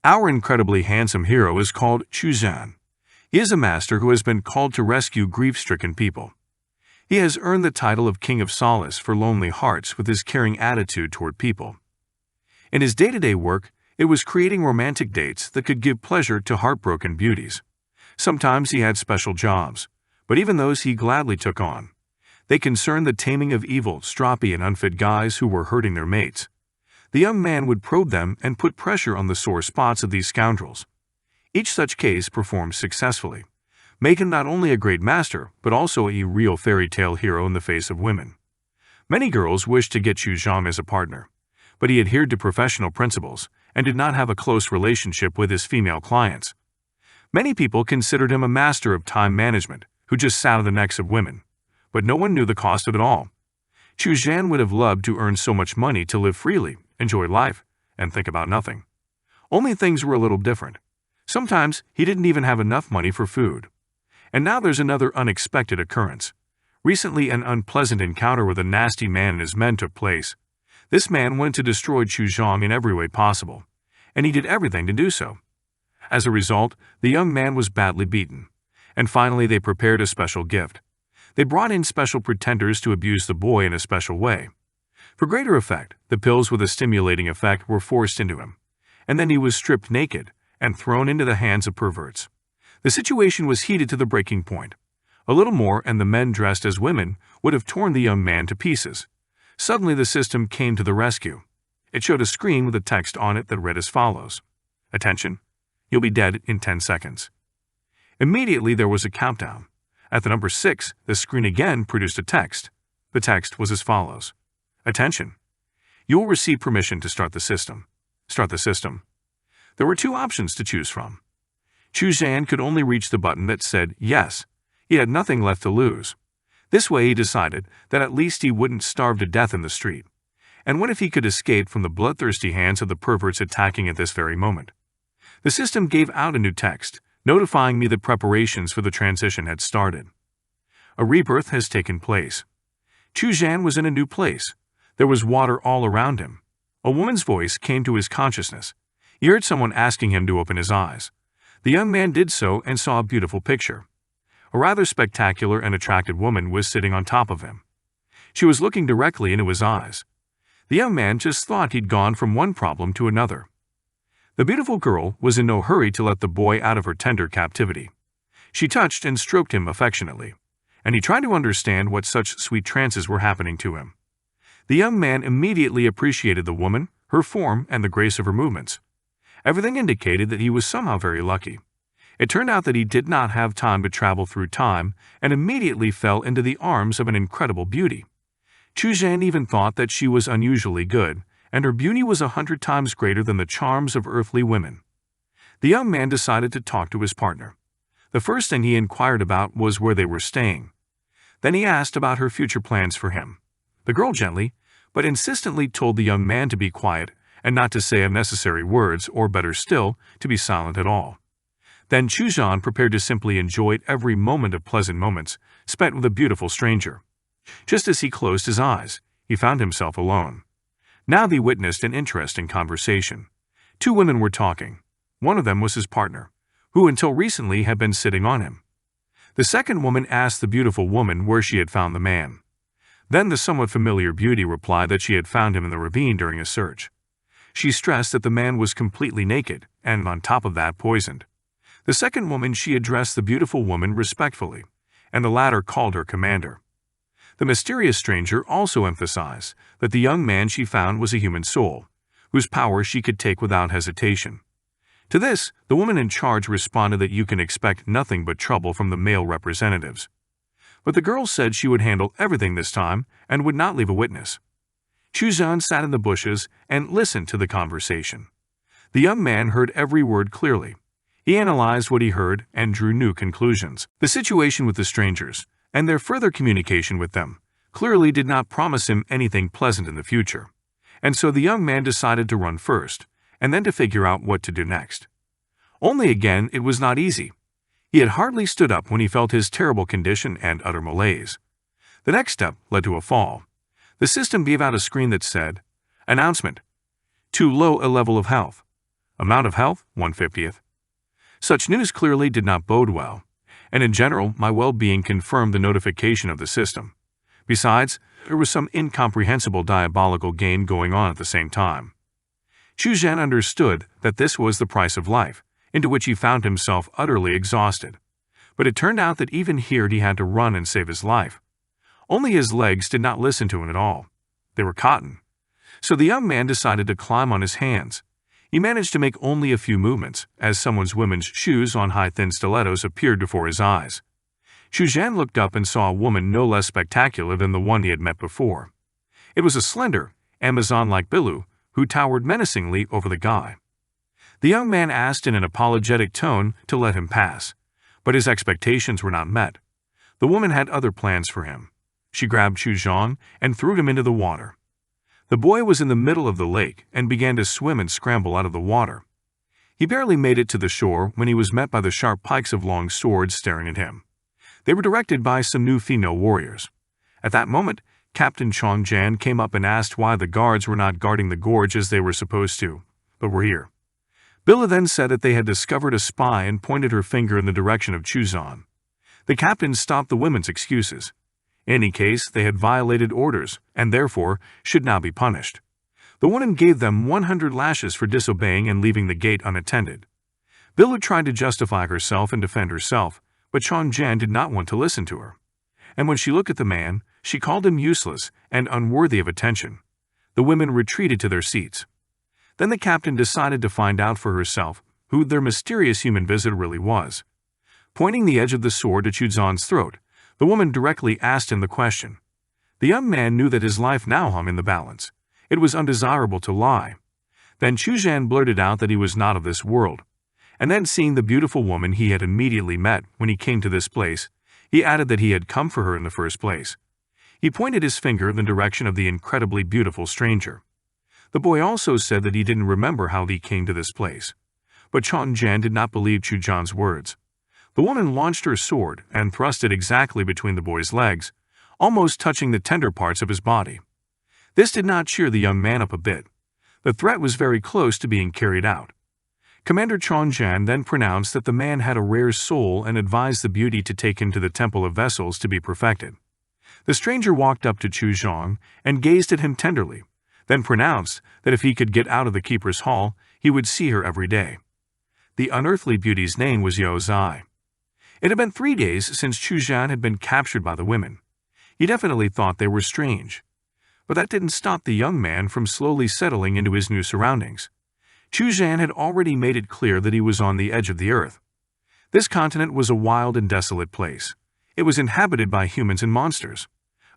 Our incredibly handsome hero is called Chuan. He is a master who has been called to rescue grief-stricken people. He has earned the title of King of Solace for lonely hearts with his caring attitude toward people. In his day-to-day work, it was creating romantic dates that could give pleasure to heartbroken beauties. Sometimes he had special jobs, but even those he gladly took on. They concerned the taming of evil, stroppy, and unfit guys who were hurting their mates. The young man would probe them and put pressure on the sore spots of these scoundrels. Each such case performed successfully, making him not only a great master, but also a real fairy tale hero in the face of women. Many girls wished to get Chuan as a partner, but he adhered to professional principles and did not have a close relationship with his female clients. Many people considered him a master of time management who just sat on the necks of women, but no one knew the cost of it all. Chuan would have loved to earn so much money to live freely, enjoy life, and think about nothing. Only things were a little different. Sometimes he didn't even have enough money for food. And now there's another unexpected occurrence. Recently, an unpleasant encounter with a nasty man and his men took place. This man wanted to destroy Chuan in every way possible, and he did everything to do so. As a result, the young man was badly beaten, and finally they prepared a special gift. They brought in special pretenders to abuse the boy in a special way. For greater effect, the pills with a stimulating effect were forced into him, and then he was stripped naked and thrown into the hands of perverts. The situation was heated to the breaking point. A little more and the men dressed as women would have torn the young man to pieces. Suddenly the system came to the rescue. It showed a screen with a text on it that read as follows: "Attention, you'll be dead in 10 seconds. Immediately there was a countdown. At the number 6, the screen again produced a text. The text was as follows: "Attention, you will receive permission to start the system. Start the system." There were 2 options to choose from. Chuan could only reach the button that said yes. He had nothing left to lose. This way he decided that at least he wouldn't starve to death in the street. And what if he could escape from the bloodthirsty hands of the perverts attacking at this very moment? The system gave out a new text, notifying me that preparations for the transition had started. A rebirth has taken place. Chuan was in a new place. There was water all around him. A woman's voice came to his consciousness. He heard someone asking him to open his eyes. The young man did so and saw a beautiful picture. A rather spectacular and attractive woman was sitting on top of him. She was looking directly into his eyes. The young man just thought he'd gone from one problem to another. The beautiful girl was in no hurry to let the boy out of her tender captivity. She touched and stroked him affectionately, and he tried to understand what such sweet trances were happening to him. The young man immediately appreciated the woman, her form, and the grace of her movements. Everything indicated that he was somehow very lucky. It turned out that he did not have time to travel through time and immediately fell into the arms of an incredible beauty. Chuan even thought that she was unusually good, and her beauty was 100 times greater than the charms of earthly women. The young man decided to talk to his partner. The first thing he inquired about was where they were staying. Then he asked about her future plans for him. The girl gently, but insistently told the young man to be quiet and not to say unnecessary words, or better still, to be silent at all. Then Chuan prepared to simply enjoy every moment of pleasant moments spent with a beautiful stranger. Just as he closed his eyes, he found himself alone. Now he witnessed an interesting conversation. 2 women were talking. One of them was his partner, who until recently had been sitting on him. The second woman asked the beautiful woman where she had found the man. Then the somewhat familiar beauty replied that she had found him in the ravine during a search. She stressed that the man was completely naked, and on top of that, poisoned. The second woman she addressed the beautiful woman respectfully, and the latter called her commander. The mysterious stranger also emphasized that the young man she found was a human soul, whose power she could take without hesitation. To this, the woman in charge responded that you can expect nothing but trouble from the male representatives. But the girl said she would handle everything this time and would not leave a witness. Chuan sat in the bushes and listened to the conversation. The young man heard every word clearly. He analyzed what he heard and drew new conclusions. The situation with the strangers, and their further communication with them, clearly did not promise him anything pleasant in the future. And so the young man decided to run first, and then to figure out what to do next. Only again, it was not easy. He had hardly stood up when he felt his terrible condition and utter malaise. The next step led to a fall. The system gave out a screen that said, "Announcement. Too low a level of health. Amount of health, 1/50th. Such news clearly did not bode well, and in general, my well-being confirmed the notification of the system. Besides, there was some incomprehensible diabolical gain going on at the same time. Chuan understood that this was the price of life, into which he found himself utterly exhausted. But it turned out that even here he had to run and save his life. Only his legs did not listen to him at all. They were cotton. So the young man decided to climb on his hands. He managed to make only a few movements, as someone's women's shoes on high thin stilettos appeared before his eyes. Chuan looked up and saw a woman no less spectacular than the one he had met before. It was a slender, Amazon-like Bilu, who towered menacingly over the guy. The young man asked in an apologetic tone to let him pass, but his expectations were not met. The woman had other plans for him. She grabbed Chuan and threw him into the water. The boy was in the middle of the lake and began to swim and scramble out of the water. He barely made it to the shore when he was met by the sharp pikes of long swords staring at him. They were directed by some new female warriors. At that moment, Captain Chuan came up and asked why the guards were not guarding the gorge as they were supposed to, but were here. Billa then said that they had discovered a spy and pointed her finger in the direction of Chuan. The captain stopped the women's excuses. In any case, they had violated orders, and therefore should now be punished. The woman gave them 100 lashes for disobeying and leaving the gate unattended. Billa tried to justify herself and defend herself, but Chuan did not want to listen to her. And when she looked at the man, she called him useless and unworthy of attention. The women retreated to their seats. Then the captain decided to find out for herself who their mysterious human visitor really was. Pointing the edge of the sword to Chuan's throat, the woman directly asked him the question. The young man knew that his life now hung in the balance. It was undesirable to lie. Then Chuan blurted out that he was not of this world. And then, seeing the beautiful woman he had immediately met when he came to this place, he added that he had come for her in the first place. He pointed his finger in the direction of the incredibly beautiful stranger. The boy also said that he didn't remember how he came to this place. But Chuan did not believe Chuan's words. The woman launched her sword and thrust it exactly between the boy's legs, almost touching the tender parts of his body. This did not cheer the young man up a bit. The threat was very close to being carried out. Commander Chuan then pronounced that the man had a rare soul and advised the beauty to take him to the Temple of Vessels to be perfected. The stranger walked up to Chuan and gazed at him tenderly, then pronounced that if he could get out of the keeper's hall, he would see her every day. The unearthly beauty's name was Yo Zai. It had been 3 days since Chuan had been captured by the women. He definitely thought they were strange. But that didn't stop the young man from slowly settling into his new surroundings. Chuan had already made it clear that he was on the edge of the earth. This continent was a wild and desolate place. It was inhabited by humans and monsters.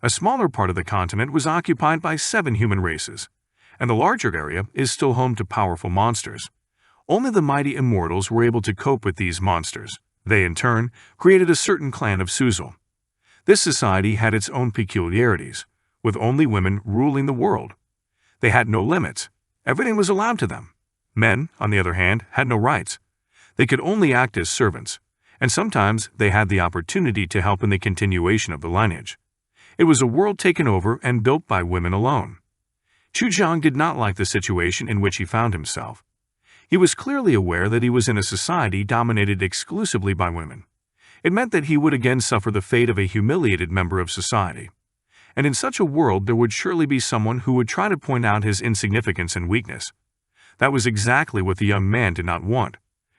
A smaller part of the continent was occupied by 7 human races, and the larger area is still home to powerful monsters. Only the mighty immortals were able to cope with these monsters. They, in turn, created a certain clan of Suzul. This society had its own peculiarities, with only women ruling the world. They had no limits. Everything was allowed to them. Men, on the other hand, had no rights. They could only act as servants, and sometimes they had the opportunity to help in the continuation of the lineage. It was a world taken over and built by women alone. Chuan did not like the situation in which he found himself. He was clearly aware that he was in a society dominated exclusively by women. It meant that he would again suffer the fate of a humiliated member of society. And in such a world there would surely be someone who would try to point out his insignificance and weakness. That was exactly what the young man did not want,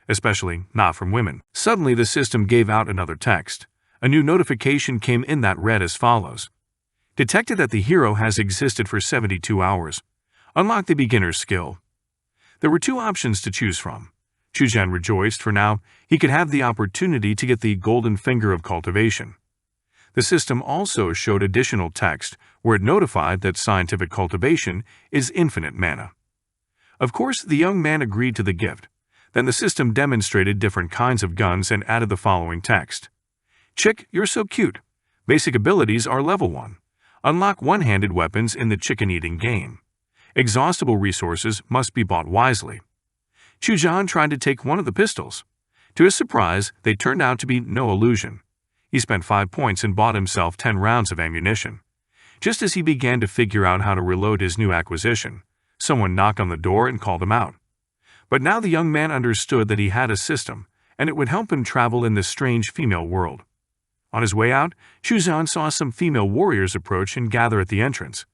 especially not from women. Suddenly the system gave out another text. A new notification came in that read as follows. Detected that the hero has existed for 72 hours. Unlock the beginner's skill. There were 2 options to choose from. Chuan rejoiced, for now he could have the opportunity to get the golden finger of cultivation. The system also showed additional text where it notified that scientific cultivation is infinite mana. Of course, the young man agreed to the gift. Then the system demonstrated different kinds of guns and added the following text. Chick, you're so cute. Basic abilities are level 1. Unlock one-handed weapons in the chicken-eating game. Exhaustible resources must be bought wisely. Chuan tried to take one of the pistols. To his surprise, they turned out to be no illusion. He spent 5 points and bought himself 10 rounds of ammunition. Just as he began to figure out how to reload his new acquisition, someone knocked on the door and called him out. But now the young man understood that he had a system, and it would help him travel in this strange female world. On his way out, Chuan saw some female warriors approach and gather at the entrance,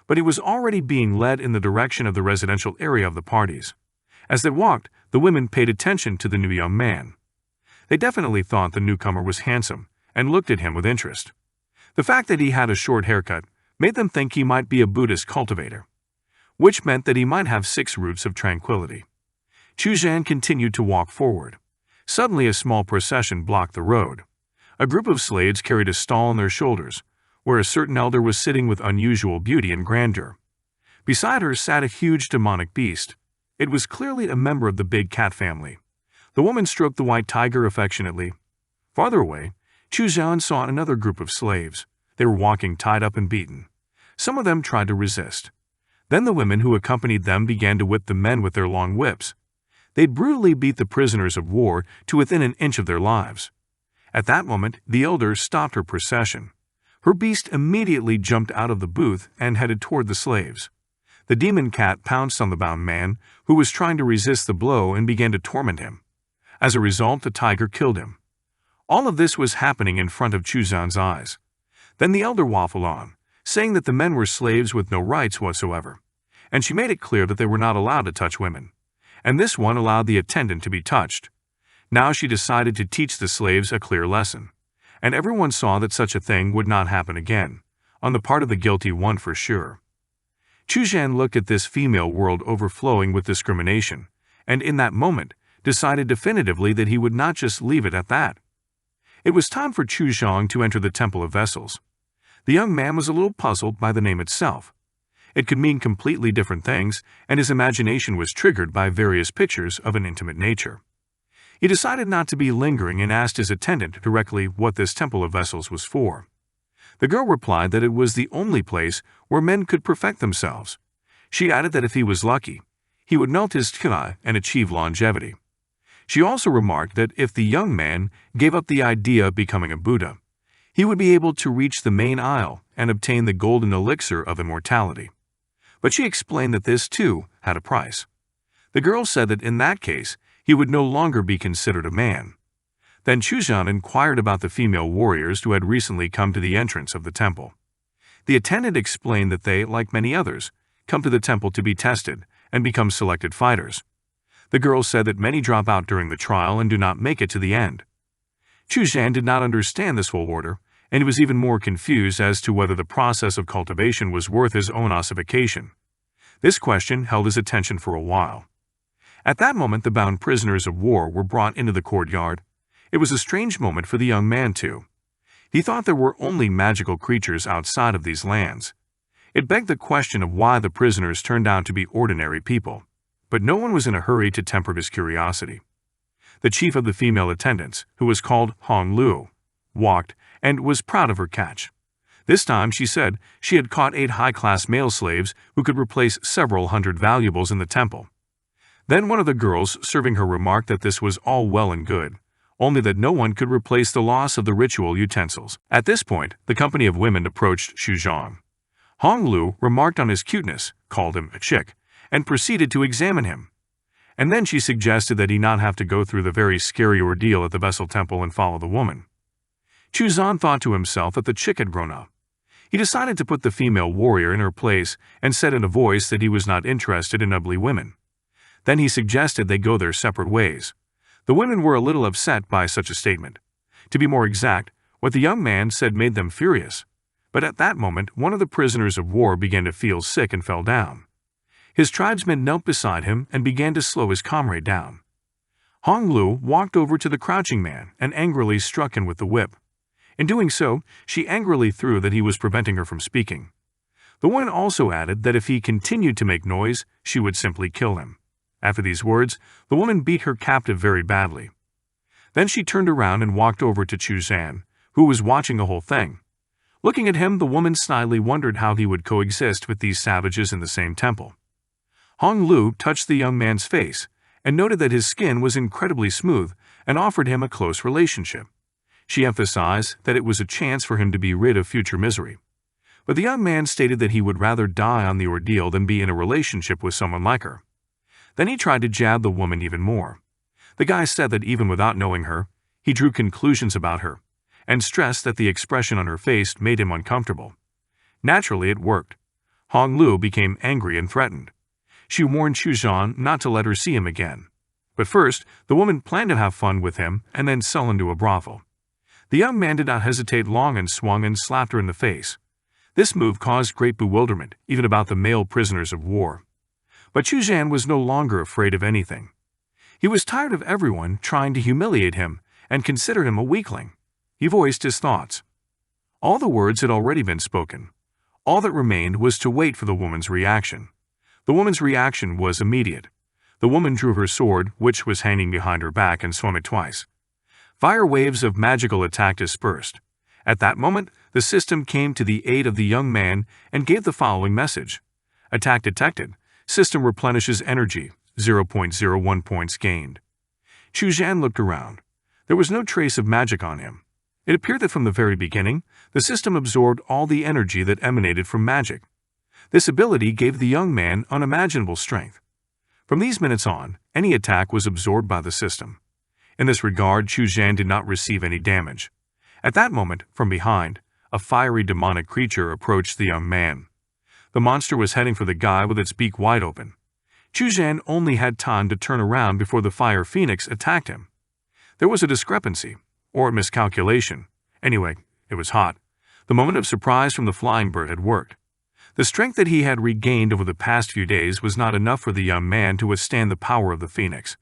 but he was already being led in the direction of the residential area of the parties. As they walked, the women paid attention to the new young man. They definitely thought the newcomer was handsome and looked at him with interest. The fact that he had a short haircut made them think he might be a Buddhist cultivator, which meant that he might have 6 roots of tranquility. Chuan continued to walk forward. Suddenly a small procession blocked the road. A group of slaves carried a stall on their shoulders, where a certain elder was sitting with unusual beauty and grandeur. Beside her sat a huge demonic beast. It was clearly a member of the big cat family. The woman stroked the white tiger affectionately. Farther away, Chuan saw another group of slaves. They were walking tied up and beaten. Some of them tried to resist. Then the women who accompanied them began to whip the men with their long whips. They brutally beat the prisoners of war to within an inch of their lives. At that moment, the elder stopped her procession. Her beast immediately jumped out of the booth and headed toward the slaves. The demon cat pounced on the bound man, who was trying to resist the blow, and began to torment him. As a result, the tiger killed him. All of this was happening in front of Chuan's eyes. Then the elder waffled on, saying that the men were slaves with no rights whatsoever, and she made it clear that they were not allowed to touch women, and this one allowed the attendant to be touched. Now she decided to teach the slaves a clear lesson, and everyone saw that such a thing would not happen again, on the part of the guilty one for sure. Chuan looked at this female world overflowing with discrimination, and in that moment decided definitively that he would not just leave it at that. It was time for Chuan to enter the Temple of Vessels. The young man was a little puzzled by the name itself. It could mean completely different things, and his imagination was triggered by various pictures of an intimate nature. He decided not to be lingering and asked his attendant directly what this Temple of Vessels was for. The girl replied that it was the only place where men could perfect themselves. She added that if he was lucky, he would melt his chakra and achieve longevity. She also remarked that if the young man gave up the idea of becoming a Buddha, he would be able to reach the main aisle and obtain the golden elixir of immortality. But she explained that this, too, had a price. The girl said that in that case, he would no longer be considered a man. Then Chuan inquired about the female warriors who had recently come to the entrance of the temple. The attendant explained that they, like many others, come to the temple to be tested and become selected fighters. The girl said that many drop out during the trial and do not make it to the end. Chuan did not understand this whole order, and he was even more confused as to whether the process of cultivation was worth his own ossification. This question held his attention for a while. At that moment, the bound prisoners of war were brought into the courtyard. It was a strange moment for the young man, too. He thought there were only magical creatures outside of these lands. It begged the question of why the prisoners turned out to be ordinary people, but no one was in a hurry to temper his curiosity. The chief of the female attendants, who was called Hong Lu, walked and was proud of her catch. This time, she said, she had caught 8 high-class male slaves who could replace several hundred valuables in the temple. Then one of the girls serving her remarked that this was all well and good, only that no one could replace the loss of the ritual utensils. At this point, the company of women approached Chuan. Hong Lu remarked on his cuteness, called him a chick, and proceeded to examine him. And then she suggested that he not have to go through the very scary ordeal at the Vessel Temple and follow the woman. Chuan thought to himself that the chick had grown up. He decided to put the female warrior in her place and said in a voice that he was not interested in ugly women. Then he suggested they go their separate ways. The women were a little upset by such a statement. To be more exact, what the young man said made them furious. But at that moment, one of the prisoners of war began to feel sick and fell down. His tribesmen knelt beside him and began to slow his comrade down. Hong Lu walked over to the crouching man and angrily struck him with the whip. In doing so, she angrily threw that he was preventing her from speaking. The woman also added that if he continued to make noise, she would simply kill him. After these words, the woman beat her captive very badly. Then she turned around and walked over to Chuan, who was watching the whole thing. Looking at him, the woman slyly wondered how he would coexist with these savages in the same temple. Hong Lu touched the young man's face and noted that his skin was incredibly smooth and offered him a close relationship. She emphasized that it was a chance for him to be rid of future misery. But the young man stated that he would rather die on the ordeal than be in a relationship with someone like her. Then he tried to jab the woman even more. The guy said that even without knowing her, he drew conclusions about her, and stressed that the expression on her face made him uncomfortable. Naturally, it worked. Hong Lu became angry and threatened. She warned Chuan not to let her see him again. But first, the woman planned to have fun with him and then sell into a brothel. The young man did not hesitate long and swung and slapped her in the face. This move caused great bewilderment, even about the male prisoners of war. But Chuan was no longer afraid of anything. He was tired of everyone trying to humiliate him and consider him a weakling. He voiced his thoughts. All the words had already been spoken. All that remained was to wait for the woman's reaction. The woman's reaction was immediate. The woman drew her sword, which was hanging behind her back, and swung it twice. Fire waves of magical attack dispersed. At that moment, the system came to the aid of the young man and gave the following message. Attack detected. System replenishes energy. 0.01 points gained. Chuan looked around. There was no trace of magic on him. It appeared that from the very beginning, the system absorbed all the energy that emanated from magic. This ability gave the young man unimaginable strength. From these minutes on, any attack was absorbed by the system. In this regard, Chuan did not receive any damage. At that moment, from behind, a fiery demonic creature approached the young man. The monster was heading for the guy with its beak wide open. Chuan only had time to turn around before the fire phoenix attacked him. There was a discrepancy, or a miscalculation. Anyway, it was hot. The moment of surprise from the flying bird had worked. The strength that he had regained over the past few days was not enough for the young man to withstand the power of the phoenix.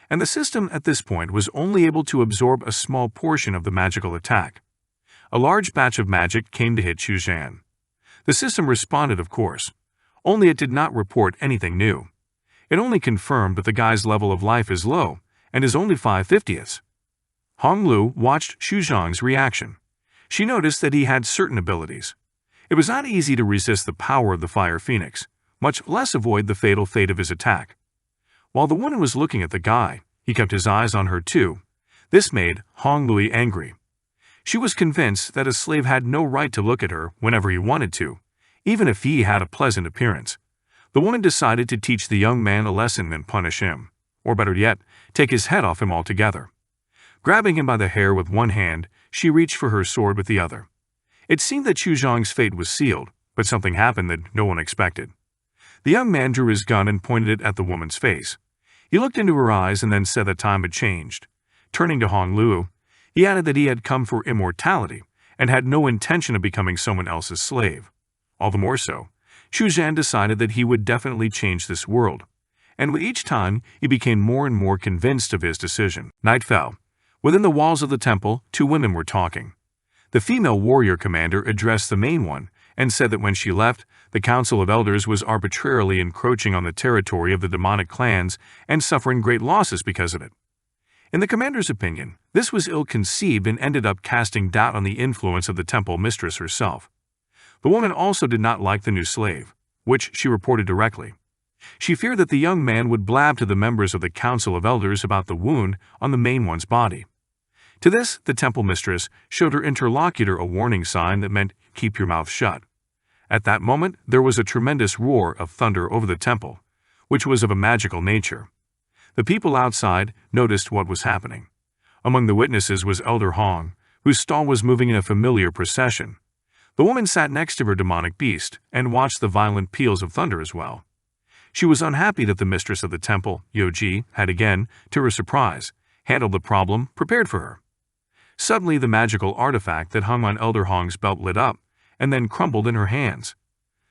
And the system at this point was only able to absorb a small portion of the magical attack. A large batch of magic came to hit Chuan. The system responded, of course. Only it did not report anything new. It only confirmed that the guy's level of life is low and is only 5/50ths. Hong Lu watched Chuan's reaction. She noticed that he had certain abilities. It was not easy to resist the power of the fire phoenix, much less avoid the fatal fate of his attack. While the woman was looking at the guy, he kept his eyes on her too. This made Hong Lu angry. She was convinced that a slave had no right to look at her whenever he wanted to, even if he had a pleasant appearance. The woman decided to teach the young man a lesson and punish him, or better yet, take his head off him altogether. Grabbing him by the hair with one hand, she reached for her sword with the other. It seemed that Chuan's fate was sealed, but something happened that no one expected. The young man drew his gun and pointed it at the woman's face. He looked into her eyes and then said that time had changed. Turning to Hong Lu, he added that he had come for immortality and had no intention of becoming someone else's slave. All the more so, Chuan decided that he would definitely change this world, and with each time he became more and more convinced of his decision. Night fell. Within the walls of the temple, two women were talking. The female warrior commander addressed the main one and said that when she left, the Council of Elders was arbitrarily encroaching on the territory of the demonic clans and suffering great losses because of it. In the commander's opinion, this was ill-conceived and ended up casting doubt on the influence of the temple mistress herself. The woman also did not like the new slave, which she reported directly. She feared that the young man would blab to the members of the Council of Elders about the wound on the main one's body. To this, the temple mistress showed her interlocutor a warning sign that meant, "Keep your mouth shut." At that moment, there was a tremendous roar of thunder over the temple, which was of a magical nature. The people outside noticed what was happening. Among the witnesses was Elder Hong, whose stall was moving in a familiar procession. The woman sat next to her demonic beast and watched the violent peals of thunder as well. She was unhappy that the mistress of the temple, Yoji, had again, to her surprise, handled the problem prepared for her. Suddenly, the magical artifact that hung on Elder Hong's belt lit up and then crumbled in her hands.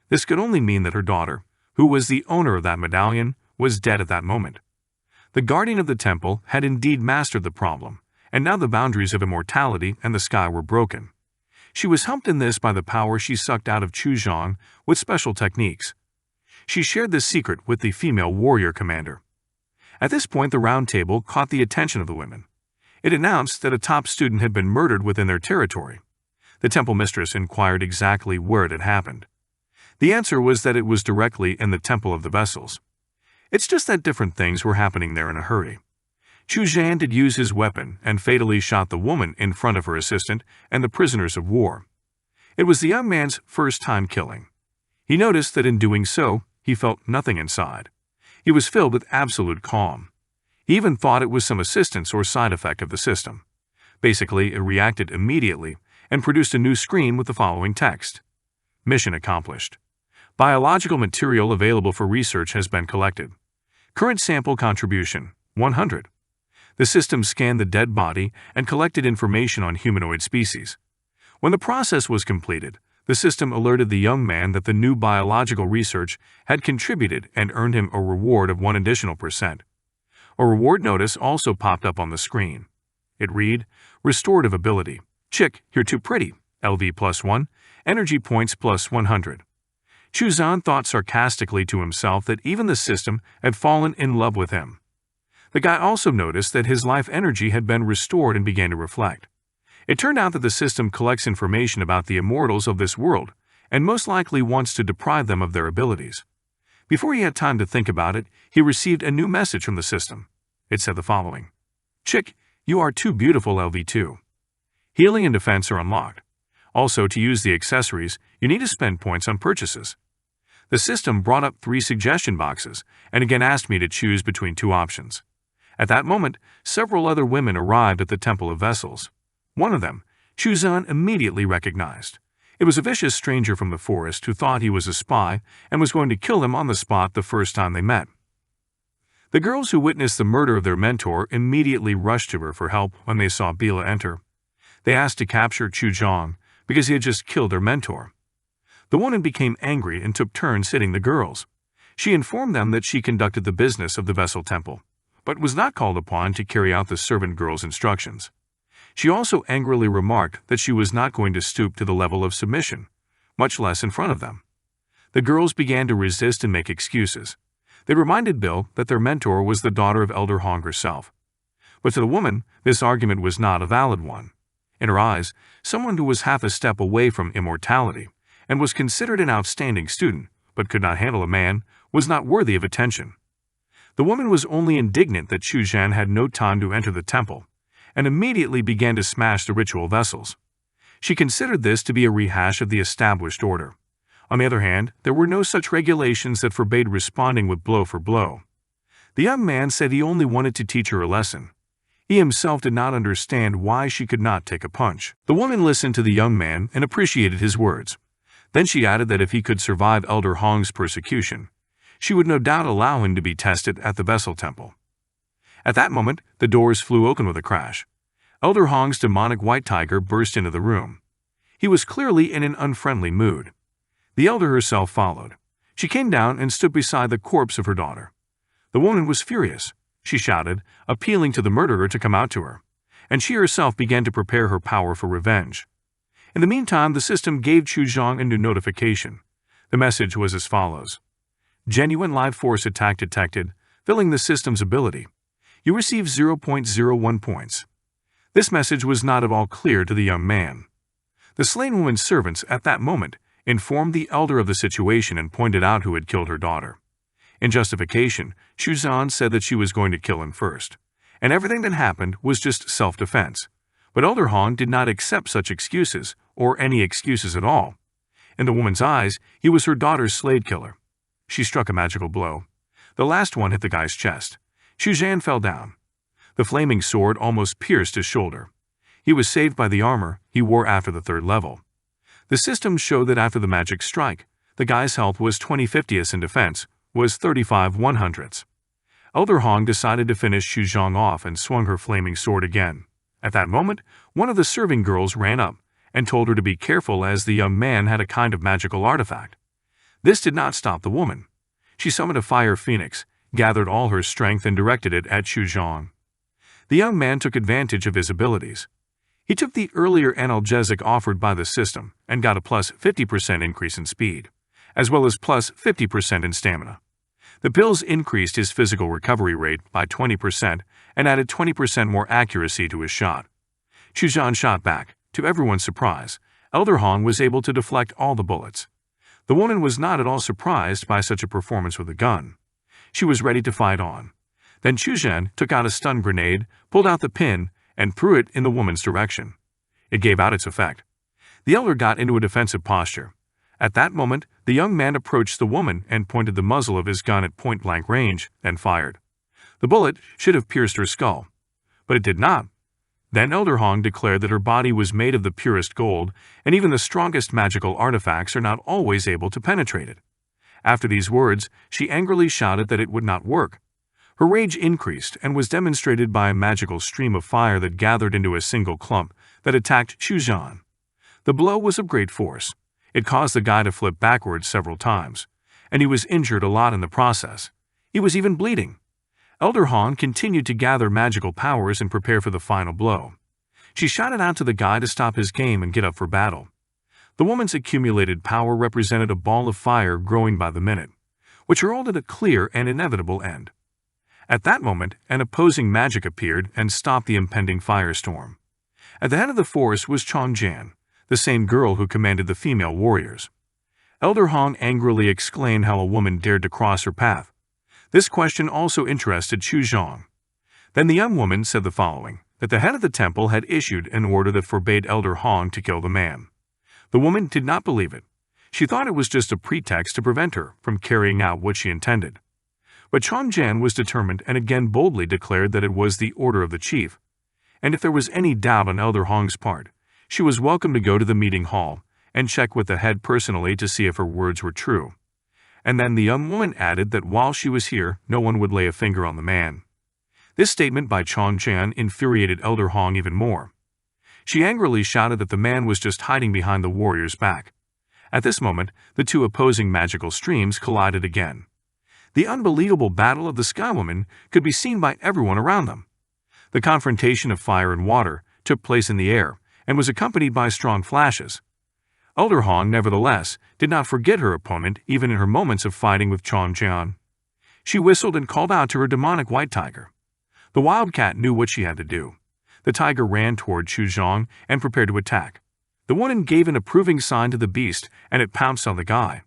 This could only mean that her daughter, who was the owner of that medallion, was dead at that moment. The guardian of the temple had indeed mastered the problem, and now the boundaries of immortality and the sky were broken. She was helped in this by the power she sucked out of Chuan with special techniques. She shared this secret with the female warrior commander. At this point, the round table caught the attention of the women. It announced that a top student had been murdered within their territory. The temple mistress inquired exactly where it had happened. The answer was that it was directly in the Temple of the Vessels. It's just that different things were happening there in a hurry. Chuan did use his weapon and fatally shot the woman in front of her assistant and the prisoners of war. It was the young man's first time killing. He noticed that in doing so, he felt nothing inside. He was filled with absolute calm. He even thought it was some assistance or side effect of the system. Basically, it reacted immediately and produced a new screen with the following text. Mission accomplished. Biological material available for research has been collected. Current sample contribution, 100. The system scanned the dead body and collected information on humanoid species. When the process was completed, the system alerted the young man that the new biological research had contributed and earned him a reward of 1 additional %. A reward notice also popped up on the screen. It read, Restorative ability. Chick, you're too pretty. LV +1, energy points +100. Chuan thought sarcastically to himself that even the system had fallen in love with him. The guy also noticed that his life energy had been restored and began to reflect. It turned out that the system collects information about the immortals of this world and most likely wants to deprive them of their abilities. Before he had time to think about it, he received a new message from the system. It said the following. Chick, you are too beautiful LV2. Healing and defense are unlocked. Also, to use the accessories, you need to spend points on purchases. The system brought up 3 suggestion boxes and again asked me to choose between 2 options. At that moment, several other women arrived at the Temple of Vessels. One of them, Chuan immediately recognized. It was a vicious stranger from the forest who thought he was a spy and was going to kill him on the spot the first time they met. The girls who witnessed the murder of their mentor immediately rushed to her for help when they saw Bila enter. They asked to capture Chuan because he had just killed their mentor. The woman became angry and took turns hitting the girls. She informed them that she conducted the business of the Vessel Temple, but was not called upon to carry out the servant girl's instructions. She also angrily remarked that she was not going to stoop to the level of submission, much less in front of them. The girls began to resist and make excuses. They reminded Bill that their mentor was the daughter of Elder Hong herself. But to the woman, this argument was not a valid one. In her eyes, someone who was half a step away from immortality and was considered an outstanding student but could not handle a man was not worthy of attention. The woman was only indignant that Chuan had no time to enter the temple and immediately began to smash the ritual vessels. She considered this to be a rehash of the established order. On the other hand, there were no such regulations that forbade responding with blow for blow. The young man said he only wanted to teach her a lesson. He himself did not understand why she could not take a punch. The woman listened to the young man and appreciated his words. Then she added that if he could survive Elder Hong's persecution, she would no doubt allow him to be tested at the Vessel Temple. At that moment, the doors flew open with a crash. Elder Hong's demonic white tiger burst into the room. He was clearly in an unfriendly mood. The elder herself followed. She came down and stood beside the corpse of her daughter. The woman was furious. She shouted, appealing to the murderer to come out to her, and she herself began to prepare her power for revenge. In the meantime, the system gave Chuan a new notification. The message was as follows. Genuine life force attack detected, filling the system's ability. You receive 0.01 points. This message was not at all clear to the young man. The slain woman's servants at that moment informed the elder of the situation and pointed out who had killed her daughter. In justification, Chuan said that she was going to kill him first, and everything that happened was just self-defense. But Elder Hong did not accept such excuses, or any excuses at all. In the woman's eyes, he was her daughter's slave killer. She struck a magical blow. The last one hit the guy's chest. Chuan fell down. The flaming sword almost pierced his shoulder. He was saved by the armor he wore after the 3rd level. The system showed that after the magic strike, the guy's health was 20/50ths and defense was 35/100ths. Elder Hong decided to finish Chuan off and swung her flaming sword again. At that moment, one of the serving girls ran up and told her to be careful as the young man had a kind of magical artifact. This did not stop the woman. She summoned a fire phoenix, gathered all her strength and directed it at Chuan. The young man took advantage of his abilities. He took the earlier analgesic offered by the system and got a plus 50% increase in speed, as well as plus 50% in stamina. The pills increased his physical recovery rate by 20% and added 20% more accuracy to his shot. Chuan shot back. To everyone's surprise, Elder Hong was able to deflect all the bullets. The woman was not at all surprised by such a performance with a gun. She was ready to fight on. Then Chuan took out a stun grenade, pulled out the pin, and threw it in the woman's direction. It gave out its effect. The elder got into a defensive posture. At that moment, the young man approached the woman and pointed the muzzle of his gun at point-blank range and fired. The bullet should have pierced her skull, but it did not. Then Elder Hong declared that her body was made of the purest gold, and even the strongest magical artifacts are not always able to penetrate it. After these words, she angrily shouted that it would not work. Her rage increased and was demonstrated by a magical stream of fire that gathered into a single clump that attacked Chuan. The blow was of great force. It caused the guy to flip backwards several times, and he was injured a lot in the process. He was even bleeding. Elder Hong continued to gather magical powers and prepare for the final blow. She shouted out to the guy to stop his game and get up for battle. The woman's accumulated power represented a ball of fire growing by the minute, which heralded a clear and inevitable end. At that moment, an opposing magic appeared and stopped the impending firestorm. At the head of the force was Chuan, the same girl who commanded the female warriors. Elder Hong angrily exclaimed how a woman dared to cross her path. This question also interested Chuan. Then the young woman said the following, that the head of the temple had issued an order that forbade Elder Hong to kill the man. The woman did not believe it. She thought it was just a pretext to prevent her from carrying out what she intended. But Chuan was determined and again boldly declared that it was the order of the chief, and if there was any doubt on Elder Hong's part, she was welcome to go to the meeting hall and check with the head personally to see if her words were true. And then the young woman added that while she was here, no one would lay a finger on the man. This statement by Chuan infuriated Elder Hong even more. She angrily shouted that the man was just hiding behind the warrior's back. At this moment, the two opposing magical streams collided again. The unbelievable battle of the Sky Woman could be seen by everyone around them. The confrontation of fire and water took place in the air and was accompanied by strong flashes. Elder Hong, nevertheless, did not forget her opponent even in her moments of fighting with Chuan. She whistled and called out to her demonic white tiger. The wildcat knew what she had to do. The tiger ran toward Chuan and prepared to attack. The woman gave an approving sign to the beast and it pounced on the guy.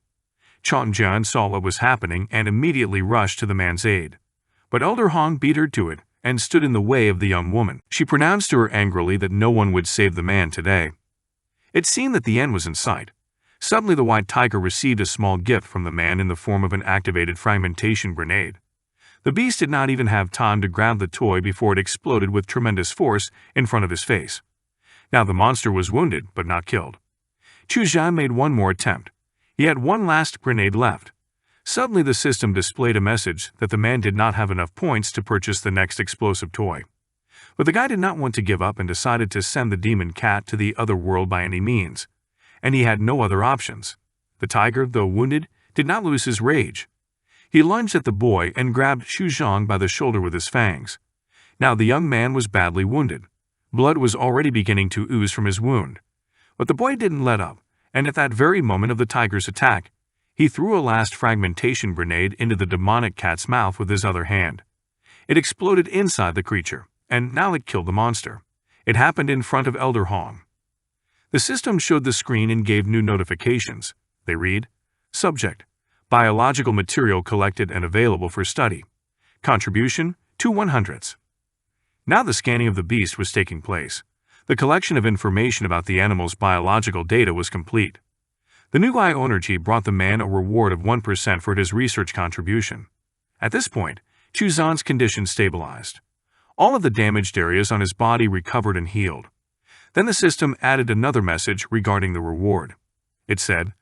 Chuan saw what was happening and immediately rushed to the man's aid. But Elder Hong beat her to it and stood in the way of the young woman. She pronounced to her angrily that no one would save the man today. It seemed that the end was in sight. Suddenly the white tiger received a small gift from the man in the form of an activated fragmentation grenade. The beast did not even have time to grab the toy before it exploded with tremendous force in front of his face. Now the monster was wounded but not killed. Chuan made one more attempt. He had one last grenade left. Suddenly the system displayed a message that the man did not have enough points to purchase the next explosive toy. But the guy did not want to give up and decided to send the demon cat to the other world by any means. And he had no other options. The tiger, though wounded, did not lose his rage. He lunged at the boy and grabbed Chuan by the shoulder with his fangs. Now the young man was badly wounded. Blood was already beginning to ooze from his wound. But the boy didn't let up, and at that very moment of the tiger's attack, he threw a last fragmentation grenade into the demonic cat's mouth with his other hand. It exploded inside the creature, and now it killed the monster. It happened in front of Elder Hong. The system showed the screen and gave new notifications. They read, Subject: Biological material collected and available for study. Contribution: 2 100ths. Now the scanning of the beast was taking place. The collection of information about the animal's biological data was complete. The new Ionergy brought the man a reward of 1% for his research contribution. At this point, Chuan's condition stabilized. All of the damaged areas on his body recovered and healed. Then the system added another message regarding the reward. It said,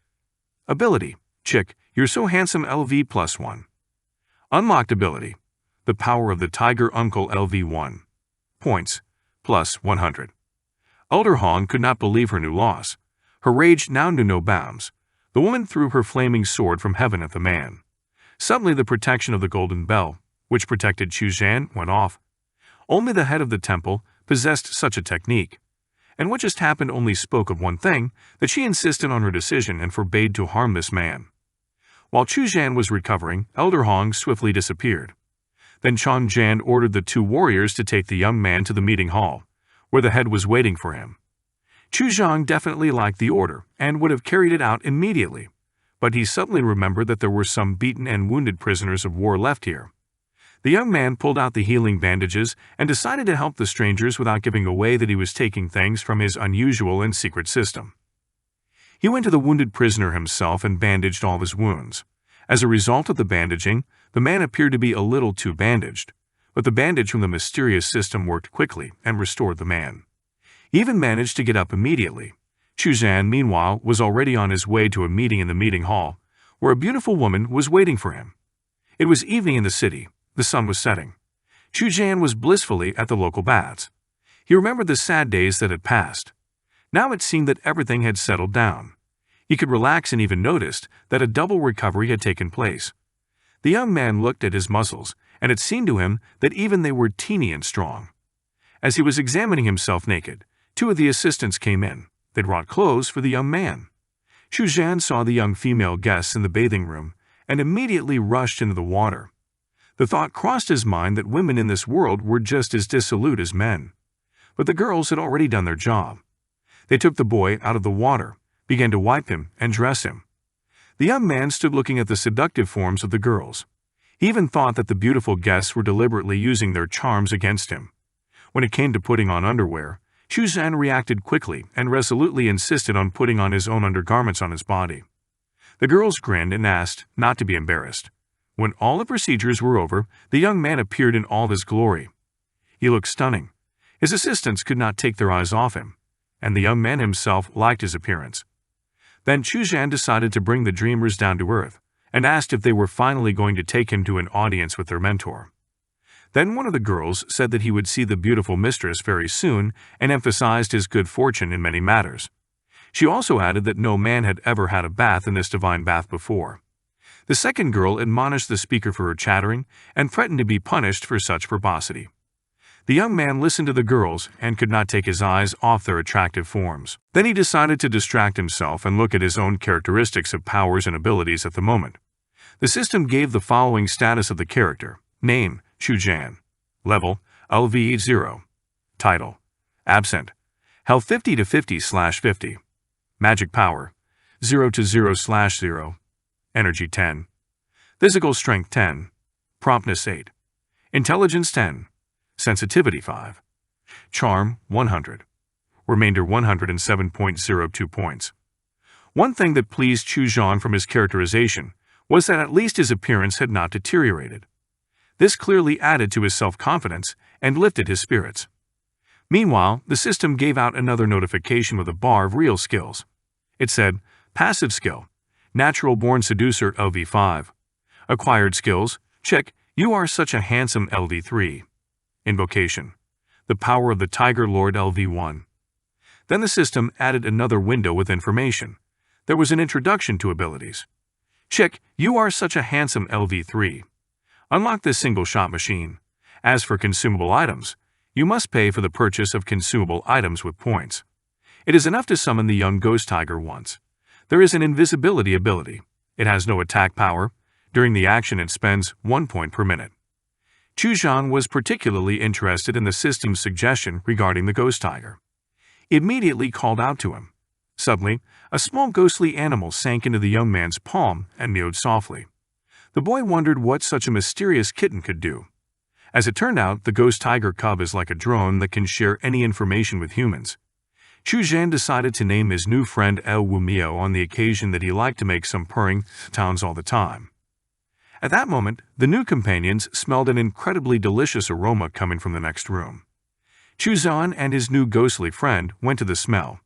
Ability: Chick, you're so handsome LV +1. Unlocked ability: The power of the Tiger Uncle LV1. Points: +100. Elder Hong could not believe her new loss. Her rage now knew no bounds. The woman threw her flaming sword from heaven at the man. Suddenly the protection of the golden bell, which protected Chuan, went off. Only the head of the temple possessed such a technique. And what just happened only spoke of one thing, that she insisted on her decision and forbade to harm this man. While Chuan was recovering, Elder Hong swiftly disappeared. Then Chuan ordered the two warriors to take the young man to the meeting hall, where the head was waiting for him. Chuan definitely liked the order and would have carried it out immediately, but he suddenly remembered that there were some beaten and wounded prisoners of war left here. The young man pulled out the healing bandages and decided to help the strangers without giving away that he was taking things from his unusual and secret system. He went to the wounded prisoner himself and bandaged all his wounds. As a result of the bandaging, the man appeared to be a little too bandaged, but the bandage from the mysterious system worked quickly and restored the man. He even managed to get up immediately. Chuan, meanwhile, was already on his way to a meeting in the meeting hall, where a beautiful woman was waiting for him. It was evening in the city. The sun was setting. Chuan was blissfully at the local baths. He remembered the sad days that had passed. Now it seemed that everything had settled down. He could relax and even noticed that a double recovery had taken place. The young man looked at his muscles, and it seemed to him that even they were teeny and strong. As he was examining himself naked, two of the assistants came in. They brought clothes for the young man. Chuan saw the young female guests in the bathing room and immediately rushed into the water. The thought crossed his mind that women in this world were just as dissolute as men. But the girls had already done their job. They took the boy out of the water, began to wipe him and dress him. The young man stood looking at the seductive forms of the girls. He even thought that the beautiful guests were deliberately using their charms against him. When it came to putting on underwear, Chuan reacted quickly and resolutely insisted on putting on his own undergarments on his body. The girls grinned and asked not to be embarrassed. When all the procedures were over, the young man appeared in all his glory. He looked stunning. His assistants could not take their eyes off him, and the young man himself liked his appearance. Then Chuan decided to bring the dreamers down to earth and asked if they were finally going to take him to an audience with their mentor. Then one of the girls said that he would see the beautiful mistress very soon and emphasized his good fortune in many matters. She also added that no man had ever had a bath in this divine bath before. The second girl admonished the speaker for her chattering and threatened to be punished for such verbosity. The young man listened to the girls and could not take his eyes off their attractive forms. Then he decided to distract himself and look at his own characteristics of powers and abilities at the moment. The system gave the following status of the character. Name, Chuan. Level, LV0. Title, Absent. Health 50 to 50/50. Magic power, 0 to 0/0. Energy 10. Physical strength 10. Promptness 8. Intelligence 10. Sensitivity 5. Charm 100. Remainder 107.02 points. One thing that pleased Chuan from his characterization was that at least his appearance had not deteriorated. This clearly added to his self-confidence and lifted his spirits. Meanwhile, the system gave out another notification with a bar of real skills. It said, Passive skill, Natural Born Seducer LV5. Acquired skills, check, You are such a handsome LV3. Invocation, The Power of the Tiger Lord LV1. Then the system added another window with information. There was an introduction to abilities. Check, You are such a handsome LV3. Unlock this single-shot machine. As for consumable items, you must pay for the purchase of consumable items with points. It is enough to summon the young ghost tiger once. There is an invisibility ability. It has no attack power. During the action it spends 1 point per minute. Chuan was particularly interested in the system's suggestion regarding the ghost tiger. He immediately called out to him. Suddenly, a small ghostly animal sank into the young man's palm and mewed softly. The boy wondered what such a mysterious kitten could do. As it turned out, the ghost tiger cub is like a drone that can share any information with humans. Chuan decided to name his new friend El Wumio on the occasion that he liked to make some purring sounds all the time. At that moment, the new companions smelled an incredibly delicious aroma coming from the next room. Chuan and his new ghostly friend went to the smell,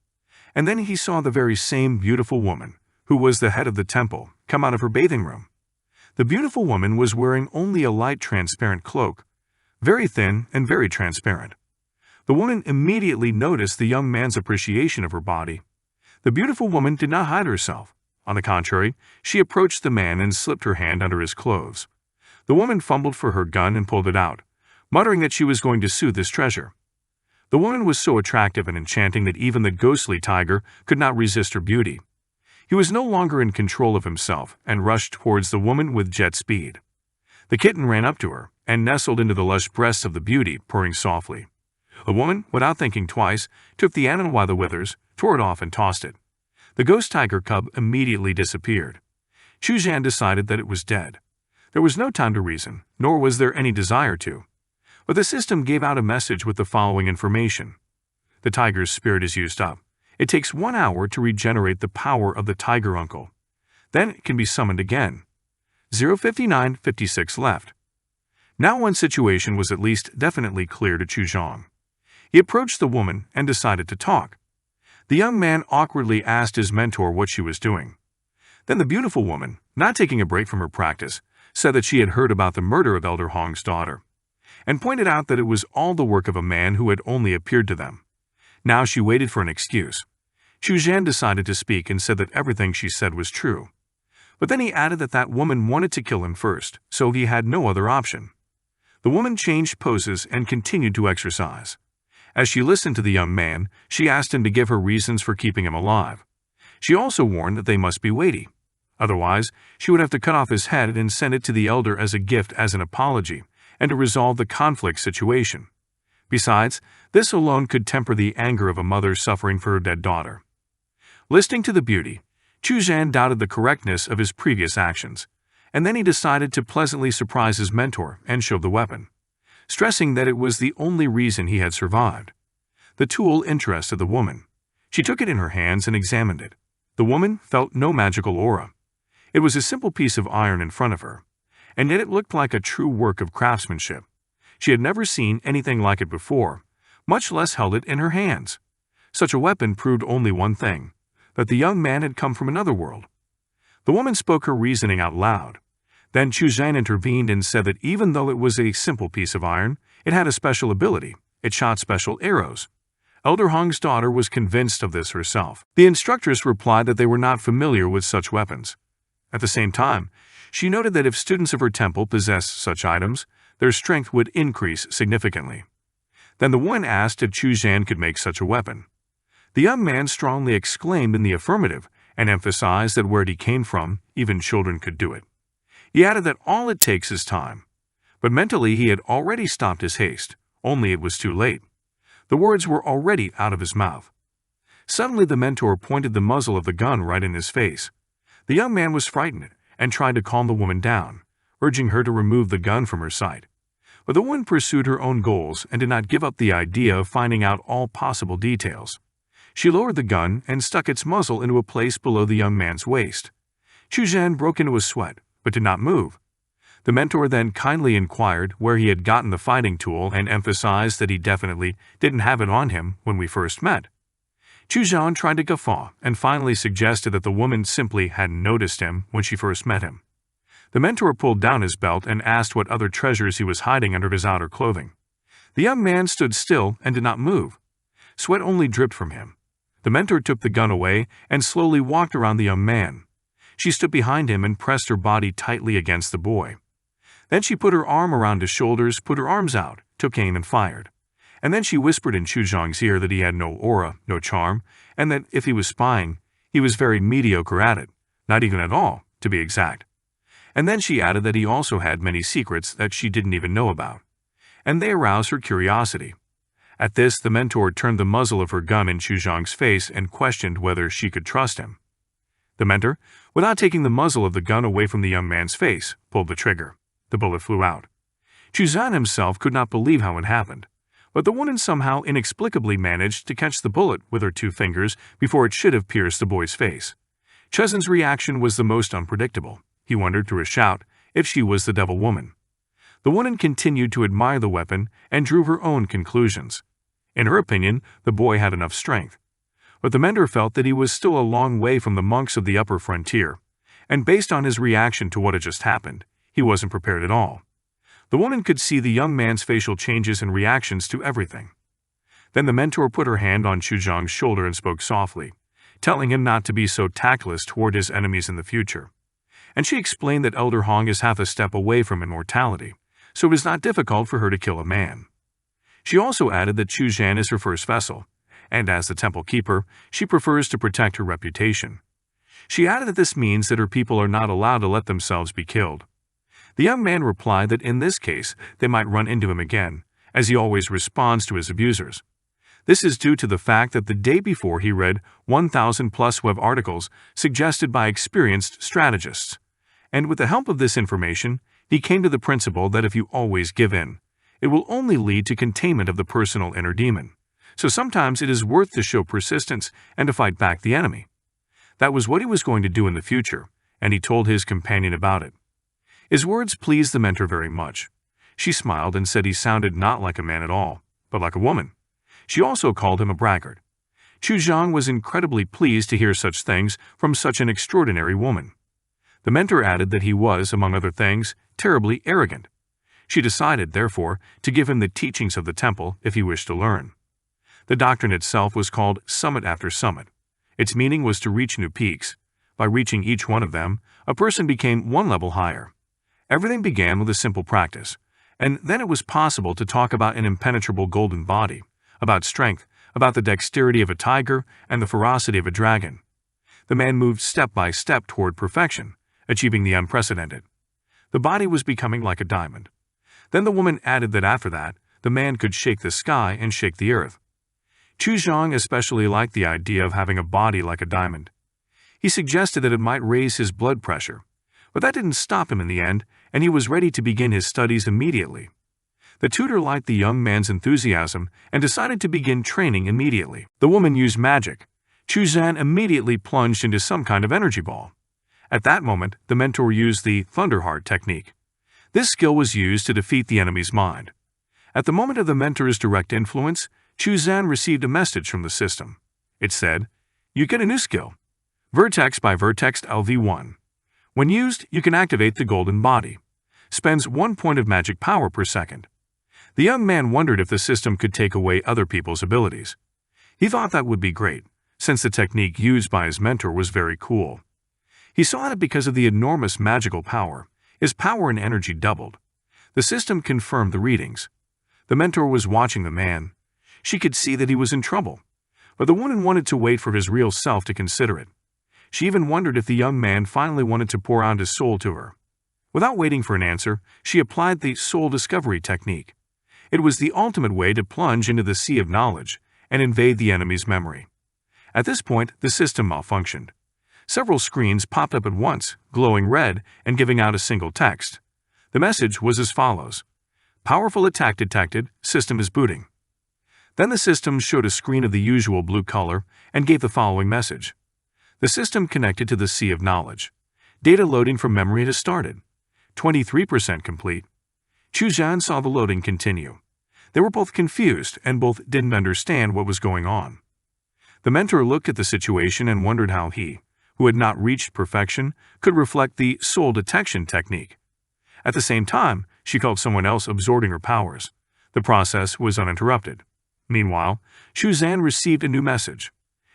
and then he saw the very same beautiful woman, who was the head of the temple, come out of her bathing room. The beautiful woman was wearing only a light transparent cloak, very thin and very transparent. The woman immediately noticed the young man's appreciation of her body. The beautiful woman did not hide herself. On the contrary, she approached the man and slipped her hand under his clothes. The woman fumbled for her gun and pulled it out, muttering that she was going to soothe this treasure. The woman was so attractive and enchanting that even the ghostly tiger could not resist her beauty. He was no longer in control of himself and rushed towards the woman with jet speed. The kitten ran up to her and nestled into the lush breasts of the beauty, purring softly. The woman, without thinking twice, took the animal by the withers, tore it off and tossed it. The ghost tiger cub immediately disappeared. Chuan decided that it was dead. There was no time to reason, nor was there any desire to. But the system gave out a message with the following information. The tiger's spirit is used up. It takes 1 hour to regenerate the power of the tiger uncle. Then it can be summoned again. 0:59:56 left. Now one situation was at least definitely clear to Chuan. He approached the woman and decided to talk. The young man awkwardly asked his mentor what she was doing. Then the beautiful woman, not taking a break from her practice, said that she had heard about the murder of Elder Hong's daughter, and pointed out that it was all the work of a man who had only appeared to them. Now she waited for an excuse. Chuan decided to speak and said that everything she said was true. But then he added that that woman wanted to kill him first, so he had no other option. The woman changed poses and continued to exercise. As she listened to the young man, she asked him to give her reasons for keeping him alive. She also warned that they must be weighty. Otherwise, she would have to cut off his head and send it to the elder as a gift as an apology, and to resolve the conflict situation. Besides, this alone could temper the anger of a mother suffering for her dead daughter. Listening to the beauty, Chuan doubted the correctness of his previous actions, and then he decided to pleasantly surprise his mentor and show the weapon, stressing that it was the only reason he had survived. The tool interested the woman. She took it in her hands and examined it. The woman felt no magical aura. It was a simple piece of iron in front of her, and yet it looked like a true work of craftsmanship. She had never seen anything like it before, much less held it in her hands. Such a weapon proved only one thing, that the young man had come from another world. The woman spoke her reasoning out loud. Then Chuan intervened and said that even though it was a simple piece of iron, it had a special ability. It shot special arrows. Elder Hong's daughter was convinced of this herself. The instructress replied that they were not familiar with such weapons. At the same time, she noted that if students of her temple possessed such items, their strength would increase significantly. Then the woman asked if Chuan could make such a weapon. The young man strongly exclaimed in the affirmative and emphasized that where he came from, even children could do it. He added that all it takes is time. But mentally he had already stopped his haste, only it was too late. The words were already out of his mouth. Suddenly the mentor pointed the muzzle of the gun right in his face. The young man was frightened and tried to calm the woman down, urging her to remove the gun from her sight. But the woman pursued her own goals and did not give up the idea of finding out all possible details. She lowered the gun and stuck its muzzle into a place below the young man's waist. Chuan broke into a sweat, but did not move. The mentor then kindly inquired where he had gotten the fighting tool and emphasized that he definitely didn't have it on him when we first met. Chuan tried to guffaw and finally suggested that the woman simply hadn't noticed him when she first met him. The mentor pulled down his belt and asked what other treasures he was hiding under his outer clothing. The young man stood still and did not move. Sweat only dripped from him. The mentor took the gun away and slowly walked around the young man. She stood behind him and pressed her body tightly against the boy. Then she put her arm around his shoulders, put her arms out, took aim and fired. And then she whispered in Chuan's ear that he had no aura, no charm, and that if he was spying, he was very mediocre at it, not even at all, to be exact. And then she added that he also had many secrets that she didn't even know about. And they aroused her curiosity. At this, the mentor turned the muzzle of her gun in Chuan's face and questioned whether she could trust him. The mentor, without taking the muzzle of the gun away from the young man's face, pulled the trigger. The bullet flew out. Chuan himself could not believe how it happened, but the woman somehow inexplicably managed to catch the bullet with her 2 fingers before it should have pierced the boy's face. Chuan's reaction was the most unpredictable. He wondered through a shout if she was the devil woman. The woman continued to admire the weapon and drew her own conclusions. In her opinion, the boy had enough strength. But the mentor felt that he was still a long way from the monks of the upper frontier, and based on his reaction to what had just happened, he wasn't prepared at all. The woman could see the young man's facial changes and reactions to everything. Then the mentor put her hand on Chuan's shoulder and spoke softly, telling him not to be so tactless toward his enemies in the future. And she explained that Elder Hong is half a step away from immortality, so it is not difficult for her to kill a man. She also added that Chuan is her first vessel, and as the temple keeper, she prefers to protect her reputation. She added that this means that her people are not allowed to let themselves be killed. The young man replied that in this case they might run into him again, as he always responds to his abusers. This is due to the fact that the day before he read 1,000+ web articles suggested by experienced strategists, and with the help of this information, he came to the principle that if you always give in, it will only lead to containment of the personal inner demon, So sometimes it is worth to show persistence and to fight back the enemy. That was what he was going to do in the future, and he told his companion about it. His words pleased the mentor very much. She smiled and said he sounded not like a man at all, but like a woman. She also called him a braggart. Chuan was incredibly pleased to hear such things from such an extraordinary woman. The mentor added that he was, among other things, terribly arrogant. She decided, therefore, to give him the teachings of the temple if he wished to learn. The doctrine itself was called Summit After Summit. Its meaning was to reach new peaks. By reaching each one of them, a person became one level higher. Everything began with a simple practice, and then it was possible to talk about an impenetrable golden body, about strength, about the dexterity of a tiger and the ferocity of a dragon. The man moved step by step toward perfection, achieving the unprecedented. The body was becoming like a diamond. Then the woman added that after that, the man could shake the sky and shake the earth. Chuan especially liked the idea of having a body like a diamond. He suggested that it might raise his blood pressure, but that didn't stop him in the end, and he was ready to begin his studies immediately. The tutor liked the young man's enthusiasm and decided to begin training immediately. The woman used magic. Chuan immediately plunged into some kind of energy ball. At that moment, the mentor used the Thunderheart technique. This skill was used to defeat the enemy's mind. At the moment of the mentor's direct influence, Chuan received a message from the system. It said, "You get a new skill. Vertex by Vertex LV1. When used, you can activate the golden body. Spends 1 point of magic power per second." The young man wondered if the system could take away other people's abilities. He thought that would be great, since the technique used by his mentor was very cool. He saw that because of the enormous magical power, his power and energy doubled. The system confirmed the readings. The mentor was watching the man. She could see that he was in trouble, but the woman wanted to wait for his real self to consider it. She even wondered if the young man finally wanted to pour out his soul to her. Without waiting for an answer, she applied the soul discovery technique. It was the ultimate way to plunge into the sea of knowledge and invade the enemy's memory. At this point, the system malfunctioned. Several screens popped up at once, glowing red and giving out a single text. The message was as follows: "Powerful attack detected, system is booting." Then the system showed a screen of the usual blue color and gave the following message: "The system connected to the sea of knowledge. Data loading from memory has started. 23% complete." Chuan saw the loading continue. They were both confused and both didn't understand what was going on. The mentor looked at the situation and wondered how he, who had not reached perfection, could reflect the soul detection technique. At the same time, she felt someone else absorbing her powers. The process was uninterrupted. Meanwhile, Chuan received a new message.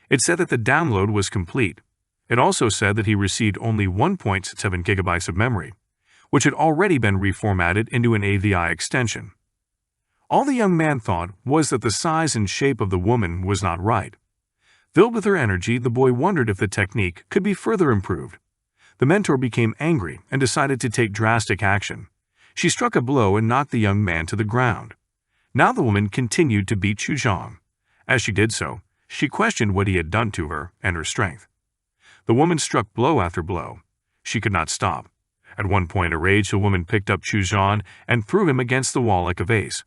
It said that the download was complete. It also said that he received only 1.7 gigabytes of memory, which had already been reformatted into an AVI extension. All the young man thought was that the size and shape of the woman was not right. Filled with her energy, the boy wondered if the technique could be further improved. The mentor became angry and decided to take drastic action. She struck a blow and knocked the young man to the ground. Now the woman continued to beat Chuan. As she did so, she questioned what he had done to her and her strength. The woman struck blow after blow. She could not stop. At one point, enraged, the woman picked up Chuan and threw him against the wall like a vase.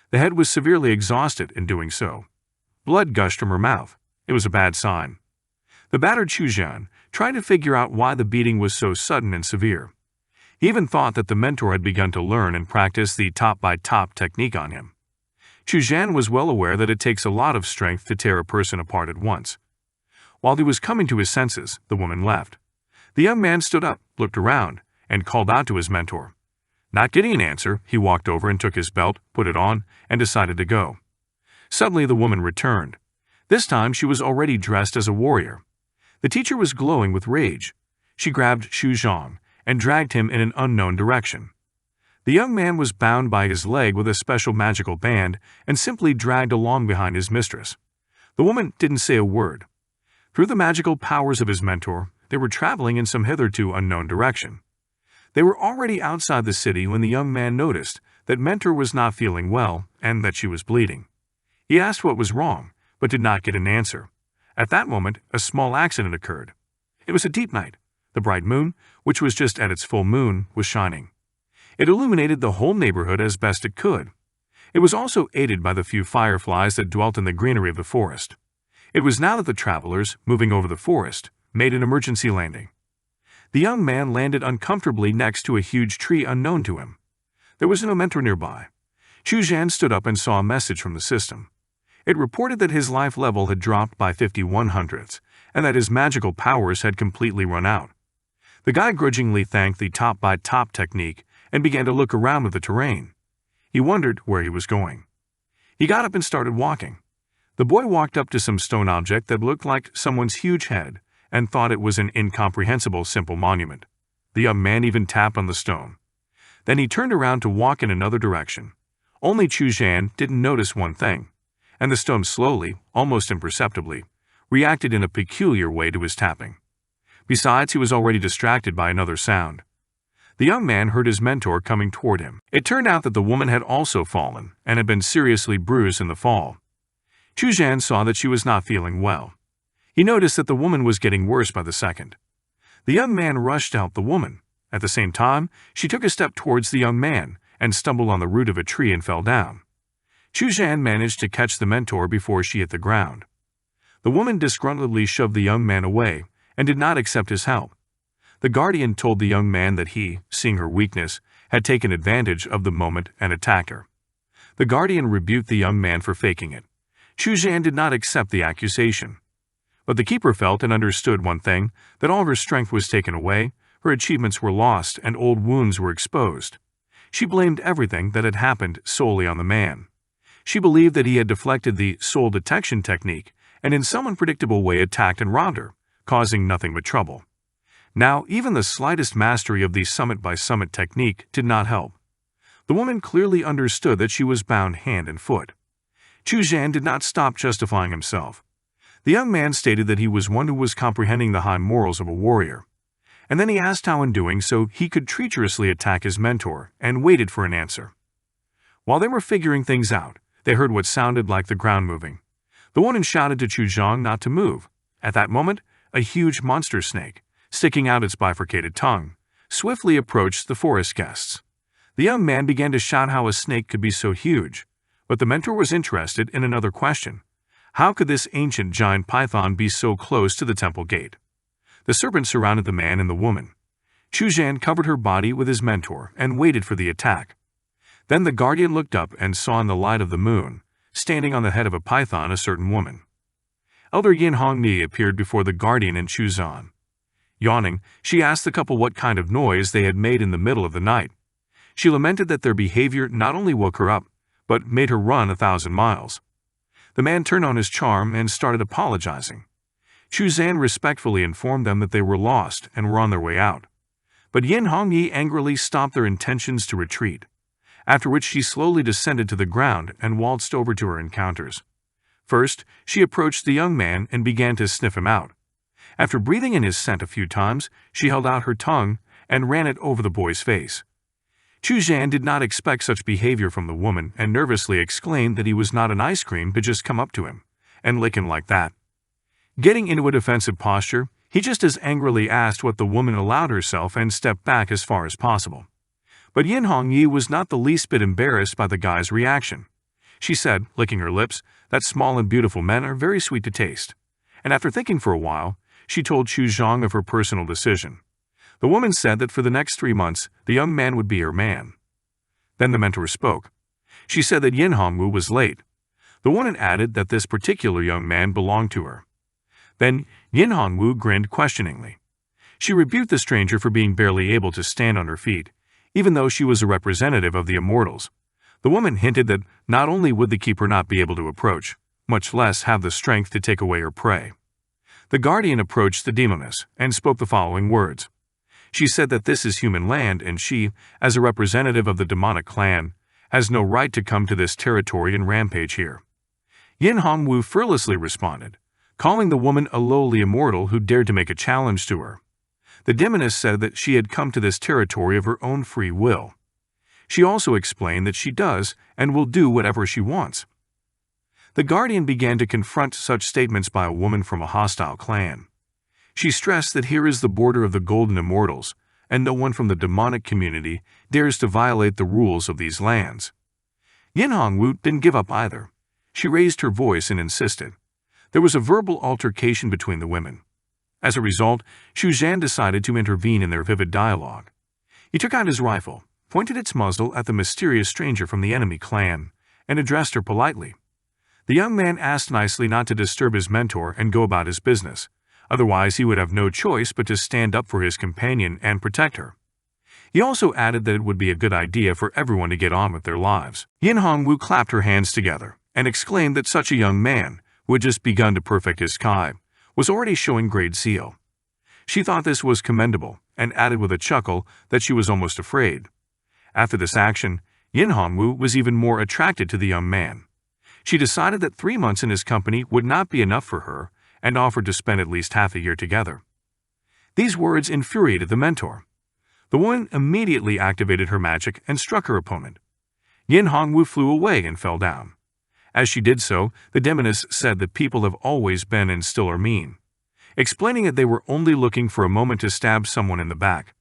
The head was severely exhausted in doing so. Blood gushed from her mouth. It was a bad sign. The battered Chuan tried to figure out why the beating was so sudden and severe. He even thought that the mentor had begun to learn and practice the top-by-top technique on him. Chuan was well aware that it takes a lot of strength to tear a person apart at once. While he was coming to his senses, the woman left. The young man stood up, looked around, and called out to his mentor. Not getting an answer, he walked over and took his belt, put it on, and decided to go. Suddenly the woman returned. This time she was already dressed as a warrior. The teacher was glowing with rage. She grabbed Chuan and dragged him in an unknown direction. The young man was bound by his leg with a special magical band and simply dragged along behind his mistress. The woman didn't say a word. Through the magical powers of his mentor, they were traveling in some hitherto unknown direction. They were already outside the city when the young man noticed that mentor was not feeling well and that she was bleeding. He asked what was wrong, but did not get an answer. At that moment, a small accident occurred. It was a deep night. The bright moon, which was just at its full moon, was shining. It illuminated the whole neighborhood as best it could. It was also aided by the few fireflies that dwelt in the greenery of the forest. It was now that the travelers, moving over the forest, made an emergency landing. The young man landed uncomfortably next to a huge tree unknown to him. There was no mentor nearby. Chuan stood up and saw a message from the system. It reported that his life level had dropped by 51/100ths, and that his magical powers had completely run out. The guy grudgingly thanked the top-by-top technique and began to look around at the terrain. He wondered where he was going. He got up and started walking. The boy walked up to some stone object that looked like someone's huge head and thought it was an incomprehensible simple monument. The young man even tapped on the stone. Then he turned around to walk in another direction. Only Chuan didn't notice one thing, and the stone slowly, almost imperceptibly, reacted in a peculiar way to his tapping. Besides, he was already distracted by another sound. The young man heard his mentor coming toward him. It turned out that the woman had also fallen and had been seriously bruised in the fall. Chuan saw that she was not feeling well. He noticed that the woman was getting worse by the second. The young man rushed to help the woman. At the same time, she took a step towards the young man and stumbled on the root of a tree and fell down. Chuan managed to catch the mentor before she hit the ground. The woman disgruntledly shoved the young man away and did not accept his help. The guardian told the young man that he, seeing her weakness, had taken advantage of the moment and attacked her. The guardian rebuked the young man for faking it. Chuan did not accept the accusation. But the keeper felt and understood one thing, that all of her strength was taken away, her achievements were lost, and old wounds were exposed. She blamed everything that had happened solely on the man. She believed that he had deflected the soul detection technique and in some unpredictable way attacked and robbed her, causing nothing but trouble. Now, even the slightest mastery of the summit-by-summit technique did not help. The woman clearly understood that she was bound hand and foot. Chuan did not stop justifying himself. The young man stated that he was one who was comprehending the high morals of a warrior. And then he asked how in doing so he could treacherously attack his mentor and waited for an answer. While they were figuring things out, they heard what sounded like the ground moving. The woman shouted to Chuan not to move. At that moment, a huge monster snake, sticking out its bifurcated tongue, swiftly approached the forest guests. The young man began to shout how a snake could be so huge, but the mentor was interested in another question. How could this ancient giant python be so close to the temple gate? The serpent surrounded the man and the woman. Chuan covered her body with his mentor and waited for the attack. Then the guardian looked up and saw in the light of the moon, standing on the head of a python, a certain woman. Elder Yin Hongni appeared before the guardian and Chuan. Yawning, she asked the couple what kind of noise they had made in the middle of the night. She lamented that their behavior not only woke her up, but made her run 1,000 miles. The man turned on his charm and started apologizing. Chuan respectfully informed them that they were lost and were on their way out. But Yin Hongyi angrily stopped their intentions to retreat, after which she slowly descended to the ground and waltzed over to her encounters. First, she approached the young man and began to sniff him out. After breathing in his scent a few times, she held out her tongue and ran it over the boy's face. Chuan did not expect such behavior from the woman and nervously exclaimed that he was not an ice cream to just come up to him and lick him like that. Getting into a defensive posture, he just as angrily asked what the woman allowed herself and stepped back as far as possible. But Yin Hongyi was not the least bit embarrassed by the guy's reaction. She said, licking her lips, that small and beautiful men are very sweet to taste. And after thinking for a while, she told Chuan of her personal decision. The woman said that for the next 3 months, the young man would be her man. Then the mentor spoke. She said that Yin Hongwu was late. The woman added that this particular young man belonged to her. Then Yin Hongwu grinned questioningly. She rebuked the stranger for being barely able to stand on her feet, even though she was a representative of the immortals. The woman hinted that not only would the keeper not be able to approach, much less have the strength to take away her prey. The guardian approached the demoness and spoke the following words. She said that this is human land and she, as a representative of the demonic clan, has no right to come to this territory and rampage here. Yin Hongwu fearlessly responded, calling the woman a lowly immortal who dared to make a challenge to her. The demoness said that she had come to this territory of her own free will. She also explained that she does and will do whatever she wants. The guardian began to confront such statements by a woman from a hostile clan. She stressed that here is the border of the golden immortals, and no one from the demonic community dares to violate the rules of these lands. Yin Hongwu didn't give up either. She raised her voice and insisted. There was a verbal altercation between the women. As a result, Chuan decided to intervene in their vivid dialogue. He took out his rifle, pointed its muzzle at the mysterious stranger from the enemy clan, and addressed her politely. The young man asked nicely not to disturb his mentor and go about his business, otherwise he would have no choice but to stand up for his companion and protect her. He also added that it would be a good idea for everyone to get on with their lives. Yin Hongwu clapped her hands together and exclaimed that such a young man, who had just begun to perfect his kai, was already showing great zeal. She thought this was commendable and added with a chuckle that she was almost afraid. After this action, Yin Hongwu was even more attracted to the young man. She decided that 3 months in his company would not be enough for her and offered to spend at least half a year together. These words infuriated the mentor. The woman immediately activated her magic and struck her opponent. Yin Hongwu flew away and fell down. As she did so, the demoness said that people have always been and still are mean, explaining that they were only looking for a moment to stab someone in the back.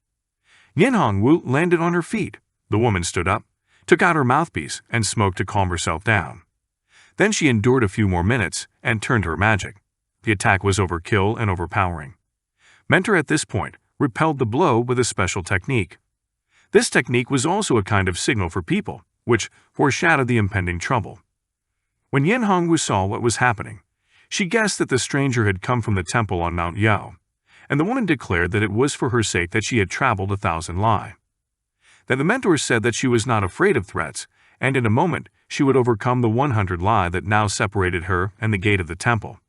Yin Hongwu landed on her feet. The woman stood up, took out her mouthpiece, and smoked to calm herself down. Then she endured a few more minutes and turned her magic. The attack was overkill and overpowering. Mentor at this point repelled the blow with a special technique. This technique was also a kind of signal for people, which foreshadowed the impending trouble. When Yin Hongwu saw what was happening, she guessed that the stranger had come from the temple on Mount Yao, and the woman declared that it was for her sake that she had traveled 1,000 li. Then the mentor said that she was not afraid of threats, and in a moment she would overcome the 100 li that now separated her and the gate of the temple.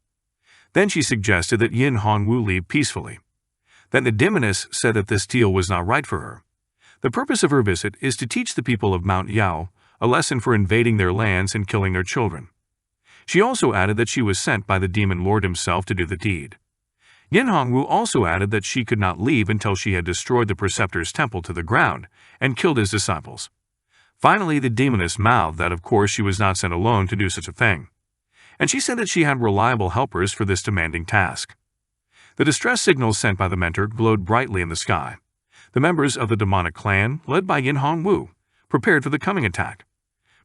Then she suggested that Yin Hongwu leave peacefully. Then the demoness said that this deal was not right for her. The purpose of her visit is to teach the people of Mount Yao a lesson for invading their lands and killing their children. She also added that she was sent by the demon lord himself to do the deed. Yin Hongwu also added that she could not leave until she had destroyed the preceptor's temple to the ground and killed his disciples. Finally, the demoness mouthed that of course she was not sent alone to do such a thing, and she said that she had reliable helpers for this demanding task. The distress signals sent by the mentor glowed brightly in the sky. The members of the demonic clan, led by Yin Hongwu, prepared for the coming attack.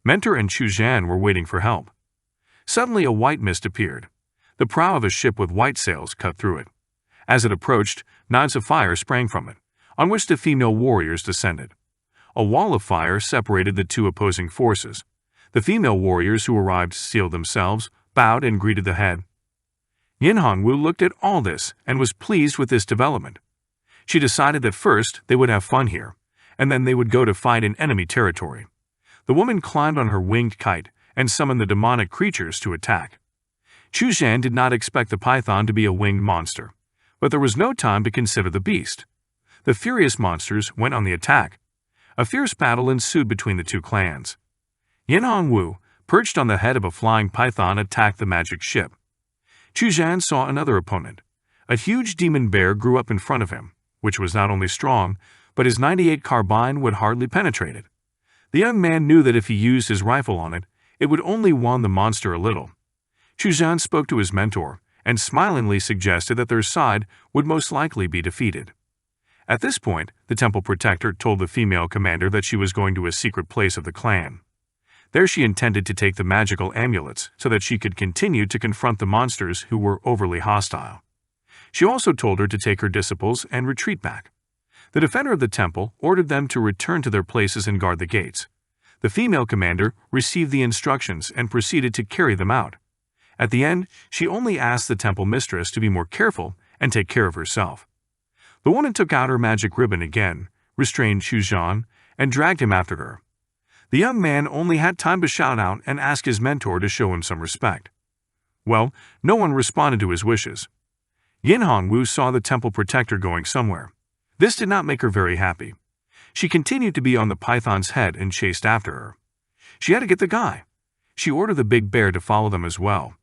Mentor and Chuan were waiting for help. Suddenly a white mist appeared. The prow of a ship with white sails cut through it. As it approached, knives of fire sprang from it, on which the female warriors descended. A wall of fire separated the two opposing forces. The female warriors who arrived steeled themselves, bowed and greeted the head. Yin Hongwu looked at all this and was pleased with this development. She decided that first they would have fun here, and then they would go to fight in enemy territory. The woman climbed on her winged kite and summoned the demonic creatures to attack. Chuan did not expect the python to be a winged monster, but there was no time to consider the beast. The furious monsters went on the attack. A fierce battle ensued between the two clans. Yin Hongwu, perched on the head of a flying python, attacked the magic ship. Chuan saw another opponent. A huge demon bear grew up in front of him, which was not only strong, but his 98 carbine would hardly penetrate it. The young man knew that if he used his rifle on it, it would only wound the monster a little. Chuan spoke to his mentor and smilingly suggested that their side would most likely be defeated. At this point, the temple protector told the female commander that she was going to a secret place of the clan. There she intended to take the magical amulets so that she could continue to confront the monsters who were overly hostile. She also told her to take her disciples and retreat back. The defender of the temple ordered them to return to their places and guard the gates. The female commander received the instructions and proceeded to carry them out. At the end, she only asked the temple mistress to be more careful and take care of herself. The woman took out her magic ribbon again, restrained Chuan, and dragged him after her. The young man only had time to shout out and ask his mentor to show him some respect. Well, no one responded to his wishes. Yin Hongwu saw the temple protector going somewhere. This did not make her very happy. She continued to be on the python's head and chased after her. She had to get the guy. She ordered the big bear to follow them as well.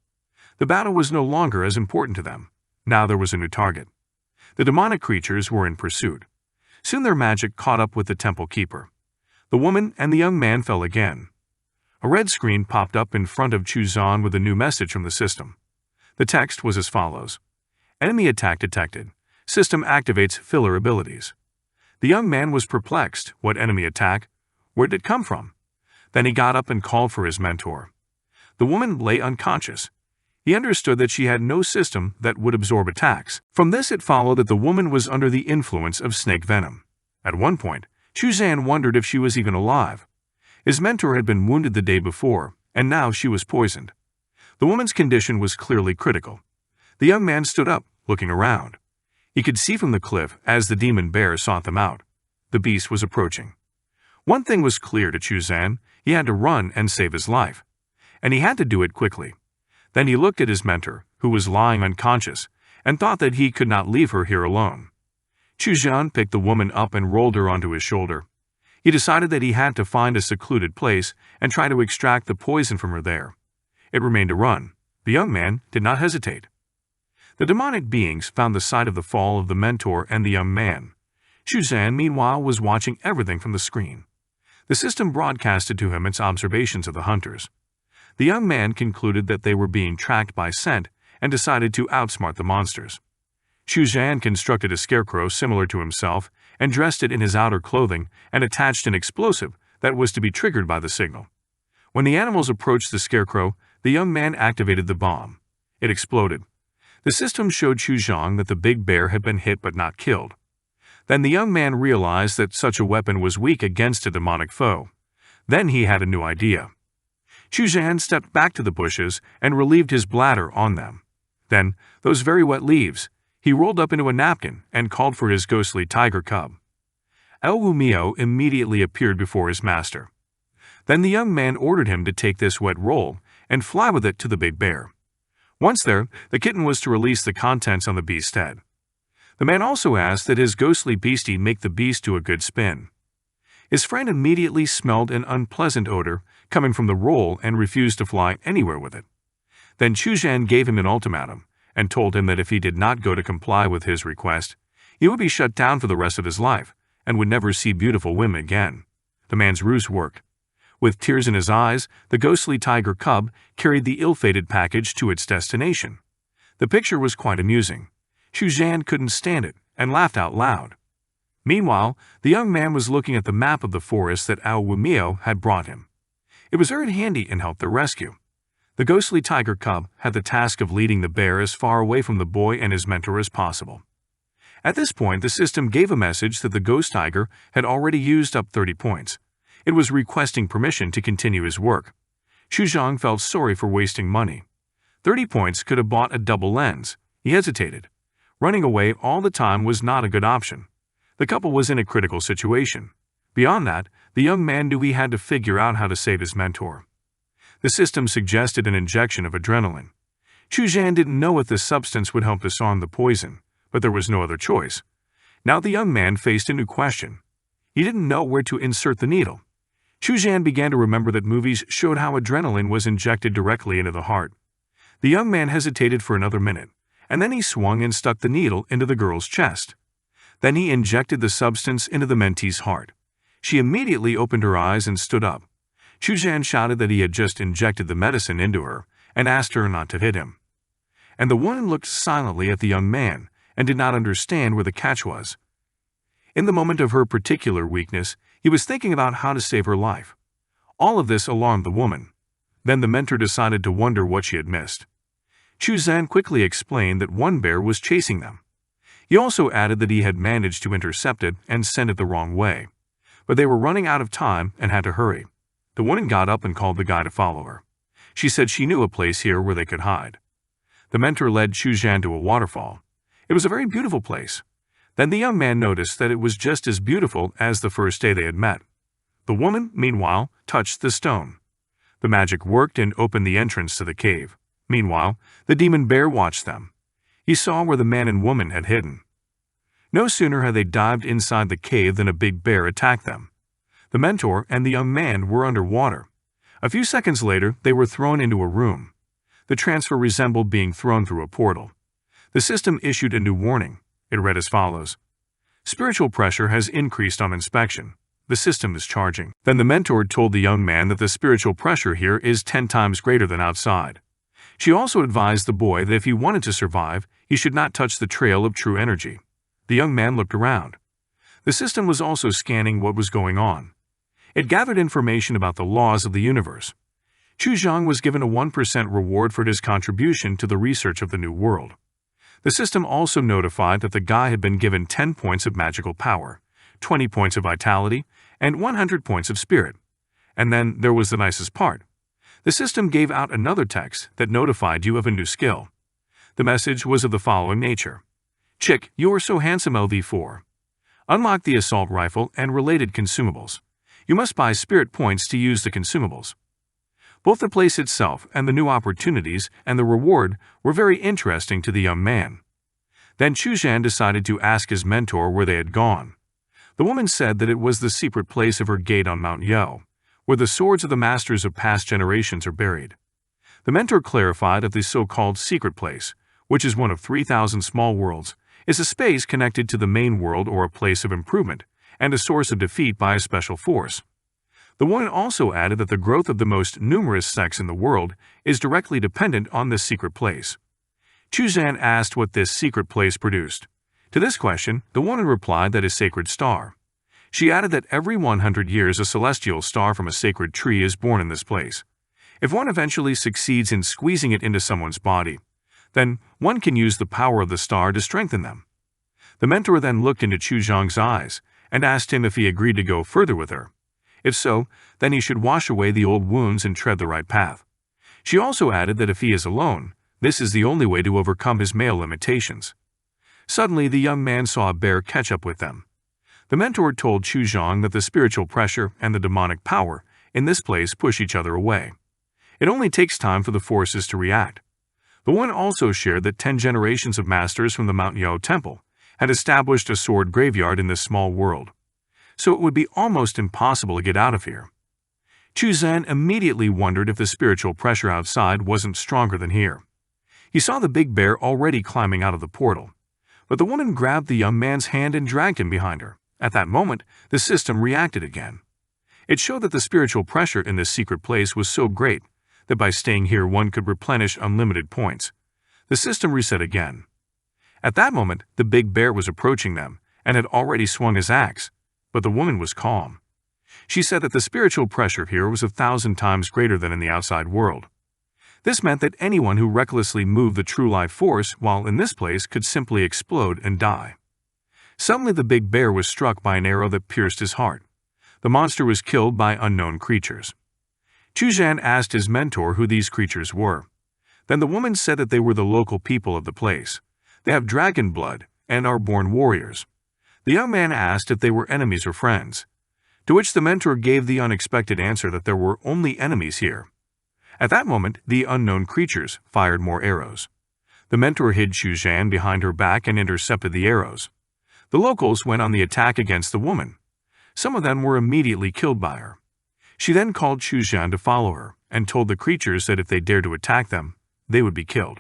The battle was no longer as important to them. Now there was a new target. The demonic creatures were in pursuit. Soon their magic caught up with the temple keeper. The woman and the young man fell again. A red screen popped up in front of Chuan with a new message from the system. The text was as follows: Enemy attack detected. System activates filler abilities. The young man was perplexed. What enemy attack? Where did it come from? Then he got up and called for his mentor. The woman lay unconscious. He understood that she had no system that would absorb attacks. From this it followed that the woman was under the influence of snake venom. At one point, Chuan wondered if she was even alive. His mentor had been wounded the day before, and now she was poisoned. The woman's condition was clearly critical. The young man stood up, looking around. He could see from the cliff as the demon bear sought them out. The beast was approaching. One thing was clear to Chuan: he had to run and save his life. And he had to do it quickly. Then he looked at his mentor, who was lying unconscious, and thought that he could not leave her here alone. Chuan picked the woman up and rolled her onto his shoulder. He decided that he had to find a secluded place and try to extract the poison from her there. It remained to run. The young man did not hesitate. The demonic beings found the site of the fall of the mentor and the young man. Chuan, meanwhile, was watching everything from the screen. The system broadcasted to him its observations of the hunters. The young man concluded that they were being tracked by scent and decided to outsmart the monsters. Chuan constructed a scarecrow similar to himself and dressed it in his outer clothing and attached an explosive that was to be triggered by the signal. When the animals approached the scarecrow, the young man activated the bomb. It exploded. The system showed Chuan that the big bear had been hit but not killed. Then the young man realized that such a weapon was weak against a demonic foe. Then he had a new idea. Chuan stepped back to the bushes and relieved his bladder on them. Then, those very wet leaves, he rolled up into a napkin and called for his ghostly tiger cub. El immediately appeared before his master. Then the young man ordered him to take this wet roll and fly with it to the big bear. Once there, the kitten was to release the contents on the beast's head. The man also asked that his ghostly beastie make the beast do a good spin. His friend immediately smelled an unpleasant odor coming from the roll and refused to fly anywhere with it. Then Chuan gave him an ultimatum and told him that if he did not go to comply with his request, he would be shut down for the rest of his life and would never see beautiful women again. The man's ruse worked. With tears in his eyes, the ghostly tiger cub carried the ill-fated package to its destination. The picture was quite amusing. Chuan couldn't stand it and laughed out loud. Meanwhile, the young man was looking at the map of the forest that Ao had brought him. It was very handy and helped the rescue. The ghostly tiger cub had the task of leading the bear as far away from the boy and his mentor as possible. At this point, the system gave a message that the ghost tiger had already used up 30 points. It was requesting permission to continue his work. Chuan felt sorry for wasting money. 30 points could have bought a double lens. He hesitated. Running away all the time was not a good option. The couple was in a critical situation. Beyond that, the young man knew he had to figure out how to save his mentor. The system suggested an injection of adrenaline. Chuan didn't know if this substance would help disarm the poison, but there was no other choice. Now the young man faced a new question. He didn't know where to insert the needle. Chuan began to remember that movies showed how adrenaline was injected directly into the heart. The young man hesitated for another minute, and then he swung and stuck the needle into the girl's chest. Then he injected the substance into the mentee's heart. She immediately opened her eyes and stood up. Chuan shouted that he had just injected the medicine into her and asked her not to hit him. And the woman looked silently at the young man and did not understand where the catch was. In the moment of her particular weakness, he was thinking about how to save her life. All of this alarmed the woman. Then the mentor decided to wonder what she had missed. Chuan quickly explained that one bear was chasing them. He also added that he had managed to intercept it and send it the wrong way. But they were running out of time and had to hurry. The woman got up and called the guy to follow her. She said she knew a place here where they could hide. The mentor led Chuan to a waterfall. It was a very beautiful place. Then the young man noticed that it was just as beautiful as the first day they had met. The woman, meanwhile, touched the stone. The magic worked and opened the entrance to the cave. Meanwhile, the demon bear watched them. He saw where the man and woman had hidden. No sooner had they dived inside the cave than a big bear attacked them. The mentor and the young man were under water. A few seconds later, they were thrown into a room. The transfer resembled being thrown through a portal. The system issued a new warning. It read as follows: "Spiritual pressure has increased on inspection. The system is charging." Then the mentor told the young man that the spiritual pressure here is 10 times greater than outside. She also advised the boy that if he wanted to survive, he should not touch the trail of true energy. The young man looked around. The system was also scanning what was going on. It gathered information about the laws of the universe. Chuan was given a 1% reward for his contribution to the research of the New World. The system also notified that the guy had been given 10 points of magical power, 20 points of vitality, and 100 points of spirit. And then there was the nicest part. The system gave out another text that notified you of a new skill. The message was of the following nature. Chick, you're so handsome LV4. Unlock the assault rifle and related consumables. You must buy spirit points to use the consumables. Both the place itself and the new opportunities and the reward were very interesting to the young man. Then Chuan decided to ask his mentor where they had gone. The woman said that it was the secret place of her gate on Mount Yo, where the swords of the masters of past generations are buried. The mentor clarified that the so-called secret place, which is one of 3,000 small worlds, is a space connected to the main world or a place of improvement, and a source of defeat by a special force. The woman also added that the growth of the most numerous sects in the world is directly dependent on this secret place. Chuan asked what this secret place produced. To this question, the woman replied that a sacred star. She added that every 100 years a celestial star from a sacred tree is born in this place. If one eventually succeeds in squeezing it into someone's body, then one can use the power of the star to strengthen them. The mentor then looked into Chuan's eyes and asked him if he agreed to go further with her. If so, then he should wash away the old wounds and tread the right path. She also added that if he is alone, this is the only way to overcome his male limitations. Suddenly, the young man saw a bear catch up with them. The mentor told Chuan that the spiritual pressure and the demonic power in this place push each other away. It only takes time for the forces to react. The one also shared that 10 generations of masters from the Mount Yo temple had established a sword graveyard in this small world, so it would be almost impossible to get out of here. Chuan immediately wondered if the spiritual pressure outside wasn't stronger than here. He saw the big bear already climbing out of the portal, but the woman grabbed the young man's hand and dragged him behind her. At that moment, the system reacted again. It showed that the spiritual pressure in this secret place was so great that by staying here one could replenish unlimited points. The system reset again. At that moment, the big bear was approaching them and had already swung his axe, but the woman was calm. She said that the spiritual pressure here was 1,000 times greater than in the outside world. This meant that anyone who recklessly moved the true life force while in this place could simply explode and die. Suddenly the big bear was struck by an arrow that pierced his heart. The monster was killed by unknown creatures. Chuan asked his mentor who these creatures were. Then the woman said that they were the local people of the place. They have dragon blood and are born warriors. The young man asked if they were enemies or friends, to which the mentor gave the unexpected answer that there were only enemies here. At that moment, the unknown creatures fired more arrows. The mentor hid Chuan behind her back and intercepted the arrows. The locals went on the attack against the woman. Some of them were immediately killed by her. She then called Chuan to follow her and told the creatures that if they dared to attack them, they would be killed.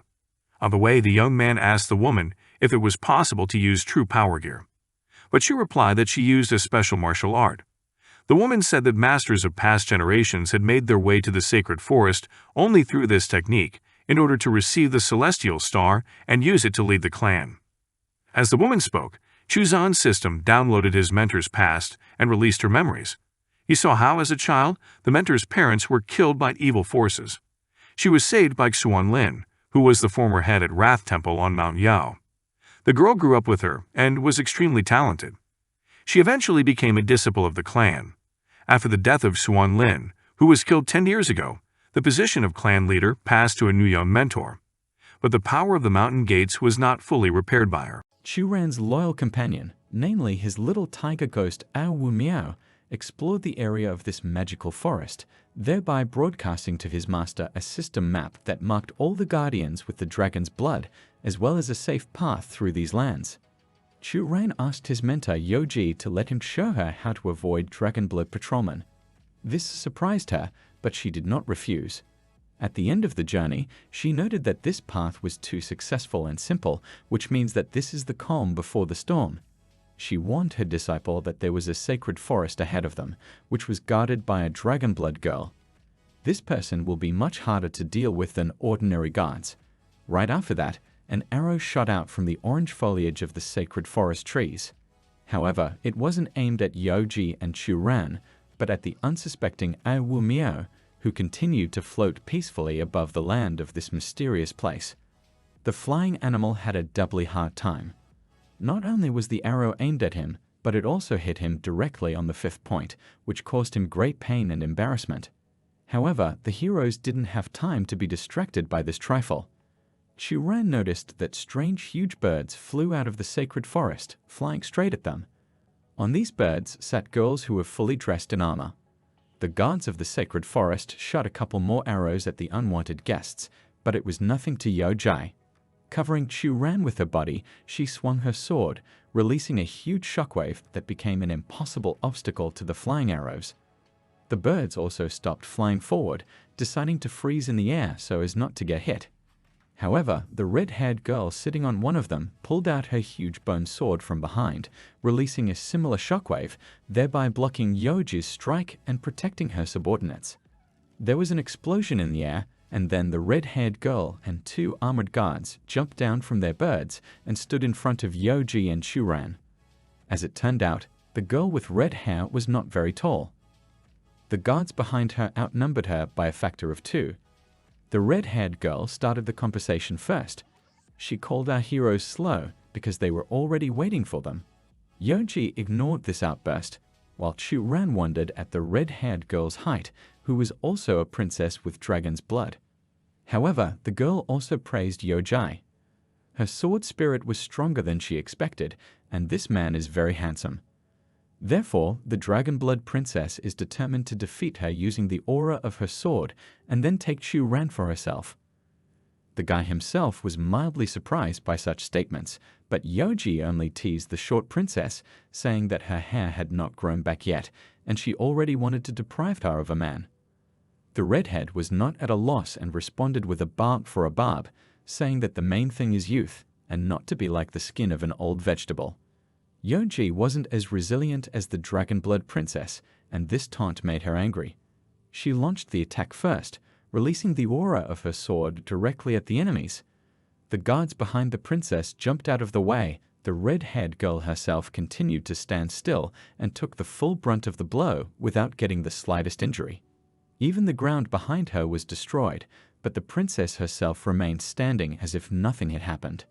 On the way, the young man asked the woman if it was possible to use true power gear, but she replied that she used a special martial art. The woman said that masters of past generations had made their way to the sacred forest only through this technique in order to receive the celestial star and use it to lead the clan. As the woman spoke, Chuan's system downloaded his mentor's past and released her memories. He saw how, as a child, the mentor's parents were killed by evil forces. She was saved by Xuan, who was the former head at Wrath Temple on Mount Yao. The girl grew up with her and was extremely talented. She eventually became a disciple of the clan. After the death of Xuan, who was killed 10 years ago, the position of clan leader passed to a new young mentor. But the power of the mountain gates was not fully repaired by her. Chuan's loyal companion, namely his little tiger ghost Ao Wu Miao, explored the area of this magical forest, thereby broadcasting to his master a system map that marked all the guardians with the dragon's blood, as well as a safe path through these lands. Chuan asked his mentor Yoji to let him show her how to avoid dragon blood patrolmen. This surprised her, but she did not refuse. At the end of the journey, she noted that this path was too successful and simple, which means that this is the calm before the storm. She warned her disciple that there was a sacred forest ahead of them, which was guarded by a dragon blood girl. This person will be much harder to deal with than ordinary guards. Right after that, an arrow shot out from the orange foliage of the sacred forest trees. However, it wasn't aimed at Yoji and Chuan, but at the unsuspecting Wu Miao, who continued to float peacefully above the land of this mysterious place. The flying animal had a doubly hard time. Not only was the arrow aimed at him, but it also hit him directly on the 5th point, which caused him great pain and embarrassment. However, the heroes didn't have time to be distracted by this trifle. Chuan noticed that strange huge birds flew out of the sacred forest, flying straight at them. On these birds sat girls who were fully dressed in armor. The guards of the sacred forest shot a couple more arrows at the unwanted guests, but it was nothing to Yo Jai. Covering Chuan with her body, she swung her sword, releasing a huge shockwave that became an impossible obstacle to the flying arrows. The birds also stopped flying forward, deciding to freeze in the air so as not to get hit. However, the red-haired girl sitting on one of them pulled out her huge bone sword from behind, releasing a similar shockwave, thereby blocking Yoji's strike and protecting her subordinates. There was an explosion in the air, and then the red-haired girl and 2 armored guards jumped down from their birds and stood in front of Yoji and Chuan. As it turned out, the girl with red hair was not very tall. The guards behind her outnumbered her by a factor of 2. The red-haired girl started the conversation first. She called our heroes slow because they were already waiting for them. Yoji ignored this outburst, while Chuan wondered at the red-haired girl's height, who was also a princess with dragon's blood. However, the girl also praised Yo Jai. Her sword spirit was stronger than she expected, and this man is very handsome. Therefore, the dragon blood princess is determined to defeat her using the aura of her sword and then take Chuan for herself. The guy himself was mildly surprised by such statements, but Yoji only teased the short princess, saying that her hair had not grown back yet, and she already wanted to deprive her of a man. The redhead was not at a loss and responded with a barb for a barb, saying that the main thing is youth, and not to be like the skin of an old vegetable. Yoji wasn't as resilient as the dragon blood princess, and this taunt made her angry. She launched the attack first, releasing the aura of her sword directly at the enemies. The guards behind the princess jumped out of the way. The red-haired girl herself continued to stand still and took the full brunt of the blow without getting the slightest injury. Even the ground behind her was destroyed, but the princess herself remained standing as if nothing had happened.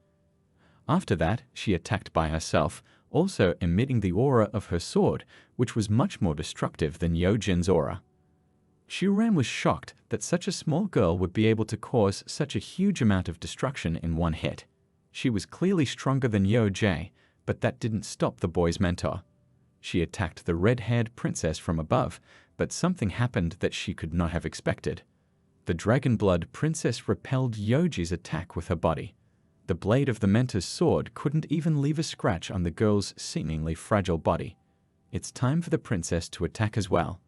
After that, she attacked by herself, also emitting the aura of her sword, which was much more destructive than Yojin's aura. Chuan was shocked that such a small girl would be able to cause such a huge amount of destruction in one hit. She was clearly stronger than Yo Jai, but that didn't stop the boy's mentor. She attacked the red-haired princess from above, but something happened that she could not have expected. The dragon blood princess repelled Yoji's attack with her body. The blade of the mentor's sword couldn't even leave a scratch on the girl's seemingly fragile body. It's time for the princess to attack as well.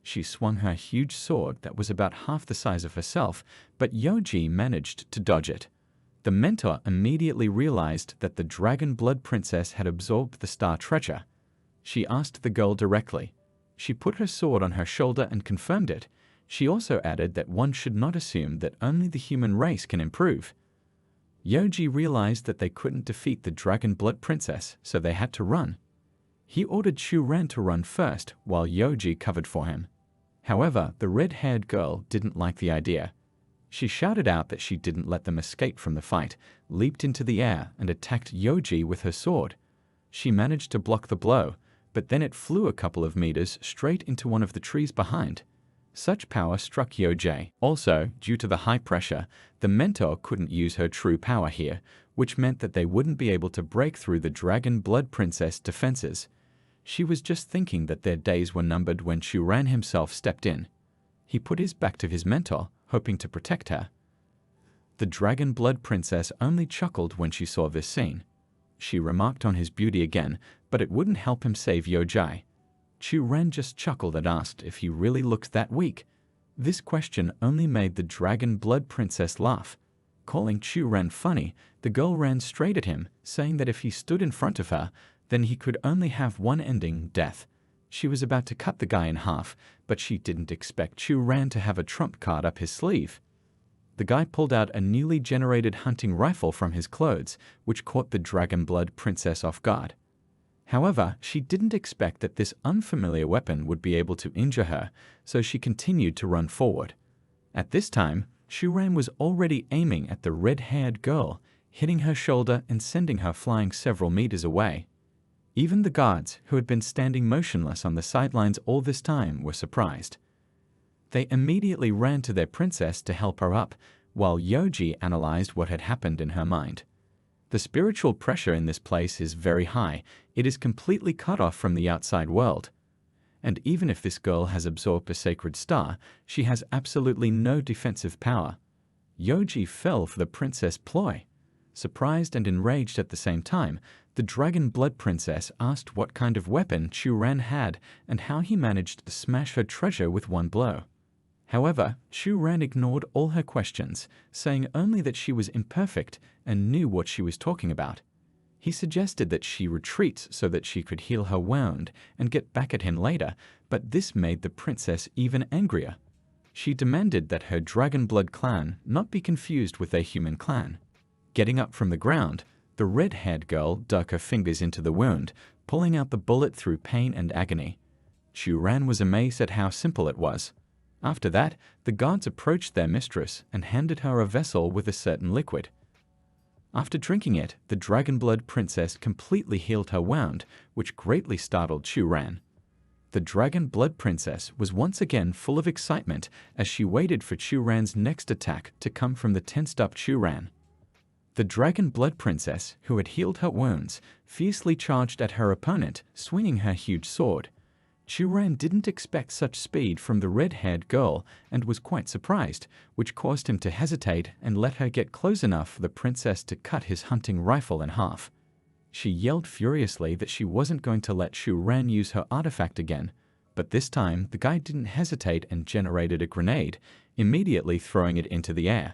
She swung her huge sword that was about half the size of herself, but Yoji managed to dodge it. The mentor immediately realized that the dragon blood princess had absorbed the star treasure. She asked the girl directly. She put her sword on her shoulder and confirmed it. She also added that one should not assume that only the human race can improve. Yoji realized that they couldn't defeat the dragon blood princess, so they had to run. He ordered Chuan to run first, while Yoji covered for him. However, the red-haired girl didn't like the idea. She shouted out that she didn't let them escape from the fight, leaped into the air, and attacked Yoji with her sword. She managed to block the blow, but then it flew a couple of meters straight into one of the trees behind. Such power struck Yoji. Also, due to the high pressure, the mentor couldn't use her true power here, which meant that they wouldn't be able to break through the dragon blood princess defenses. She was just thinking that their days were numbered when Chuan himself stepped in. He put his back to his mentor, hoping to protect her. The dragon blood princess only chuckled when she saw this scene. She remarked on his beauty again, but it wouldn't help him save Yoji. Chuan just chuckled and asked if he really looked that weak. This question only made the dragon blood princess laugh. Calling Chuan funny, the girl ran straight at him, saying that if he stood in front of her, then he could only have one ending, death. She was about to cut the guy in half, but she didn't expect Chuan to have a trump card up his sleeve. The guy pulled out a newly generated hunting rifle from his clothes, which caught the dragon blood princess off guard. However, she didn't expect that this unfamiliar weapon would be able to injure her, so she continued to run forward. At this time, Chuan was already aiming at the red-haired girl, hitting her shoulder and sending her flying several meters away. Even the guards, who had been standing motionless on the sidelines all this time, were surprised. They immediately ran to their princess to help her up, while Yoji analyzed what had happened in her mind. The spiritual pressure in this place is very high. It is completely cut off from the outside world. And even if this girl has absorbed a sacred star, she has absolutely no defensive power. Yoji fell for the princess' ploy. Surprised and enraged at the same time, the Dragon Blood Princess asked what kind of weapon Chuan had and how he managed to smash her treasure with one blow. However, Chuan ignored all her questions, saying only that she was imperfect and knew what she was talking about. He suggested that she retreat so that she could heal her wound and get back at him later, but this made the princess even angrier. She demanded that her Dragon Blood clan not be confused with a human clan. Getting up from the ground, the red-haired girl dug her fingers into the wound, pulling out the bullet through pain and agony. Chuan was amazed at how simple it was. After that, the guards approached their mistress and handed her a vessel with a certain liquid. After drinking it, the Dragon Blood Princess completely healed her wound, which greatly startled Chuan. The Dragon Blood Princess was once again full of excitement as she waited for Chuan's next attack to come from the tensed-up Chuan. The Dragon Blood Princess, who had healed her wounds, fiercely charged at her opponent, swinging her huge sword. Chuan didn't expect such speed from the red-haired girl and was quite surprised, which caused him to hesitate and let her get close enough for the princess to cut his hunting rifle in half. She yelled furiously that she wasn't going to let Chuan use her artifact again, but this time the guy didn't hesitate and generated a grenade, immediately throwing it into the air.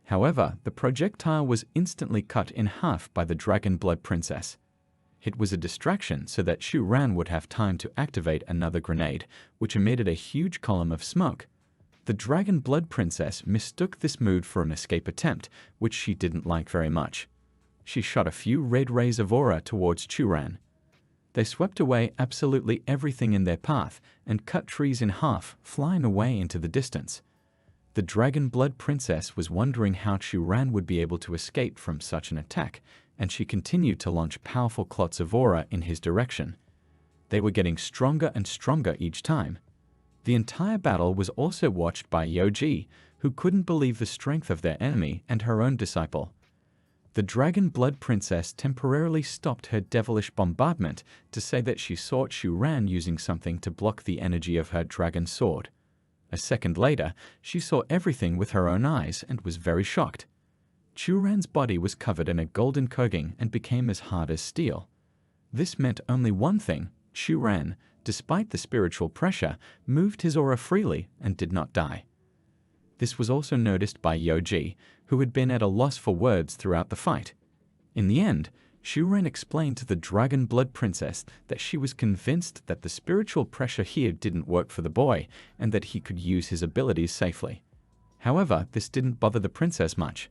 However, the projectile was instantly cut in half by the Dragon Blood Princess. It was a distraction so that Chuan would have time to activate another grenade, which emitted a huge column of smoke. The Dragon Blood Princess mistook this move for an escape attempt, which she didn't like very much. She shot a few red rays of aura towards Chuan. They swept away absolutely everything in their path and cut trees in half, flying away into the distance. The Dragon Blood Princess was wondering how Chuan would be able to escape from such an attack, and she continued to launch powerful clots of aura in his direction. They were getting stronger and stronger each time. The entire battle was also watched by Yoji, who couldn't believe the strength of their enemy and her own disciple. The Dragon Blood Princess temporarily stopped her devilish bombardment to say that she saw Chuan using something to block the energy of her dragon sword. A second later, she saw everything with her own eyes and was very shocked. Chuan's body was covered in a golden coating and became as hard as steel. This meant only one thing: Chuan, despite the spiritual pressure, moved his aura freely and did not die. This was also noticed by Yoji, who had been at a loss for words throughout the fight. In the end, Chuan explained to the Dragon Blood Princess that she was convinced that the spiritual pressure here didn't work for the boy and that he could use his abilities safely. However, this didn't bother the princess much.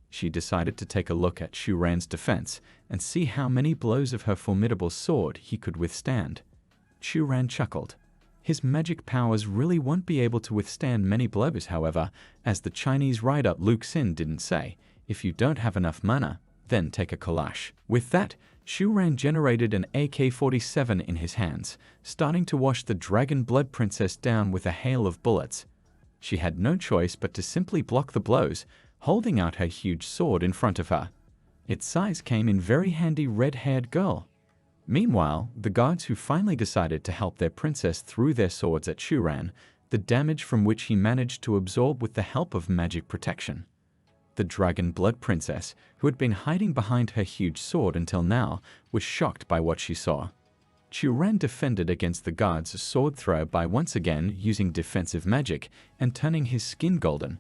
She decided to take a look at Chuan's defense and see how many blows of her formidable sword he could withstand. Chuan chuckled. His magic powers really won't be able to withstand many blows, however, as the Chinese writer Luke Sin didn't say, if you don't have enough mana, then take a kalash. With that, Chuan generated an AK-47 in his hands, starting to wash the Dragon Blood Princess down with a hail of bullets. She had no choice but to simply block the blows, holding out her huge sword in front of her. Its size came in very handy red-haired girl. Meanwhile, the guards who finally decided to help their princess threw their swords at Chuan, the damage from which he managed to absorb with the help of magic protection. The Dragon Blood Princess, who had been hiding behind her huge sword until now, was shocked by what she saw. Chuan defended against the guards' sword throw by once again using defensive magic and turning his skin golden.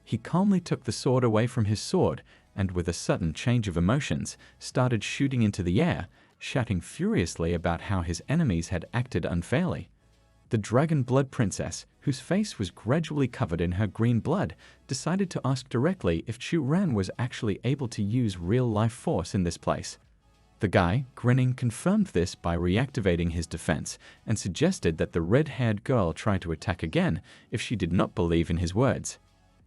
He calmly took the sword away from his sword and, with a sudden change of emotions, started shooting into the air, shouting furiously about how his enemies had acted unfairly. The Dragon Blood Princess, whose face was gradually covered in her green blood, decided to ask directly if Chuan was actually able to use real-life force in this place. The guy, grinning, confirmed this by reactivating his defense and suggested that the red-haired girl try to attack again if she did not believe in his words.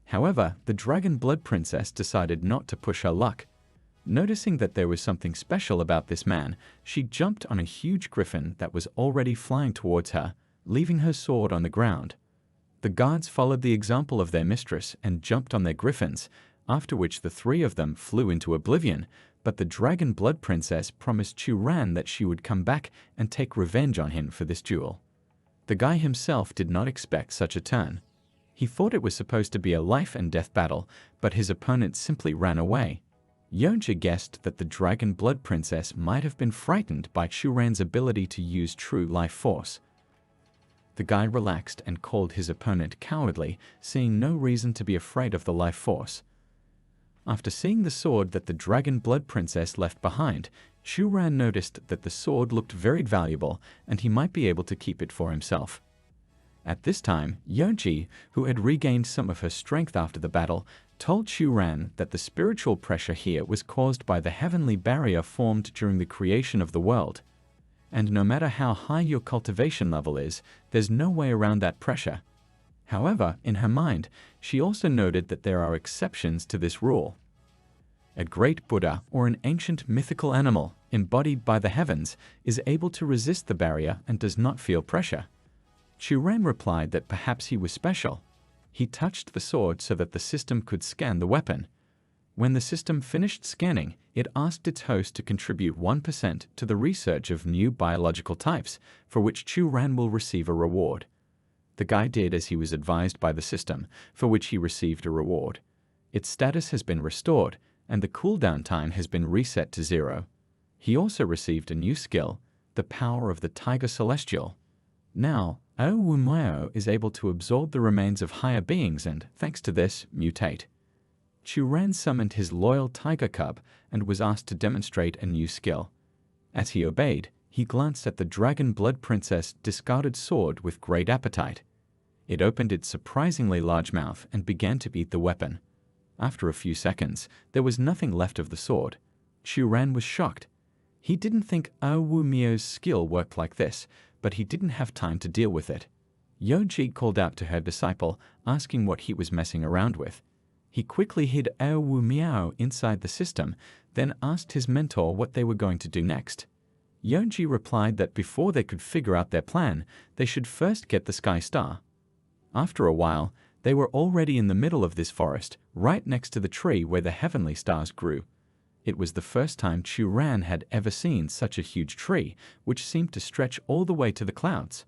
However, the Dragon Blood Princess decided not to push her luck. Noticing that there was something special about this man, she jumped on a huge griffin that was already flying towards her, leaving her sword on the ground. The guards followed the example of their mistress and jumped on their griffins, after which the three of them flew into oblivion, but the Dragon Blood Princess promised Chuan that she would come back and take revenge on him for this duel. The guy himself did not expect such a turn. He thought it was supposed to be a life and death battle, but his opponent simply ran away. Yeonja guessed that the Dragon Blood Princess might have been frightened by Chuan's ability to use true life force. The guy relaxed and called his opponent cowardly, seeing no reason to be afraid of the life force. After seeing the sword that the Dragon Blood Princess left behind, Chuan noticed that the sword looked very valuable and he might be able to keep it for himself. At this time, Yeonji, who had regained some of her strength after the battle, told Chuan that the spiritual pressure here was caused by the heavenly barrier formed during the creation of the world. And no matter how high your cultivation level is, there's no way around that pressure. However, in her mind, she also noted that there are exceptions to this rule. A great Buddha or an ancient mythical animal, embodied by the heavens, is able to resist the barrier and does not feel pressure. Chuan replied that perhaps he was special. He touched the sword so that the system could scan the weapon. When the system finished scanning, it asked its host to contribute 1% to the research of new biological types, for which Chuan will receive a reward. The guy did as he was advised by the system, for which he received a reward. Its status has been restored, and the cooldown time has been reset to 0. He also received a new skill, the power of the Tiger Celestial. Now, Aowumeo is able to absorb the remains of higher beings and, thanks to this, mutate. Chuan summoned his loyal tiger cub and was asked to demonstrate a new skill. As he obeyed, he glanced at the Dragon Blood Princess' discarded sword with great appetite. It opened its surprisingly large mouth and began to eat the weapon. After a few seconds, there was nothing left of the sword. Chuan was shocked. He didn't think Aowumio's skill worked like this, but he didn't have time to deal with it. Yeonji called out to her disciple, asking what he was messing around with. He quickly hid Aowumeo inside the system, then asked his mentor what they were going to do next. Yeonji replied that before they could figure out their plan, they should first get the Sky Star. After a while, they were already in the middle of this forest, right next to the tree where the heavenly stars grew. It was the first time Chuan had ever seen such a huge tree, which seemed to stretch all the way to the clouds.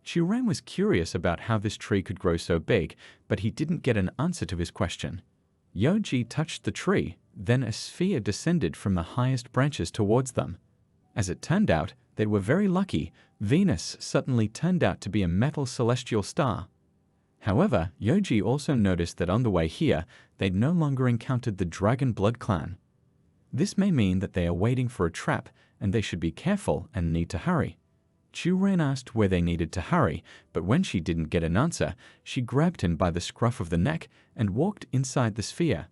Chuan was curious about how this tree could grow so big, but he didn't get an answer to his question. Yeonji touched the tree, then a sphere descended from the highest branches towards them. As it turned out, they were very lucky. Venus suddenly turned out to be a metal celestial star. However, Yeonji also noticed that on the way here, they'd no longer encountered the Dragon Blood clan. This may mean that they are waiting for a trap, and they should be careful and need to hurry. Chuan asked where they needed to hurry, but when she didn't get an answer, she grabbed him by the scruff of the neck and walked inside the sphere.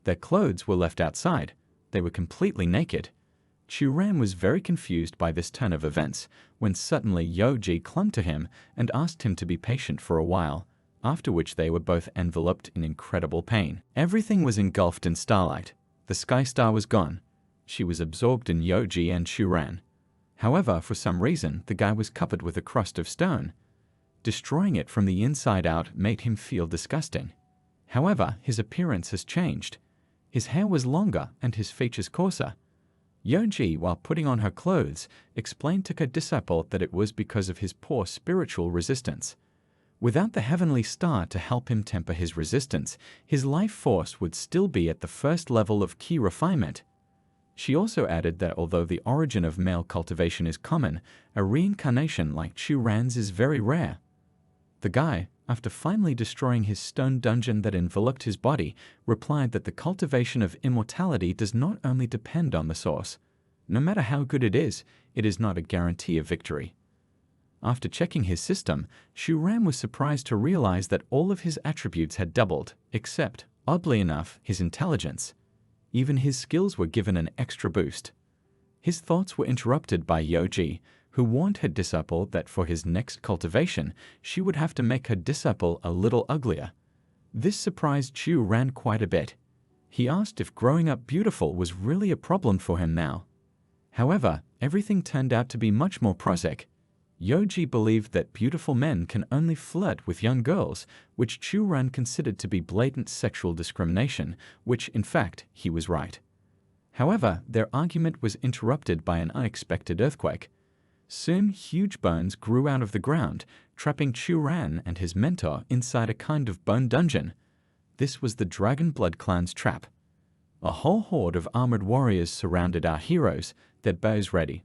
Their clothes were left outside. They were completely naked. Chuan was very confused by this turn of events, when suddenly Yeonji clung to him and asked him to be patient for a while, after which they were both enveloped in incredible pain. Everything was engulfed in starlight. The Sky Star was gone. She was absorbed in Yeonji and Chuan. However, for some reason, the guy was covered with a crust of stone. Destroying it from the inside out made him feel disgusting. However, his appearance has changed. His hair was longer and his features coarser. Yeonji, while putting on her clothes, explained to her disciple that it was because of his poor spiritual resistance. Without the heavenly star to help him temper his resistance, his life force would still be at the first level of key refinement. She also added that although the origin of male cultivation is common, a reincarnation like Chuan's is very rare. The guy, after finally destroying his stone dungeon that enveloped his body, replied that the cultivation of immortality does not only depend on the source. No matter how good it is not a guarantee of victory. After checking his system, Chuan was surprised to realize that all of his attributes had doubled, except, oddly enough, his intelligence. Even his skills were given an extra boost. His thoughts were interrupted by Yoji, who warned her disciple that for his next cultivation, she would have to make her disciple a little uglier. This surprised Chuan quite a bit. He asked if growing up beautiful was really a problem for him now. However, everything turned out to be much more prosaic. Yoji believed that beautiful men can only flirt with young girls, which Chuan considered to be blatant sexual discrimination, which, in fact, he was right. However, their argument was interrupted by an unexpected earthquake. Soon, huge bones grew out of the ground, trapping Chuan and his mentor inside a kind of bone dungeon. This was the Dragon Blood clan's trap. A whole horde of armored warriors surrounded our heroes, their bows ready.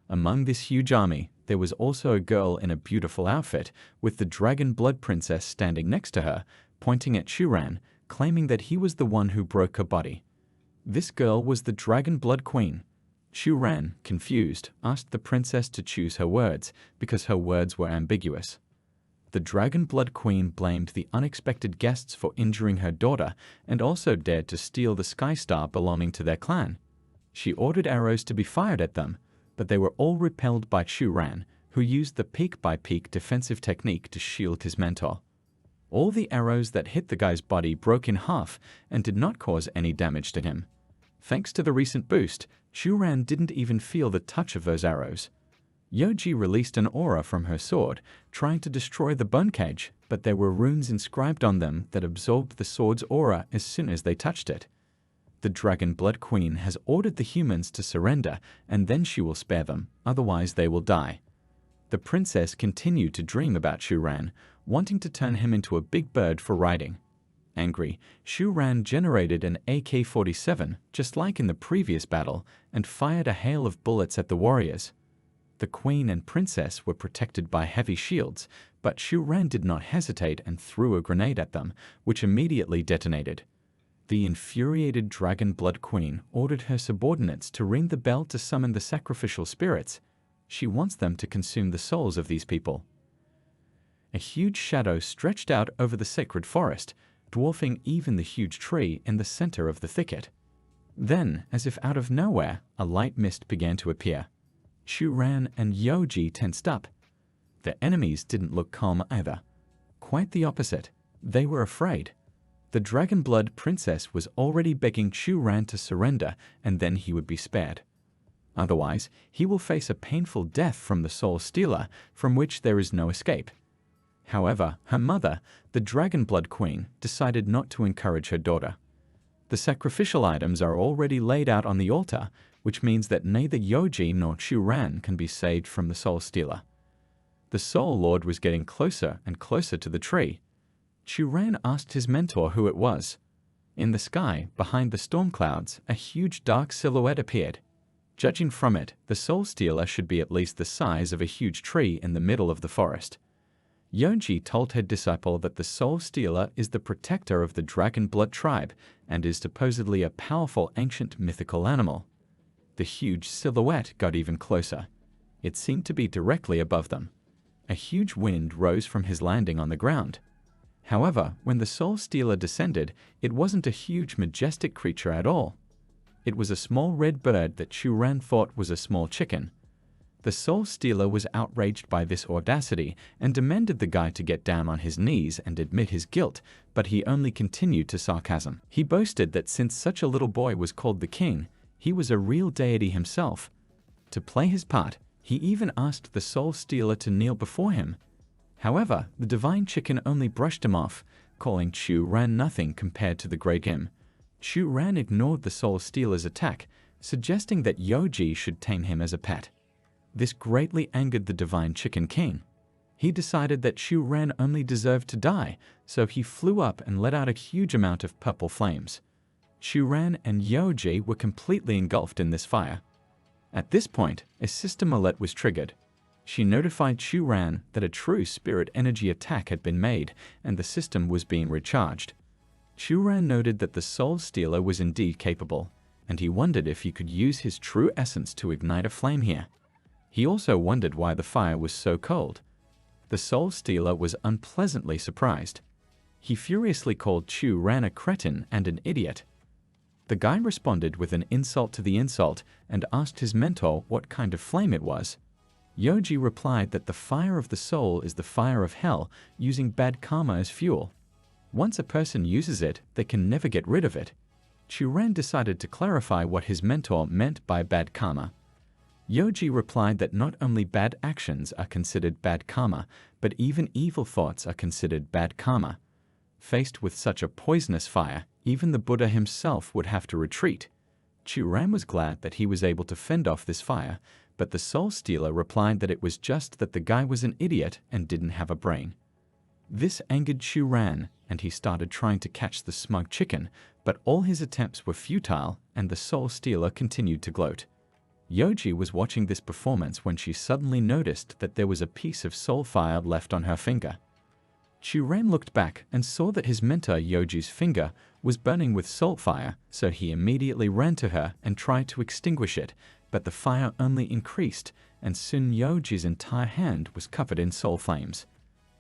Among this huge army, there was also a girl in a beautiful outfit, with the Dragon Blood princess standing next to her, pointing at Chuan, claiming that he was the one who broke her body. This girl was the Dragon Blood queen. Chuan, confused, asked the princess to choose her words, because her words were ambiguous. The Dragon Blood queen blamed the unexpected guests for injuring her daughter, and also dared to steal the Sky Star belonging to their clan. She ordered arrows to be fired at them, but they were all repelled by Chuan, who used the peak-by-peak defensive technique to shield his mentor. All the arrows that hit the guy's body broke in half and did not cause any damage to him. Thanks to the recent boost, Chuan didn't even feel the touch of those arrows. Yoji released an aura from her sword, trying to destroy the bone cage, but there were runes inscribed on them that absorbed the sword's aura as soon as they touched it. The Dragon Blood Queen has ordered the humans to surrender, and then she will spare them, otherwise they will die. The princess continued to dream about Chuan, wanting to turn him into a big bird for riding. Angry, Chuan generated an AK-47, just like in the previous battle, and fired a hail of bullets at the warriors. The queen and princess were protected by heavy shields, but Chuan did not hesitate and threw a grenade at them, which immediately detonated. The infuriated Dragon Blood Queen ordered her subordinates to ring the bell to summon the sacrificial spirits. She wants them to consume the souls of these people. A huge shadow stretched out over the sacred forest, dwarfing even the huge tree in the center of the thicket. Then, as if out of nowhere, a light mist began to appear. Chuan and Yoji tensed up. The enemies didn't look calm either. Quite the opposite. They were afraid. The Dragon Blood princess was already begging Chuan to surrender, and then he would be spared. Otherwise, he will face a painful death from the Soul Stealer, from which there is no escape. However, her mother, the Dragon Blood Queen, decided not to encourage her daughter. The sacrificial items are already laid out on the altar, which means that neither Yoji nor Chuan can be saved from the Soul Stealer. The Soul Lord was getting closer and closer to the tree. Chuan asked his mentor who it was. In the sky, behind the storm clouds, a huge dark silhouette appeared. Judging from it, the Soul Stealer should be at least the size of a huge tree in the middle of the forest. Yoji told her disciple that the Soul Stealer is the protector of the Dragon Blood tribe and is supposedly a powerful ancient mythical animal. The huge silhouette got even closer. It seemed to be directly above them. A huge wind rose from his landing on the ground. However, when the Soul Stealer descended, it wasn't a huge, majestic creature at all. It was a small red bird that Chuan thought was a small chicken. The Soul Stealer was outraged by this audacity and demanded the guy to get down on his knees and admit his guilt, but he only continued to sarcasm. He boasted that since such a little boy was called the king, he was a real deity himself. To play his part, he even asked the Soul Stealer to kneel before him. However, the divine chicken only brushed him off, calling Chuan nothing compared to the great him. Chuan ignored the Soul Stealer's attack, suggesting that Yoji should tame him as a pet. This greatly angered the divine chicken king. He decided that Chuan only deserved to die, so he flew up and let out a huge amount of purple flames. Chuan and Yoji were completely engulfed in this fire. At this point, a system alert was triggered. She notified Chuan that a true spirit energy attack had been made and the system was being recharged. Chuan noted that the Soul Stealer was indeed capable, and he wondered if he could use his true essence to ignite a flame here. He also wondered why the fire was so cold. The Soul Stealer was unpleasantly surprised. He furiously called Chuan a cretin and an idiot. The guy responded with an insult to the insult and asked his mentor what kind of flame it was. Yoji replied that the fire of the soul is the fire of hell, using bad karma as fuel. Once a person uses it, they can never get rid of it. Chuan decided to clarify what his mentor meant by bad karma. Yoji replied that not only bad actions are considered bad karma, but even evil thoughts are considered bad karma. Faced with such a poisonous fire, even the Buddha himself would have to retreat. Chuan was glad that he was able to fend off this fire, but the soul stealer replied that it was just that the guy was an idiot and didn't have a brain. This angered Chuan, and he started trying to catch the smug chicken, but all his attempts were futile, and the soul stealer continued to gloat. Yoji was watching this performance when she suddenly noticed that there was a piece of soul fire left on her finger. Chuan looked back and saw that his mentor Yoji's finger was burning with soul fire, so he immediately ran to her and tried to extinguish it, but the fire only increased, and soon Yoji's entire hand was covered in soul flames.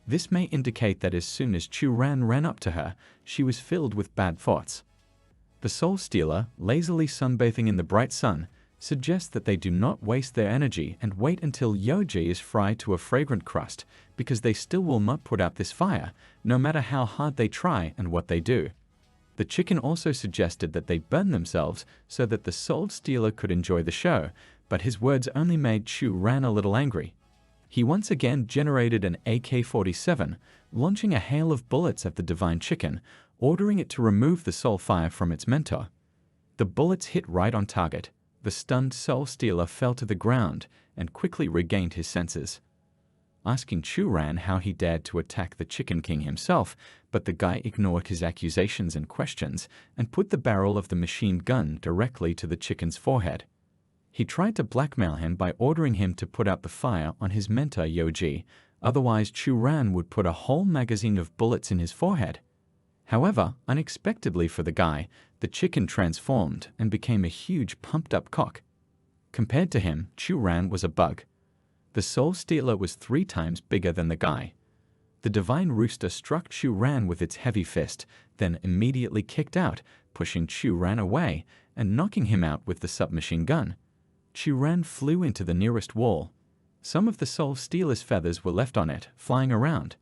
This may indicate that as soon as Chuan ran up to her, she was filled with bad thoughts. The soul stealer, lazily sunbathing in the bright sun, suggests that they do not waste their energy and wait until Yoji is fried to a fragrant crust, because they still will not put out this fire, no matter how hard they try and what they do. The chicken also suggested that they burn themselves so that the soul stealer could enjoy the show, but his words only made Chuan a little angry. He once again generated an AK-47, launching a hail of bullets at the divine chicken, ordering it to remove the soul fire from its mentor. The bullets hit right on target. The stunned soul stealer fell to the ground and quickly regained his senses. Asking Chuan how he dared to attack the Chicken King himself, but the guy ignored his accusations and questions and put the barrel of the machine gun directly to the chicken's forehead. He tried to blackmail him by ordering him to put out the fire on his mentor Yoji, otherwise Chuan would put a whole magazine of bullets in his forehead. However, unexpectedly for the guy, the chicken transformed and became a huge pumped-up cock. Compared to him, Chuan was a bug. The soul stealer was 3 times bigger than the guy. The divine rooster struck Chuan with its heavy fist, then immediately kicked out, pushing Chuan away and knocking him out with the submachine gun. Chuan flew into the nearest wall. Some of the soul stealer's feathers were left on it, flying around.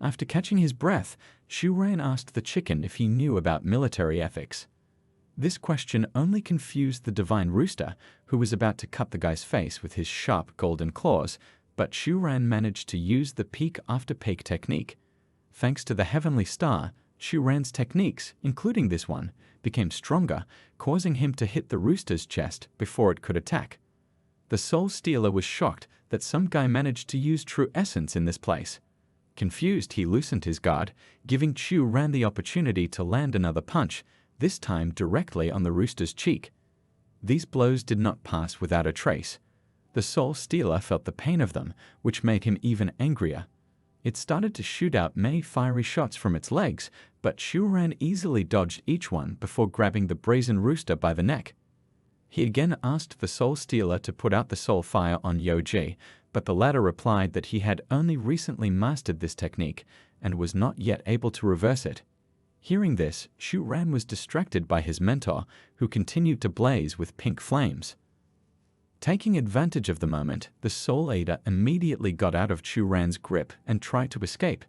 After catching his breath, Chuan asked the chicken if he knew about military ethics. This question only confused the divine rooster, who was about to cut the guy's face with his sharp golden claws, but Chuan managed to use the peak after peak technique. Thanks to the heavenly star, Chuan's techniques, including this one, became stronger, causing him to hit the rooster's chest before it could attack. The soul stealer was shocked that some guy managed to use true essence in this place. Confused, he loosened his guard, giving Chuan the opportunity to land another punch, this time directly on the rooster's cheek. These blows did not pass without a trace. The soul stealer felt the pain of them, which made him even angrier. It started to shoot out many fiery shots from its legs, but Chuan easily dodged each one before grabbing the brazen rooster by the neck. He again asked the soul stealer to put out the soul fire on Yoji, but the latter replied that he had only recently mastered this technique and was not yet able to reverse it. Hearing this, Chuan was distracted by his mentor, who continued to blaze with pink flames. Taking advantage of the moment, the Soul Eater immediately got out of Chuan's grip and tried to escape.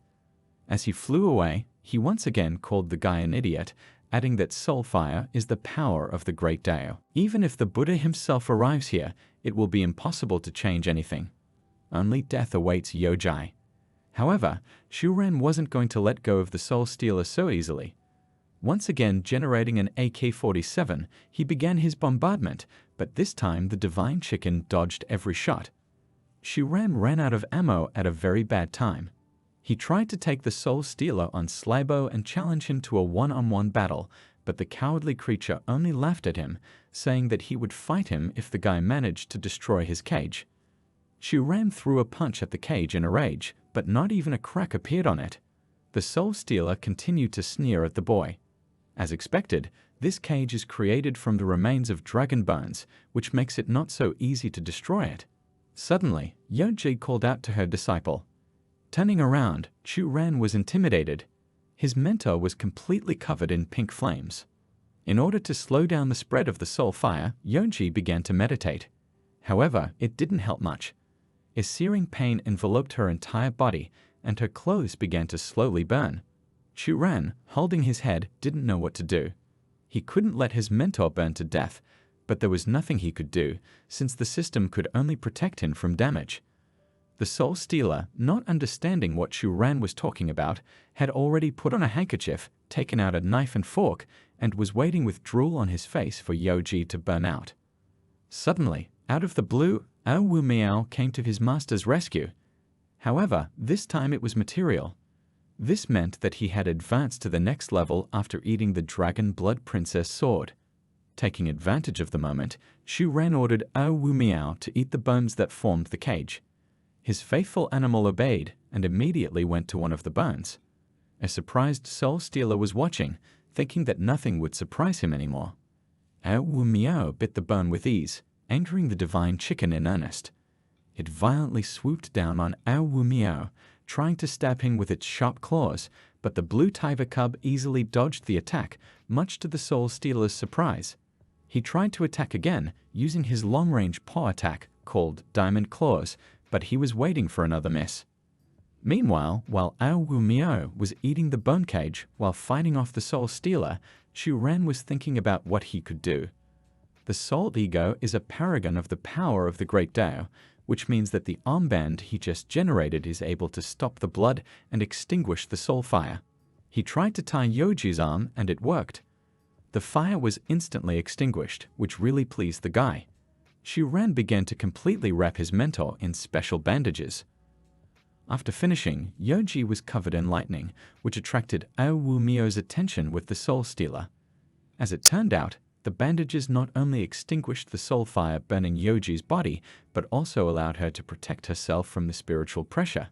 As he flew away, he once again called the guy an idiot, adding that soul fire is the power of the Great Tao. Even if the Buddha himself arrives here, it will be impossible to change anything. Only death awaits Yoji. However, Chuan wasn't going to let go of the soul stealer so easily. Once again generating an AK-47, he began his bombardment, but this time the divine chicken dodged every shot. Chuan ran out of ammo at a very bad time. He tried to take the soul stealer on Slibo and challenge him to a one-on-one battle, but the cowardly creature only laughed at him, saying that he would fight him if the guy managed to destroy his cage. Chuan threw a punch at the cage in a rage, but not even a crack appeared on it. The soul stealer continued to sneer at the boy. As expected, this cage is created from the remains of dragon bones, which makes it not so easy to destroy it. Suddenly, Yoji called out to her disciple. Turning around, Chuan was intimidated. His mentor was completely covered in pink flames. In order to slow down the spread of the soul fire, Yeonji began to meditate. However, it didn't help much. A searing pain enveloped her entire body, and her clothes began to slowly burn. Chuan, holding his head, didn't know what to do. He couldn't let his mentor burn to death, but there was nothing he could do, since the system could only protect him from damage. The Soul Stealer, not understanding what Chuan was talking about, had already put on a handkerchief, taken out a knife and fork, and was waiting with drool on his face for Yeonji to burn out. Suddenly, out of the blue, Wu Miao came to his master's rescue. However, this time it was material. This meant that he had advanced to the next level after eating the Dragon Blood Princess sword. Taking advantage of the moment, Chuan ordered Wu Miao to eat the bones that formed the cage. His faithful animal obeyed and immediately went to one of the bones. A surprised Soul Stealer was watching, thinking that nothing would surprise him anymore. Wu Miao bit the bone with ease, angering the divine chicken in earnest. It violently swooped down on Wu Miao, trying to stab him with its sharp claws, but the blue tiger cub easily dodged the attack, much to the Soul Stealer's surprise. He tried to attack again, using his long-range paw attack, called Diamond Claws, but he was waiting for another miss. Meanwhile, while Wu Miao was eating the bone cage while fighting off the Soul Stealer, Chuan was thinking about what he could do. The Soul Ego is a paragon of the power of the Great Tao, which means that the armband he just generated is able to stop the blood and extinguish the soul fire. He tried to tie Yeonji's arm, and it worked. The fire was instantly extinguished, which really pleased the guy. Chuan began to completely wrap his mentor in special bandages. After finishing, Yeonji was covered in lightning, which attracted Wu Miao's attention with the Soul Stealer. As it turned out, the bandages not only extinguished the soul fire burning Yeonji's body, but also allowed her to protect herself from the spiritual pressure.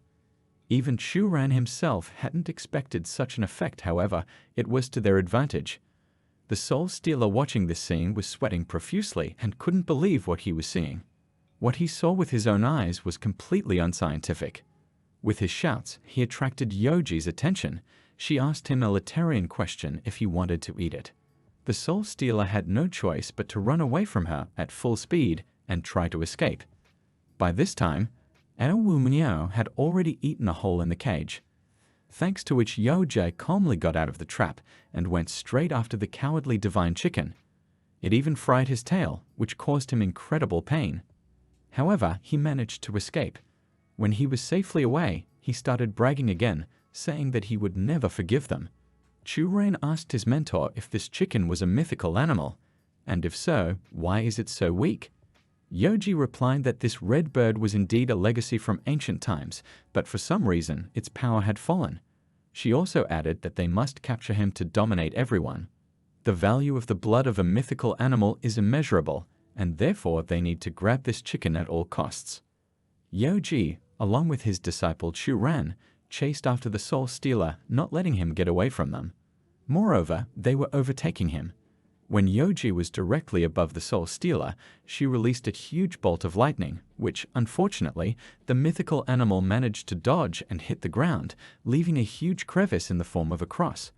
Even Chuan himself hadn't expected such an effect, however, it was to their advantage. The Soul Stealer watching this scene was sweating profusely and couldn't believe what he was seeing. What he saw with his own eyes was completely unscientific. With his shouts, he attracted Yeonji's attention. She asked him a Letarian question if he wanted to eat it. The Soul Stealer had no choice but to run away from her at full speed and try to escape. By this time, Wu Miao had already eaten a hole in the cage, thanks to which Yeonji calmly got out of the trap and went straight after the cowardly divine chicken. It even fried his tail, which caused him incredible pain. However, he managed to escape. When he was safely away, he started bragging again, saying that he would never forgive them. Chuan asked his mentor if this chicken was a mythical animal, and if so, why is it so weak? Yeonji replied that this red bird was indeed a legacy from ancient times, but for some reason its power had fallen. She also added that they must capture him to dominate everyone. The value of the blood of a mythical animal is immeasurable, and therefore they need to grab this chicken at all costs. Yeonji, along with his disciple Chuan, chased after the Soul Stealer, not letting him get away from them. Moreover, they were overtaking him. When Yeonji was directly above the Soul Stealer, she released a huge bolt of lightning, which, unfortunately, the mythical animal managed to dodge and hit the ground, leaving a huge crevice in the form of a cross.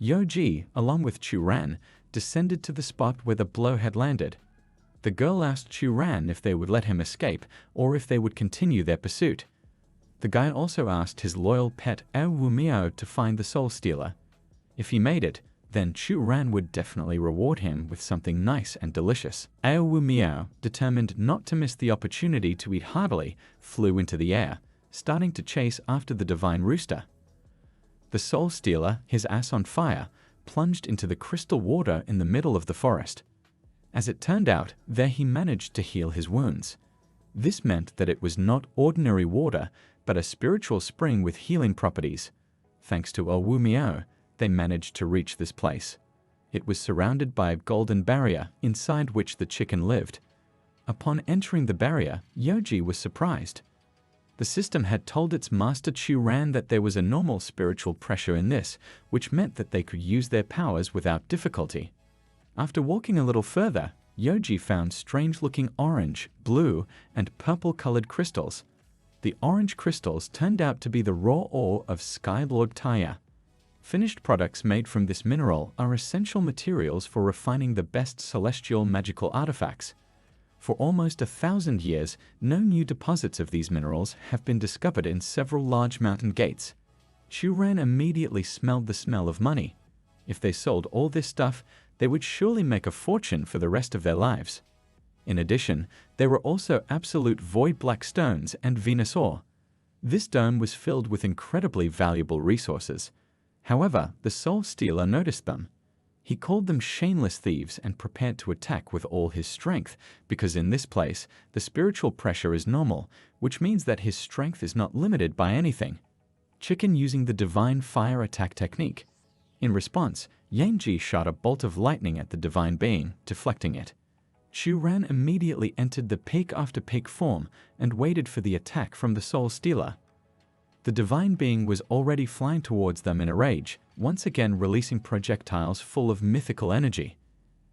Yeonji, along with Chuan, descended to the spot where the blow had landed. The girl asked Chuan if they would let him escape or if they would continue their pursuit. The guy also asked his loyal pet Wu Miao to find the Soul Stealer. If he made it, then Chuan would definitely reward him with something nice and delicious. Wu Miao, determined not to miss the opportunity to eat heartily, flew into the air, starting to chase after the divine rooster. The Soul Stealer, his ass on fire, plunged into the crystal water in the middle of the forest. As it turned out, there he managed to heal his wounds. This meant that it was not ordinary water, but a spiritual spring with healing properties. Thanks to Wu Miao, they managed to reach this place. It was surrounded by a golden barrier, inside which the chicken lived. Upon entering the barrier, Yeonji was surprised. The system had told its master Chuan that there was a normal spiritual pressure in this, which meant that they could use their powers without difficulty. After walking a little further, Yeonji found strange-looking orange, blue, and purple-colored crystals. The orange crystals turned out to be the raw ore of Skylord Taya. Finished products made from this mineral are essential materials for refining the best celestial magical artifacts. For almost 1,000 years, no new deposits of these minerals have been discovered in several large mountain gates. Chuan immediately smelled the smell of money. If they sold all this stuff, they would surely make a fortune for the rest of their lives. In addition, there were also absolute void black stones and Venus ore. This dome was filled with incredibly valuable resources. However, the Soul Stealer noticed them. He called them shameless thieves and prepared to attack with all his strength, because in this place, the spiritual pressure is normal, which means that his strength is not limited by anything. Chicken using the divine fire attack technique. In response, Yang shot a bolt of lightning at the divine being, deflecting it. Chuan immediately entered the peak after peak form and waited for the attack from the Soul Stealer. The divine being was already flying towards them in a rage, once again releasing projectiles full of mythical energy.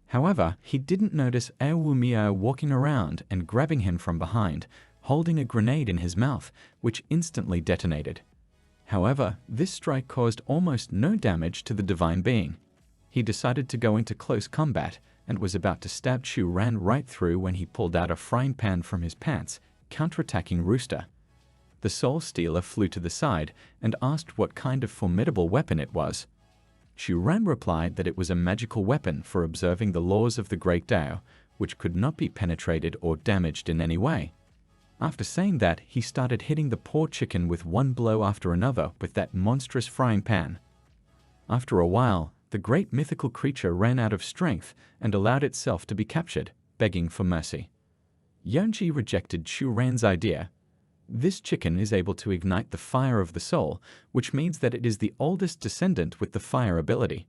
However, he didn't notice Miao walking around and grabbing him from behind, holding a grenade in his mouth, which instantly detonated. However, this strike caused almost no damage to the divine being. He decided to go into close combat and was about to stab Chuan right through when he pulled out a frying pan from his pants, counterattacking Rooster. The Soul Stealer flew to the side and asked what kind of formidable weapon it was. Chuan replied that it was a magical weapon for observing the laws of the Great Tao, which could not be penetrated or damaged in any way. After saying that, he started hitting the poor chicken with one blow after another with that monstrous frying pan. After a while, the great mythical creature ran out of strength and allowed itself to be captured, begging for mercy. Yang rejected Chuan's idea. This chicken is able to ignite the fire of the soul, which means that it is the oldest descendant with the fire ability.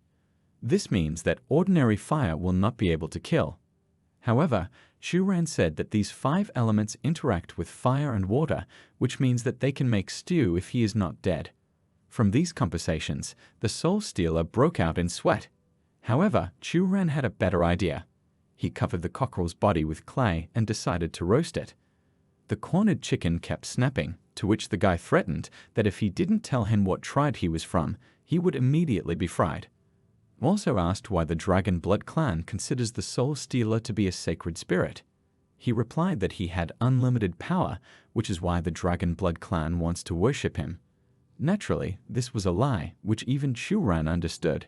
This means that ordinary fire will not be able to kill. However, Chuan said that these 5 elements interact with fire and water, which means that they can make stew if he is not dead. From these conversations, the Soul Stealer broke out in sweat. However, Chuan had a better idea. He covered the cockerel's body with clay and decided to roast it. The cornered chicken kept snapping, to which the guy threatened that if he didn't tell him what tribe he was from, he would immediately be fried. Also asked why the Dragon Blood clan considers the Soul Stealer to be a sacred spirit. He replied that he had unlimited power, which is why the Dragon Blood clan wants to worship him. Naturally, this was a lie, which even Chuan understood.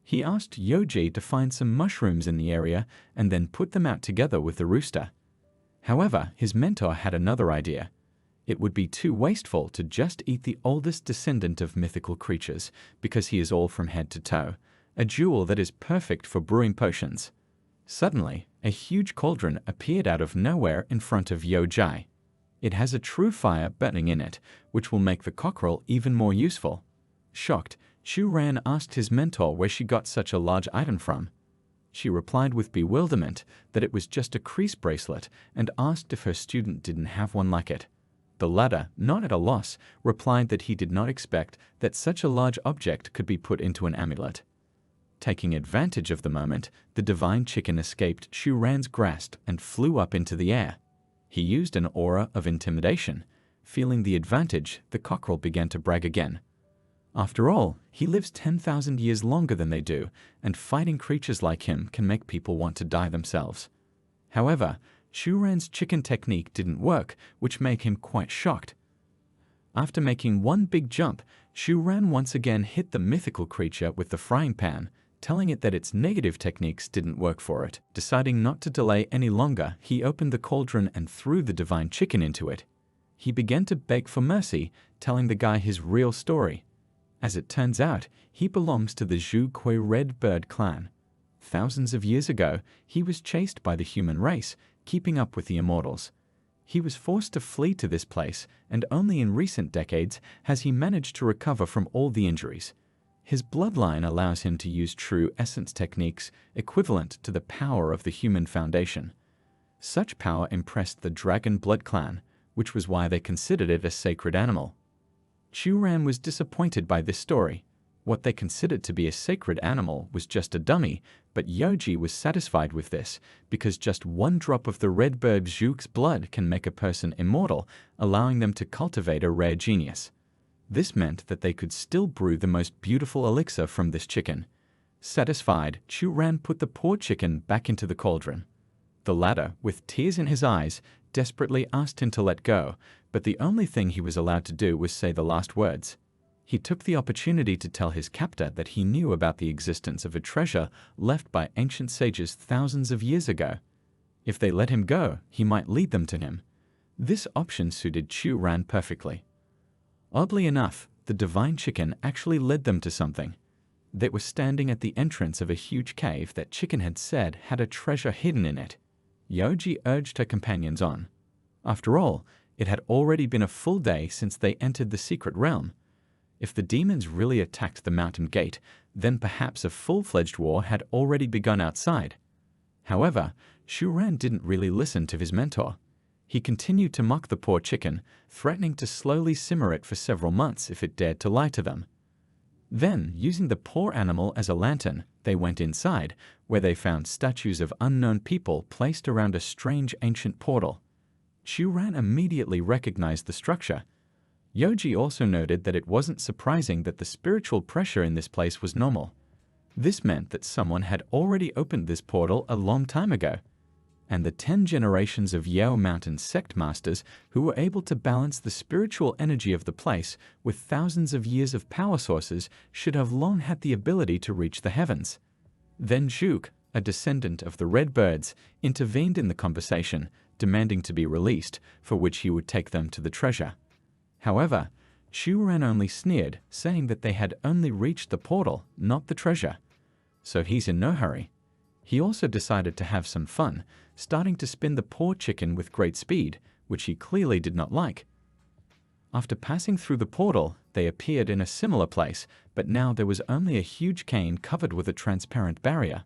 He asked Yoji to find some mushrooms in the area and then put them out together with the rooster. However, his mentor had another idea. It would be too wasteful to just eat the oldest descendant of mythical creatures, because he is all from head to toe, a jewel that is perfect for brewing potions. Suddenly, a huge cauldron appeared out of nowhere in front of Yoji. It has a true fire burning in it, which will make the cockerel even more useful. Shocked, Chuan asked his mentor where she got such a large item from. She replied with bewilderment that it was just a crease bracelet and asked if her student didn't have one like it. The latter, not at a loss, replied that he did not expect that such a large object could be put into an amulet. Taking advantage of the moment, the divine chicken escaped Chuan's grasp and flew up into the air. He used an aura of intimidation. Feeling the advantage, the cockerel began to brag again. After all, he lives 10,000 years longer than they do, and fighting creatures like him can make people want to die themselves. However, Chuan's chicken technique didn't work, which made him quite shocked. After making one big jump, Chuan once again hit the mythical creature with the frying pan, telling it that its negative techniques didn't work for it. Deciding not to delay any longer, he opened the cauldron and threw the divine chicken into it. He began to beg for mercy, telling the guy his real story. As it turns out, he belongs to the Zhu Kui Red Bird clan. Thousands of years ago, he was chased by the human race, keeping up with the immortals. He was forced to flee to this place, and only in recent decades has he managed to recover from all the injuries. His bloodline allows him to use true essence techniques equivalent to the power of the human foundation. Such power impressed the Dragon Blood clan, which was why they considered it a sacred animal. Chuan was disappointed by this story. What they considered to be a sacred animal was just a dummy, but Yoji was satisfied with this, because just one drop of the red bird Zhu's blood can make a person immortal, allowing them to cultivate a rare genius. This meant that they could still brew the most beautiful elixir from this chicken. Satisfied, Chuan put the poor chicken back into the cauldron. The latter, with tears in his eyes, desperately asked him to let go, but the only thing he was allowed to do was say the last words. He took the opportunity to tell his captor that he knew about the existence of a treasure left by ancient sages thousands of years ago. If they let him go, he might lead them to him. This option suited Chuan perfectly. Oddly enough, the divine chicken actually led them to something. They were standing at the entrance of a huge cave that Chicken had said had a treasure hidden in it. Yoji urged her companions on. After all, it had already been a full day since they entered the secret realm. If the demons really attacked the mountain gate, then perhaps a full-fledged war had already begun outside. However, Chuan didn't really listen to his mentor. He continued to mock the poor chicken, threatening to slowly simmer it for several months if it dared to lie to them. Then, using the poor animal as a lantern, they went inside, where they found statues of unknown people placed around a strange ancient portal. Chuan immediately recognized the structure. Yoji also noted that it wasn't surprising that the spiritual pressure in this place was normal. This meant that someone had already opened this portal a long time ago, and the 10 generations of Yao Mountain sect masters who were able to balance the spiritual energy of the place with thousands of years of power sources should have long had the ability to reach the heavens. Then Zhuk, a descendant of the Red Birds, intervened in the conversation, demanding to be released, for which he would take them to the treasure. However, Chuan only sneered, saying that they had only reached the portal, not the treasure. So he's in no hurry. He also decided to have some fun, starting to spin the poor chicken with great speed, which he clearly did not like. After passing through the portal, they appeared in a similar place, but now there was only a huge cane covered with a transparent barrier.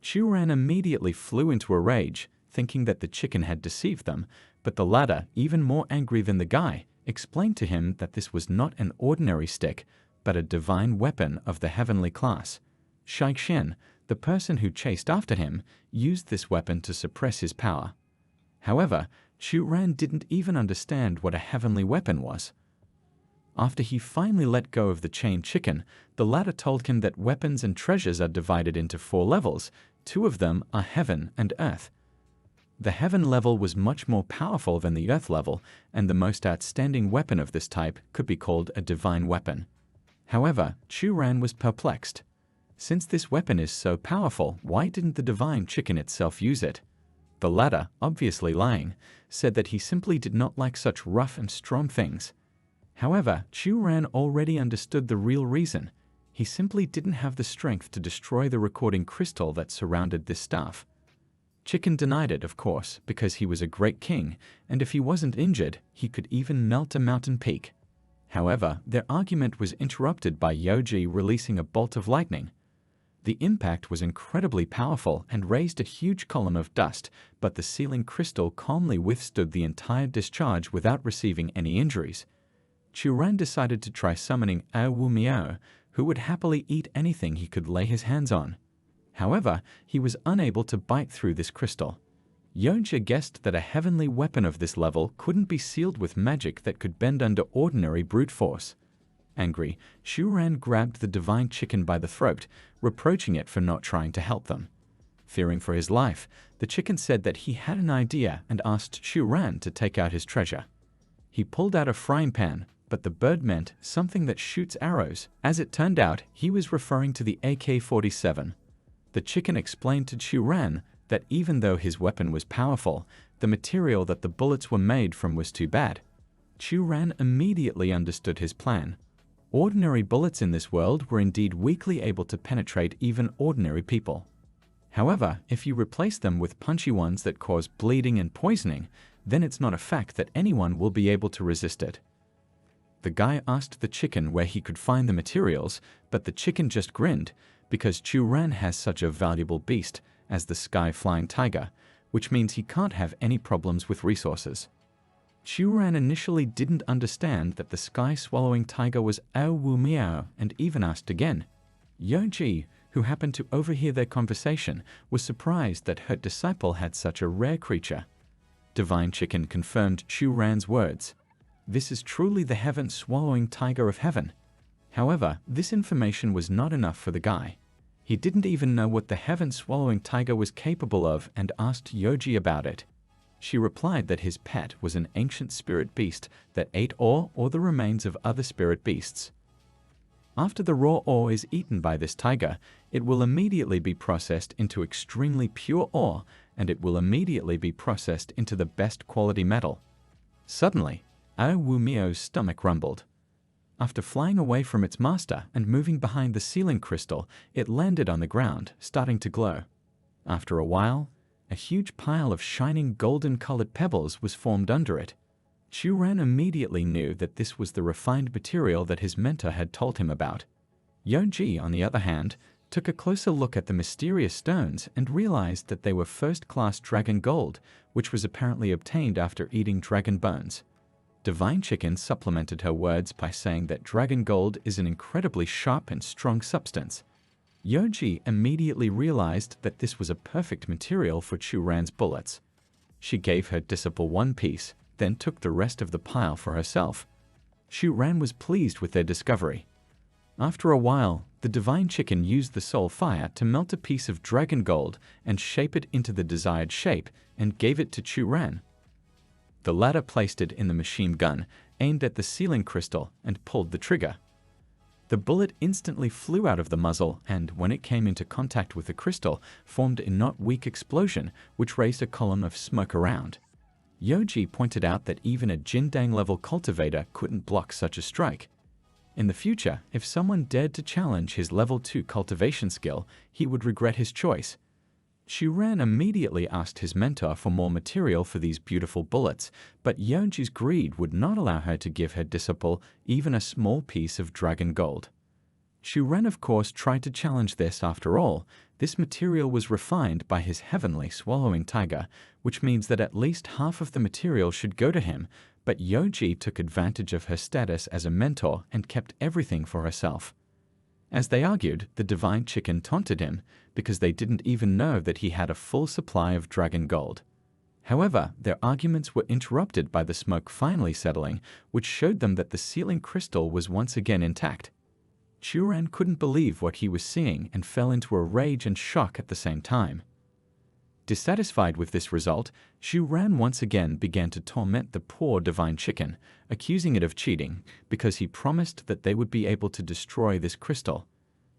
Chuan immediately flew into a rage, thinking that the chicken had deceived them, but the latter, even more angry than the guy, explained to him that this was not an ordinary stick, but a divine weapon of the heavenly class. Shaixin, the person who chased after him, used this weapon to suppress his power. However, Chuan didn't even understand what a heavenly weapon was. After he finally let go of the chained chicken, the latter told him that weapons and treasures are divided into 4 levels. 2 of them are heaven and earth. The heaven level was much more powerful than the earth level, and the most outstanding weapon of this type could be called a divine weapon. However, Chuan was perplexed. Since this weapon is so powerful, why didn't the divine chicken itself use it? The latter, obviously lying, said that he simply did not like such rough and strong things. However, Chuan already understood the real reason. He simply didn't have the strength to destroy the recording crystal that surrounded this staff. Chicken denied it, of course, because he was a great king, and if he wasn't injured, he could even melt a mountain peak. However, their argument was interrupted by Yoji releasing a bolt of lightning. The impact was incredibly powerful and raised a huge column of dust, but the sealing crystal calmly withstood the entire discharge without receiving any injuries. Chuan decided to try summoning Wu Miao, who would happily eat anything he could lay his hands on. However, he was unable to bite through this crystal. Yoji guessed that a heavenly weapon of this level couldn't be sealed with magic that could bend under ordinary brute force. Angry, Chuan grabbed the divine chicken by the throat, reproaching it for not trying to help them. Fearing for his life, the chicken said that he had an idea and asked Chuan to take out his treasure. He pulled out a frying pan, but the bird meant something that shoots arrows. As it turned out, he was referring to the AK-47. The chicken explained to Chuan that even though his weapon was powerful, the material that the bullets were made from was too bad. Chuan immediately understood his plan. Ordinary bullets in this world were indeed weakly able to penetrate even ordinary people. However, if you replace them with punchy ones that cause bleeding and poisoning, then it's not a fact that anyone will be able to resist it. The guy asked the chicken where he could find the materials, but the chicken just grinned, because Chuan has such a valuable beast as the sky-flying tiger, which means he can't have any problems with resources. Chuan initially didn't understand that the sky-swallowing tiger was Wu Miao and even asked again. Yoji, who happened to overhear their conversation, was surprised that her disciple had such a rare creature. Divine Chicken confirmed Chuan's words. This is truly the heaven-swallowing tiger of heaven. However, this information was not enough for the guy. He didn't even know what the heaven-swallowing tiger was capable of and asked Yoji about it. She replied that his pet was an ancient spirit beast that ate ore or the remains of other spirit beasts. After the raw ore is eaten by this tiger, it will immediately be processed into extremely pure ore, and it will immediately be processed into the best quality metal. Suddenly, Ao Wu Miao's stomach rumbled. After flying away from its master and moving behind the ceiling crystal, it landed on the ground, starting to glow. After a while, a huge pile of shining golden-colored pebbles was formed under it. Chuan immediately knew that this was the refined material that his mentor had told him about. Yoji, on the other hand, took a closer look at the mysterious stones and realized that they were first-class dragon gold, which was apparently obtained after eating dragon bones. Divine Chicken supplemented her words by saying that dragon gold is an incredibly sharp and strong substance. Yoji immediately realized that this was a perfect material for Chuan's bullets. She gave her disciple one piece, then took the rest of the pile for herself. Chuan was pleased with their discovery. After a while, the Divine Chicken used the soul fire to melt a piece of dragon gold and shape it into the desired shape and gave it to Chuan. The latter placed it in the machine gun, aimed at the ceiling crystal, and pulled the trigger. The bullet instantly flew out of the muzzle and, when it came into contact with the crystal, formed a not weak explosion which raised a column of smoke around. Yoji pointed out that even a Jindang-level cultivator couldn't block such a strike. In the future, if someone dared to challenge his level 2 cultivation skill, he would regret his choice. Chuan immediately asked his mentor for more material for these beautiful bullets, but Yoji's greed would not allow her to give her disciple even a small piece of dragon gold. Chuan, of course, tried to challenge this. After all, this material was refined by his heavenly swallowing tiger, which means that at least half of the material should go to him, but Yoji took advantage of her status as a mentor and kept everything for herself. As they argued, the Divine Chicken taunted him because they didn't even know that he had a full supply of dragon gold. However, their arguments were interrupted by the smoke finally settling, which showed them that the ceiling crystal was once again intact. Chuan couldn't believe what he was seeing and fell into a rage and shock at the same time. Dissatisfied with this result, Chuan once again began to torment the poor Divine Chicken, accusing it of cheating because he promised that they would be able to destroy this crystal.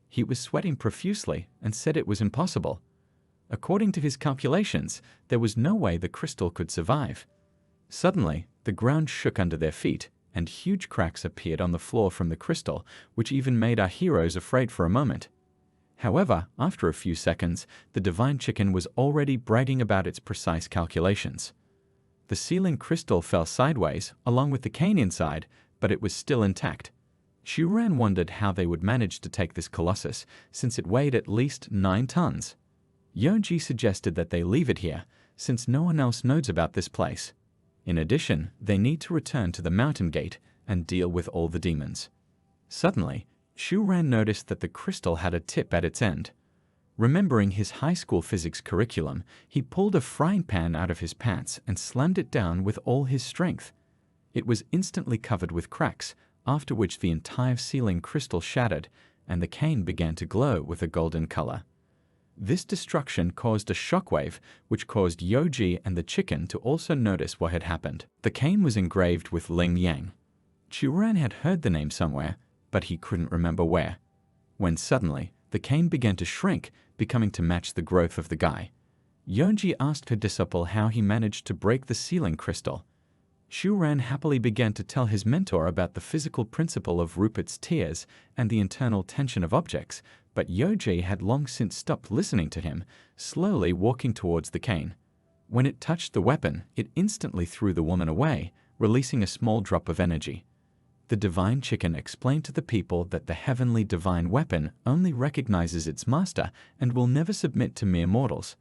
He was sweating profusely and said it was impossible. According to his calculations, there was no way the crystal could survive. Suddenly, the ground shook under their feet, and huge cracks appeared on the floor from the crystal, which even made our heroes afraid for a moment. However, after a few seconds, the Divine Chicken was already bragging about its precise calculations. The ceiling crystal fell sideways, along with the cane inside, but it was still intact. Chuan wondered how they would manage to take this colossus, since it weighed at least 9 tons. Yoji suggested that they leave it here, since no one else knows about this place. In addition, they need to return to the mountain gate and deal with all the demons. Suddenly, Chuan noticed that the crystal had a tip at its end. Remembering his high school physics curriculum, he pulled a frying pan out of his pants and slammed it down with all his strength. It was instantly covered with cracks, after which the entire ceiling crystal shattered, and the cane began to glow with a golden color. This destruction caused a shockwave, which caused Yoji and the chicken to also notice what had happened. The cane was engraved with Ling Yang. Chuan had heard the name somewhere, but he couldn't remember where. When suddenly, the cane began to shrink, becoming to match the growth of the guy. Yoji asked her disciple how he managed to break the ceiling crystal. Chuan happily began to tell his mentor about the physical principle of Rupert's tears and the internal tension of objects, but Yoji had long since stopped listening to him, slowly walking towards the cane. When it touched the weapon, it instantly threw the woman away, releasing a small drop of energy. The Divine Chicken explained to the people that the heavenly divine weapon only recognizes its master and will never submit to mere mortals.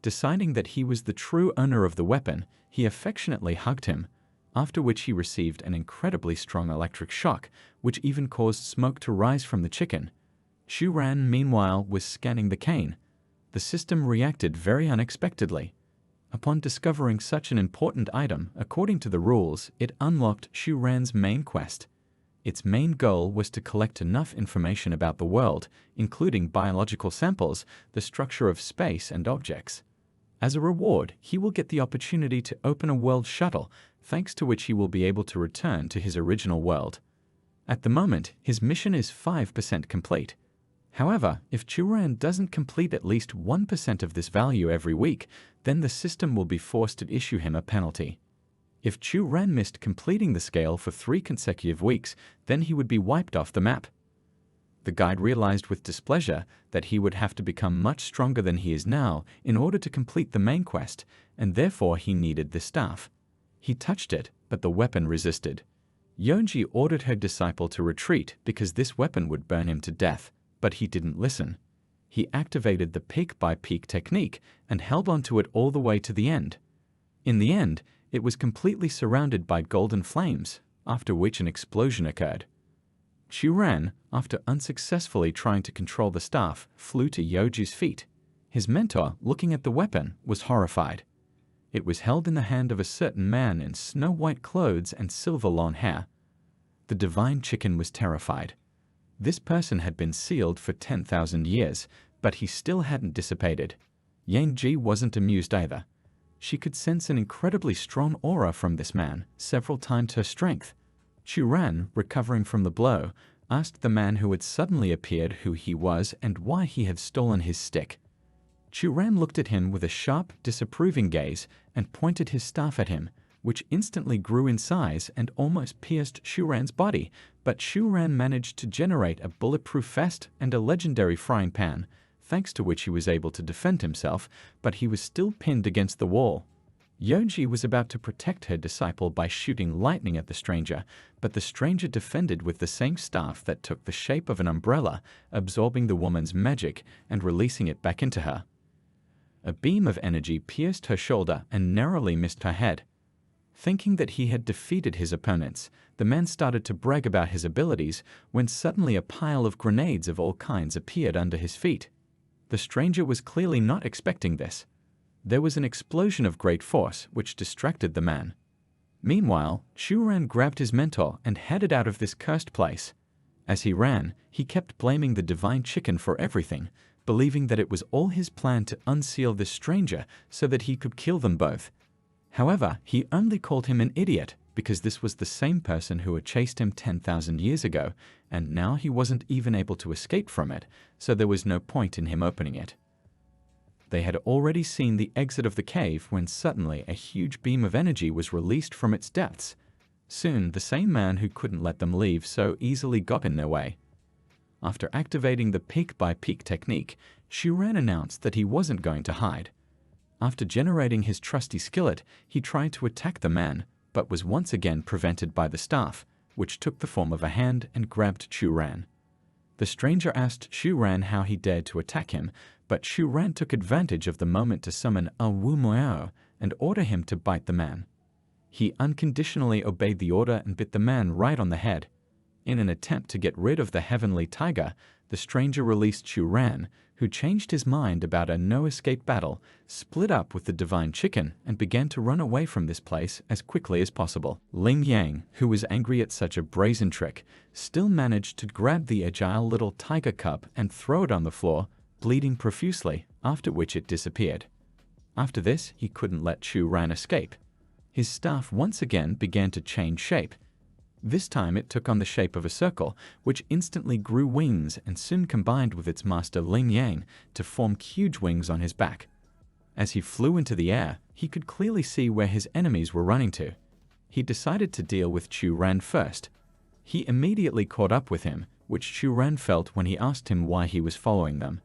Deciding that he was the true owner of the weapon, he affectionately hugged him, after which he received an incredibly strong electric shock, which even caused smoke to rise from the chicken. Chuan, meanwhile, was scanning the cane. The system reacted very unexpectedly. Upon discovering such an important item, according to the rules, it unlocked Chuan's main quest. Its main goal was to collect enough information about the world, including biological samples, the structure of space and objects. As a reward, he will get the opportunity to open a world shuttle, thanks to which he will be able to return to his original world. At the moment, his mission is 5% complete. However, if Chuan doesn't complete at least 1% of this value every week, then the system will be forced to issue him a penalty. If Chuan missed completing the scale for 3 consecutive weeks, then he would be wiped off the map. The guide realized with displeasure that he would have to become much stronger than he is now in order to complete the main quest, and therefore he needed the staff. He touched it, but the weapon resisted. Yonji ordered her disciple to retreat because this weapon would burn him to death, but he didn't listen. He activated the peak-by-peak technique and held onto it all the way to the end. In the end, it was completely surrounded by golden flames, after which an explosion occurred. Chuan, after unsuccessfully trying to control the staff, flew to Yoji's feet. His mentor, looking at the weapon, was horrified. It was held in the hand of a certain man in snow-white clothes and silver long hair. The divine chicken was terrified. This person had been sealed for 10,000 years, but he still hadn't dissipated. Yangji wasn't amused either. She could sense an incredibly strong aura from this man, several times her strength. Chuan, recovering from the blow, asked the man who had suddenly appeared who he was and why he had stolen his stick. Chuan looked at him with a sharp, disapproving gaze and pointed his staff at him, which instantly grew in size and almost pierced Chuan's body, but Chuan managed to generate a bulletproof vest and a legendary frying pan, thanks to which he was able to defend himself, but he was still pinned against the wall. Yonji was about to protect her disciple by shooting lightning at the stranger, but the stranger defended with the same staff that took the shape of an umbrella, absorbing the woman's magic and releasing it back into her. A beam of energy pierced her shoulder and narrowly missed her head. Thinking that he had defeated his opponents, the man started to brag about his abilities when suddenly a pile of grenades of all kinds appeared under his feet. The stranger was clearly not expecting this. There was an explosion of great force which distracted the man. Meanwhile, Chuan grabbed his mentor and headed out of this cursed place. As he ran, he kept blaming the divine chicken for everything, believing that it was all his plan to unseal this stranger so that he could kill them both. However, he only called him an idiot because this was the same person who had chased him 10,000 years ago, and now he wasn't even able to escape from it, so there was no point in him opening it. They had already seen the exit of the cave when suddenly a huge beam of energy was released from its depths. Soon, the same man who couldn't let them leave so easily got in their way. After activating the peak-by-peak technique, Chuan announced that he wasn't going to hide. After generating his trusty skillet, he tried to attack the man, but was once again prevented by the staff, which took the form of a hand and grabbed Chuan. The stranger asked Chuan how he dared to attack him, but Chuan took advantage of the moment to summon ultimatum and order him to bite the man. He unconditionally obeyed the order and bit the man right on the head. In an attempt to get rid of the heavenly tiger, the stranger released Chuan, who changed his mind about a no-escape battle, split up with the divine chicken, and began to run away from this place as quickly as possible. Ling Yang, who was angry at such a brazen trick, still managed to grab the agile little tiger cub and throw it on the floor, bleeding profusely, after which it disappeared. After this, he couldn't let Chuan escape. His staff once again began to change shape. This time it took on the shape of a circle, which instantly grew wings and soon combined with its master Ling Yang to form huge wings on his back. As he flew into the air, he could clearly see where his enemies were running to. He decided to deal with Chuan first. He immediately caught up with him, which Chuan felt when he asked him why he was following them.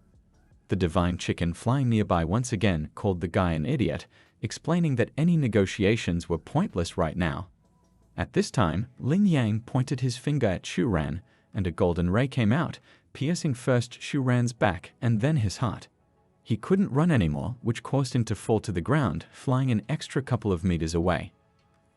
The divine chicken flying nearby once again called the guy an idiot, explaining that any negotiations were pointless right now. At this time, Ling Yang pointed his finger at Chuan, and a golden ray came out, piercing first Chuan's back and then his heart. He couldn't run anymore, which caused him to fall to the ground, flying an extra couple of meters away.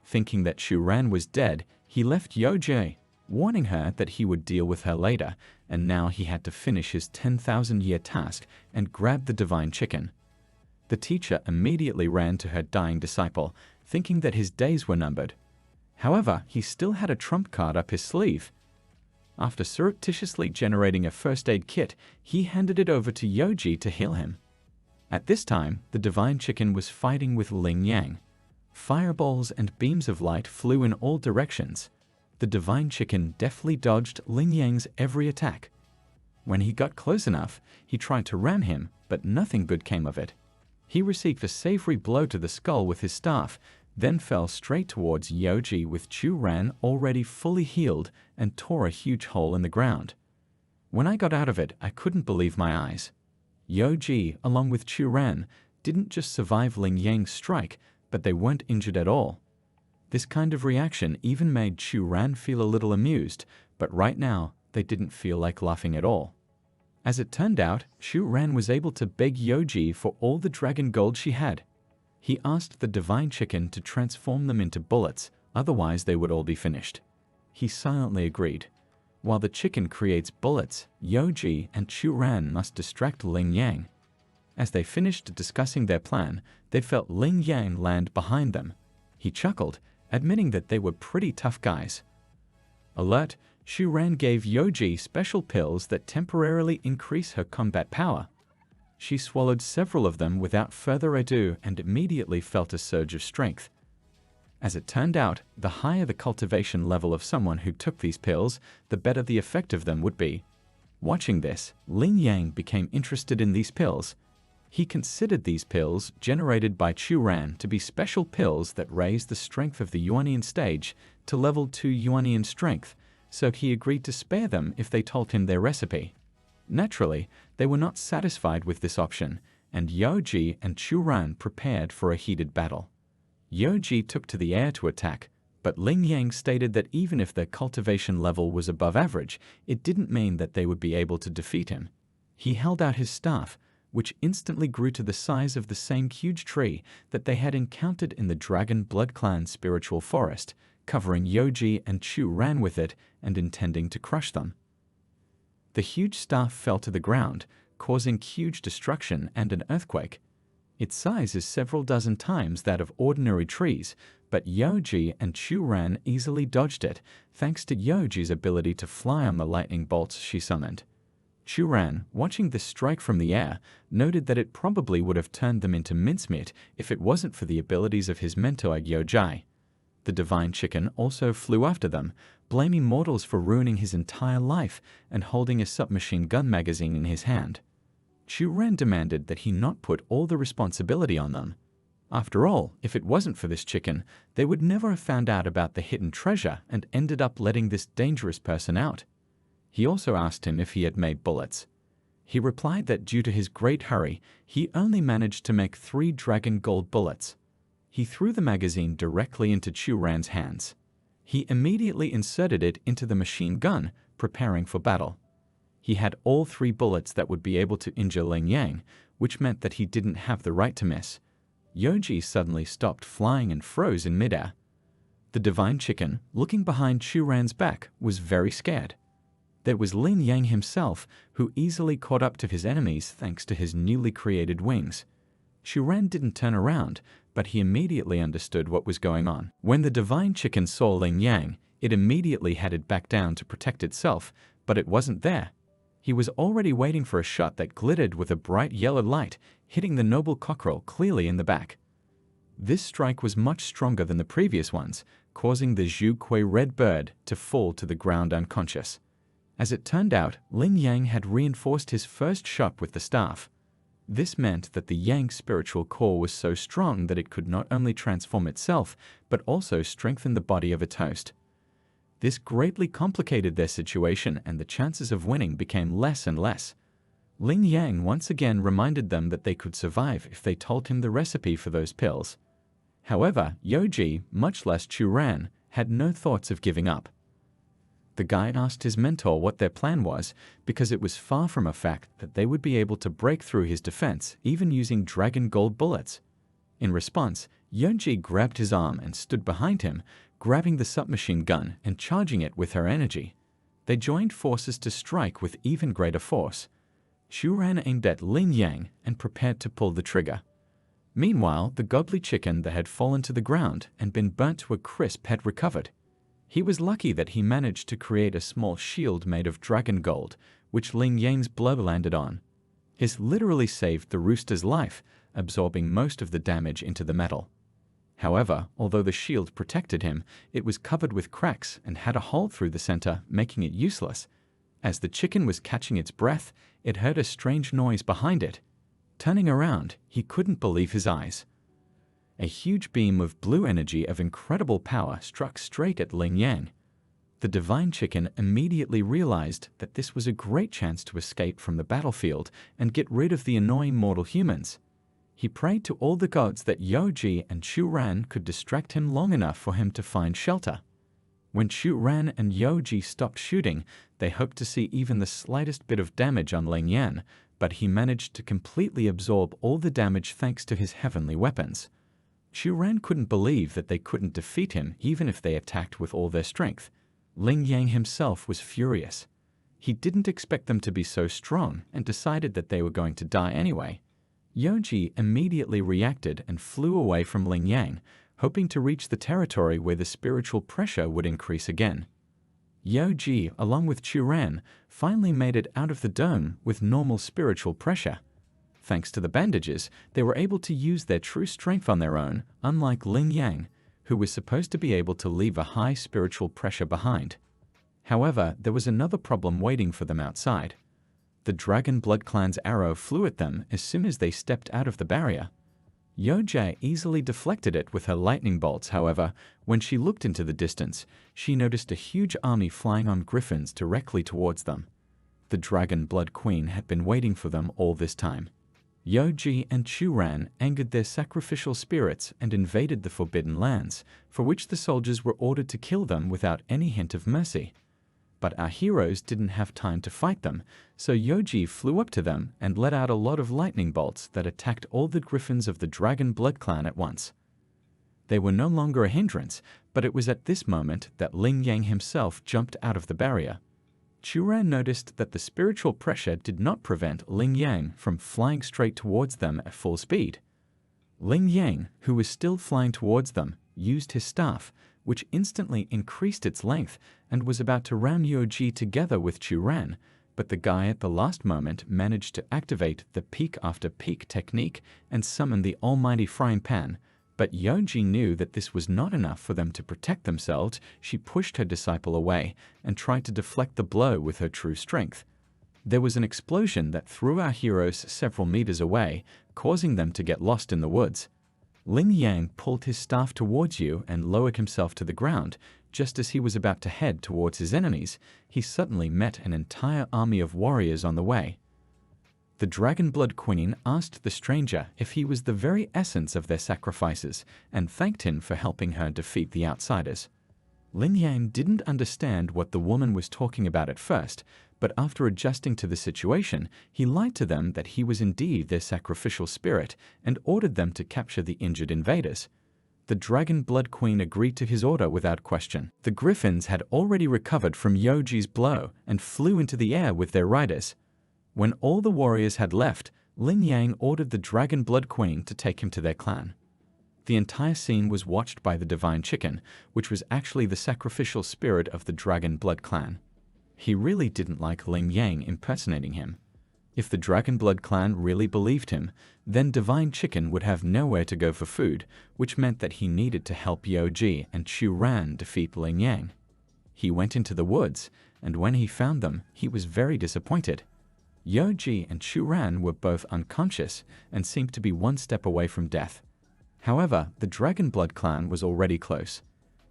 Thinking that Chuan was dead, he left Yoji, warning her that he would deal with her later, and now he had to finish his 10,000-year task and grab the divine chicken. The teacher immediately ran to her dying disciple, thinking that his days were numbered. However, he still had a trump card up his sleeve. After surreptitiously generating a first aid kit, he handed it over to Yoji to heal him. At this time, the divine chicken was fighting with Ling Yang. Fireballs and beams of light flew in all directions. The divine chicken deftly dodged Ling Yang's every attack. When he got close enough, he tried to ram him, but nothing good came of it. He received a savory blow to the skull with his staff, then fell straight towards Yoji with Chuan already fully healed and tore a huge hole in the ground. When I got out of it, I couldn't believe my eyes. Yoji, along with Chuan, didn't just survive Ling Yang's strike, but they weren't injured at all. This kind of reaction even made Chuan feel a little amused, but right now they didn't feel like laughing at all. As it turned out, Chuan was able to beg Yoji for all the dragon gold she had. He asked the divine chicken to transform them into bullets, otherwise they would all be finished. He silently agreed. While the chicken creates bullets, Yoji and Chuan must distract Ling Yang. As they finished discussing their plan, they felt Ling Yang land behind them. He chuckled, admitting that they were pretty tough guys. Alert, Chuan gave Yoji special pills that temporarily increase her combat power. She swallowed several of them without further ado and immediately felt a surge of strength. As it turned out, the higher the cultivation level of someone who took these pills, the better the effect of them would be. Watching this, Ling Yang became interested in these pills. He considered these pills, generated by Chuan, to be special pills that raise the strength of the Yuanian stage to level 2 Yuanian strength, so he agreed to spare them if they told him their recipe. Naturally, they were not satisfied with this option, and Yoji and Chuan prepared for a heated battle. Yoji took to the air to attack, but Ling Yang stated that even if their cultivation level was above average, it didn't mean that they would be able to defeat him. He held out his staff, which instantly grew to the size of the same huge tree that they had encountered in the Dragon Blood Clan spiritual forest, covering Yoji and Chuan with it and intending to crush them. The huge staff fell to the ground, causing huge destruction and an earthquake. Its size is several dozen times that of ordinary trees, but Yoji and Chuan easily dodged it, thanks to Yoji's ability to fly on the lightning bolts she summoned. Chuan, watching this strike from the air, noted that it probably would have turned them into mincemeat if it wasn't for the abilities of his mentor Yoji. The divine chicken also flew after them, blaming mortals for ruining his entire life and holding a submachine gun magazine in his hand. Chuan demanded that he not put all the responsibility on them. After all, if it wasn't for this chicken, they would never have found out about the hidden treasure and ended up letting this dangerous person out. He also asked him if he had made bullets. He replied that due to his great hurry, he only managed to make 3 dragon gold bullets. He threw the magazine directly into Chuan's hands. He immediately inserted it into the machine gun, preparing for battle. He had all 3 bullets that would be able to injure Ling Yang, which meant that he didn't have the right to miss. Yoji suddenly stopped flying and froze in midair. The divine chicken, looking behind Chuan's back, was very scared. There was Ling Yang himself, who easily caught up to his enemies thanks to his newly created wings. Chuan didn't turn around, but he immediately understood what was going on. When the divine chicken saw Ling Yang, it immediately headed back down to protect itself, but it wasn't there. He was already waiting for a shot that glittered with a bright yellow light, hitting the noble cockerel clearly in the back. This strike was much stronger than the previous ones, causing the Zhu Kui red bird to fall to the ground unconscious. As it turned out, Ling Yang had reinforced his first shot with the staff. This meant that the Yang spiritual core was so strong that it could not only transform itself, but also strengthen the body of its host. This greatly complicated their situation, and the chances of winning became less and less. Ling Yang once again reminded them that they could survive if they told him the recipe for those pills. However, Yoji, much less Chuan, had no thoughts of giving up. The guide asked his mentor what their plan was, because it was far from a fact that they would be able to break through his defense, even using dragon gold bullets. In response, Yoji grabbed his arm and stood behind him, grabbing the submachine gun and charging it with her energy. They joined forces to strike with even greater force. Chuan aimed at Ling Yang and prepared to pull the trigger. Meanwhile, the gobbly chicken that had fallen to the ground and been burnt to a crisp had recovered. He was lucky that he managed to create a small shield made of dragon gold, which Ling Yang's blow landed on. His literally saved the rooster's life, absorbing most of the damage into the metal. However, although the shield protected him, it was covered with cracks and had a hole through the center, making it useless. As the chicken was catching its breath, it heard a strange noise behind it. Turning around, he couldn't believe his eyes. A huge beam of blue energy of incredible power struck straight at Ling Yang. The divine chicken immediately realized that this was a great chance to escape from the battlefield and get rid of the annoying mortal humans. He prayed to all the gods that Yoji and Chuan could distract him long enough for him to find shelter. When Chuan and Yoji stopped shooting, they hoped to see even the slightest bit of damage on Ling Yang, but he managed to completely absorb all the damage thanks to his heavenly weapons. Chuan couldn't believe that they couldn't defeat him even if they attacked with all their strength. Ling Yang himself was furious. He didn't expect them to be so strong and decided that they were going to die anyway. Yoji immediately reacted and flew away from Ling Yang, hoping to reach the territory where the spiritual pressure would increase again. Yoji, along with Chuan, finally made it out of the dome with normal spiritual pressure. Thanks to the bandages, they were able to use their true strength on their own, unlike Ling Yang, who was supposed to be able to leave a high spiritual pressure behind. However, there was another problem waiting for them outside. The Dragon Blood Clan's arrow flew at them as soon as they stepped out of the barrier. Yoja easily deflected it with her lightning bolts. However, when she looked into the distance, she noticed a huge army flying on griffins directly towards them. The Dragon Blood Queen had been waiting for them all this time. Yoji and Chuan angered their sacrificial spirits and invaded the Forbidden Lands, for which the soldiers were ordered to kill them without any hint of mercy. But our heroes didn't have time to fight them, so Yoji flew up to them and let out a lot of lightning bolts that attacked all the griffins of the Dragon Blood Clan at once. They were no longer a hindrance, but it was at this moment that Ling Yang himself jumped out of the barrier. Chuan noticed that the spiritual pressure did not prevent Ling Yang from flying straight towards them at full speed. Ling Yang, who was still flying towards them, used his staff, which instantly increased its length and was about to ram Yoji together with Chuan, but the guy at the last moment managed to activate the peak after peak technique and summon the almighty frying pan. But Yoji knew that this was not enough for them to protect themselves. She pushed her disciple away and tried to deflect the blow with her true strength. There was an explosion that threw our heroes several meters away, causing them to get lost in the woods. Ling Yang pulled his staff towards you and lowered himself to the ground. Just as he was about to head towards his enemies, he suddenly met an entire army of warriors on the way. The Dragon Blood Queen asked the stranger if he was the very essence of their sacrifices and thanked him for helping her defeat the outsiders. Ling Yang didn't understand what the woman was talking about at first, but after adjusting to the situation, he lied to them that he was indeed their sacrificial spirit and ordered them to capture the injured invaders. The Dragon Blood Queen agreed to his order without question. The griffins had already recovered from Yoji's blow and flew into the air with their riders. When all the warriors had left, Ling Yang ordered the Dragon Blood Queen to take him to their clan. The entire scene was watched by the Divine Chicken, which was actually the sacrificial spirit of the Dragon Blood Clan. He really didn't like Ling Yang impersonating him. If the Dragon Blood Clan really believed him, then Divine Chicken would have nowhere to go for food, which meant that he needed to help Yoji and Chuan defeat Ling Yang. He went into the woods, and when he found them, he was very disappointed. Yoji and Chuan were both unconscious and seemed to be one step away from death. However, the Dragon Blood Clan was already close.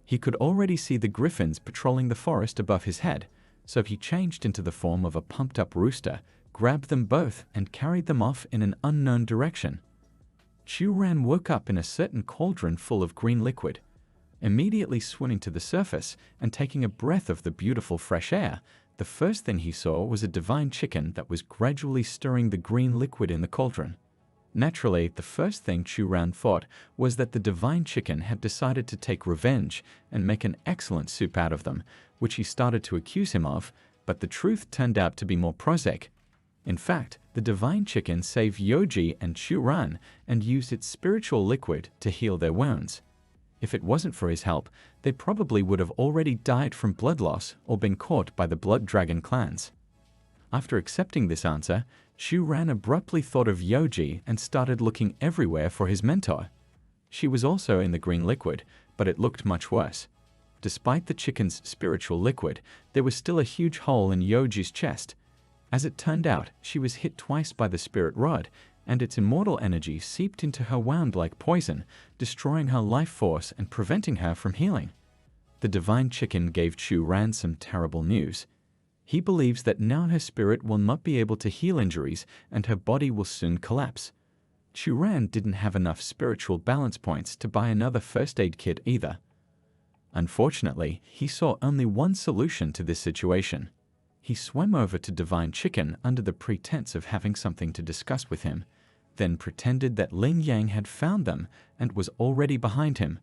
He could already see the griffins patrolling the forest above his head, so he changed into the form of a pumped-up rooster, grabbed them both, and carried them off in an unknown direction. Chuan woke up in a certain cauldron full of green liquid. Immediately swimming to the surface and taking a breath of the beautiful fresh air, the first thing he saw was a divine chicken that was gradually stirring the green liquid in the cauldron. Naturally, the first thing Chuan thought was that the divine chicken had decided to take revenge and make an excellent soup out of them, which he started to accuse him of, but the truth turned out to be more prosaic. In fact, the divine chicken saved Yoji and Chuan and used its spiritual liquid to heal their wounds. If it wasn't for his help, they probably would have already died from blood loss or been caught by the Blood Dragon clans. After accepting this answer, Chuan abruptly thought of Yoji and started looking everywhere for his mentor. She was also in the green liquid, but it looked much worse. Despite the chicken's spiritual liquid, there was still a huge hole in Yoji's chest. As it turned out, she was hit twice by the spirit rod, and its immortal energy seeped into her wound like poison, destroying her life force and preventing her from healing. The divine chicken gave Chuan some terrible news. He believes that now her spirit will not be able to heal injuries and her body will soon collapse. Chuan didn't have enough spiritual balance points to buy another first aid kit either. Unfortunately, he saw only one solution to this situation. He swam over to Divine Chicken under the pretense of having something to discuss with him, then pretended that Ling Yang had found them and was already behind him.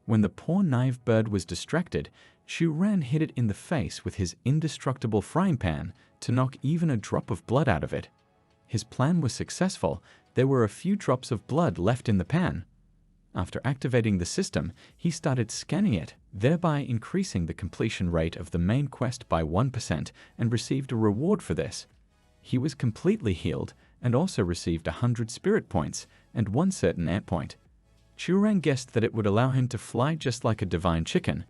When the poor naive bird was distracted, Chuan hit it in the face with his indestructible frying pan to knock even a drop of blood out of it. His plan was successful. There were a few drops of blood left in the pan. After activating the system, he started scanning it, thereby increasing the completion rate of the main quest by 1% and received a reward for this. He was completely healed and also received 100 spirit points and one certain ant point. Chuan guessed that it would allow him to fly just like a divine chicken.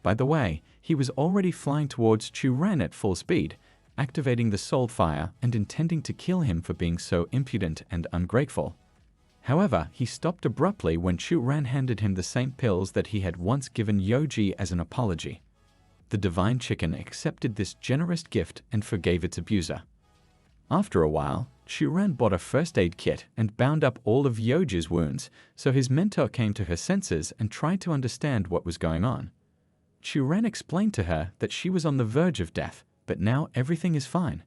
By the way, he was already flying towards Chuan at full speed, activating the soul fire and intending to kill him for being so impudent and ungrateful. However, he stopped abruptly when Chuan handed him the same pills that he had once given Yoji as an apology. The divine chicken accepted this generous gift and forgave its abuser. After a while, Chuan bought a first aid kit and bound up all of Yoji's wounds, so his mentor came to her senses and tried to understand what was going on. Chuan explained to her that she was on the verge of death, but now everything is fine.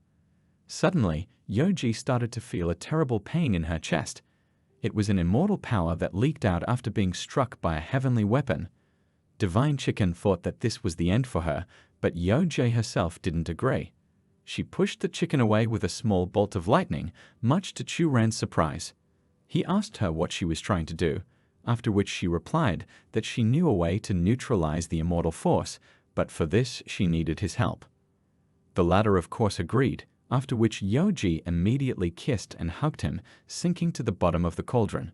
Suddenly, Yoji started to feel a terrible pain in her chest. It was an immortal power that leaked out after being struck by a heavenly weapon. Divine Chicken thought that this was the end for her, but Yoji herself didn't agree. She pushed the chicken away with a small bolt of lightning, much to Chuan's surprise. He asked her what she was trying to do, after which she replied that she knew a way to neutralize the immortal force, but for this she needed his help. The latter of course agreed, after which Yoji immediately kissed and hugged him, sinking to the bottom of the cauldron.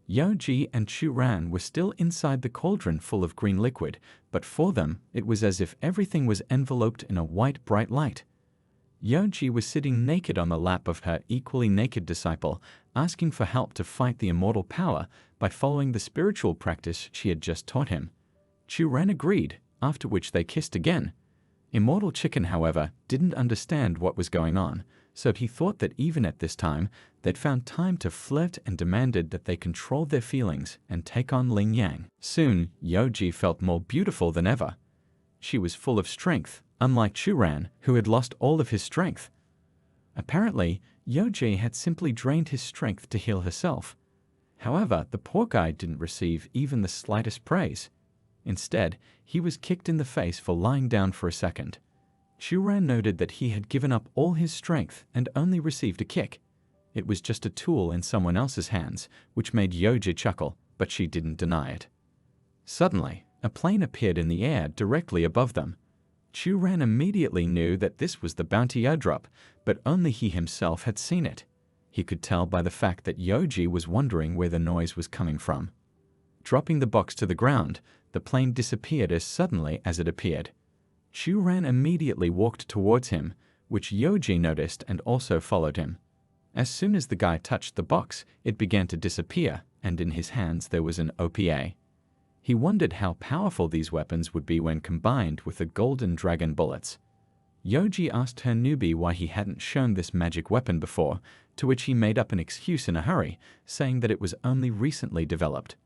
Yoji and Chuan were still inside the cauldron full of green liquid, but for them it was as if everything was enveloped in a white bright light. Yoji was sitting naked on the lap of her equally naked disciple, asking for help to fight the immortal power by following the spiritual practice she had just taught him. Chuan agreed, after which they kissed again. Immortal Chicken, however, didn't understand what was going on, so he thought that even at this time, they'd found time to flirt and demanded that they control their feelings and take on Ling Yang. Soon, Yoji felt more beautiful than ever. She was full of strength, unlike Chuan, who had lost all of his strength. Apparently, Yoji had simply drained his strength to heal herself. However, the poor guy didn't receive even the slightest praise. Instead, he was kicked in the face for lying down for a second. Chuan noted that he had given up all his strength and only received a kick. It was just a tool in someone else's hands, which made Yoji chuckle, but she didn't deny it. Suddenly, a plane appeared in the air directly above them. Chuan immediately knew that this was the bounty airdrop, but only he himself had seen it. He could tell by the fact that Yoji was wondering where the noise was coming from. Dropping the box to the ground, the plane disappeared as suddenly as it appeared. Chuan immediately walked towards him, which Yoji noticed and also followed him. As soon as the guy touched the box, it began to disappear, and in his hands there was an OPA. He wondered how powerful these weapons would be when combined with the golden dragon bullets. Yoji asked her newbie why he hadn't shown this magic weapon before, to which he made up an excuse in a hurry, saying that it was only recently developed.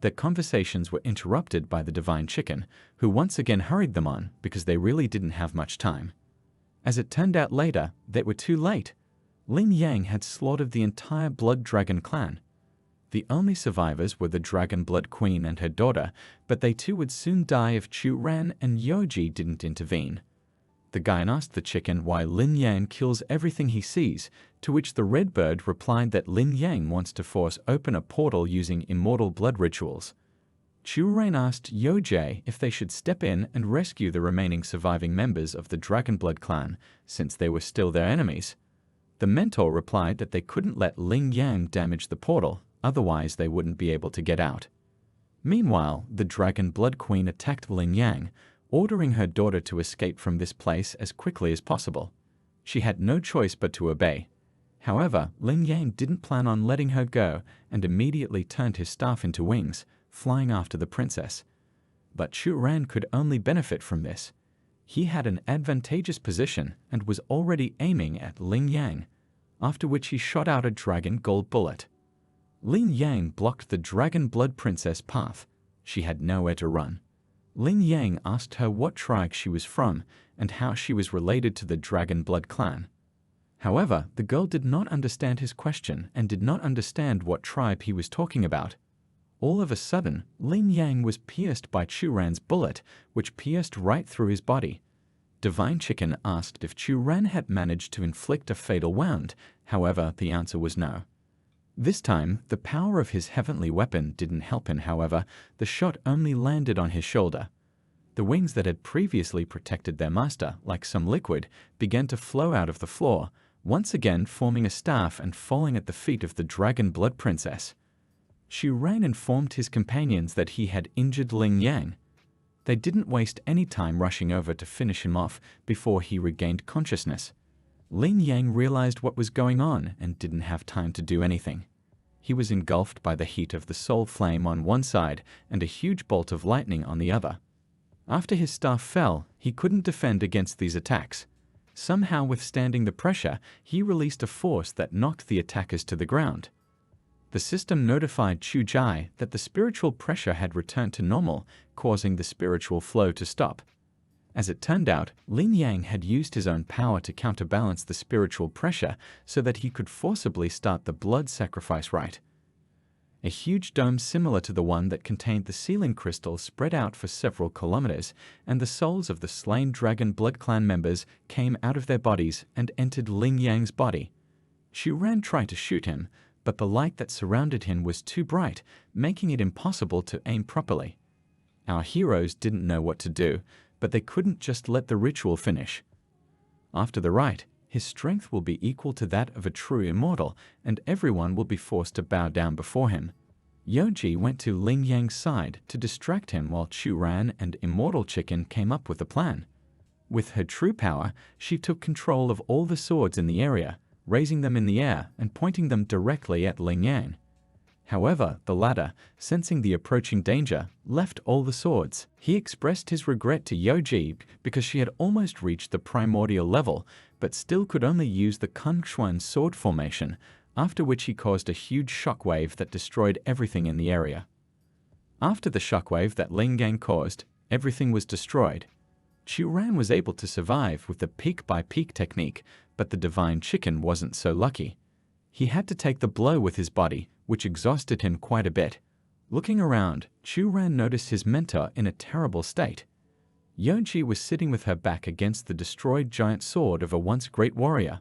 Their conversations were interrupted by the divine chicken, who once again hurried them on because they really didn't have much time. As it turned out later, they were too late. Ling Yang had slaughtered the entire Blood Dragon clan. The only survivors were the Dragon Blood Queen and her daughter, but they too would soon die if Chuan and Yoji didn't intervene. The guy asked the chicken why Ling Yang kills everything he sees, to which the red bird replied that Ling Yang wants to force open a portal using immortal blood rituals. Chuan asked Yojie if they should step in and rescue the remaining surviving members of the Dragonblood clan, since they were still their enemies. The mentor replied that they couldn't let Ling Yang damage the portal, otherwise they wouldn't be able to get out. Meanwhile, the Dragonblood Queen attacked Ling Yang, ordering her daughter to escape from this place as quickly as possible. She had no choice but to obey. However, Ling Yang didn't plan on letting her go and immediately turned his staff into wings, flying after the princess. But Chuan could only benefit from this. He had an advantageous position and was already aiming at Ling Yang, after which he shot out a dragon gold bullet. Ling Yang blocked the Dragon Blood Princess' path. She had nowhere to run. Ling Yang asked her what tribe she was from and how she was related to the Dragon Blood clan. However, the girl did not understand his question and did not understand what tribe he was talking about. All of a sudden, Ling Yang was pierced by Chuan's bullet, which pierced right through his body. Divine Chicken asked if Chuan had managed to inflict a fatal wound, however, the answer was no. This time, the power of his heavenly weapon didn't help him, however, the shot only landed on his shoulder. The wings that had previously protected their master, like some liquid, began to flow out of the floor, once again forming a staff and falling at the feet of the Dragon Blood Princess. Chuan informed his companions that he had injured Ling Yang. They didn't waste any time rushing over to finish him off before he regained consciousness. Ling Yang realized what was going on and didn't have time to do anything. He was engulfed by the heat of the soul flame on one side and a huge bolt of lightning on the other. After his staff fell, he couldn't defend against these attacks. Somehow withstanding the pressure, he released a force that knocked the attackers to the ground. The system notified Chu Jai that the spiritual pressure had returned to normal, causing the spiritual flow to stop. As it turned out, Ling Yang had used his own power to counterbalance the spiritual pressure so that he could forcibly start the blood sacrifice rite. A huge dome similar to the one that contained the sealing crystal spread out for several kilometers, and the souls of the slain Dragon Blood clan members came out of their bodies and entered Ling Yang's body. Chuan tried to shoot him, but the light that surrounded him was too bright, making it impossible to aim properly. Our heroes didn't know what to do, but they couldn't just let the ritual finish. After the rite, his strength will be equal to that of a true immortal, and everyone will be forced to bow down before him. Yojie went to Ling Yang's side to distract him while Chuan and Immortal Chicken came up with a plan. With her true power, she took control of all the swords in the area, raising them in the air and pointing them directly at Ling Yang. However, the latter, sensing the approaching danger, left all the swords. He expressed his regret to Yojie because she had almost reached the primordial level, but still could only use the Chuan sword formation, after which he caused a huge shockwave that destroyed everything in the area. After the shockwave that Ling Yang caused, everything was destroyed. Chuan was able to survive with the peak-by-peak technique, but the Divine Chicken wasn't so lucky. He had to take the blow with his body, which exhausted him quite a bit. Looking around, Chuan noticed his mentor in a terrible state. Yojie was sitting with her back against the destroyed giant sword of a once great warrior.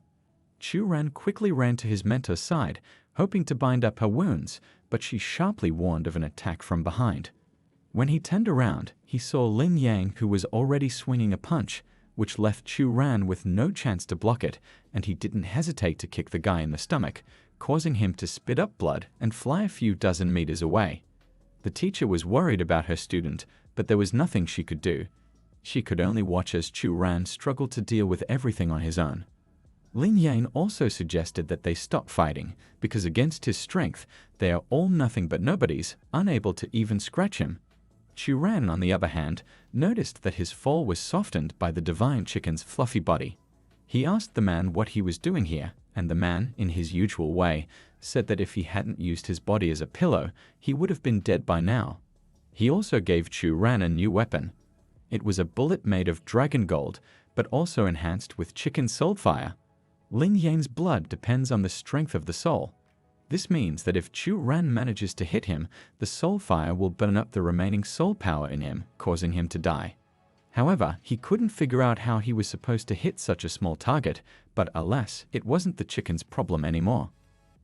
Chuan quickly ran to his mentor's side, hoping to bind up her wounds, but she sharply warned of an attack from behind. When he turned around, he saw Ling Yang, who was already swinging a punch, which left Chuan with no chance to block it, and he didn't hesitate to kick the guy in the stomach, causing him to spit up blood and fly a few dozen meters away. The teacher was worried about her student, but there was nothing she could do. She could only watch as Chuan struggled to deal with everything on his own. Ling Yang also suggested that they stop fighting, because against his strength, they are all nothing but nobodies, unable to even scratch him. Chuan, on the other hand, noticed that his fall was softened by the Divine Chicken's fluffy body. He asked the man what he was doing here, and the man, in his usual way, said that if he hadn't used his body as a pillow, he would have been dead by now. He also gave Chuan a new weapon. It was a bullet made of dragon gold, but also enhanced with chicken soul fire. Ling Yang's blood depends on the strength of the soul. This means that if Chuan manages to hit him, the soul fire will burn up the remaining soul power in him, causing him to die. However, he couldn't figure out how he was supposed to hit such a small target, but alas, it wasn't the chicken's problem anymore.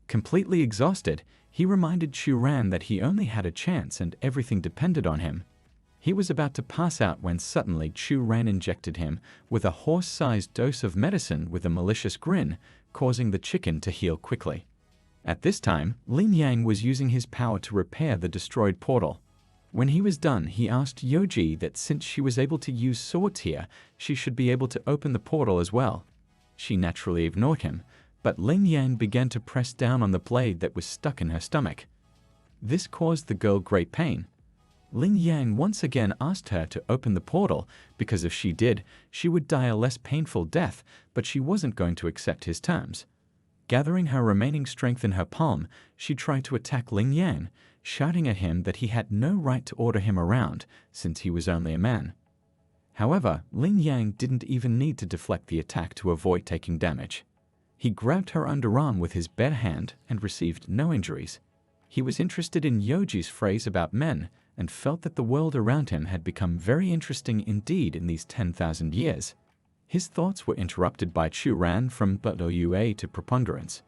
Completely exhausted, he reminded Chuan that he only had a chance and everything depended on him. He was about to pass out when suddenly Chuan injected him with a horse-sized dose of medicine with a malicious grin, causing the chicken to heal quickly. At this time, Ling Yang was using his power to repair the destroyed portal. When he was done, he asked Yoji that since she was able to use swords here, she should be able to open the portal as well. She naturally ignored him, but Ling Yang began to press down on the blade that was stuck in her stomach. This caused the girl great pain. Ling Yang once again asked her to open the portal because if she did, she would die a less painful death, but she wasn't going to accept his terms. Gathering her remaining strength in her palm, she tried to attack Ling Yang, shouting at him that he had no right to order him around since he was only a man. However, Ling Yang didn't even need to deflect the attack to avoid taking damage. He grabbed her underarm with his bare hand and received no injuries. He was interested in Yoji's phrase about men and felt that the world around him had become very interesting indeed in these 10,000 years. His thoughts were interrupted by Chuan from WA to preponderance.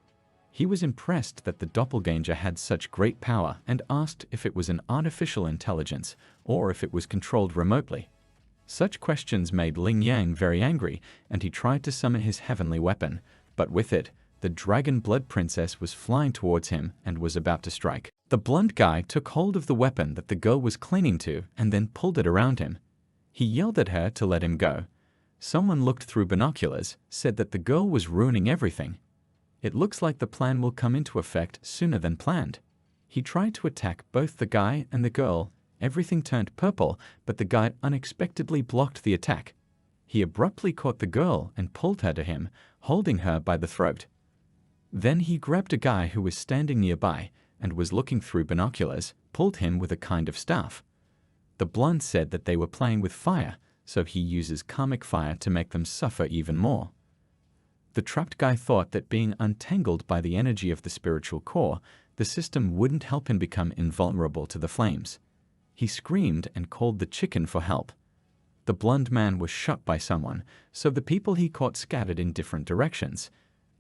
He was impressed that the doppelganger had such great power and asked if it was an artificial intelligence or if it was controlled remotely. Such questions made Ling Yang very angry, and he tried to summon his heavenly weapon, but with it, the dragon blood princess was flying towards him and was about to strike. The blunt guy took hold of the weapon that the girl was clinging to and then pulled it around him. He yelled at her to let him go. Someone looked through binoculars, said that the girl was ruining everything. It looks like the plan will come into effect sooner than planned. He tried to attack both the guy and the girl. Everything turned purple, but the guy unexpectedly blocked the attack. He abruptly caught the girl and pulled her to him, holding her by the throat. Then he grabbed a guy who was standing nearby and was looking through binoculars, pulled him with a kind of staff. The blonde said that they were playing with fire, so he uses karmic fire to make them suffer even more. The trapped guy thought that being untangled by the energy of the spiritual core, the system wouldn't help him become invulnerable to the flames. He screamed and called the chicken for help. The blonde man was shot by someone, so the people he caught scattered in different directions.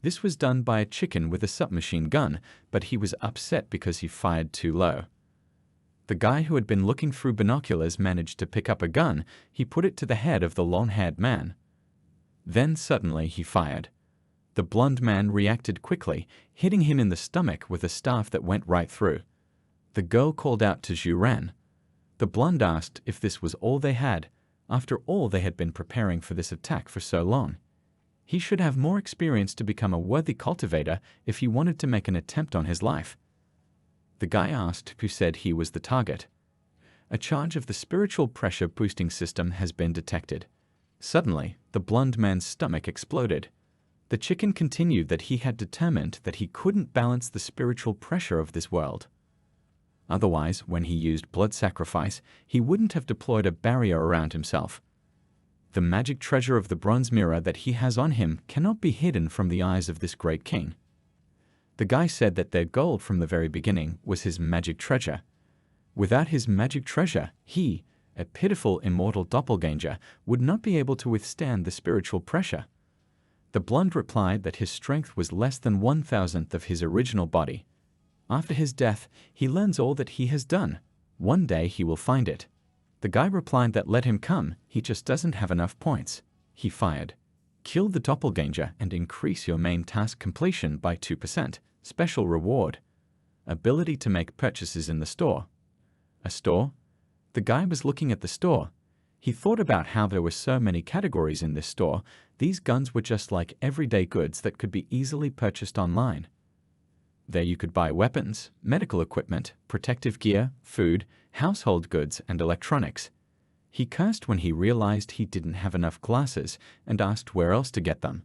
This was done by a chicken with a submachine gun, but he was upset because he fired too low. The guy who had been looking through binoculars managed to pick up a gun. He put it to the head of the long-haired man. Then suddenly he fired. The blonde man reacted quickly, hitting him in the stomach with a staff that went right through. The girl called out to Chuan. The blonde asked if this was all they had. After all, they had been preparing for this attack for so long. He should have more experience to become a worthy cultivator if he wanted to make an attempt on his life. The guy asked who said he was the target. A charge of the spiritual pressure boosting system has been detected. Suddenly, the blonde man's stomach exploded. The chicken continued that he had determined that he couldn't balance the spiritual pressure of this world. Otherwise, when he used blood sacrifice, he wouldn't have deployed a barrier around himself. The magic treasure of the bronze mirror that he has on him cannot be hidden from the eyes of this great king. The guy said that their goal from the very beginning was his magic treasure. Without his magic treasure, he, a pitiful immortal doppelganger, would not be able to withstand the spiritual pressure. The blonde replied that his strength was less than 1,000th of his original body. After his death, he learns all that he has done. One day he will find it. The guy replied that let him come, he just doesn't have enough points. He fired. Kill the doppelganger and increase your main task completion by 2%. Special reward. Ability to make purchases in the store. A store? The guy was looking at the store. He thought about how there were so many categories in this store. These guns were just like everyday goods that could be easily purchased online. There you could buy weapons, medical equipment, protective gear, food, household goods, and electronics. He cursed when he realized he didn't have enough glasses and asked where else to get them.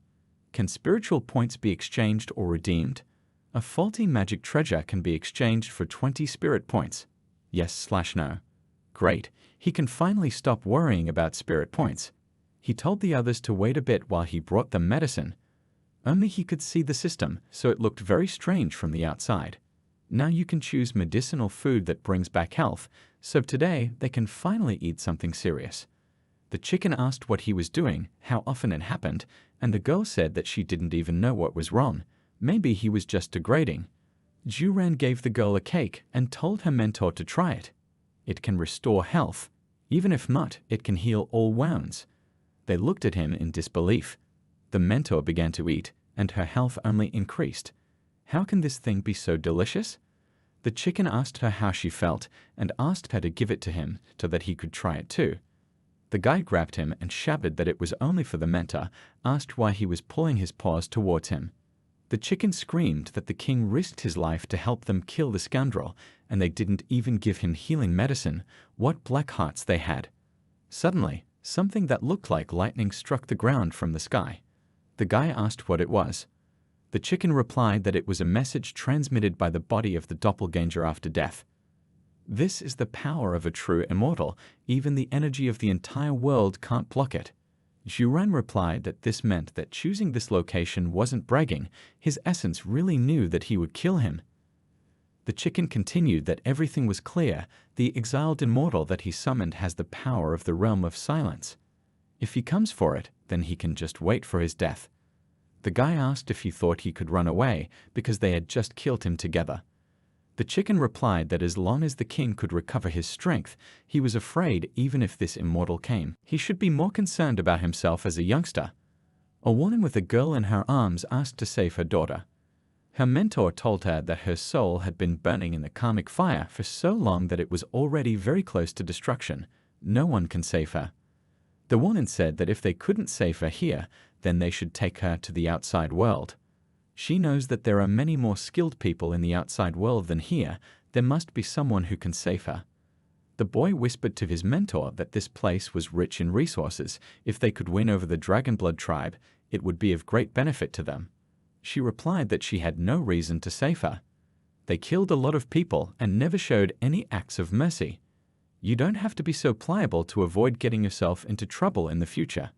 Can spiritual points be exchanged or redeemed? A faulty magic treasure can be exchanged for 20 spirit points. Yes/no. Great, he can finally stop worrying about spirit points. He told the others to wait a bit while he brought them medicine. Only he could see the system, so it looked very strange from the outside. Now you can choose medicinal food that brings back health, so today they can finally eat something serious. The chicken asked what he was doing, how often it happened, and the girl said that she didn't even know what was wrong. Maybe he was just degrading. Juran gave the girl a cake and told her mentor to try it. It can restore health. Even if not, it can heal all wounds. They looked at him in disbelief. The mentor began to eat, and her health only increased. How can this thing be so delicious? The chicken asked her how she felt and asked her to give it to him so that he could try it too. The guy grabbed him and shouted that it was only for the mentor, asked why he was pulling his paws towards him. The chicken screamed that the king risked his life to help them kill the scoundrel, and they didn't even give him healing medicine. What black hearts they had. Suddenly, something that looked like lightning struck the ground from the sky. The guy asked what it was. The chicken replied that it was a message transmitted by the body of the doppelganger after death. This is the power of a true immortal. Even the energy of the entire world can't block it. Juran replied that this meant that choosing this location wasn't bragging. His essence really knew that he would kill him. The chicken continued that everything was clear. The exiled immortal that he summoned has the power of the realm of silence. If he comes for it, then he can just wait for his death. The guy asked if he thought he could run away because they had just killed him together. The chicken replied that as long as the king could recover his strength, he was afraid even if this immortal came. He should be more concerned about himself as a youngster. A woman with a girl in her arms asked to save her daughter. Her mentor told her that her soul had been burning in the karmic fire for so long that it was already very close to destruction. No one can save her. The woman said that if they couldn't save her here, then they should take her to the outside world. She knows that there are many more skilled people in the outside world than here. There must be someone who can save her. The boy whispered to his mentor that this place was rich in resources. If they could win over the Dragonblood tribe, it would be of great benefit to them. She replied that she had no reason to save her. They killed a lot of people and never showed any acts of mercy. You don't have to be so pliable to avoid getting yourself into trouble in the future.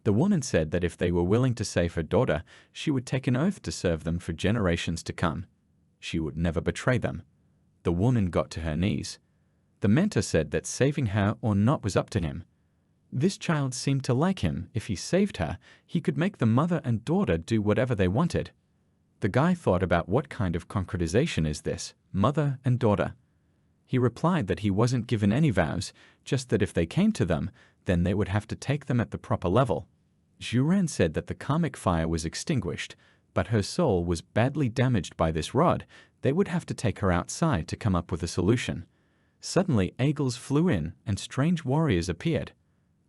The woman said that if they were willing to save her daughter, she would take an oath to serve them for generations to come. She would never betray them. The woman got to her knees. The mentor said that saving her or not was up to him. This child seemed to like him. If he saved her, he could make the mother and daughter do whatever they wanted. The guy thought about what kind of concretization is this, mother and daughter. He replied that he wasn't given any vows, just that if they came to them, then they would have to take them at the proper level. Juran said that the karmic fire was extinguished, but her soul was badly damaged by this rod. They would have to take her outside to come up with a solution. Suddenly, eagles flew in and strange warriors appeared.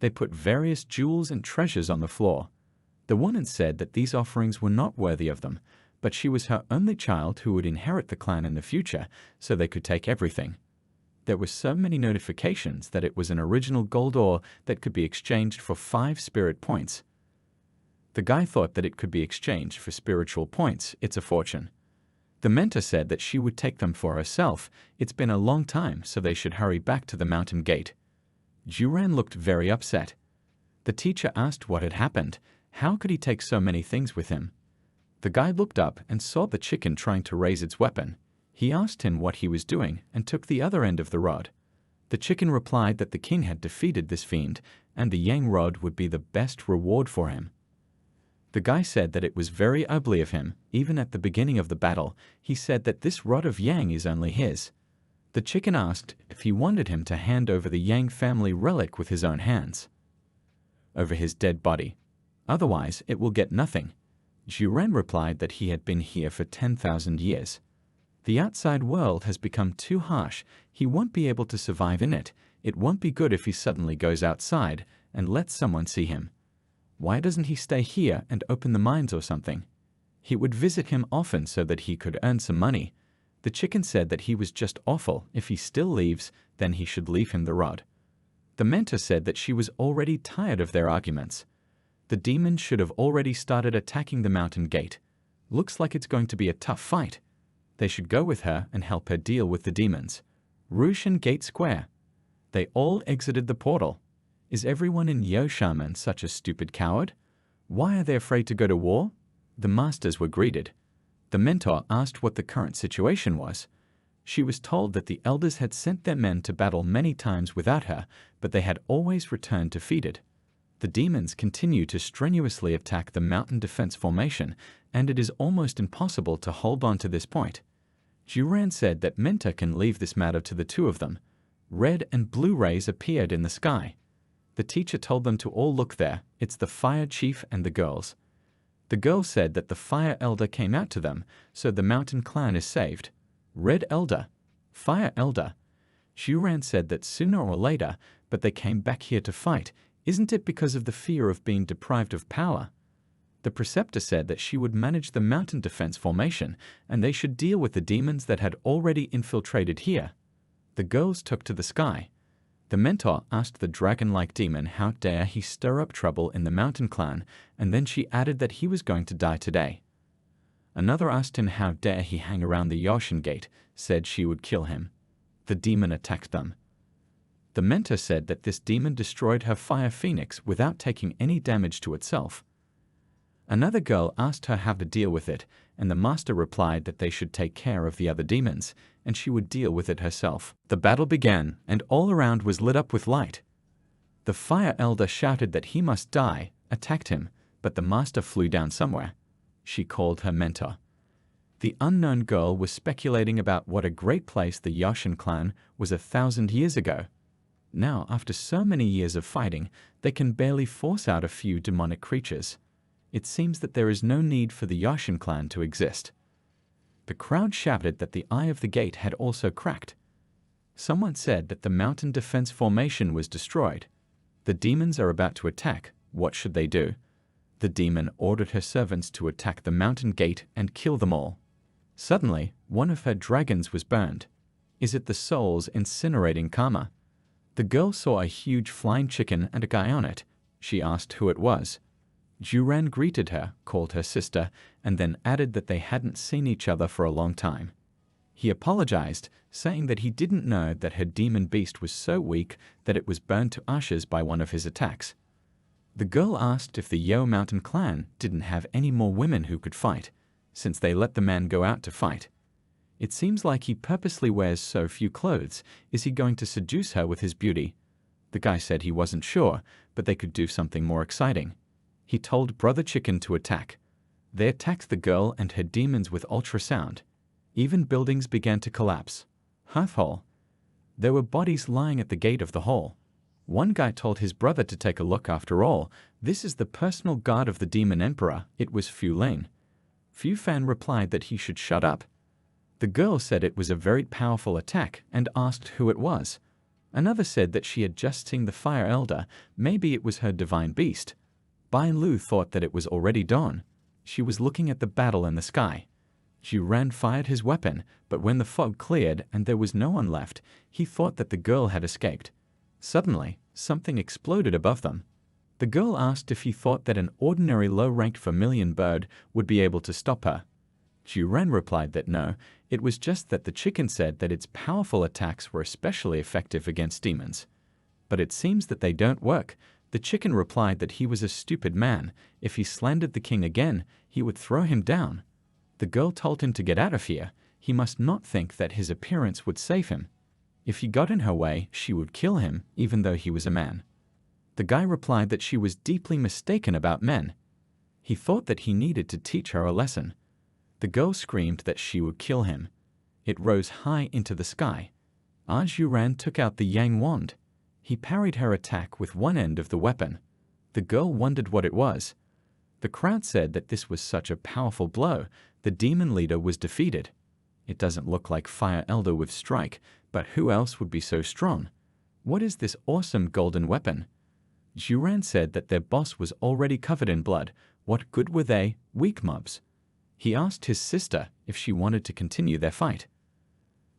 They put various jewels and treasures on the floor. The woman said that these offerings were not worthy of them, but she was her only child who would inherit the clan in the future, so they could take everything. There were so many notifications that it was an original gold ore that could be exchanged for 5 spirit points. The guy thought that it could be exchanged for spiritual points. It's a fortune. The mentor said that she would take them for herself. It's been a long time, so they should hurry back to the mountain gate. Juran looked very upset. The teacher asked what had happened. How could he take so many things with him? The guy looked up and saw the chicken trying to raise its weapon. He asked him what he was doing and took the other end of the rod. The chicken replied that the king had defeated this fiend and the Yang rod would be the best reward for him. The guy said that it was very ugly of him. Even at the beginning of the battle, he said that this rod of Yang is only his. The chicken asked if he wanted him to hand over the Yang family relic with his own hands over his dead body. Otherwise, it will get nothing. Juran replied that he had been here for 10,000 years. The outside world has become too harsh. He won't be able to survive in it. It won't be good if he suddenly goes outside and lets someone see him. Why doesn't he stay here and open the mines or something? He would visit him often so that he could earn some money. The chicken said that he was just awful. If he still leaves, then he should leave him the rod. The mentor said that she was already tired of their arguments. The demons should have already started attacking the mountain gate. Looks like it's going to be a tough fight. They should go with her and help her deal with the demons. Rushan Gate Square. They all exited the portal. Is everyone in Yoshaman such a stupid coward? Why are they afraid to go to war? The masters were greeted. The mentor asked what the current situation was. She was told that the elders had sent their men to battle many times without her, but they had always returned defeated. The demons continue to strenuously attack the mountain defense formation, and it is almost impossible to hold on to this point. Chuan said that Menta can leave this matter to the two of them. Red and blue rays appeared in the sky. The teacher told them to all look there. It's the fire chief and the girls. The girls said that the fire elder came out to them, so the mountain clan is saved. Red elder, fire elder. Chuan said that sooner or later, but they came back here to fight. Isn't it because of the fear of being deprived of power? The preceptor said that she would manage the mountain defense formation, and they should deal with the demons that had already infiltrated here. The girls took to the sky. The mentor asked the dragon-like demon how dare he stir up trouble in the mountain clan, and then she added that he was going to die today. Another asked him how dare he hang around the Yoshin gate, said she would kill him. The demon attacked them. The mentor said that this demon destroyed her fire phoenix without taking any damage to itself. Another girl asked her how to deal with it, and the master replied that they should take care of the other demons, and she would deal with it herself. The battle began, and all around was lit up with light. The fire elder shouted that he must die, attacked him, but the master flew down somewhere. She called her mentor. The unknown girl was speculating about what a great place the Yoshin clan was 1,000 years ago. Now, after so many years of fighting, they can barely force out a few demonic creatures. It seems that there is no need for the Yoshin clan to exist. The crowd shouted that the eye of the gate had also cracked. Someone said that the mountain defense formation was destroyed. The demons are about to attack. What should they do? The demon ordered her servants to attack the mountain gate and kill them all. Suddenly, one of her dragons was burned. Is it the soul's incinerating karma? The girl saw a huge flying chicken and a guy on it. She asked who it was. Chuan greeted her, called her sister, and then added that they hadn't seen each other for a long time. He apologized, saying that he didn't know that her demon beast was so weak that it was burned to ashes by one of his attacks. The girl asked if the Yeo Mountain clan didn't have any more women who could fight, since they let the man go out to fight. It seems like he purposely wears so few clothes. Is he going to seduce her with his beauty? The guy said he wasn't sure, but they could do something more exciting. He told Brother Chicken to attack. They attacked the girl and her demons with ultrasound. Even buildings began to collapse. Hearth hole. There were bodies lying at the gate of the hall. One guy told his brother to take a look. After all, this is the personal guard of the demon emperor. It was Fu Lin. Fu Fan replied that he should shut up. The girl said it was a very powerful attack and asked who it was. Another said that she had just seen the fire elder. Maybe it was her divine beast. Bai Lu thought that it was already dawn. She was looking at the battle in the sky. Chuan fired his weapon, but when the fog cleared and there was no one left, he thought that the girl had escaped. Suddenly, something exploded above them. The girl asked if he thought that an ordinary low-ranked vermilion bird would be able to stop her. Chuan replied that no, it was just that the chicken said that its powerful attacks were especially effective against demons. But it seems that they don't work. The chicken replied that he was a stupid man. If he slandered the king again, he would throw him down. The girl told him to get out of here. He must not think that his appearance would save him. If he got in her way, she would kill him, even though he was a man. The guy replied that she was deeply mistaken about men. He thought that he needed to teach her a lesson. The girl screamed that she would kill him. It rose high into the sky. Chuan took out the Yang wand. He parried her attack with one end of the weapon. The girl wondered what it was. The crowd said that this was such a powerful blow. The demon leader was defeated. It doesn't look like Fire Elder with Strike, but who else would be so strong? What is this awesome golden weapon? Chuan said that their boss was already covered in blood. What good were they? Weak mobs. He asked his sister if she wanted to continue their fight.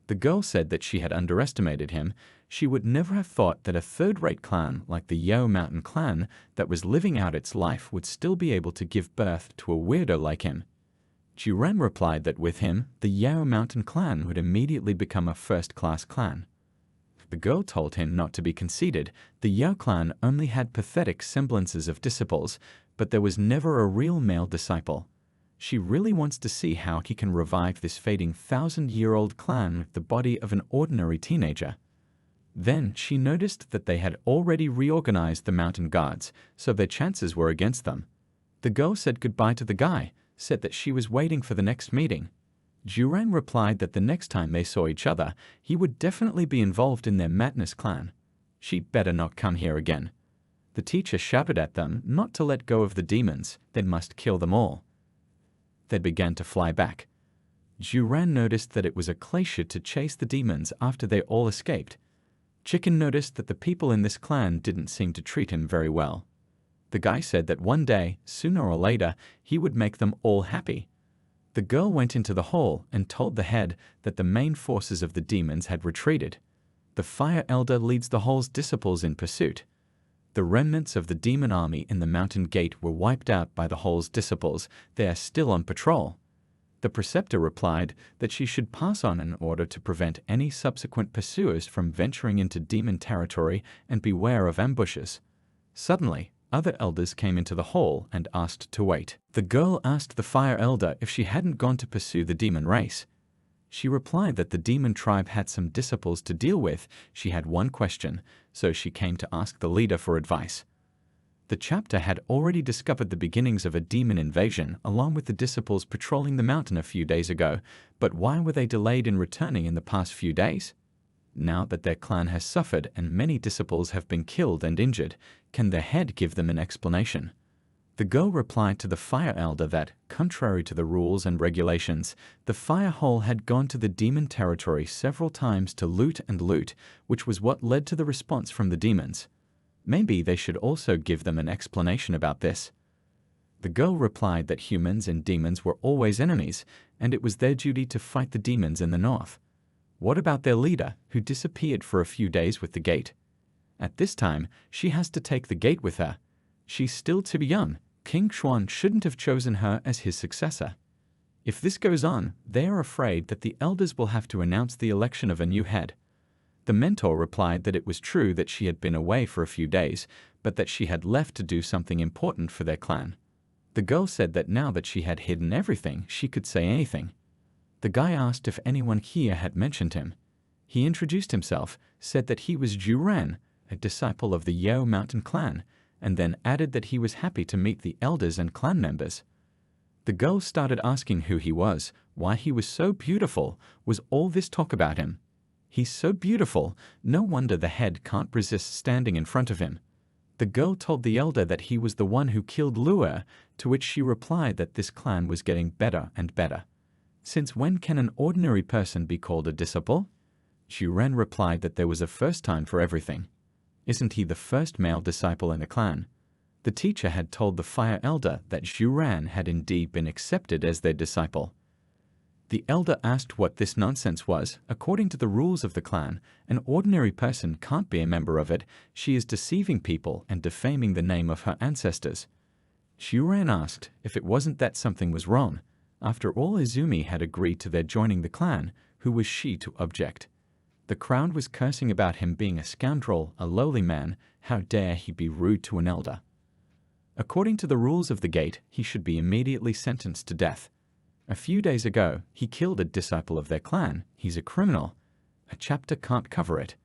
The girl said that she had underestimated him. She would never have thought that a third-rate clan like the Yeo Mountain clan that was living out its life would still be able to give birth to a weirdo like him. Chuan replied that with him, the Yeo Mountain clan would immediately become a first-class clan. The girl told him not to be conceited. The Yeo clan only had pathetic semblances of disciples, but there was never a real male disciple. She really wants to see how he can revive this fading 1,000-year-old clan with the body of an ordinary teenager. Then she noticed that they had already reorganized the mountain guards, so their chances were against them. The girl said goodbye to the guy, said that she was waiting for the next meeting. Chuan replied that the next time they saw each other, he would definitely be involved in their madness clan. She better not come here again. The teacher shouted at them not to let go of the demons, they must kill them all. They began to fly back. Chuan noticed that it was a glacier to chase the demons after they all escaped. Chicken noticed that the people in this clan didn't seem to treat him very well. The guy said that one day, sooner or later, he would make them all happy. The girl went into the hall and told the head that the main forces of the demons had retreated. The fire elder leads the hall's disciples in pursuit. The remnants of the demon army in the mountain gate were wiped out by the hall's disciples. They are still on patrol. The preceptor replied that she should pass on an order to prevent any subsequent pursuers from venturing into demon territory and beware of ambushes. Suddenly, other elders came into the hall and asked to wait. The girl asked the fire elder if she hadn't gone to pursue the demon race. She replied that the demon tribe had some disciples to deal with. She had one question, so she came to ask the leader for advice. The chapter had already discovered the beginnings of a demon invasion along with the disciples patrolling the mountain a few days ago, but why were they delayed in returning in the past few days? Now that their clan has suffered and many disciples have been killed and injured, can the head give them an explanation? The girl replied to the fire elder that, contrary to the rules and regulations, the fire hall had gone to the demon territory several times to loot, which was what led to the response from the demons. Maybe they should also give them an explanation about this. The girl replied that humans and demons were always enemies, and it was their duty to fight the demons in the north. What about their leader, who disappeared for a few days with the gate? At this time, she has to take the gate with her. She's still too young. King Chuan shouldn't have chosen her as his successor. If this goes on, they are afraid that the elders will have to announce the election of a new head. The mentor replied that it was true that she had been away for a few days, but that she had left to do something important for their clan. The girl said that now that she had hidden everything, she could say anything. The guy asked if anyone here had mentioned him. He introduced himself, said that he was Chuan, a disciple of the Yao Mountain clan, and then added that he was happy to meet the elders and clan members. The girl started asking who he was, why he was so beautiful, was all this talk about him. He's so beautiful, no wonder the head can't resist standing in front of him. The girl told the elder that he was the one who killed Luer, to which she replied that this clan was getting better and better. Since when can an ordinary person be called a disciple? Chuan replied that there was a first time for everything. Isn't he the first male disciple in the clan? The teacher had told the fire elder that Chuan had indeed been accepted as their disciple. The elder asked what this nonsense was. According to the rules of the clan, an ordinary person can't be a member of it. She is deceiving people and defaming the name of her ancestors. Chuan asked if it wasn't that something was wrong. After all, Izumi had agreed to their joining the clan. Who was she to object? The crowd was cursing about him being a scoundrel, a lowly man. How dare he be rude to an elder? According to the rules of the gate, he should be immediately sentenced to death. A few days ago, he killed a disciple of their clan. He's a criminal. A chapter can't cover it.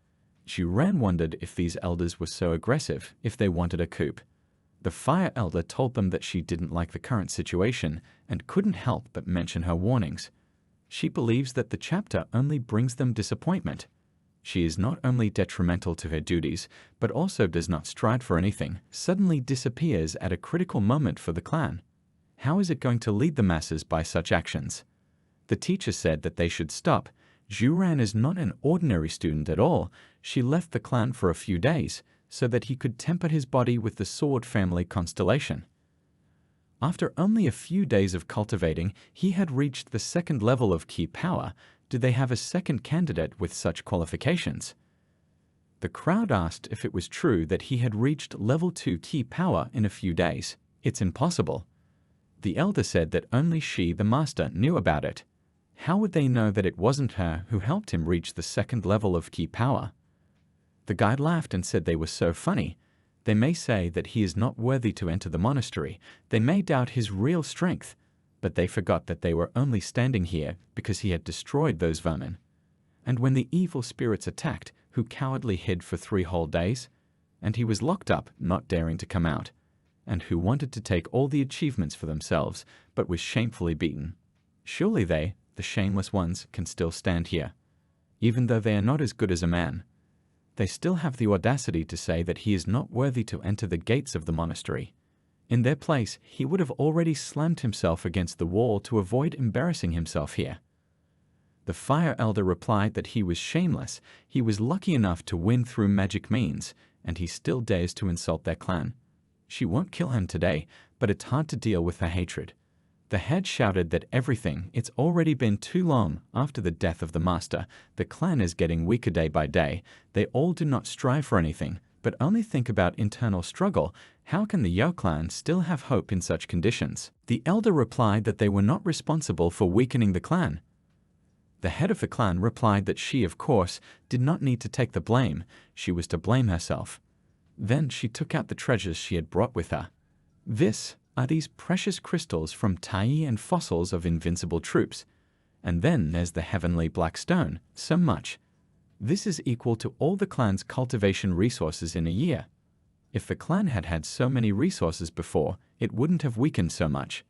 Chuan wondered if these elders were so aggressive, if they wanted a coup. The fire elder told them that she didn't like the current situation and couldn't help but mention her warnings. She believes that the chapter only brings them disappointment. She is not only detrimental to her duties, but also does not strive for anything, suddenly disappears at a critical moment for the clan. How is it going to lead the masses by such actions? The teacher said that they should stop. Chuan is not an ordinary student at all. She left the clan for a few days, so that he could temper his body with the sword family constellation. After only a few days of cultivating, he had reached the second level of key power. Did they have a second candidate with such qualifications? The crowd asked if it was true that he had reached level 2 key power in a few days. It's impossible. The elder said that only she, the master, knew about it. How would they know that it wasn't her who helped him reach the second level of key power? The guide laughed and said they were so funny. They may say that he is not worthy to enter the monastery. They may doubt his real strength. But they forgot that they were only standing here because he had destroyed those vermin. And when the evil spirits attacked, who cowardly hid for 3 whole days, and he was locked up, not daring to come out, and who wanted to take all the achievements for themselves, but was shamefully beaten. Surely they, the shameless ones, can still stand here. Even though they are not as good as a man, they still have the audacity to say that he is not worthy to enter the gates of the monastery. In their place, he would have already slammed himself against the wall to avoid embarrassing himself here. The Fire Elder replied that he was shameless, he was lucky enough to win through magic means, and he still dares to insult their clan. She won't kill him today, but it's hard to deal with her hatred. The head shouted that it's already been too long. After the death of the master, the clan is getting weaker day by day. They all do not strive for anything, but only think about internal struggle. How can the Yao clan still have hope in such conditions? The elder replied that they were not responsible for weakening the clan. The head of the clan replied that she, of course, did not need to take the blame. She was to blame herself. Then she took out the treasures she had brought with her. This are these precious crystals from Tai and fossils of invincible troops. And then there's the heavenly black stone, so much. This is equal to all the clan's cultivation resources in a year. If the clan had had so many resources before, it wouldn't have weakened so much.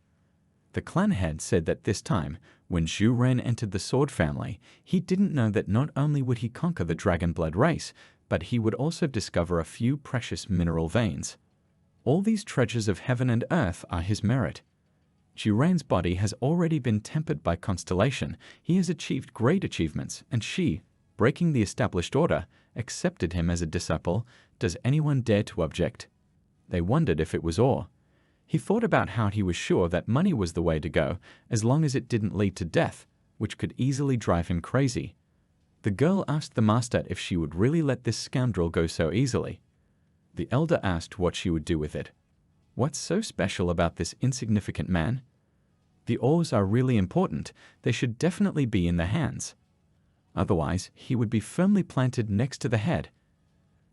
The clan head said that this time, when Zhu Ren entered the sword family, he didn't know that not only would he conquer the dragon blood race, but he would also discover a few precious mineral veins. All these treasures of heaven and earth are his merit. Zhu Ren's body has already been tempered by constellation. He has achieved great achievements, and she, breaking the established order, accepted him as a disciple. Does anyone dare to object? They wondered if it was awe. He thought about how he was sure that money was the way to go, as long as it didn't lead to death, which could easily drive him crazy. The girl asked the master if she would really let this scoundrel go so easily. The elder asked what she would do with it. What's so special about this insignificant man? The ores are really important. They should definitely be in the hands. Otherwise, he would be firmly planted next to the head,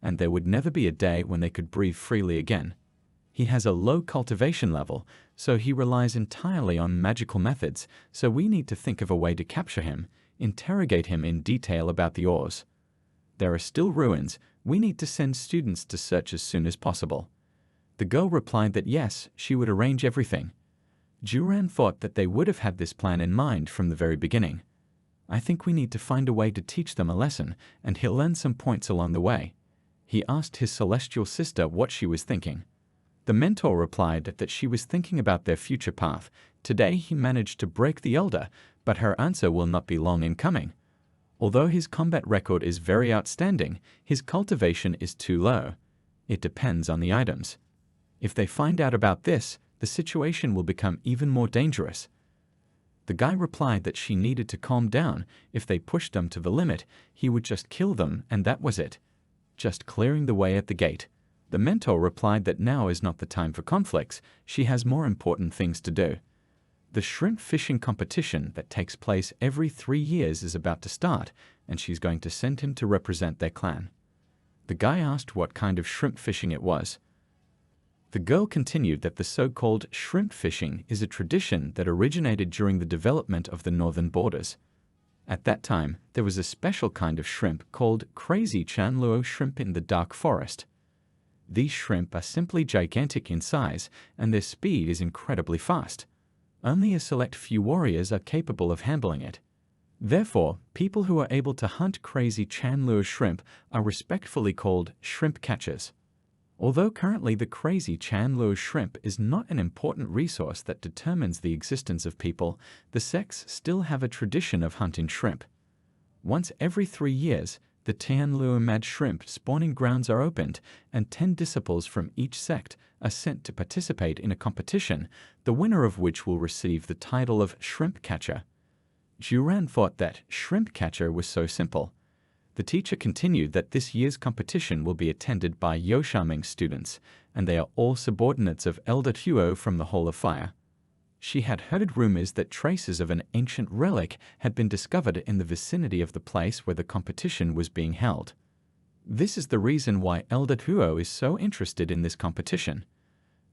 and there would never be a day when they could breathe freely again. He has a low cultivation level, so he relies entirely on magical methods, so we need to think of a way to capture him, interrogate him in detail about the ores. There are still ruins. We need to send students to search as soon as possible. The girl replied that yes, she would arrange everything. Zhu Ren thought that they would have had this plan in mind from the very beginning. I think we need to find a way to teach them a lesson, and he'll learn some points along the way. He asked his celestial sister what she was thinking. The mentor replied that she was thinking about their future path. Today he managed to break the elder, but her answer will not be long in coming. Although his combat record is very outstanding, his cultivation is too low. It depends on the items. If they find out about this, the situation will become even more dangerous. The guy replied that she needed to calm down. If they pushed them to the limit, he would just kill them, and that was it. Just clearing the way at the gate. The mentor replied that now is not the time for conflicts. She has more important things to do. The shrimp fishing competition that takes place every 3 years is about to start, and she's going to send him to represent their clan. The guy asked what kind of shrimp fishing it was. The girl continued that the so-called shrimp fishing is a tradition that originated during the development of the northern borders. At that time, there was a special kind of shrimp called crazy Chanluo shrimp in the dark forest. These shrimp are simply gigantic in size, and their speed is incredibly fast. Only a select few warriors are capable of handling it. Therefore, people who are able to hunt crazy Chanluo shrimp are respectfully called shrimp catchers. Although currently the crazy Chanluo shrimp is not an important resource that determines the existence of people, the sects still have a tradition of hunting shrimp. Once every 3 years, the Tianluo mad shrimp spawning grounds are opened, and 10 disciples from each sect are sent to participate in a competition, the winner of which will receive the title of shrimp catcher. Zhu Ren thought that shrimp catcher was so simple. The teacher continued that this year's competition will be attended by Yoshaming students, and they are all subordinates of Elder Tuo from the Hall of Fire. She had heard rumors that traces of an ancient relic had been discovered in the vicinity of the place where the competition was being held. This is the reason why Elder Tuo is so interested in this competition.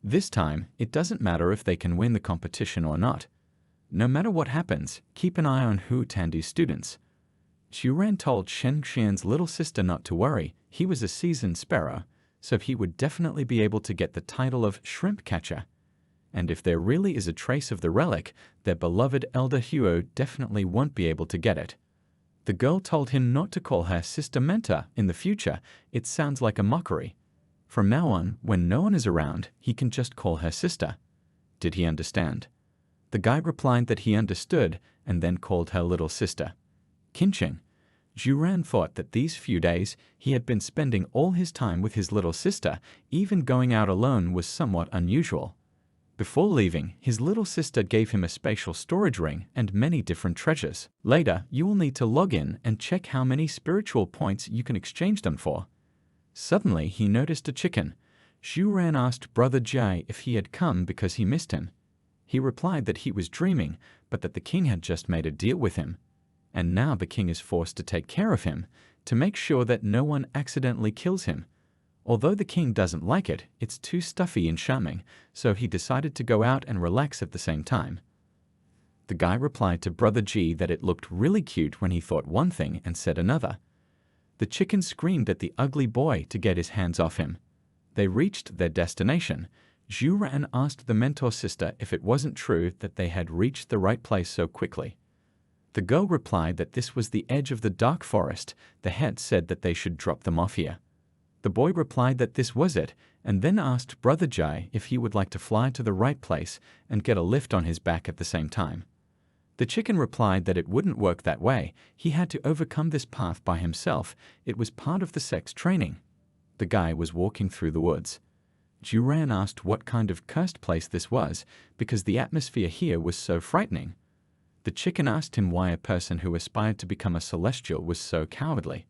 This time, it doesn't matter if they can win the competition or not. No matter what happens, keep an eye on Hu Tandu's students. Chuan told Shen Xian's little sister not to worry. He was a seasoned sparrow, so he would definitely be able to get the title of shrimp catcher. And if there really is a trace of the relic, their beloved elder Huo definitely won't be able to get it. The girl told him not to call her sister mentor in the future. It sounds like a mockery. From now on, when no one is around, he can just call her sister. Did he understand? The guy replied that he understood and then called her little sister. Kinching. Juran thought that these few days he had been spending all his time with his little sister. Even going out alone was somewhat unusual. Before leaving, his little sister gave him a spatial storage ring and many different treasures. Later, you will need to log in and check how many spiritual points you can exchange them for. Suddenly, he noticed a chicken. Juran asked Brother Jai if he had come because he missed him. He replied that he was dreaming, but that the king had just made a deal with him. And now the king is forced to take care of him, to make sure that no one accidentally kills him. Although the king doesn't like it, it's too stuffy and charming, so he decided to go out and relax at the same time. The guy replied to Brother G that it looked really cute when he thought one thing and said another. The chicken screamed at the ugly boy to get his hands off him. They reached their destination. Juran asked the mentor sister if it wasn't true that they had reached the right place so quickly. The girl replied that this was the edge of the dark forest. The head said that they should drop them off here. The boy replied that this was it, and then asked Brother Jai if he would like to fly to the right place and get a lift on his back at the same time. The chicken replied that it wouldn't work that way. He had to overcome this path by himself. It was part of the sex training. The guy was walking through the woods. Juran asked what kind of cursed place this was, because the atmosphere here was so frightening. The chicken asked him why a person who aspired to become a celestial was so cowardly.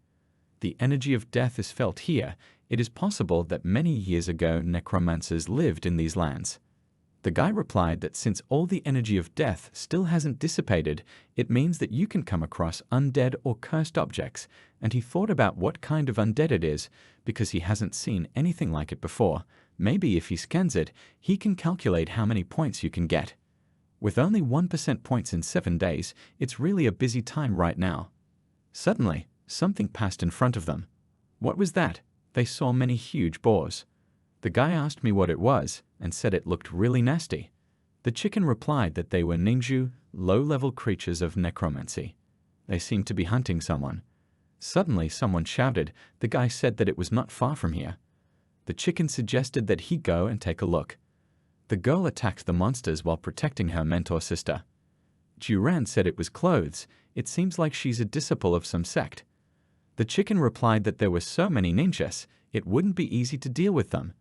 The energy of death is felt here. It is possible that many years ago necromancers lived in these lands. The guy replied that since all the energy of death still hasn't dissipated, it means that you can come across undead or cursed objects, and he thought about what kind of undead it is, because he hasn't seen anything like it before. Maybe if he scans it, he can calculate how many points you can get. With only 1% points in 7 days, it's really a busy time right now. Suddenly, something passed in front of them. What was that? They saw many huge boars. The guy asked me what it was and said it looked really nasty. The chicken replied that they were ninju, low-level creatures of necromancy. They seemed to be hunting someone. Suddenly, someone shouted. The guy said that it was not far from here. The chicken suggested that he go and take a look. The girl attacked the monsters while protecting her mentor sister. Juran said it was clothes. It seems like she's a disciple of some sect. The chicken replied that there were so many ninjas, it wouldn't be easy to deal with them.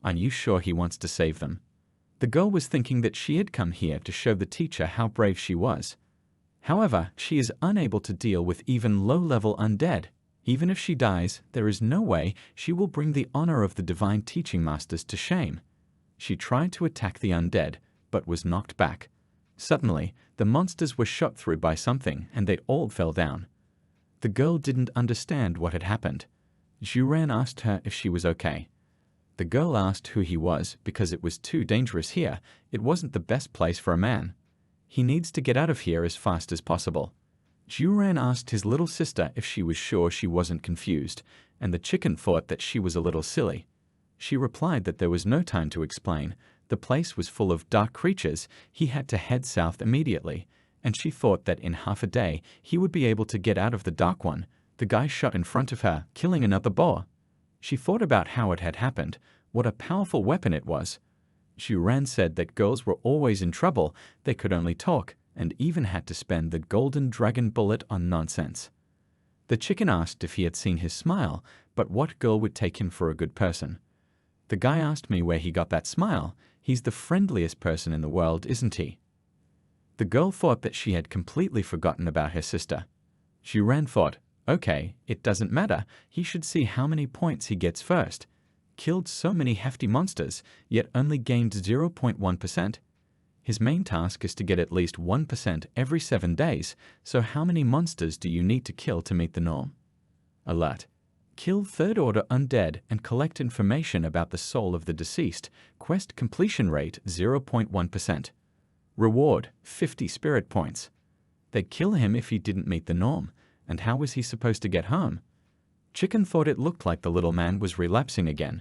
Are you sure he wants to save them? The girl was thinking that she had come here to show the teacher how brave she was. However, she is unable to deal with even low-level undead. Even if she dies, there is no way she will bring the honor of the divine teaching masters to shame. She tried to attack the undead, but was knocked back. Suddenly, the monsters were shot through by something, and they all fell down. The girl didn't understand what had happened. Juran asked her if she was okay. The girl asked who he was because it was too dangerous here. It wasn't the best place for a man. He needs to get out of here as fast as possible. Juran asked his little sister if she was sure she wasn't confused, and the chicken thought that she was a little silly. She replied that there was no time to explain. The place was full of dark creatures. He had to head south immediately, and she thought that in half a day he would be able to get out of the dark one. The guy shot in front of her, killing another boar. She thought about how it had happened, what a powerful weapon it was. Juran said that girls were always in trouble. They could only talk, and even had to spend the golden dragon bullet on nonsense. The chicken asked if he had seen his smile, but what girl would take him for a good person? The guy asked me where he got that smile. He's the friendliest person in the world, isn't he? The girl thought that she had completely forgotten about her sister. Juran thought, okay, it doesn't matter. He should see how many points he gets first. Killed so many hefty monsters, yet only gained 0.1%. His main task is to get at least 1% every 7 days, so how many monsters do you need to kill to meet the norm? Alert. Kill third-order undead and collect information about the soul of the deceased. Quest completion rate 0.1%. Reward, 50 spirit points. They'd kill him if he didn't meet the norm, and how was he supposed to get home? Chicken thought it looked like the little man was relapsing again.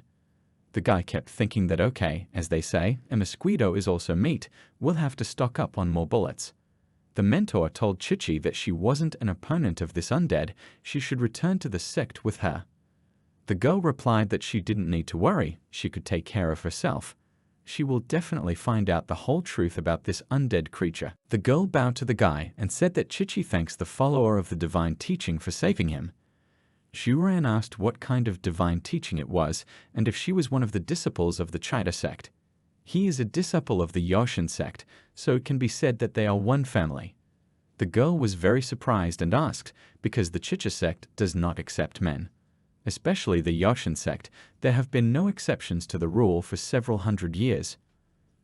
The guy kept thinking that okay, as they say, a mosquito is also meat, we'll have to stock up on more bullets. The mentor told Chichi that she wasn't an opponent of this undead, she should return to the sect with her. The girl replied that she didn't need to worry, she could take care of herself. She will definitely find out the whole truth about this undead creature. The girl bowed to the guy and said that Chichi thanks the follower of the divine teaching for saving him. Chuan asked what kind of divine teaching it was and if she was one of the disciples of the Chita sect. He is a disciple of the Yoshin sect, so it can be said that they are one family. The girl was very surprised and asked, because the Chicha sect does not accept men. Especially the Yoshin sect, there have been no exceptions to the rule for several hundred years.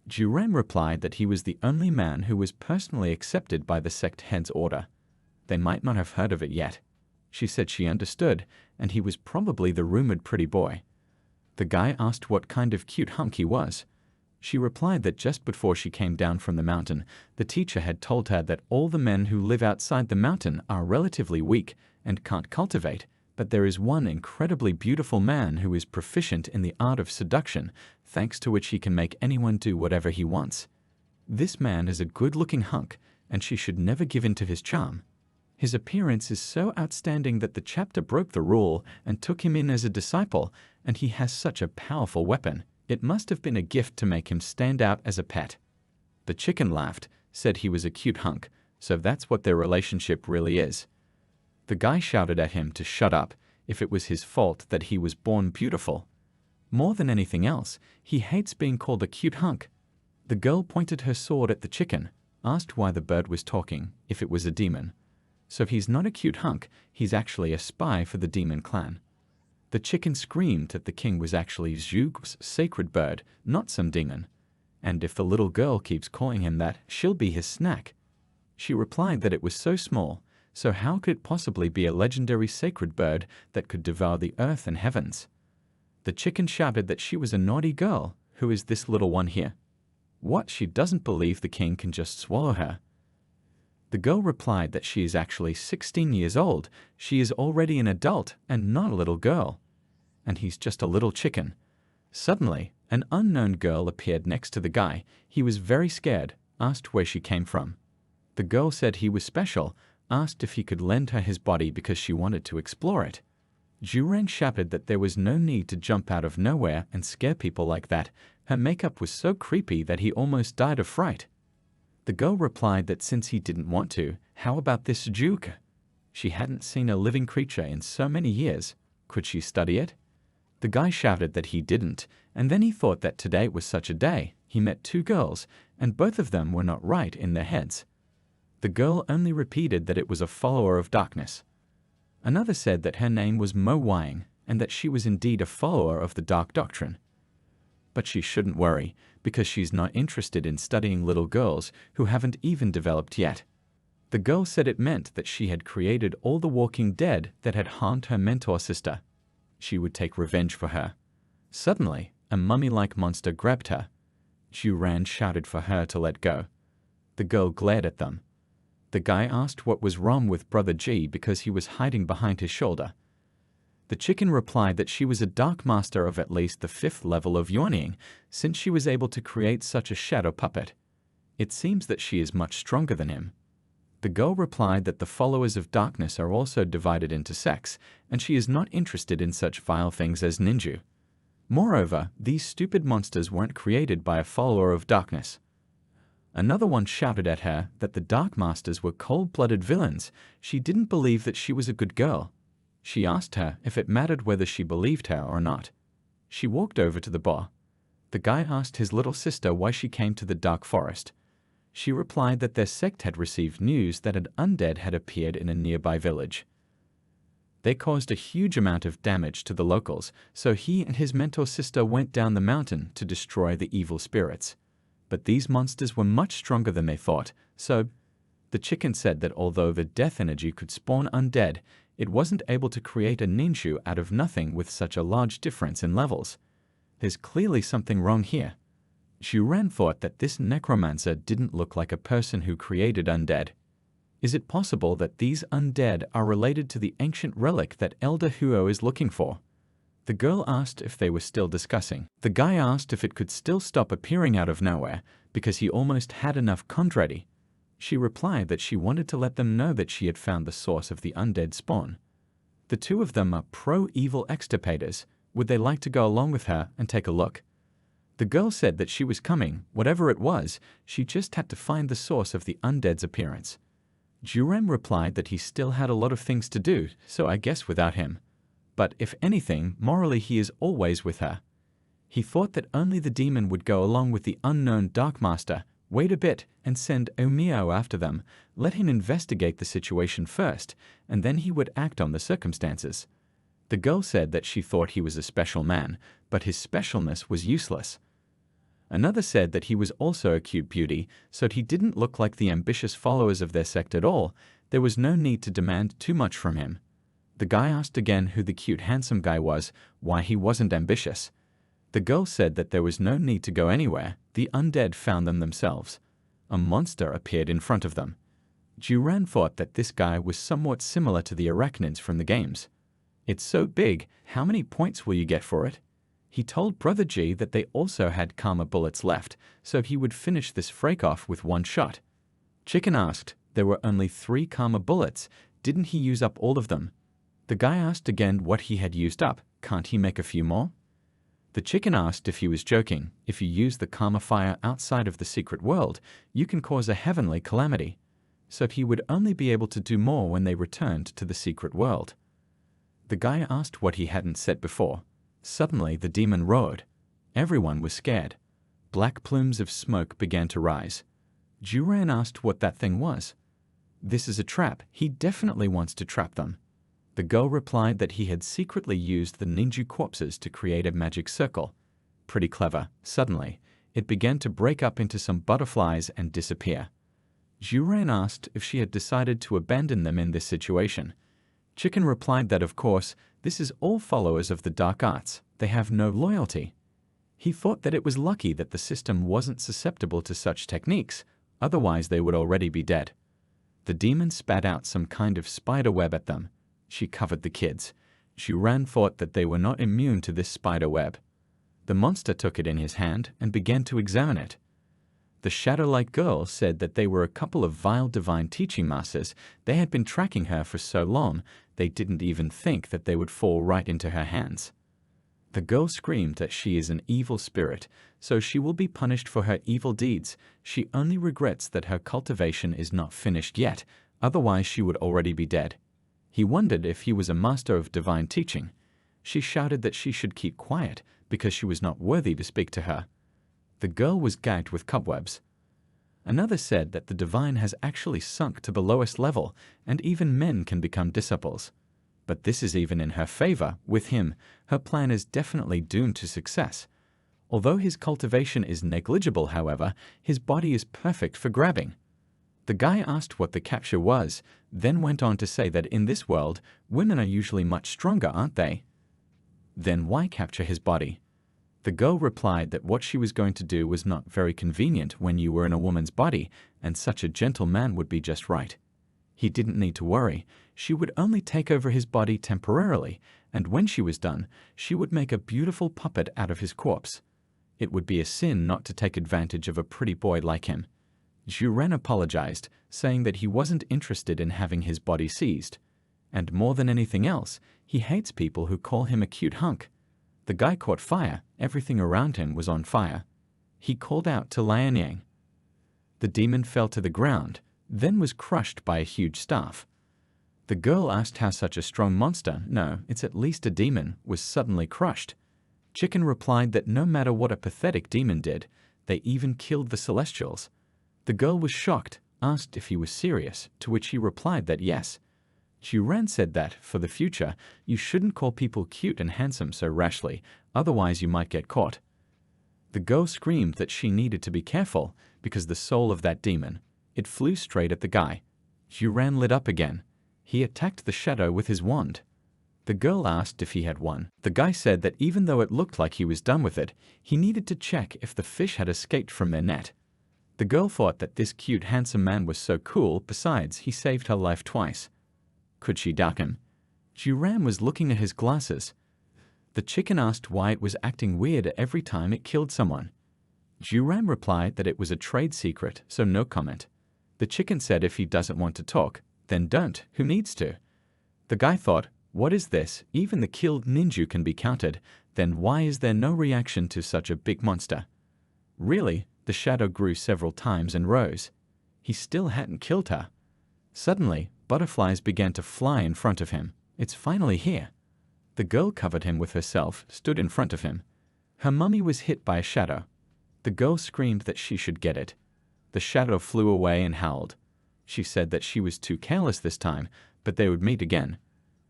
Juren replied that he was the only man who was personally accepted by the sect head's order. They might not have heard of it yet. She said she understood, and he was probably the rumored pretty boy. The guy asked what kind of cute hunk he was. She replied that just before she came down from the mountain, the teacher had told her that all the men who live outside the mountain are relatively weak and can't cultivate, but there is one incredibly beautiful man who is proficient in the art of seduction, thanks to which he can make anyone do whatever he wants. This man is a good-looking hunk, and she should never give in to his charm. His appearance is so outstanding that the chapter broke the rule and took him in as a disciple, and he has such a powerful weapon. It must have been a gift to make him stand out as a pet. The chicken laughed, said he was a cute hunk, so that's what their relationship really is. The guy shouted at him to shut up, if it was his fault that he was born beautiful. More than anything else, he hates being called a cute hunk. The girl pointed her sword at the chicken, asked why the bird was talking, if it was a demon. So if he's not a cute hunk, he's actually a spy for the demon clan. The chicken screamed that the king was actually Zhuge's sacred bird, not some demon. And if the little girl keeps calling him that, she'll be his snack. She replied that it was so small, so how could it possibly be a legendary sacred bird that could devour the earth and heavens? The chicken shouted that she was a naughty girl. Who is this little one here? What, she doesn't believe the king can just swallow her? The girl replied that she is actually 16 years old, she is already an adult and not a little girl. And he's just a little chicken. Suddenly, an unknown girl appeared next to the guy. He was very scared, asked where she came from. The girl said he was special, asked if he could lend her his body because she wanted to explore it. Juren shouted that there was no need to jump out of nowhere and scare people like that. Her makeup was so creepy that he almost died of fright. The girl replied that since he didn't want to, how about this Juke? She hadn't seen a living creature in so many years. Could she study it? The guy shouted that he didn't, and then he thought that today was such a day. He met two girls, and both of them were not right in their heads. The girl only repeated that it was a follower of darkness. Another said that her name was Mo Wang, and that she was indeed a follower of the dark doctrine. But she shouldn't worry, because she's not interested in studying little girls who haven't even developed yet. The girl said it meant that she had created all the walking dead that had harmed her mentor sister. She would take revenge for her. Suddenly, a mummy-like monster grabbed her. Juran shouted for her to let go. The girl glared at them. The guy asked what was wrong with Brother G because he was hiding behind his shoulder. The chicken replied that she was a dark master of at least the 5th level of Yuanying, since she was able to create such a shadow puppet. It seems that she is much stronger than him. The girl replied that the followers of darkness are also divided into sects, and she is not interested in such vile things as ninju. Moreover, these stupid monsters weren't created by a follower of darkness. Another one shouted at her that the Dark Masters were cold-blooded villains. She didn't believe that she was a good girl. She asked her if it mattered whether she believed her or not. She walked over to the bar. The guy asked his little sister why she came to the dark forest. She replied that their sect had received news that an undead had appeared in a nearby village. They caused a huge amount of damage to the locals, so he and his mentor sister went down the mountain to destroy the evil spirits. But these monsters were much stronger than they thought, so the chicken said that although the death energy could spawn undead, it wasn't able to create a ninju out of nothing with such a large difference in levels. There's clearly something wrong here. Chuan thought that this necromancer didn't look like a person who created undead. Is it possible that these undead are related to the ancient relic that Elder Huo is looking for? The girl asked if they were still discussing. The guy asked if it could still stop appearing out of nowhere because he almost had enough Gundaddy. She replied that she wanted to let them know that she had found the source of the undead spawn. The two of them are pro-evil extirpators. Would they like to go along with her and take a look? The girl said that she was coming, whatever it was, she just had to find the source of the undead's appearance. Chuan replied that he still had a lot of things to do, so I guess without him. But if anything, morally he is always with her. He thought that only the demon would go along with the unknown Dark Master, wait a bit and send Omiao after them, let him investigate the situation first, and then he would act on the circumstances. The girl said that she thought he was a special man, but his specialness was useless. Another said that he was also a cute beauty, so he didn't look like the ambitious followers of their sect at all. There was no need to demand too much from him. The guy asked again who the cute handsome guy was, why he wasn't ambitious. The girl said that there was no need to go anywhere, the undead found them themselves. A monster appeared in front of them. Chuan thought that this guy was somewhat similar to the arachnids from the games. It's so big, how many points will you get for it? He told Brother G that they also had karma bullets left, so he would finish this freak off with one shot. Chicken asked, there were only 3 karma bullets, didn't he use up all of them? The guy asked again what he had used up, can't he make a few more? The chicken asked if he was joking, if you use the karma fire outside of the secret world, you can cause a heavenly calamity. So he would only be able to do more when they returned to the secret world. The guy asked what he hadn't said before. Suddenly the demon roared. Everyone was scared. Black plumes of smoke began to rise. Chuan asked what that thing was. This is a trap, he definitely wants to trap them. The girl replied that he had secretly used the ninja corpses to create a magic circle. Pretty clever. Suddenly, it began to break up into some butterflies and disappear. Chuan asked if she had decided to abandon them in this situation. Chicken replied that of course, this is all followers of the dark arts, they have no loyalty. He thought that it was lucky that the system wasn't susceptible to such techniques, otherwise they would already be dead. The demon spat out some kind of spider web at them. She covered the kids. Chuan thought that they were not immune to this spider web. The monster took it in his hand and began to examine it. The shadow-like girl said that they were a couple of vile divine teaching masters. They had been tracking her for so long, they didn't even think that they would fall right into her hands. The girl screamed that she is an evil spirit, so she will be punished for her evil deeds. She only regrets that her cultivation is not finished yet, otherwise she would already be dead. He wondered if he was a master of divine teaching. She shouted that she should keep quiet because she was not worthy to speak to her. The girl was gagged with cobwebs. Another said that the divine has actually sunk to the lowest level, and even men can become disciples. But this is even in her favor. With him, her plan is definitely doomed to success. Although his cultivation is negligible, however, his body is perfect for grabbing. The guy asked what the capture was, then went on to say that in this world, women are usually much stronger, aren't they? Then why capture his body? The girl replied that what she was going to do was not very convenient when you were in a woman's body, and such a gentle man would be just right. He didn't need to worry. She would only take over his body temporarily, and when she was done, she would make a beautiful puppet out of his corpse. It would be a sin not to take advantage of a pretty boy like him. Chuan apologized, saying that he wasn't interested in having his body seized. And more than anything else, he hates people who call him a cute hunk. The guy caught fire, everything around him was on fire. He called out to Ling Yang. The demon fell to the ground, then was crushed by a huge staff. The girl asked how such a strong monster, no, it's at least a demon, was suddenly crushed. Chicken replied that no matter what a pathetic demon did, they even killed the Celestials. The girl was shocked, asked if he was serious, to which he replied that yes. Chuan said that, for the future, you shouldn't call people cute and handsome so rashly, otherwise you might get caught. The girl screamed that she needed to be careful, because the soul of that demon, it flew straight at the guy. Chuan lit up again. He attacked the shadow with his wand. The girl asked if he had one. The guy said that even though it looked like he was done with it, he needed to check if the fish had escaped from their net. The girl thought that this cute, handsome man was so cool, besides, he saved her life twice. Could she duck him? Chuan was looking at his glasses. The chicken asked why it was acting weird every time it killed someone. Chuan replied that it was a trade secret, so no comment. The chicken said if he doesn't want to talk, then don't, who needs to? The guy thought, what is this? Even the killed ninja can be counted, then why is there no reaction to such a big monster? Really, the shadow grew several times and rose. He still hadn't killed her. Suddenly, butterflies began to fly in front of him. It's finally here. The girl covered him with herself, stood in front of him. Her mummy was hit by a shadow. The girl screamed that she should get it. The shadow flew away and howled. She said that she was too careless this time, but they would meet again.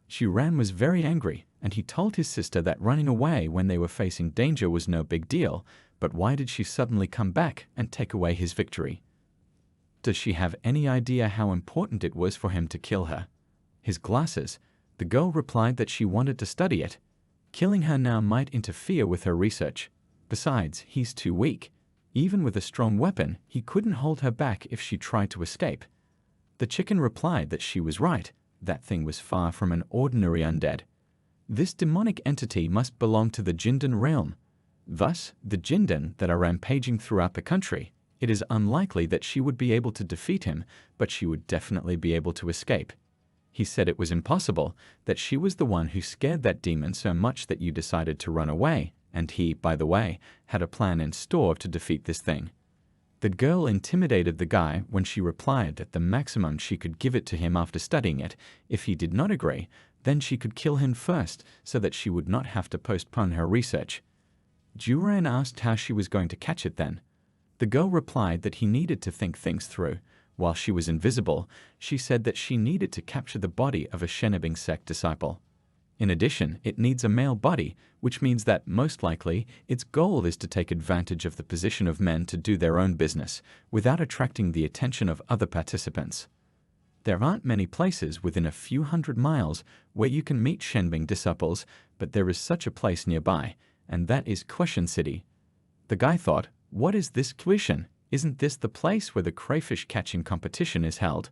Chuan was very angry, and he told his sister that running away when they were facing danger was no big deal, but why did she suddenly come back and take away his victory? Does she have any idea how important it was for him to kill her? His glasses. The girl replied that she wanted to study it. Killing her now might interfere with her research. Besides, he's too weak. Even with a strong weapon, he couldn't hold her back if she tried to escape. The chicken replied that she was right. That thing was far from an ordinary undead. This demonic entity must belong to the Jindan realm. Thus, the Jindan that are rampaging throughout the country. It is unlikely that she would be able to defeat him, but she would definitely be able to escape. He said it was impossible, that she was the one who scared that demon so much that you decided to run away, and he, by the way, had a plan in store to defeat this thing. The girl intimidated the guy when she replied that the maximum she could give it to him after studying it. If he did not agree, then she could kill him first so that she would not have to postpone her research. Chuan asked how she was going to catch it then. The girl replied that he needed to think things through. While she was invisible, she said that she needed to capture the body of a Shenabing sect disciple. In addition, it needs a male body, which means that, most likely, its goal is to take advantage of the position of men to do their own business, without attracting the attention of other participants. There aren't many places within a few hundred miles where you can meet Shenabing disciples, but there is such a place nearby, and that is Cultivation City. The guy thought, what is this Cultivation? Isn't this the place where the crayfish catching competition is held?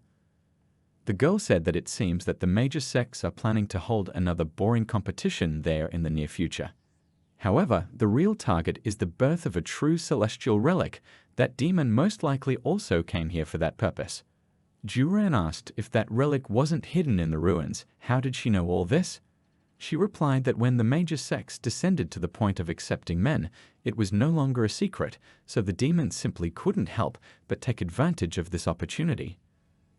The girl said that it seems that the major sects are planning to hold another boring competition there in the near future. However, the real target is the birth of a true celestial relic. That demon most likely also came here for that purpose. Chuan asked if that relic wasn't hidden in the ruins. How did she know all this? She replied that when the major sects descended to the point of accepting men, it was no longer a secret, so the demon simply couldn't help but take advantage of this opportunity.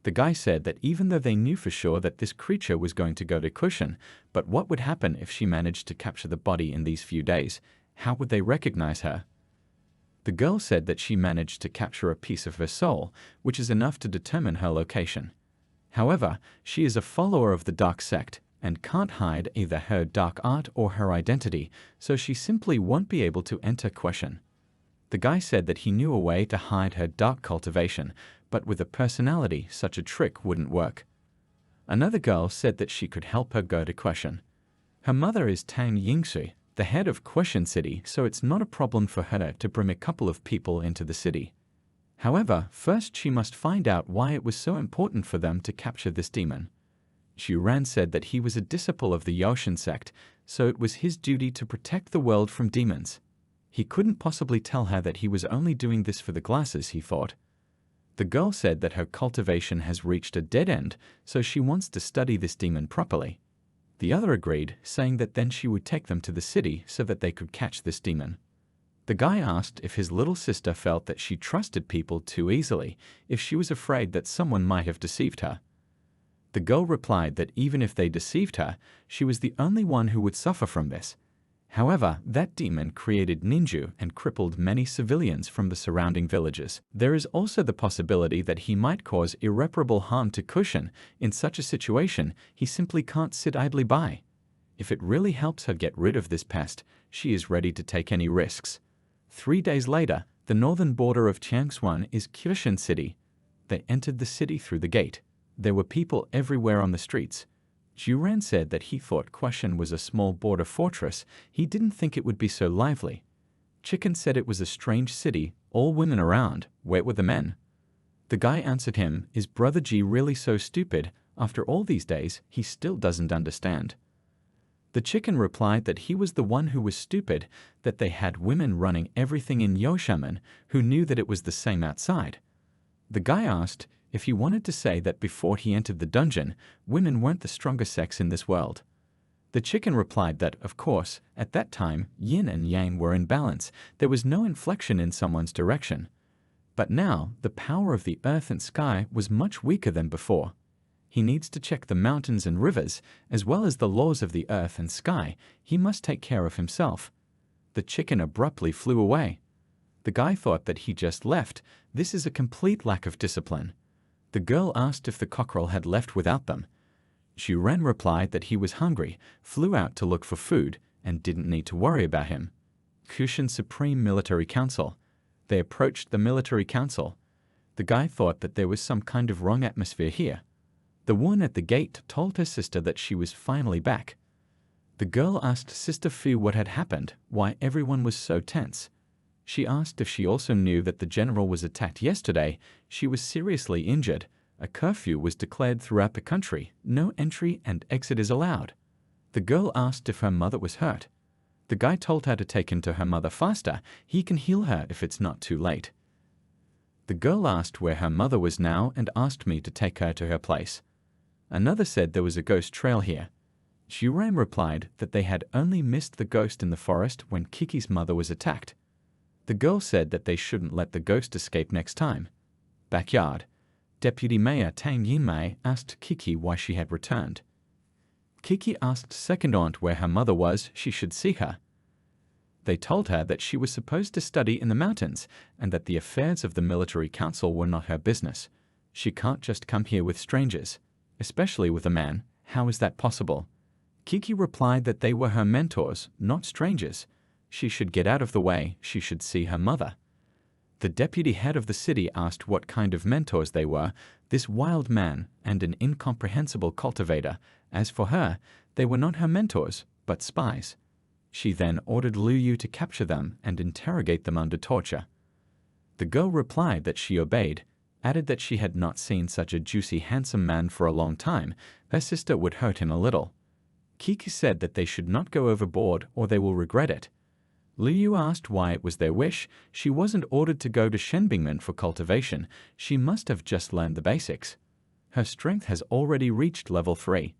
The guy said that even though they knew for sure that this creature was going to go to Cultivation, but what would happen if she managed to capture the body in these few days? How would they recognize her? The girl said that she managed to capture a piece of her soul, which is enough to determine her location. However, she is a follower of the dark sect, and can't hide either her dark art or her identity, so she simply won't be able to enter Cultivation. The guy said that he knew a way to hide her dark cultivation, but with a personality, such a trick wouldn't work. Another girl said that she could help her go to Cultivation. Her mother is Tang Yingxi, the head of Cultivation City, so it's not a problem for her to bring a couple of people into the city. However, first she must find out why it was so important for them to capture this demon. Chuan said that he was a disciple of the Yoshin sect, so it was his duty to protect the world from demons. He couldn't possibly tell her that he was only doing this for the glasses, he thought. The girl said that her cultivation has reached a dead end, so she wants to study this demon properly. The other agreed, saying that then she would take them to the city so that they could catch this demon. The guy asked if his little sister felt that she trusted people too easily, if she was afraid that someone might have deceived her. The girl replied that even if they deceived her, she was the only one who would suffer from this. However, that demon created ninja and crippled many civilians from the surrounding villages. There is also the possibility that he might cause irreparable harm to Cultivation. In such a situation, he simply can't sit idly by. If it really helps her get rid of this pest, she is ready to take any risks. 3 days later, the northern border of Chuan is Cultivation City. They entered the city through the gate. There were people everywhere on the streets. Chuan said that he thought Chuan was a small border fortress. He didn't think it would be so lively. Chicken said it was a strange city, all women around. Where were the men? The guy answered him, "Is Brother G really so stupid? After all these days, he still doesn't understand." The chicken replied that he was the one who was stupid, that they had women running everything in Yoshaman who knew that it was the same outside. The guy asked if he wanted to say that before he entered the dungeon, women weren't the stronger sex in this world. The chicken replied that, of course, at that time, yin and yang were in balance. There was no inflection in someone's direction. But now, the power of the earth and sky was much weaker than before. He needs to check the mountains and rivers, as well as the laws of the earth and sky. He must take care of himself. The chicken abruptly flew away. The guy thought that he just left. This is a complete lack of discipline. The girl asked if the cockerel had left without them. Chuan replied that he was hungry, flew out to look for food, and didn't need to worry about him. Kushan's Supreme Military Council. They approached the military council. The guy thought that there was some kind of wrong atmosphere here. The woman at the gate told her sister that she was finally back. The girl asked Sister Fu what had happened, why everyone was so tense. She asked if she also knew that the general was attacked yesterday. She was seriously injured. A curfew was declared throughout the country. No entry and exit is allowed. The girl asked if her mother was hurt. The guy told her to take him to her mother faster. He can heal her if it's not too late. The girl asked where her mother was now and asked me to take her to her place. Another said there was a ghost trail here. Chuan replied that they had only missed the ghost in the forest when Kiki's mother was attacked. The girl said that they shouldn't let the ghost escape next time. Backyard. Deputy Mayor Tang Yinmei asked Kiki why she had returned. Kiki asked second aunt where her mother was. She should see her. They told her that she was supposed to study in the mountains and that the affairs of the military council were not her business. She can't just come here with strangers, especially with a man. How is that possible? Kiki replied that they were her mentors, not strangers. She should get out of the way. She should see her mother. The deputy head of the city asked what kind of mentors they were, this wild man and an incomprehensible cultivator. As for her, they were not her mentors, but spies. She then ordered Liu Yu to capture them and interrogate them under torture. The girl replied that she obeyed, added that she had not seen such a juicy, handsome man for a long time. Her sister would hurt him a little. Kiki said that they should not go overboard or they will regret it. Liu Yu asked why it was their wish. She wasn't ordered to go to Shenbingmen for cultivation. She must have just learned the basics. Her strength has already reached level 3.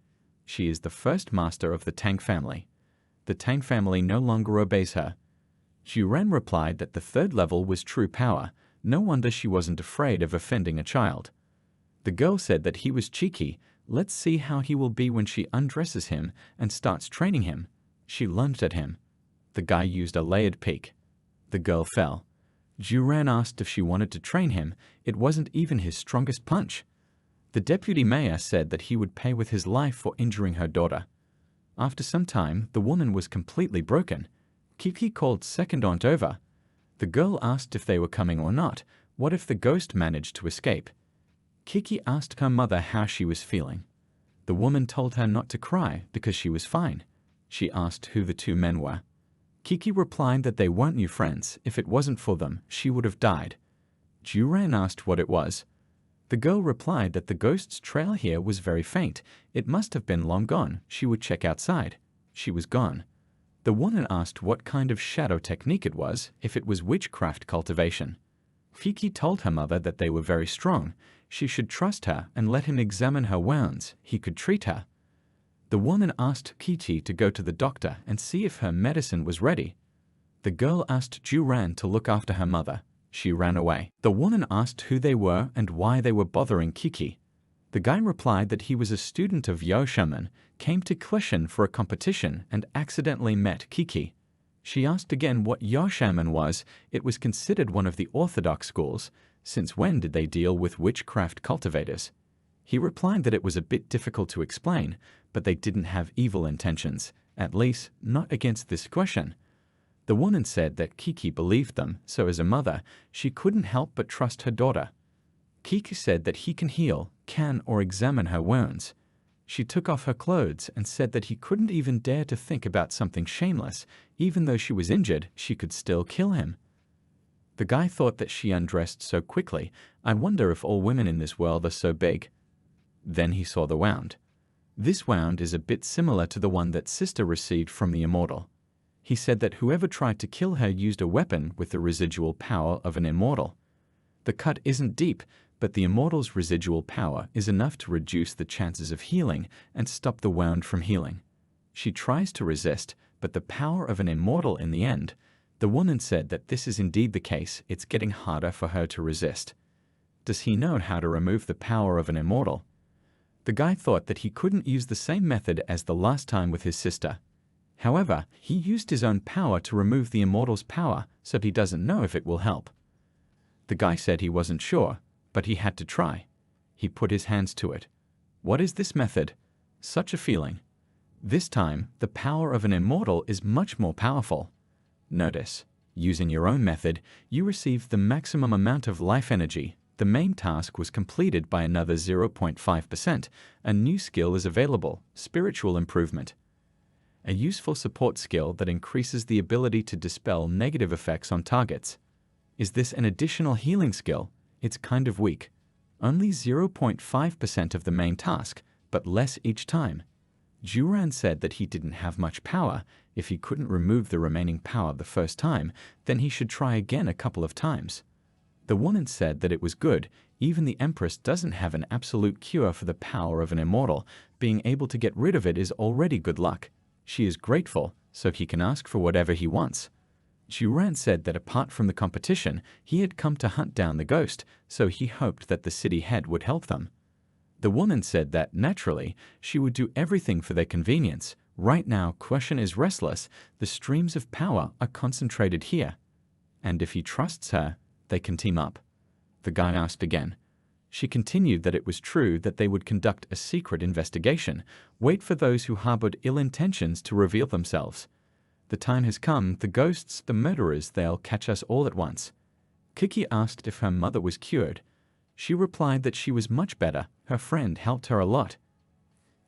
She is the first master of the Tang family. The Tang family no longer obeys her. Chuan replied that the third level was true power. No wonder she wasn't afraid of offending a child. The girl said that he was cheeky. Let's see how he will be when she undresses him and starts training him. She lunged at him. The guy used a layered peek. The girl fell. Chuan asked if she wanted to train him. It wasn't even his strongest punch. The deputy mayor said that he would pay with his life for injuring her daughter. After some time, the woman was completely broken. Kiki called second aunt over. The girl asked if they were coming or not. What if the ghost managed to escape? Kiki asked her mother how she was feeling. The woman told her not to cry because she was fine. She asked who the two men were. Kiki replied that they weren't new friends. If it wasn't for them, she would have died. Chuan asked what it was. The girl replied that the ghost's trail here was very faint. It must have been long gone. She would check outside. She was gone. The woman asked what kind of shadow technique it was, if it was witchcraft cultivation. Kiki told her mother that they were very strong. She should trust her and let him examine her wounds. He could treat her. The woman asked Kiki to go to the doctor and see if her medicine was ready. The girl asked Chuan to look after her mother. She ran away. The woman asked who they were and why they were bothering Kiki. The guy replied that he was a student of Yoshaman, came to Cultivation for a competition and accidentally met Kiki. She asked again what Yoshaman was. It was considered one of the orthodox schools. Since when did they deal with witchcraft cultivators? He replied that it was a bit difficult to explain, but they didn't have evil intentions, at least not against this question. The woman said that Kiki believed them, so as a mother, she couldn't help but trust her daughter. Kiki said that he can heal, can or examine her wounds. She took off her clothes and said that he couldn't even dare to think about something shameless. Even though she was injured, she could still kill him. The guy thought that she undressed so quickly. I wonder if all women in this world are so big. Then he saw the wound. This wound is a bit similar to the one that Sister received from the immortal. He said that whoever tried to kill her used a weapon with the residual power of an immortal. The cut isn't deep, but the immortal's residual power is enough to reduce the chances of healing and stop the wound from healing. She tries to resist, but the power of an immortal in the end. The woman said that this is indeed the case. It's getting harder for her to resist. Does he know how to remove the power of an immortal? The guy thought that he couldn't use the same method as the last time with his sister. However, he used his own power to remove the immortal's power, so he doesn't know if it will help. The guy said he wasn't sure, but he had to try. He put his hands to it. What is this method? Such a feeling. This time, the power of an immortal is much more powerful. Notice, using your own method, you receive the maximum amount of life energy. The main task was completed by another 0.5%. A new skill is available, spiritual improvement. A useful support skill that increases the ability to dispel negative effects on targets. Is this an additional healing skill? It's kind of weak. Only 0.5% of the main task, but less each time. Chuan said that he didn't have much power. If he couldn't remove the remaining power the first time, then he should try again a couple of times. The woman said that it was good. Even the Empress doesn't have an absolute cure for the power of an immortal. Being able to get rid of it is already good luck. She is grateful, so he can ask for whatever he wants. Chuan said that apart from the competition, he had come to hunt down the ghost, so he hoped that the city head would help them. The woman said that, naturally, she would do everything for their convenience. Right now, Chuan is restless. The streams of power are concentrated here. And if he trusts her, they can team up. The guy asked again. She continued that it was true that they would conduct a secret investigation, wait for those who harbored ill intentions to reveal themselves. The time has come, the ghosts, the murderers, they'll catch us all at once. Kiki asked if her mother was cured. She replied that she was much better. Her friend helped her a lot.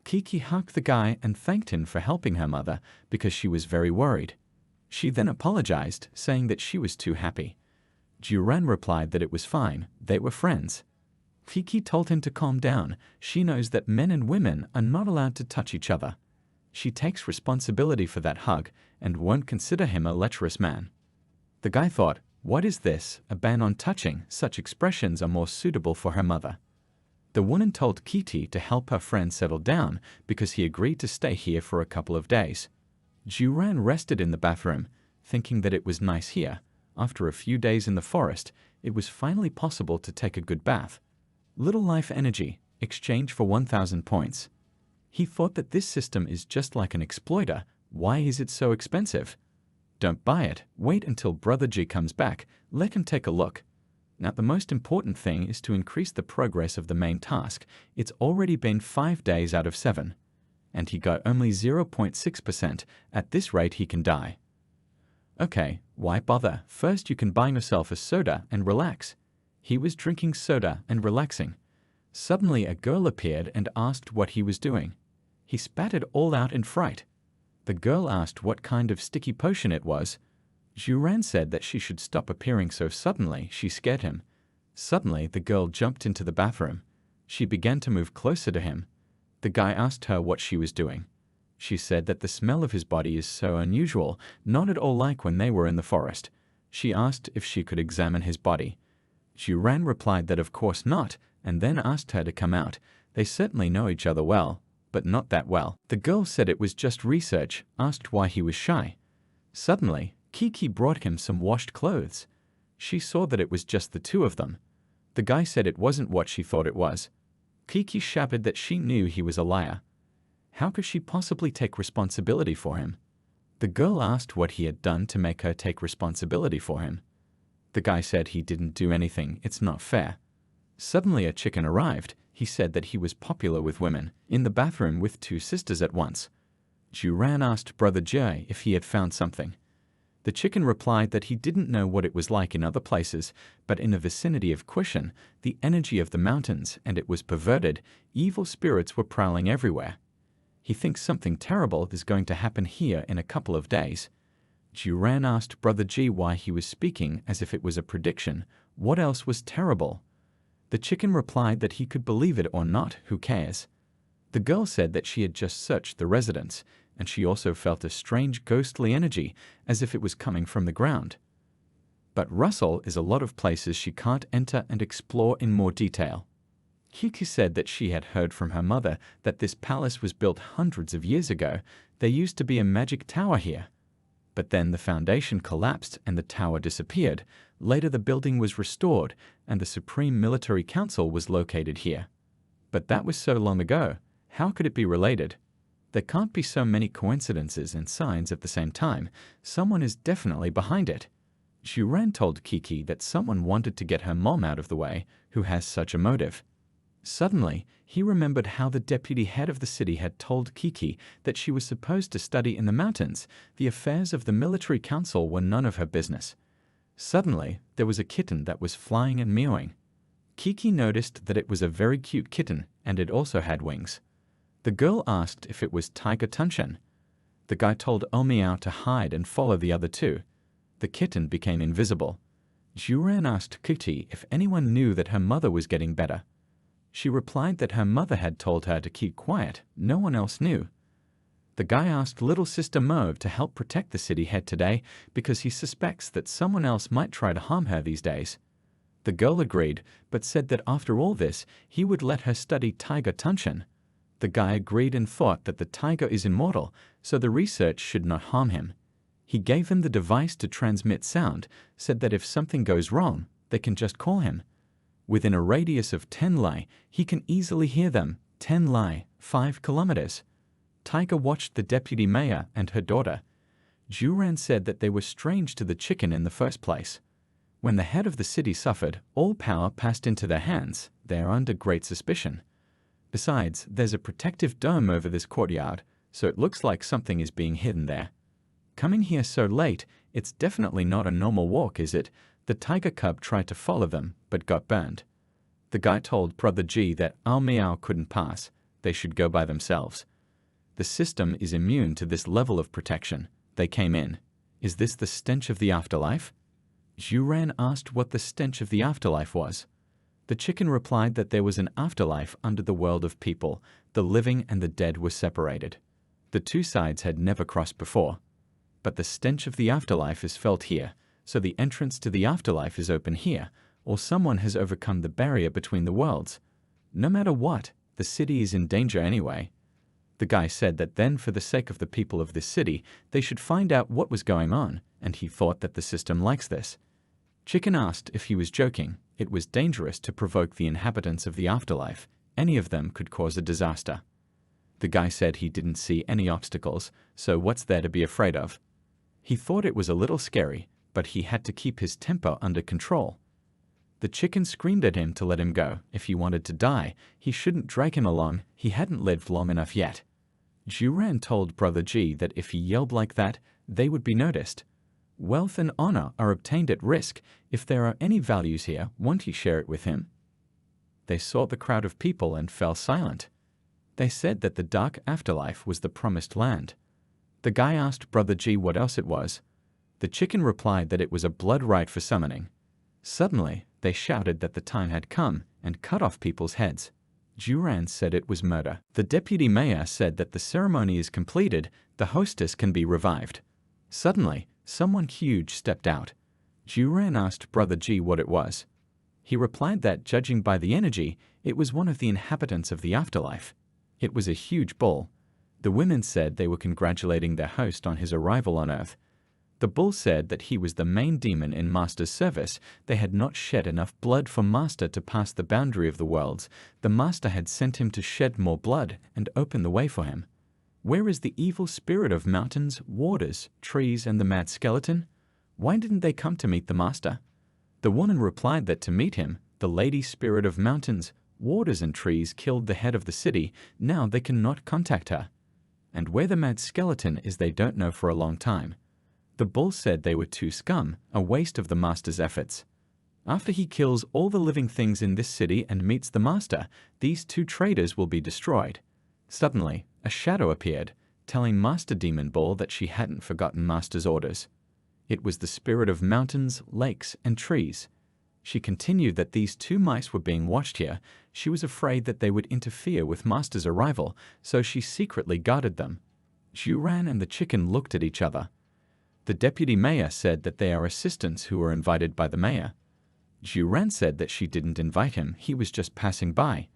Kiki hugged the guy and thanked him for helping her mother because she was very worried. She then apologized, saying that she was too happy. Chuan replied that it was fine, they were friends. Kiki told him to calm down. She knows that men and women are not allowed to touch each other. She takes responsibility for that hug and won't consider him a lecherous man. The guy thought, what is this? A ban on touching? Such expressions are more suitable for her mother. The woman told Kiki to help her friend settle down because he agreed to stay here for a couple of days. Chuan rested in the bathroom, thinking that it was nice here. After a few days in the forest, it was finally possible to take a good bath. Little life energy, exchange for 1,000 points. He thought that this system is just like an exploiter. Why is it so expensive? Don't buy it. Wait until Brother G comes back. Let him take a look. Now, the most important thing is to increase the progress of the main task. It's already been 5 days out of 7. And he got only 0.6%. At this rate, he can die. Okay, why bother? First, you can buy yourself a soda and relax. He was drinking soda and relaxing. Suddenly, a girl appeared and asked what he was doing. He spat it all out in fright. The girl asked what kind of sticky potion it was. Chuan said that she should stop appearing so suddenly. She scared him. Suddenly, the girl jumped into the bathroom. She began to move closer to him. The guy asked her what she was doing. She said that the smell of his body is so unusual, not at all like when they were in the forest. She asked if she could examine his body. Chuan replied that of course not, and then asked her to come out. They certainly know each other well, but not that well. The girl said it was just research, asked why he was shy. Suddenly, Kiki brought him some washed clothes. She saw that it was just the two of them. The guy said it wasn't what she thought it was. Kiki shouted that she knew he was a liar. How could she possibly take responsibility for him? The girl asked what he had done to make her take responsibility for him. The guy said he didn't do anything, it's not fair. Suddenly a chicken arrived. He said that he was popular with women, in the bathroom with 2 sisters at once. Chuan asked Brother J if he had found something. The chicken replied that he didn't know what it was like in other places, but in the vicinity of Qishan, the energy of the mountains, and it was perverted, evil spirits were prowling everywhere. He thinks something terrible is going to happen here in a couple of days. Chuan asked Brother G why he was speaking as if it was a prediction. What else was terrible? The chicken replied that he could believe it or not, who cares? The girl said that she had just searched the residence, and she also felt a strange ghostly energy as if it was coming from the ground. But Russell is a lot of places she can't enter and explore in more detail. Kiki said that she had heard from her mother that this palace was built hundreds of years ago. There used to be a magic tower here. But then the foundation collapsed and the tower disappeared. Later the building was restored and the Supreme Military Council was located here. But that was so long ago. How could it be related? There can't be so many coincidences and signs at the same time. Someone is definitely behind it. Chuan told Kiki that someone wanted to get her mom out of the way, who has such a motive. Suddenly, he remembered how the deputy head of the city had told Kiki that she was supposed to study in the mountains. The affairs of the military council were none of her business. Suddenly, there was a kitten that was flying and mewing. Kiki noticed that it was a very cute kitten, and it also had wings. The girl asked if it was Tiger Tunshan. The guy told Omiao to hide and follow the other two. The kitten became invisible. Chuan asked Kiki if anyone knew that her mother was getting better. She replied that her mother had told her to keep quiet. No one else knew. The guy asked little sister Mauve to help protect the city head today because he suspects that someone else might try to harm her these days. The girl agreed, but said that after all this, he would let her study Tiger Tunshan. The guy agreed and thought that the tiger is immortal, so the research should not harm him. He gave them the device to transmit sound, said that if something goes wrong, they can just call him. Within a radius of 10 li, he can easily hear them. 10 li, 5 kilometers. Tiger watched the deputy mayor and her daughter. Chuan said that they were strange to the chicken in the first place. When the head of the city suffered, all power passed into their hands. They are under great suspicion. Besides, there's a protective dome over this courtyard, so it looks like something is being hidden there. Coming here so late, it's definitely not a normal walk, is it? The tiger cub tried to follow them, but got burned. The guy told Brother G that Omiao couldn't pass. They should go by themselves. The system is immune to this level of protection. They came in. Is this the stench of the afterlife? Chuan asked what the stench of the afterlife was. The chicken replied that there was an afterlife under the world of people. The living and the dead were separated. The two sides had never crossed before. But the stench of the afterlife is felt here, so the entrance to the afterlife is open here, or someone has overcome the barrier between the worlds. No matter what, the city is in danger anyway. The guy said that then for the sake of the people of this city, they should find out what was going on, and he thought that the system likes this. Chicken asked if he was joking. It was dangerous to provoke the inhabitants of the afterlife. Any of them could cause a disaster. The guy said he didn't see any obstacles, so what's there to be afraid of? He thought it was a little scary, but he had to keep his temper under control. The chicken screamed at him to let him go. If he wanted to die, he shouldn't drag him along. He hadn't lived long enough yet. Chuan told Brother G that if he yelled like that, they would be noticed. Wealth and honor are obtained at risk. If there are any values here, won't he share it with him? They saw the crowd of people and fell silent. They said that the dark afterlife was the promised land. The guy asked Brother G what else it was. The chicken replied that it was a blood rite for summoning. Suddenly, they shouted that the time had come and cut off people's heads. Chuan said it was murder. The deputy mayor said that the ceremony is completed, the hostess can be revived. Suddenly, someone huge stepped out. Chuan asked Brother G what it was. He replied that, judging by the energy, it was one of the inhabitants of the afterlife. It was a huge bull. The women said they were congratulating their host on his arrival on Earth. The bull said that he was the main demon in Master's service. They had not shed enough blood for Master to pass the boundary of the worlds. The Master had sent him to shed more blood and open the way for him. Where is the evil spirit of mountains, waters, trees, and the mad skeleton? Why didn't they come to meet the Master? The woman replied that to meet him, the lady spirit of mountains, waters, and trees killed the head of the city. Now they cannot contact her. And where the mad skeleton is they don't know for a long time. The bull said they were too scum, a waste of the master's efforts. After he kills all the living things in this city and meets the master, these two traitors will be destroyed. Suddenly, a shadow appeared, telling Master Demon Bull that she hadn't forgotten Master's orders. It was the spirit of mountains, lakes, and trees. She continued that these two mice were being watched here. She was afraid that they would interfere with Master's arrival, so she secretly guarded them. Chuan and the chicken looked at each other. The deputy mayor said that they are assistants who were invited by the mayor. Chuan said that she didn't invite him, he was just passing by.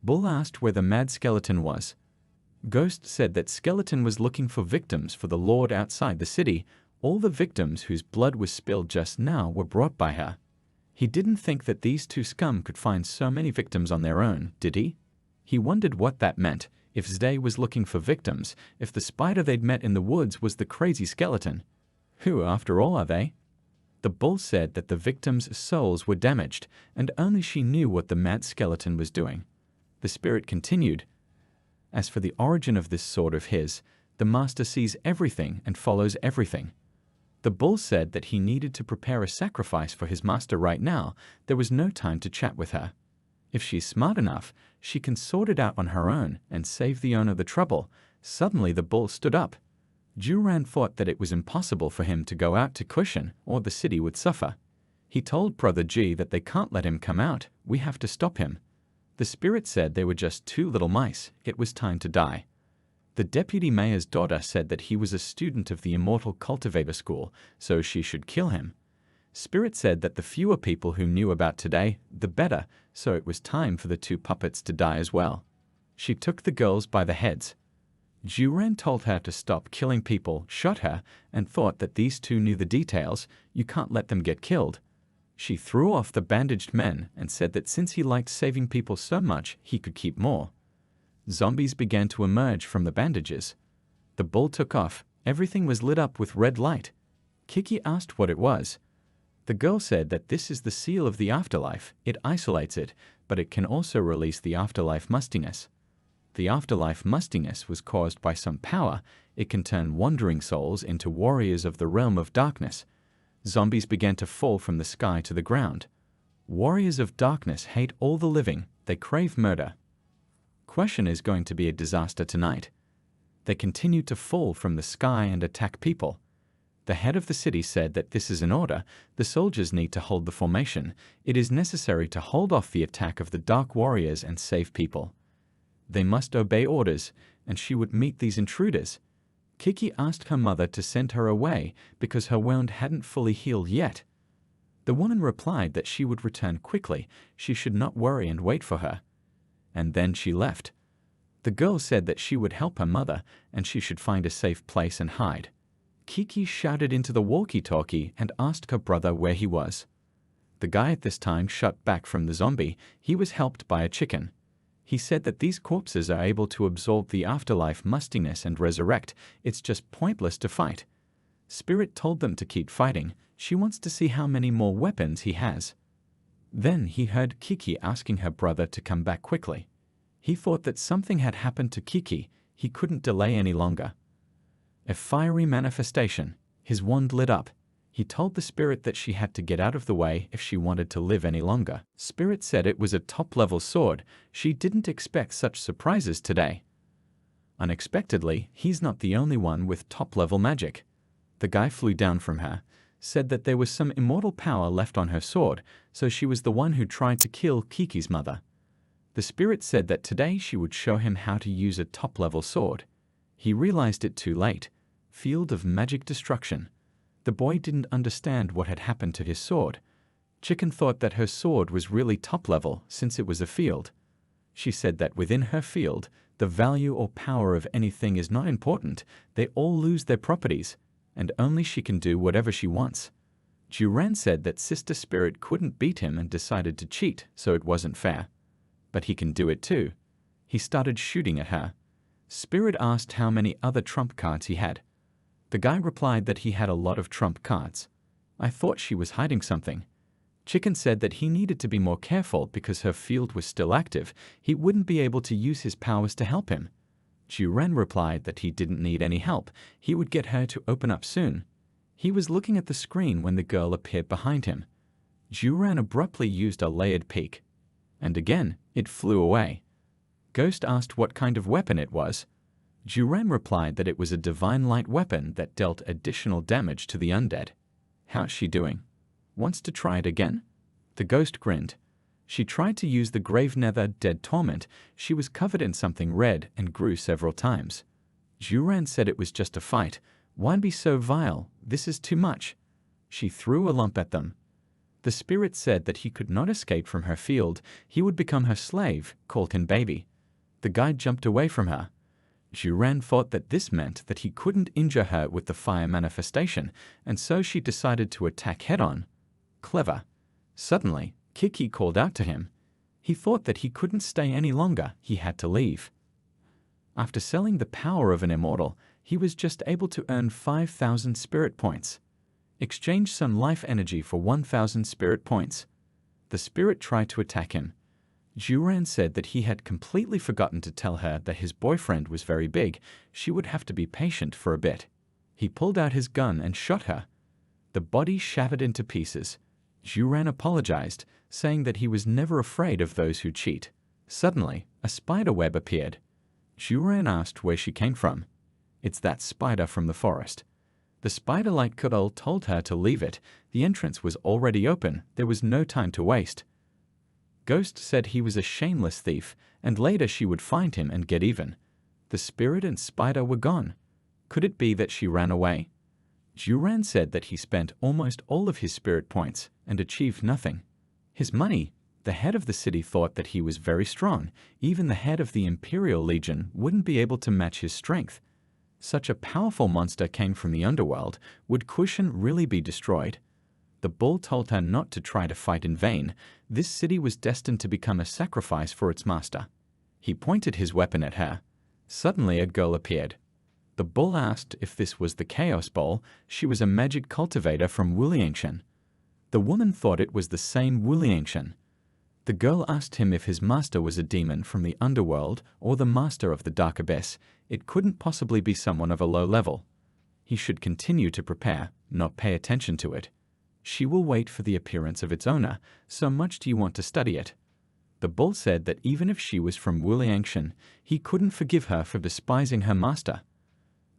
Bull asked where the mad skeleton was. Ghost said that skeleton was looking for victims for the lord outside the city. All the victims whose blood was spilled just now were brought by her. He didn't think that these two scum could find so many victims on their own, did he? He wondered what that meant, if Zday was looking for victims, if the spider they'd met in the woods was the crazy skeleton. Who, after all, are they? The bull said that the victims' souls were damaged, and only she knew what the mad skeleton was doing. The spirit continued. As for the origin of this sword of his, the master sees everything and follows everything. The bull said that he needed to prepare a sacrifice for his master right now. There was no time to chat with her. If she's smart enough, she can sort it out on her own and save the owner the trouble. Suddenly the bull stood up. Chuan thought that it was impossible for him to go out to Cushion, or the city would suffer. He told Brother G that they can't let him come out. We have to stop him. The spirit said they were just two little mice. It was time to die. The deputy mayor's daughter said that he was a student of the immortal cultivator school, so she should kill him. Spirit said that the fewer people who knew about today, the better, so it was time for the two puppets to die as well. She took the girls by the heads. Chuan told her to stop killing people, shot her, and thought that these two knew the details. You can't let them get killed. She threw off the bandaged men and said that since he liked saving people so much, he could keep more. Zombies began to emerge from the bandages. The bull took off. Everything was lit up with red light. Kiki asked what it was. The girl said that this is the seal of the afterlife. It isolates it, but it can also release the afterlife mustiness. The afterlife mustiness was caused by some power. It can turn wandering souls into warriors of the realm of darkness. Zombies began to fall from the sky to the ground. Warriors of darkness hate all the living. They crave murder. Question is going to be a disaster tonight. They continue to fall from the sky and attack people. The head of the city said that this is an order. The soldiers need to hold the formation. It is necessary to hold off the attack of the dark warriors and save people. They must obey orders, and she would meet these intruders. Kiki asked her mother to send her away because her wound hadn't fully healed yet. The woman replied that she would return quickly. She should not worry and wait for her. And then she left. The girl said that she would help her mother and she should find a safe place and hide. Kiki shouted into the walkie-talkie and asked her brother where he was. The guy at this time shot back from the zombie. He was helped by a chicken. He said that these corpses are able to absorb the afterlife mustiness and resurrect. It's just pointless to fight. Spirit told them to keep fighting. She wants to see how many more weapons he has. Then he heard Kiki asking her brother to come back quickly. He thought that something had happened to Kiki. He couldn't delay any longer. A fiery manifestation. His wand lit up. He told the spirit that she had to get out of the way if she wanted to live any longer. Spirit said it was a top-level sword. She didn't expect such surprises today. Unexpectedly, he's not the only one with top-level magic. The guy flew down from her, said that there was some immortal power left on her sword, so she was the one who tried to kill Kiki's mother. The spirit said that today she would show him how to use a top-level sword. He realized it too late. Field of magic destruction. The boy didn't understand what had happened to his sword. Chicken thought that her sword was really top-level since it was a field. She said that within her field, the value or power of anything is not important. They all lose their properties, and only she can do whatever she wants. Chuan said that Sister Spirit couldn't beat him and decided to cheat, so it wasn't fair. But he can do it too. He started shooting at her. Spirit asked how many other trump cards he had. The guy replied that he had a lot of trump cards. I thought she was hiding something. Chicken said that he needed to be more careful because her field was still active. He wouldn't be able to use his powers to help him. Chuan replied that he didn't need any help. He would get her to open up soon. He was looking at the screen when the girl appeared behind him. Juran abruptly used a layered peak. And again, it flew away. Ghost asked what kind of weapon it was. Juran replied that it was a divine light weapon that dealt additional damage to the undead. How's she doing? Wants to try it again? The ghost grinned. She tried to use the grave nether dead torment. She was covered in something red and grew several times. Juran said it was just a fight. Why be so vile? This is too much. She threw a lump at them. The spirit said that he could not escape from her field. He would become her slave, called him baby. The guy jumped away from her. Juran thought that this meant that he couldn't injure her with the fire manifestation, and so she decided to attack head-on. Clever. Suddenly, Kiki called out to him. He thought that he couldn't stay any longer. He had to leave. After selling the power of an immortal, he was just able to earn 5,000 spirit points. Exchange some life energy for 1,000 spirit points. The spirit tried to attack him. Juran said that he had completely forgotten to tell her that his boyfriend was very big. She would have to be patient for a bit. He pulled out his gun and shot her. The body shattered into pieces. Juran apologized, saying that he was never afraid of those who cheat. Suddenly, a spider web appeared. Juran asked where she came from. It's that spider from the forest. The spider-like Kudal told her to leave it. The entrance was already open. There was no time to waste. Ghost said he was a shameless thief, and later she would find him and get even. The spirit and spider were gone. Could it be that she ran away? Juran said that he spent almost all of his spirit points and achieved nothing. His money. The head of the city thought that he was very strong. Even the head of the Imperial Legion wouldn't be able to match his strength. Such a powerful monster came from the underworld. Would Kushan really be destroyed? The bull told her not to try to fight in vain. This city was destined to become a sacrifice for its master. He pointed his weapon at her. Suddenly a girl appeared. The bull asked if this was the Chaos Bowl. She was a magic cultivator from Wuliangshan. The woman thought it was the same Wuliangshan. The girl asked him if his master was a demon from the underworld or the master of the dark abyss. It couldn't possibly be someone of a low level. He should continue to prepare, not pay attention to it. She will wait for the appearance of its owner. So much do you want to study it? The bull said that even if she was from Wuliangshan, he couldn't forgive her for despising her master.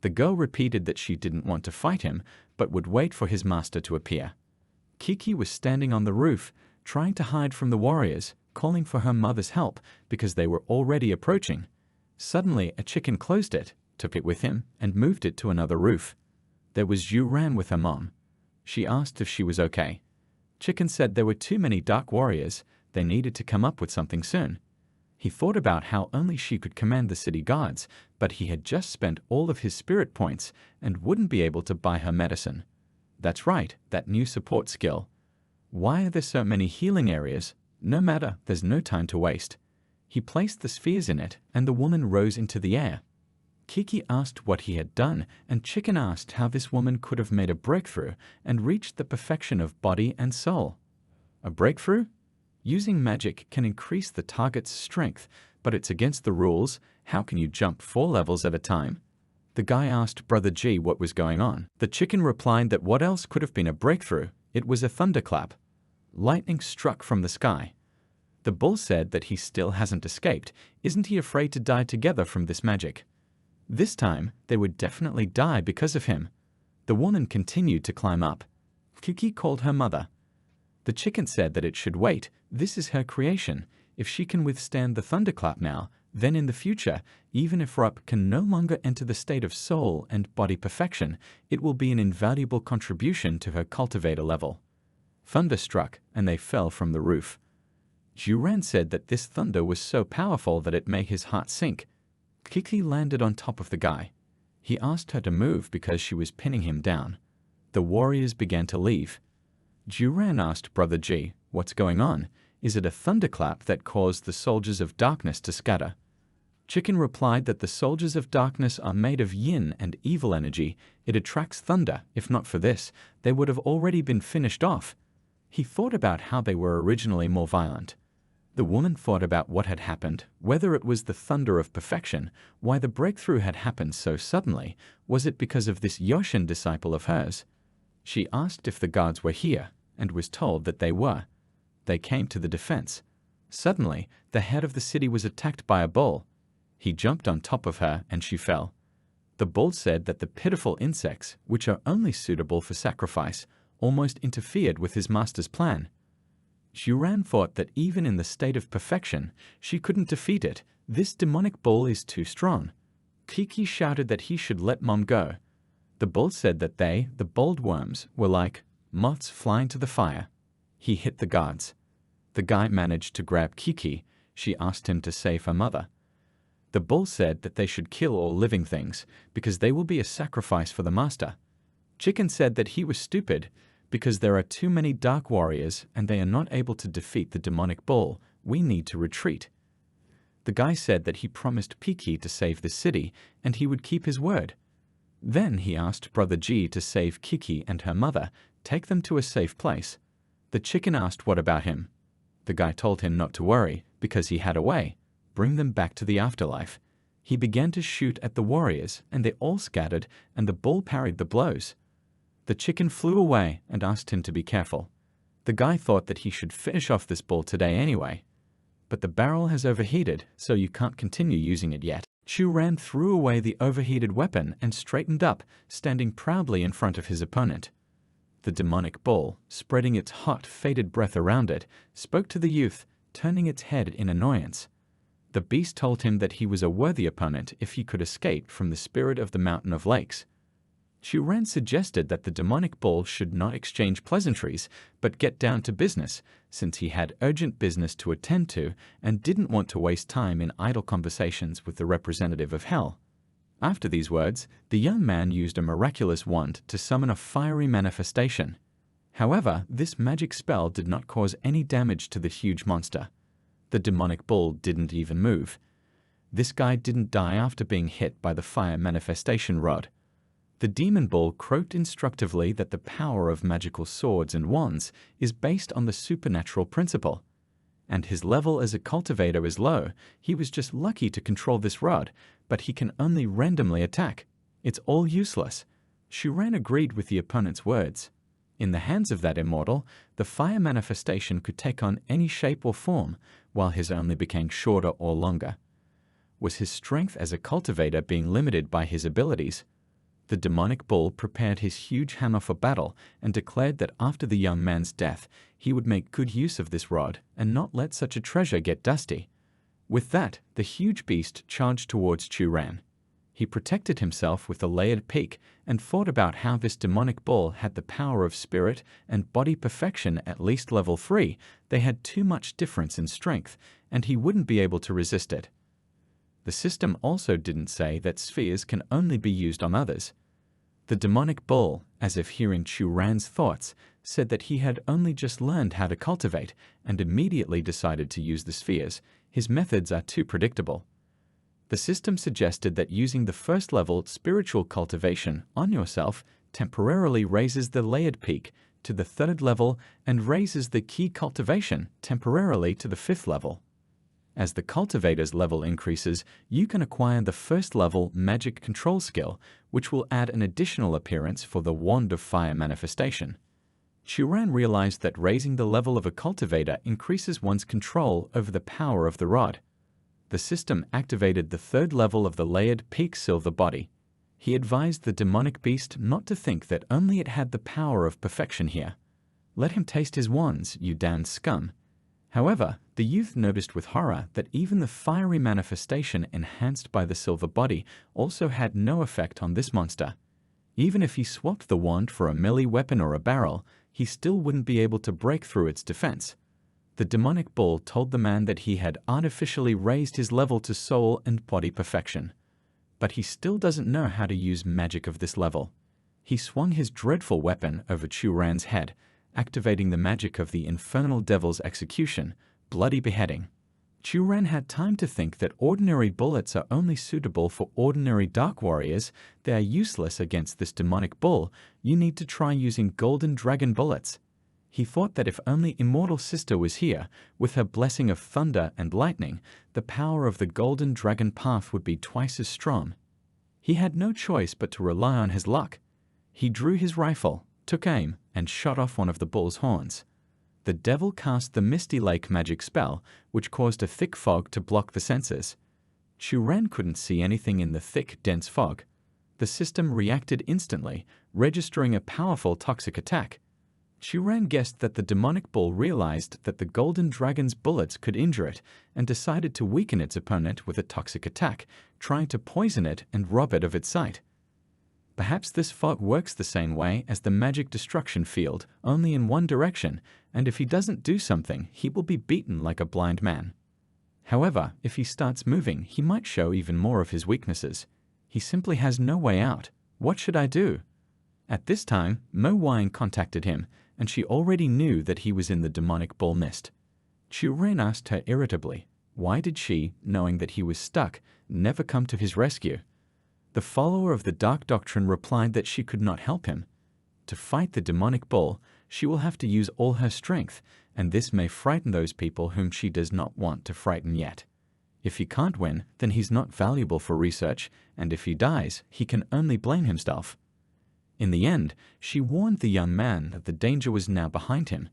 The girl repeated that she didn't want to fight him, but would wait for his master to appear. Kiki was standing on the roof, trying to hide from the warriors, calling for her mother's help because they were already approaching. Suddenly, a chicken closed it, took it with him, and moved it to another roof. There was Juran with her mom. She asked if she was okay. Chicken said there were too many dark warriors. They needed to come up with something soon. He thought about how only she could command the city guards, but he had just spent all of his spirit points and wouldn't be able to buy her medicine. That's right, that new support skill. Why are there so many healing areas? No matter, there's no time to waste. He placed the spheres in it, and the woman rose into the air. Kiki asked what he had done, and Chicken asked how this woman could have made a breakthrough and reached the perfection of body and soul. A breakthrough? Using magic can increase the target's strength, but it's against the rules. How can you jump 4 levels at a time? The guy asked Brother G what was going on. The chicken replied that what else could have been a breakthrough? It was a thunderclap. Lightning struck from the sky. The bull said that he still hasn't escaped. Isn't he afraid to die together from this magic? This time, they would definitely die because of him. The woman continued to climb up. Kiki called her mother. The chicken said that it should wait. This is her creation. If she can withstand the thunderclap now, then in the future, even if Rup can no longer enter the state of soul and body perfection, it will be an invaluable contribution to her cultivator level. Thunder struck, and they fell from the roof. Juran said that this thunder was so powerful that it made his heart sink. Kiki landed on top of the guy. He asked her to move because she was pinning him down. The warriors began to leave. Juran asked Brother G, what's going on? Is it a thunderclap that caused the soldiers of darkness to scatter? Chicken replied that the soldiers of darkness are made of yin and evil energy. It attracts thunder. If not for this, they would have already been finished off. He thought about how they were originally more violent. The woman thought about what had happened, whether it was the thunder of perfection, why the breakthrough had happened so suddenly. Was it because of this Yoshin disciple of hers? She asked if the guards were here, and was told that they were. They came to the defense. Suddenly, the head of the city was attacked by a bull. He jumped on top of her, and she fell. The bull said that the pitiful insects, which are only suitable for sacrifice, almost interfered with his master's plan. Chuan thought that even in the state of perfection, she couldn't defeat it. This demonic bull is too strong. Kiki shouted that he should let Mom go. The bull said that they, the bold worms, were like moths flying to the fire. He hit the guards. The guy managed to grab Kiki. She asked him to save her mother. The bull said that they should kill all living things because they will be a sacrifice for the master. Chicken said that he was stupid because there are too many dark warriors and they are not able to defeat the demonic bull. We need to retreat. The guy said that he promised Piki to save the city and he would keep his word. Then he asked Brother G to save Kiki and her mother, take them to a safe place. The chicken asked what about him. The guy told him not to worry because he had a way. Bring them back to the afterlife. He began to shoot at the warriors and they all scattered and the bull parried the blows. The chicken flew away and asked him to be careful. The guy thought that he should finish off this bull today anyway. But the barrel has overheated, so you can't continue using it yet. Chuan threw away the overheated weapon and straightened up, standing proudly in front of his opponent. The demonic bull, spreading its hot, faded breath around it, spoke to the youth, turning its head in annoyance. The beast told him that he was a worthy opponent if he could escape from the spirit of the Mountain of Lakes. Chuan suggested that the demonic bull should not exchange pleasantries, but get down to business, since he had urgent business to attend to and didn't want to waste time in idle conversations with the representative of hell. After these words, the young man used a miraculous wand to summon a fiery manifestation. However, this magic spell did not cause any damage to the huge monster. The demonic bull didn't even move. This guy didn't die after being hit by the fire manifestation rod. The demon bull croaked instructively that the power of magical swords and wands is based on the supernatural principle. And his level as a cultivator is low. He was just lucky to control this rod, but he can only randomly attack. It's all useless. Chuan agreed with the opponent's words. In the hands of that immortal, the fire manifestation could take on any shape or form, while his only became shorter or longer. Was his strength as a cultivator being limited by his abilities? The demonic bull prepared his huge hammer for battle and declared that after the young man's death, he would make good use of this rod and not let such a treasure get dusty. With that, the huge beast charged towards Chuan. He protected himself with a layered peak and thought about how this demonic bull had the power of spirit and body perfection at least level 3. They had too much difference in strength, and he wouldn't be able to resist it. The system also didn't say that spheres can only be used on others. The demonic bull, as if hearing Chuan's thoughts, said that he had only just learned how to cultivate and immediately decided to use the spheres. His methods are too predictable. The system suggested that using the first level spiritual cultivation on yourself temporarily raises the layered peak to the 3rd level and raises the key cultivation temporarily to the 5th level. As the cultivator's level increases, you can acquire the 1st level magic control skill, which will add an additional appearance for the Wand of Fire manifestation. Chuan realized that raising the level of a cultivator increases one's control over the power of the rod. The system activated the 3rd level of the layered peak silver body. He advised the demonic beast not to think that only it had the power of perfection here. Let him taste his wands, you damned scum. However, the youth noticed with horror that even the fiery manifestation enhanced by the silver body also had no effect on this monster. Even if he swapped the wand for a melee weapon or a barrel, he still wouldn't be able to break through its defense. The demonic bull told the man that he had artificially raised his level to soul and body perfection. But he still doesn't know how to use magic of this level. He swung his dreadful weapon over Chuan's head, activating the magic of the infernal devil's execution, bloody beheading. Chuan had time to think that ordinary bullets are only suitable for ordinary dark warriors. They are useless against this demonic bull. You need to try using golden dragon bullets. He thought that if only immortal sister was here, with her blessing of thunder and lightning, the power of the golden dragon path would be twice as strong. He had no choice but to rely on his luck. He drew his rifle. took aim, and shot off one of the bull's horns. The devil cast the Misty Lake magic spell, which caused a thick fog to block the senses. Chuan couldn't see anything in the thick, dense fog. The system reacted instantly, registering a powerful toxic attack. Chuan guessed that the demonic bull realized that the golden dragon's bullets could injure it and decided to weaken its opponent with a toxic attack, trying to poison it and rob it of its sight. Perhaps this fog works the same way as the magic destruction field, only in one direction, and if he doesn't do something, he will be beaten like a blind man. However, if he starts moving, he might show even more of his weaknesses. He simply has no way out. What should I do? At this time, MangaJimin contacted him, and she already knew that he was in the demonic bull mist. Chuan asked her irritably, why did she, knowing that he was stuck, never come to his rescue? The follower of the dark doctrine replied that she could not help him. To fight the demonic bull, she will have to use all her strength, and this may frighten those people whom she does not want to frighten yet. If he can't win, then he's not valuable for research, and if he dies, he can only blame himself. In the end, she warned the young man that the danger was now behind him.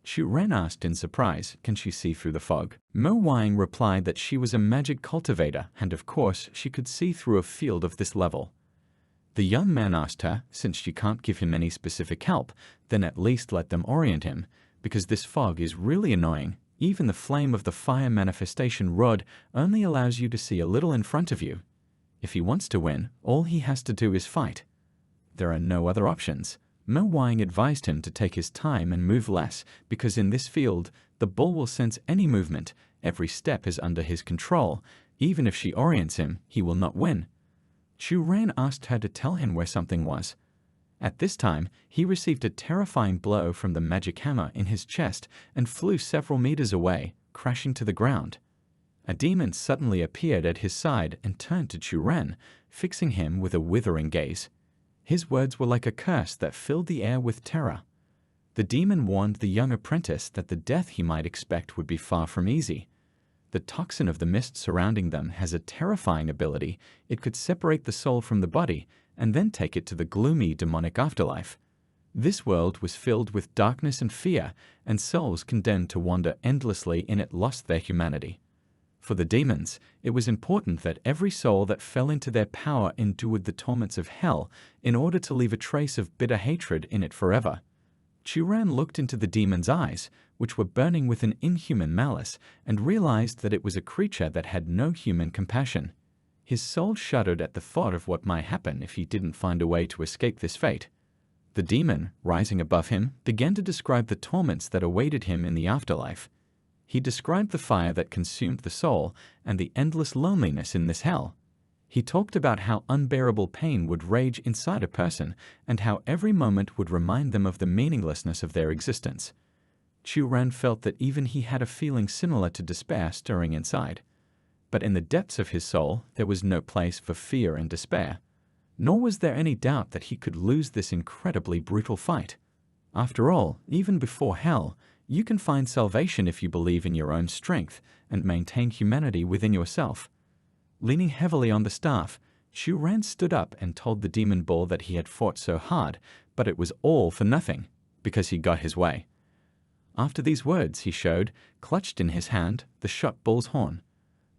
Chuan asked in surprise, can she see through the fog? MangaJimin replied that she was a magic cultivator, and of course she could see through a field of this level. The young man asked her, since she can't give him any specific help, then at least let them orient him, because this fog is really annoying. Even the flame of the fire manifestation rod only allows you to see a little in front of you. If he wants to win, all he has to do is fight. There are no other options. MangaJimin advised him to take his time and move less, because in this field, the bull will sense any movement. Every step is under his control. Even if she orients him, he will not win. Chuan asked her to tell him where something was. At this time, he received a terrifying blow from the magic hammer in his chest and flew several meters away, crashing to the ground. A demon suddenly appeared at his side and turned to Chuan, fixing him with a withering gaze. His words were like a curse that filled the air with terror. The demon warned the young apprentice that the death he might expect would be far from easy. The toxin of the mist surrounding them has a terrifying ability. It could separate the soul from the body and then take it to the gloomy demonic afterlife. This world was filled with darkness and fear, and souls condemned to wander endlessly in it lost their humanity. For the demons, it was important that every soul that fell into their power endured the torments of hell in order to leave a trace of bitter hatred in it forever. Chuan looked into the demon's eyes, which were burning with an inhuman malice, and realized that it was a creature that had no human compassion. His soul shuddered at the thought of what might happen if he didn't find a way to escape this fate. The demon, rising above him, began to describe the torments that awaited him in the afterlife. He described the fire that consumed the soul and the endless loneliness in this hell. He talked about how unbearable pain would rage inside a person and how every moment would remind them of the meaninglessness of their existence. Chuan felt that even he had a feeling similar to despair stirring inside. But in the depths of his soul, there was no place for fear and despair. Nor was there any doubt that he could lose this incredibly brutal fight. After all, even before hell, you can find salvation if you believe in your own strength and maintain humanity within yourself. Leaning heavily on the staff, Chuan stood up and told the demon bull that he had fought so hard, but it was all for nothing, because he got his way. After these words, he showed, clutched in his hand, the shot bull's horn.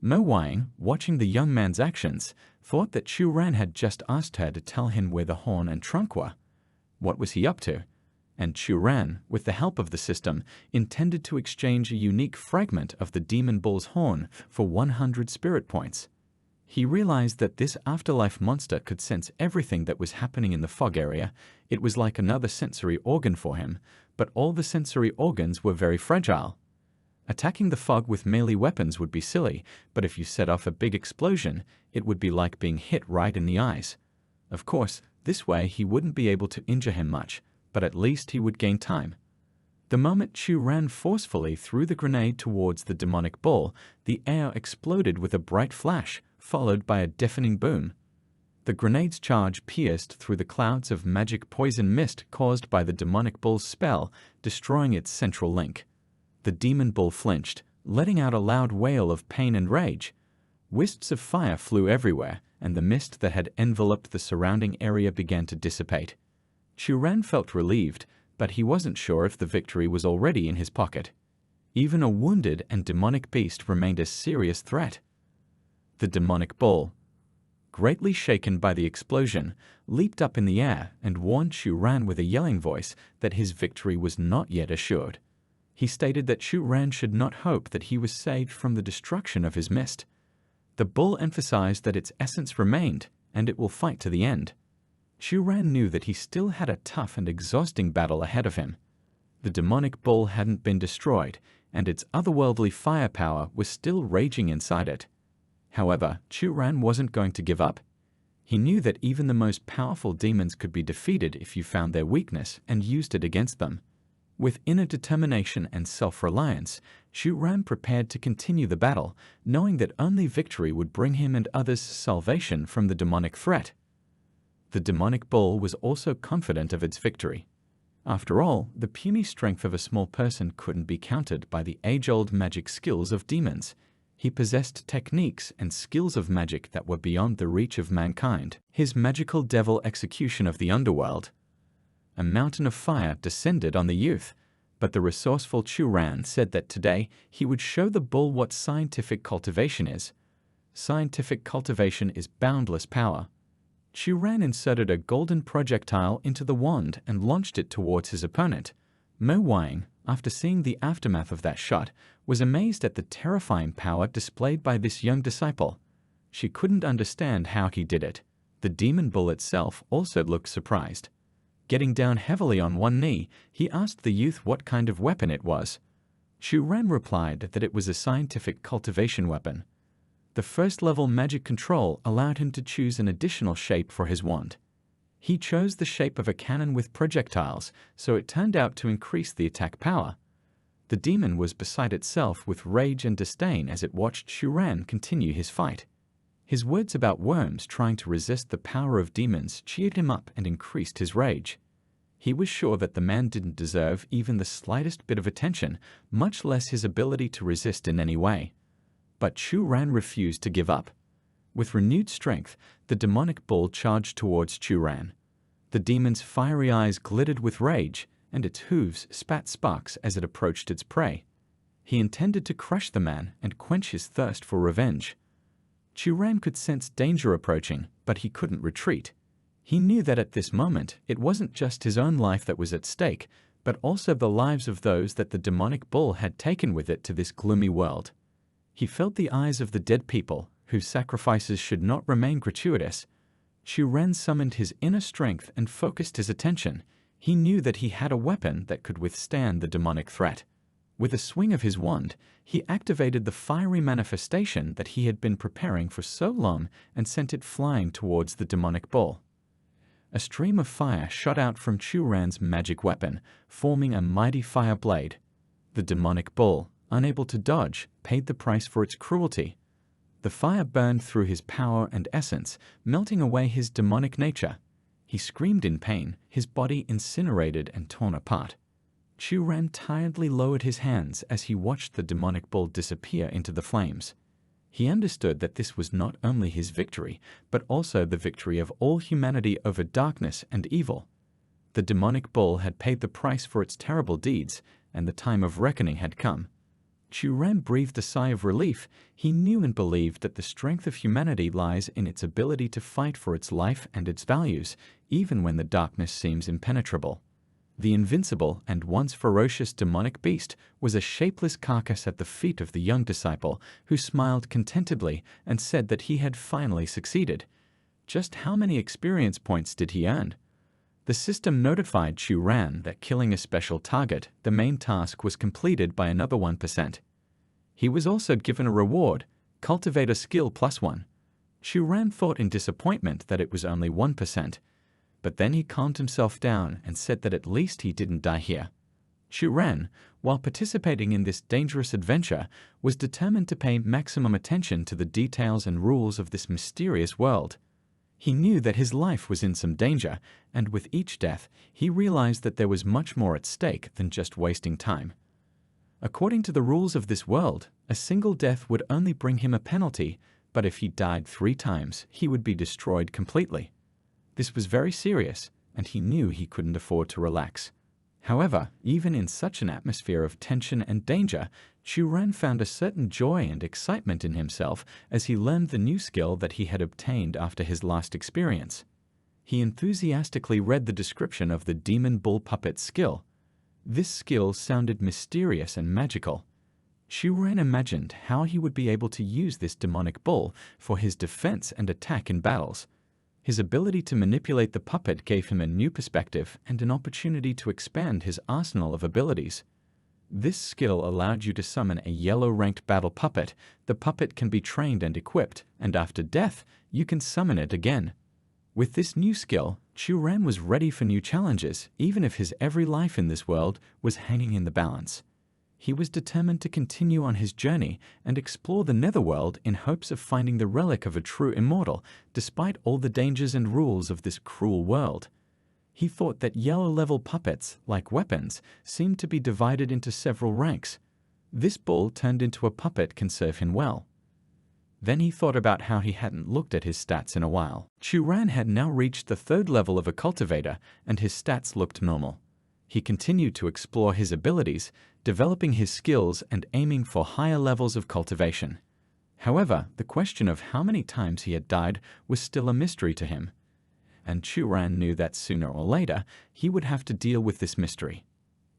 MangaJimin, watching the young man's actions, thought that Chuan had just asked her to tell him where the horn and trunk were. What was he up to? And Chuan, with the help of the system, intended to exchange a unique fragment of the demon bull's horn for 100 spirit points. He realized that this afterlife monster could sense everything that was happening in the fog area. It was like another sensory organ for him, but all the sensory organs were very fragile. Attacking the fog with melee weapons would be silly, but if you set off a big explosion, it would be like being hit right in the eyes. Of course, this way he wouldn't be able to injure him much, but at least he would gain time. The moment Chuan forcefully threw the grenade towards the demonic bull, the air exploded with a bright flash, followed by a deafening boom. The grenade's charge pierced through the clouds of magic poison mist caused by the demonic bull's spell, destroying its central link. The demon bull flinched, letting out a loud wail of pain and rage. Wisps of fire flew everywhere, and the mist that had enveloped the surrounding area began to dissipate. Chuan felt relieved, but he wasn't sure if the victory was already in his pocket. Even a wounded and demonic beast remained a serious threat. The demonic bull, greatly shaken by the explosion, leaped up in the air and warned Chuan with a yelling voice that his victory was not yet assured. He stated that Chuan should not hope that he was saved from the destruction of his mist. The bull emphasized that its essence remained, and it will fight to the end. Chuan knew that he still had a tough and exhausting battle ahead of him. The demonic bull hadn't been destroyed, and its otherworldly firepower was still raging inside it. However, Chuan wasn't going to give up. He knew that even the most powerful demons could be defeated if you found their weakness and used it against them. With inner determination and self-reliance, Chuan prepared to continue the battle, knowing that only victory would bring him and others salvation from the demonic threat. The demonic bull was also confident of its victory. After all, the puny strength of a small person couldn't be countered by the age-old magic skills of demons. He possessed techniques and skills of magic that were beyond the reach of mankind. His magical devil execution of the underworld. A mountain of fire descended on the youth, but the resourceful Chuan said that today he would show the bull what scientific cultivation is. Scientific cultivation is boundless power. Chuan inserted a golden projectile into the wand and launched it towards his opponent. Mo Wang, after seeing the aftermath of that shot, was amazed at the terrifying power displayed by this young disciple. She couldn't understand how he did it. The demon bull itself also looked surprised. Getting down heavily on one knee, he asked the youth what kind of weapon it was. Chuan replied that it was a scientific cultivation weapon. The first-level magic control allowed him to choose an additional shape for his wand. He chose the shape of a cannon with projectiles, so it turned out to increase the attack power. The demon was beside itself with rage and disdain as it watched Chuan continue his fight. His words about worms trying to resist the power of demons cheered him up and increased his rage. He was sure that the man didn't deserve even the slightest bit of attention, much less his ability to resist in any way. But Chuan refused to give up. With renewed strength, the demonic bull charged towards Chuan. The demon's fiery eyes glittered with rage, and its hooves spat sparks as it approached its prey. He intended to crush the man and quench his thirst for revenge. Chuan could sense danger approaching, but he couldn't retreat. He knew that at this moment, it wasn't just his own life that was at stake, but also the lives of those that the demonic bull had taken with it to this gloomy world. He felt the eyes of the dead people, whose sacrifices should not remain gratuitous. Chuan summoned his inner strength and focused his attention. He knew that he had a weapon that could withstand the demonic threat. With a swing of his wand, he activated the fiery manifestation that he had been preparing for so long and sent it flying towards the demonic bull. A stream of fire shot out from Chuan's magic weapon, forming a mighty fire blade. The demonic bull, unable to dodge, paid the price for its cruelty. The fire burned through his power and essence, melting away his demonic nature. He screamed in pain, his body incinerated and torn apart. Chuan tiredly lowered his hands as he watched the demonic bull disappear into the flames. He understood that this was not only his victory, but also the victory of all humanity over darkness and evil. The demonic bull had paid the price for its terrible deeds, and the time of reckoning had come. Chuan breathed a sigh of relief. He knew and believed that the strength of humanity lies in its ability to fight for its life and its values, even when the darkness seems impenetrable. The invincible and once ferocious demonic beast was a shapeless carcass at the feet of the young disciple, who smiled contentedly and said that he had finally succeeded. Just how many experience points did he earn? The system notified Chuan that killing a special target, the main task, was completed by another 1%. He was also given a reward, cultivate a skill +1. Chuan thought in disappointment that it was only 1. But then he calmed himself down and said that at least he didn't die here. Chuan, while participating in this dangerous adventure, was determined to pay maximum attention to the details and rules of this mysterious world. He knew that his life was in some danger, and with each death, he realized that there was much more at stake than just wasting time. According to the rules of this world, a single death would only bring him a penalty, but if he died 3 times, he would be destroyed completely. This was very serious, and he knew he couldn't afford to relax. However, even in such an atmosphere of tension and danger, Chuan found a certain joy and excitement in himself as he learned the new skill that he had obtained after his last experience. He enthusiastically read the description of the demon bull puppet skill. This skill sounded mysterious and magical. Chuan imagined how he would be able to use this demonic bull for his defense and attack in battles. His ability to manipulate the puppet gave him a new perspective and an opportunity to expand his arsenal of abilities. This skill allowed you to summon a yellow-ranked battle puppet. The puppet can be trained and equipped, and after death, you can summon it again. With this new skill, Chuan was ready for new challenges, even if his every life in this world was hanging in the balance. He was determined to continue on his journey and explore the netherworld in hopes of finding the relic of a true immortal, despite all the dangers and rules of this cruel world. He thought that yellow-level puppets, like weapons, seemed to be divided into several ranks. This bull turned into a puppet can serve him well. Then he thought about how he hadn't looked at his stats in a while. Chuan had now reached the 3rd level of a cultivator, and his stats looked normal. He continued to explore his abilities, developing his skills and aiming for higher levels of cultivation. However, the question of how many times he had died was still a mystery to him, and Chuan knew that sooner or later he would have to deal with this mystery.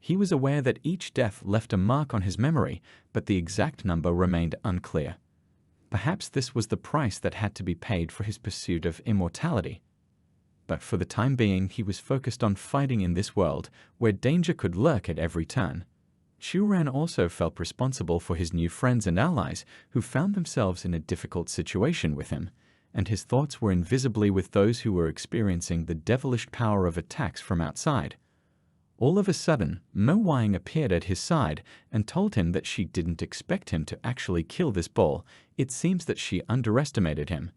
He was aware that each death left a mark on his memory, but the exact number remained unclear. Perhaps this was the price that had to be paid for his pursuit of immortality. But for the time being, he was focused on fighting in this world, where danger could lurk at every turn. Chuan also felt responsible for his new friends and allies who found themselves in a difficult situation with him, and his thoughts were invisibly with those who were experiencing the devilish power of attacks from outside. All of a sudden, Mo Wang appeared at his side and told him that she didn't expect him to actually kill this bull. It seems that she underestimated him.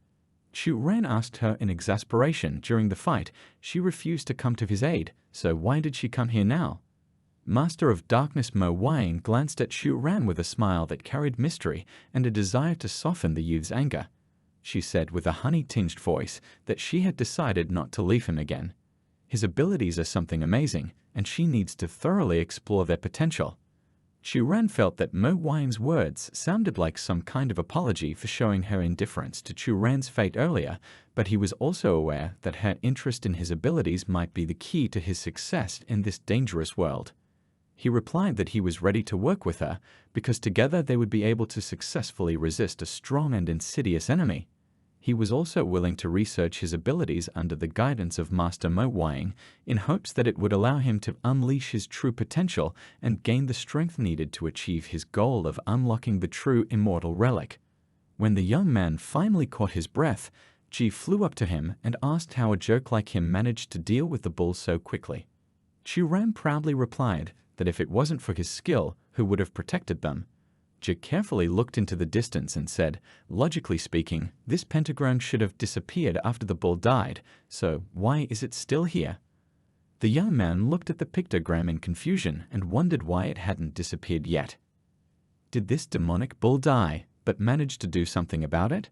Chuan asked her in exasperation during the fight. She refused to come to his aid, so why did she come here now? Master of Darkness Mo Wang glanced at Chuan with a smile that carried mystery and a desire to soften the youth's anger. She said with a honey-tinged voice that she had decided not to leave him again. His abilities are something amazing, and she needs to thoroughly explore their potential. Chuan felt that Mo Wang's words sounded like some kind of apology for showing her indifference to Chuan's fate earlier, but he was also aware that her interest in his abilities might be the key to his success in this dangerous world. He replied that he was ready to work with her, because together they would be able to successfully resist a strong and insidious enemy. He was also willing to research his abilities under the guidance of Master Mo Wang in hopes that it would allow him to unleash his true potential and gain the strength needed to achieve his goal of unlocking the true immortal relic. When the young man finally caught his breath, Ji flew up to him and asked how a joke like him managed to deal with the bull so quickly. Chuan proudly replied that if it wasn't for his skill, who would have protected them? Ji carefully looked into the distance and said, logically speaking, this pentagram should have disappeared after the bull died, so why is it still here? The young man looked at the pictogram in confusion and wondered why it hadn't disappeared yet. Did this demonic bull die, but manage to do something about it?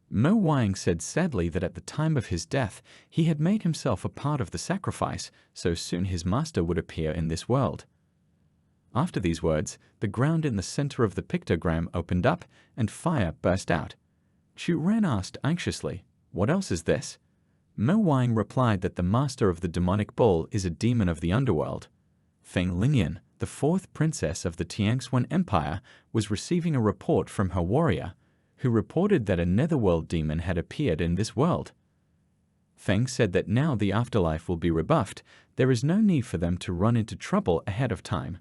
Mo Wang said sadly that at the time of his death, he had made himself a part of the sacrifice, so soon his master would appear in this world. After these words, the ground in the center of the pictogram opened up and fire burst out. Chuan asked anxiously, "What else is this?" Mo Wang replied that the master of the demonic bull is a demon of the underworld. Ling Yang, the 4th princess of the Tiangshuan Empire, was receiving a report from her warrior, who reported that a netherworld demon had appeared in this world. Feng said that now the afterlife will be rebuffed, there is no need for them to run into trouble ahead of time.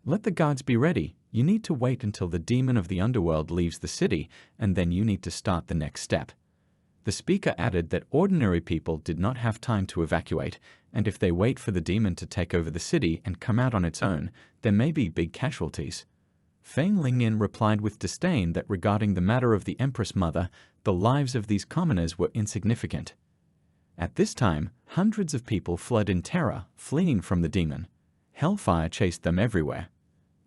Let the guards be ready. You need to wait until the demon of the underworld leaves the city, and then you need to start the next step. The speaker added that ordinary people did not have time to evacuate, and if they wait for the demon to take over the city and come out on its own, there may be big casualties. Ling Yang replied with disdain that regarding the matter of the Empress Mother, the lives of these commoners were insignificant. At this time, hundreds of people fled in terror, fleeing from the demon. Hellfire chased them everywhere.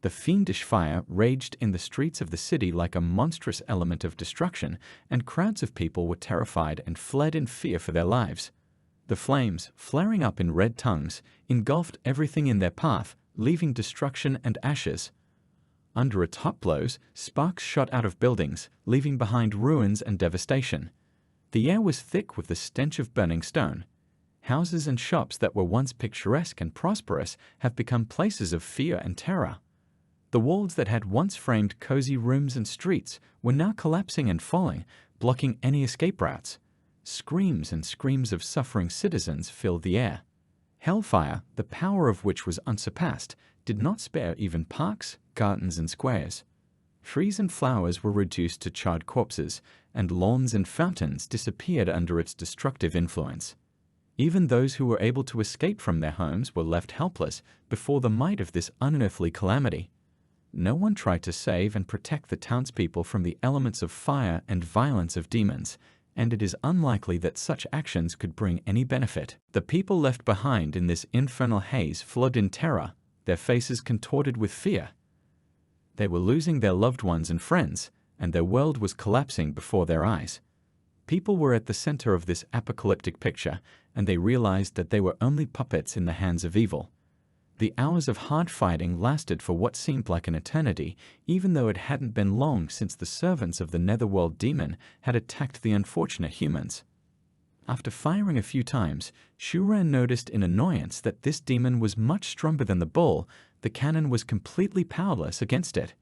The fiendish fire raged in the streets of the city like a monstrous element of destruction, and crowds of people were terrified and fled in fear for their lives. The flames, flaring up in red tongues, engulfed everything in their path, leaving destruction and ashes. Under its hot blows, sparks shot out of buildings, leaving behind ruins and devastation. The air was thick with the stench of burning stone. Houses and shops that were once picturesque and prosperous have become places of fear and terror. The walls that had once framed cozy rooms and streets were now collapsing and falling, blocking any escape routes. Screams and screams of suffering citizens filled the air. Hellfire, the power of which was unsurpassed, did not spare even parks, gardens, and squares. Trees and flowers were reduced to charred corpses, and lawns and fountains disappeared under its destructive influence. Even those who were able to escape from their homes were left helpless before the might of this unearthly calamity. No one tried to save and protect the townspeople from the elements of fire and violence of demons, and it is unlikely that such actions could bring any benefit. The people left behind in this infernal haze fled in terror, their faces contorted with fear. They were losing their loved ones and friends, and their world was collapsing before their eyes. People were at the center of this apocalyptic picture, and they realized that they were only puppets in the hands of evil. The hours of hard fighting lasted for what seemed like an eternity, even though it hadn't been long since the servants of the netherworld demon had attacked the unfortunate humans. After firing a few times, Chuan noticed in annoyance that this demon was much stronger than the bull. The cannon was completely powerless against it.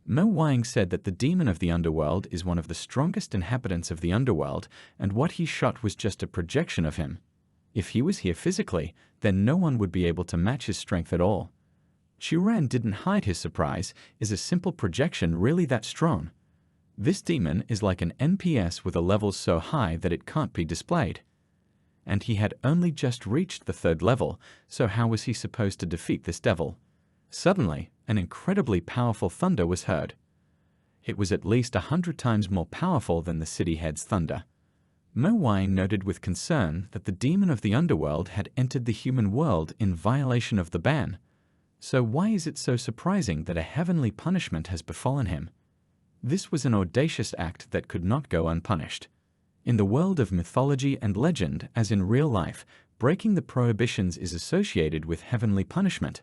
MangaJimin said that the demon of the underworld is one of the strongest inhabitants of the underworld, and what he shot was just a projection of him. If he was here physically, then no one would be able to match his strength at all. Chuan didn't hide his surprise. Is a simple projection really that strong? This demon is like an NPS with a level so high that it can't be displayed. And he had only just reached the 3rd level, so how was he supposed to defeat this devil? Suddenly, an incredibly powerful thunder was heard. It was at least 100 times more powerful than the city head's thunder. MangaJimin noted with concern that the demon of the underworld had entered the human world in violation of the ban. So why is it so surprising that a heavenly punishment has befallen him? This was an audacious act that could not go unpunished. In the world of mythology and legend, as in real life, breaking the prohibitions is associated with heavenly punishment.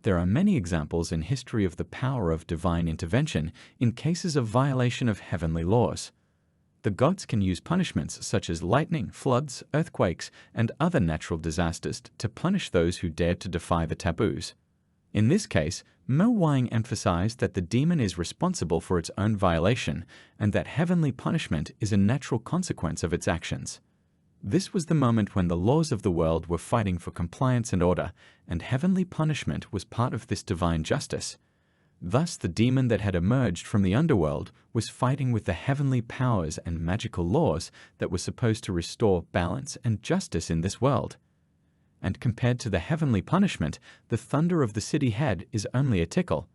There are many examples in history of the power of divine intervention in cases of violation of heavenly laws. The gods can use punishments such as lightning, floods, earthquakes, and other natural disasters to punish those who dared to defy the taboos. In this case, MangaJimin emphasized that the demon is responsible for its own violation and that heavenly punishment is a natural consequence of its actions. This was the moment when the laws of the world were fighting for compliance and order, and heavenly punishment was part of this divine justice. Thus, the demon that had emerged from the underworld was fighting with the heavenly powers and magical laws that were supposed to restore balance and justice in this world. And compared to the heavenly punishment, the thunder of the city head is only a tickle.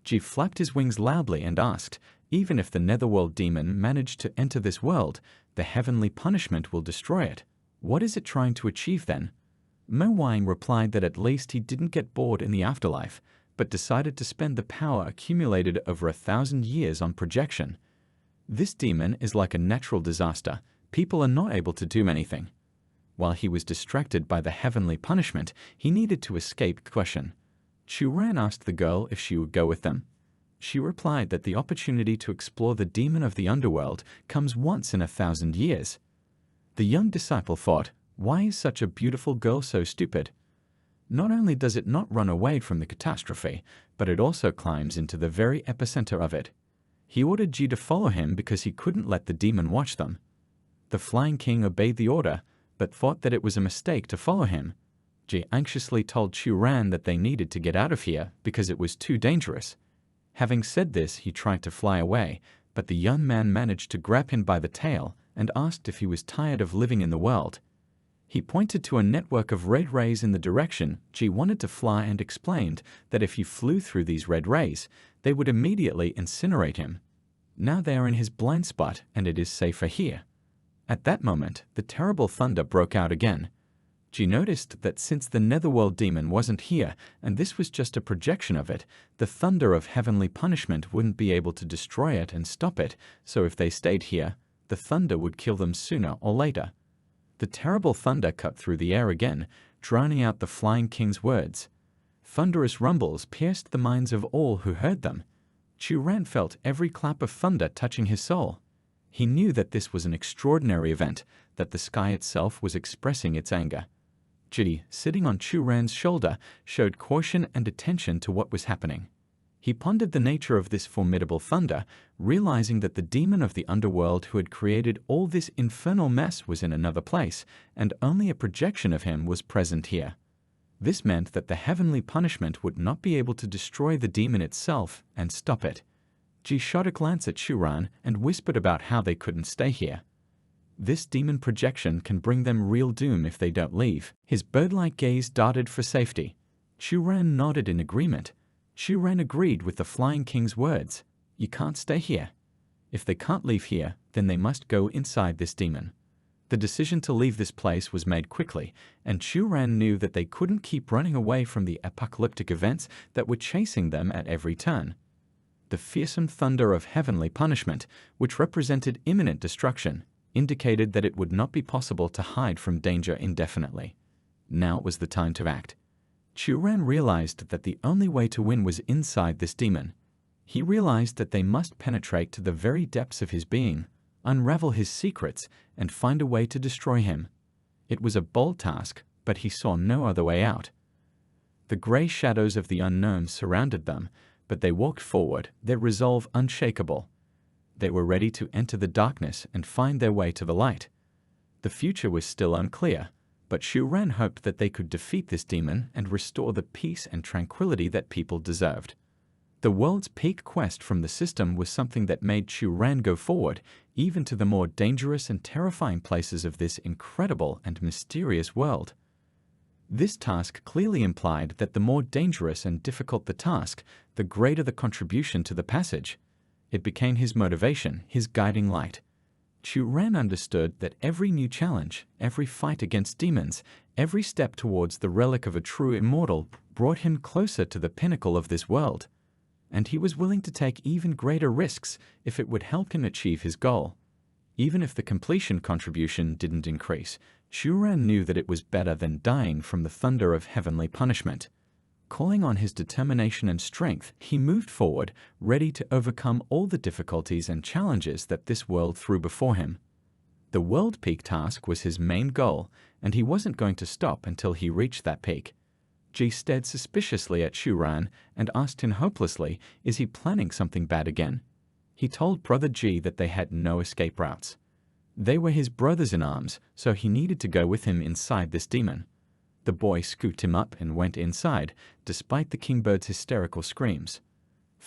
G flapped his wings loudly and asked, even if the netherworld demon managed to enter this world, the heavenly punishment will destroy it. What is it trying to achieve then? MangaJimin replied that at least he didn't get bored in the afterlife, but decided to spend the power accumulated over 1,000 years on projection. This demon is like a natural disaster. People are not able to do anything. While he was distracted by the heavenly punishment, he needed to escape question. Chuan asked the girl if she would go with them. She replied that the opportunity to explore the demon of the underworld comes once in 1,000 years. The young disciple thought, why is such a beautiful girl so stupid? Not only does it not run away from the catastrophe, but it also climbs into the very epicenter of it. He ordered Ji to follow him because he couldn't let the demon watch them. The Flying King obeyed the order, but thought that it was a mistake to follow him. Ji anxiously told Chuan that they needed to get out of here because it was too dangerous. Having said this, he tried to fly away, but the young man managed to grab him by the tail and asked if he was tired of living in the world. He pointed to a network of red rays in the direction Ji wanted to fly and explained that if he flew through these red rays, they would immediately incinerate him. Now they are in his blind spot and it is safer here. At that moment, the terrible thunder broke out again. Ji noticed that since the netherworld demon wasn't here and this was just a projection of it, the thunder of heavenly punishment wouldn't be able to destroy it and stop it, so if they stayed here, the thunder would kill them sooner or later. The terrible thunder cut through the air again, drowning out the flying king's words. Thunderous rumbles pierced the minds of all who heard them. Chuan felt every clap of thunder touching his soul. He knew that this was an extraordinary event, that the sky itself was expressing its anger. Ji, sitting on Chuan's shoulder, showed caution and attention to what was happening. He pondered the nature of this formidable thunder, realizing that the demon of the underworld who had created all this infernal mess was in another place, and only a projection of him was present here. This meant that the heavenly punishment would not be able to destroy the demon itself and stop it. Ji shot a glance at Chuan and whispered about how they couldn't stay here. This demon projection can bring them real doom if they don't leave. His bird-like gaze darted for safety. Chuan nodded in agreement. Chuan agreed with the Flying King's words. You can't stay here. If they can't leave here, then they must go inside this demon. The decision to leave this place was made quickly, and Chuan knew that they couldn't keep running away from the apocalyptic events that were chasing them at every turn. The fearsome thunder of heavenly punishment, which represented imminent destruction, indicated that it would not be possible to hide from danger indefinitely. Now was the time to act. Chuan realized that the only way to win was inside this demon. He realized that they must penetrate to the very depths of his being, unravel his secrets, and find a way to destroy him. It was a bold task, but he saw no other way out. The grey shadows of the unknown surrounded them, but they walked forward, their resolve unshakable. They were ready to enter the darkness and find their way to the light. The future was still unclear, but Chuan hoped that they could defeat this demon and restore the peace and tranquility that people deserved. The world's peak quest from the system was something that made Chuan go forward, even to the more dangerous and terrifying places of this incredible and mysterious world. This task clearly implied that the more dangerous and difficult the task, the greater the contribution to the passage. It became his motivation, his guiding light. Chuan understood that every new challenge, every fight against demons, every step towards the relic of a true immortal brought him closer to the pinnacle of this world. And he was willing to take even greater risks if it would help him achieve his goal. Even if the completion contribution didn't increase, Chuan knew that it was better than dying from the thunder of heavenly punishment. Calling on his determination and strength, he moved forward, ready to overcome all the difficulties and challenges that this world threw before him. The world peak task was his main goal, and he wasn't going to stop until he reached that peak. Ji stared suspiciously at Chuan and asked him hopelessly, is he planning something bad again? He told brother Ji that they had no escape routes. They were his brothers in arms, so he needed to go with him inside this demon. The boy scooped him up and went inside, despite the kingbird's hysterical screams.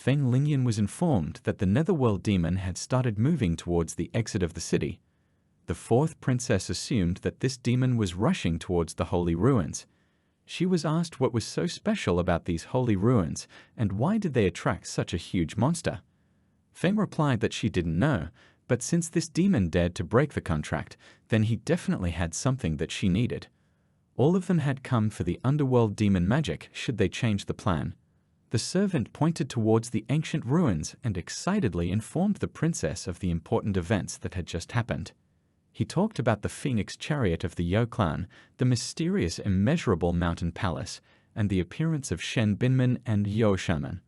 Ling Yang was informed that the netherworld demon had started moving towards the exit of the city. The fourth princess assumed that this demon was rushing towards the holy ruins. She was asked what was so special about these holy ruins, and why did they attract such a huge monster. Feng replied that she didn't know, but since this demon dared to break the contract, then he definitely had something that she needed. All of them had come for the underworld demon magic should they change the plan. The servant pointed towards the ancient ruins and excitedly informed the princess of the important events that had just happened. He talked about the phoenix chariot of the Yo clan, the mysterious immeasurable mountain palace, and the appearance of Shen Binman and Yo Shaman.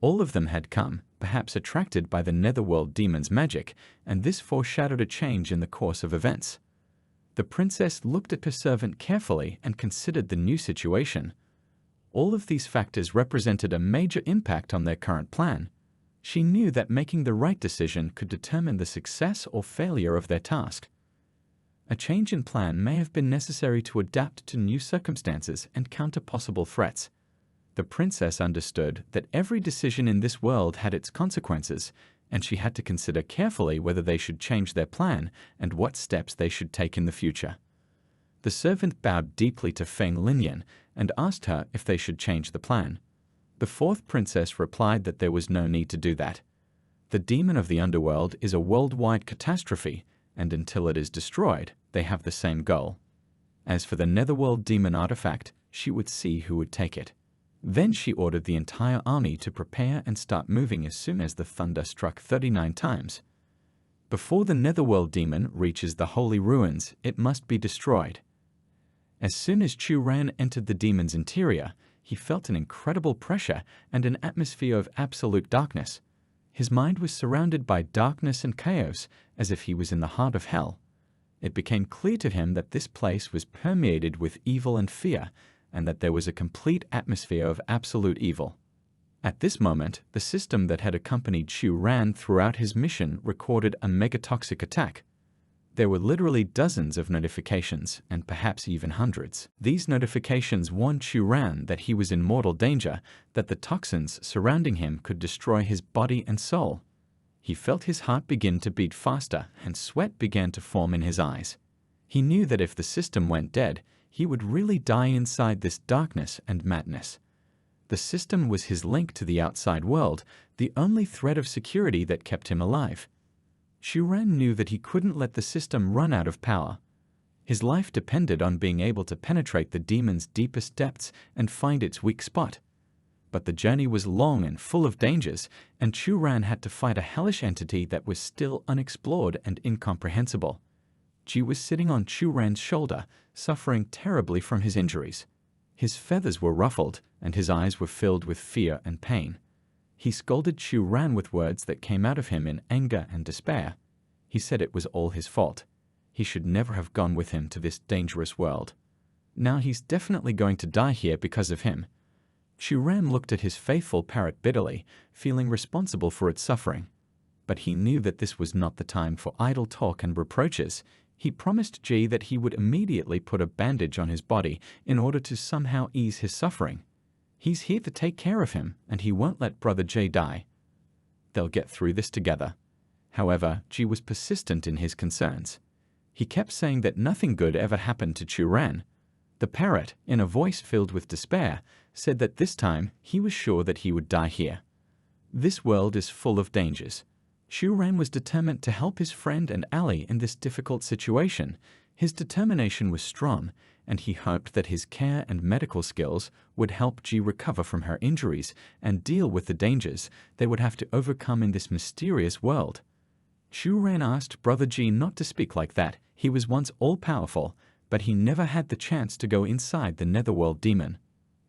All of them had come, perhaps attracted by the netherworld demon's magic, and this foreshadowed a change in the course of events. The princess looked at her servant carefully and considered the new situation. All of these factors represented a major impact on their current plan. She knew that making the right decision could determine the success or failure of their task. A change in plan may have been necessary to adapt to new circumstances and counter possible threats. The princess understood that every decision in this world had its consequences, and she had to consider carefully whether they should change their plan and what steps they should take in the future. The servant bowed deeply to Ling Yang and asked her if they should change the plan. The fourth princess replied that there was no need to do that. The demon of the underworld is a worldwide catastrophe, and until it is destroyed, they have the same goal. As for the netherworld demon artifact, she would see who would take it. Then she ordered the entire army to prepare and start moving as soon as the thunder struck 39 times. Before the netherworld demon reaches the holy ruins, it must be destroyed. As soon as Chuan entered the demon's interior, he felt an incredible pressure and an atmosphere of absolute darkness. His mind was surrounded by darkness and chaos, as if he was in the heart of hell. It became clear to him that this place was permeated with evil and fear, and that there was a complete atmosphere of absolute evil. At this moment, the system that had accompanied Chuan throughout his mission recorded a megatoxic attack. There were literally dozens of notifications, and perhaps even hundreds. These notifications warned Chuan that he was in mortal danger, that the toxins surrounding him could destroy his body and soul. He felt his heart begin to beat faster, and sweat began to form in his eyes. He knew that if the system went dead, he would really die inside this darkness and madness. The system was his link to the outside world, the only thread of security that kept him alive. Chuan knew that he couldn't let the system run out of power. His life depended on being able to penetrate the demon's deepest depths and find its weak spot. But the journey was long and full of dangers, and Chuan had to fight a hellish entity that was still unexplored and incomprehensible. Ji was sitting on Chuan's shoulder, suffering terribly from his injuries. His feathers were ruffled, and his eyes were filled with fear and pain. He scolded Chuan with words that came out of him in anger and despair. He said it was all his fault. He should never have gone with him to this dangerous world. Now he's definitely going to die here because of him. Chuan looked at his faithful parrot bitterly, feeling responsible for its suffering. But he knew that this was not the time for idle talk and reproaches. He promised Ji that he would immediately put a bandage on his body in order to somehow ease his suffering. He's here to take care of him, and he won't let Brother Ji die. They'll get through this together. However, Ji was persistent in his concerns. He kept saying that nothing good ever happened to Chuan. The parrot, in a voice filled with despair, said that this time he was sure that he would die here. This world is full of dangers. Chuan was determined to help his friend and ally in this difficult situation. His determination was strong, and he hoped that his care and medical skills would help Ji recover from her injuries and deal with the dangers they would have to overcome in this mysterious world. Chuan asked Brother Ji not to speak like that. He was once all-powerful, but he never had the chance to go inside the netherworld demon.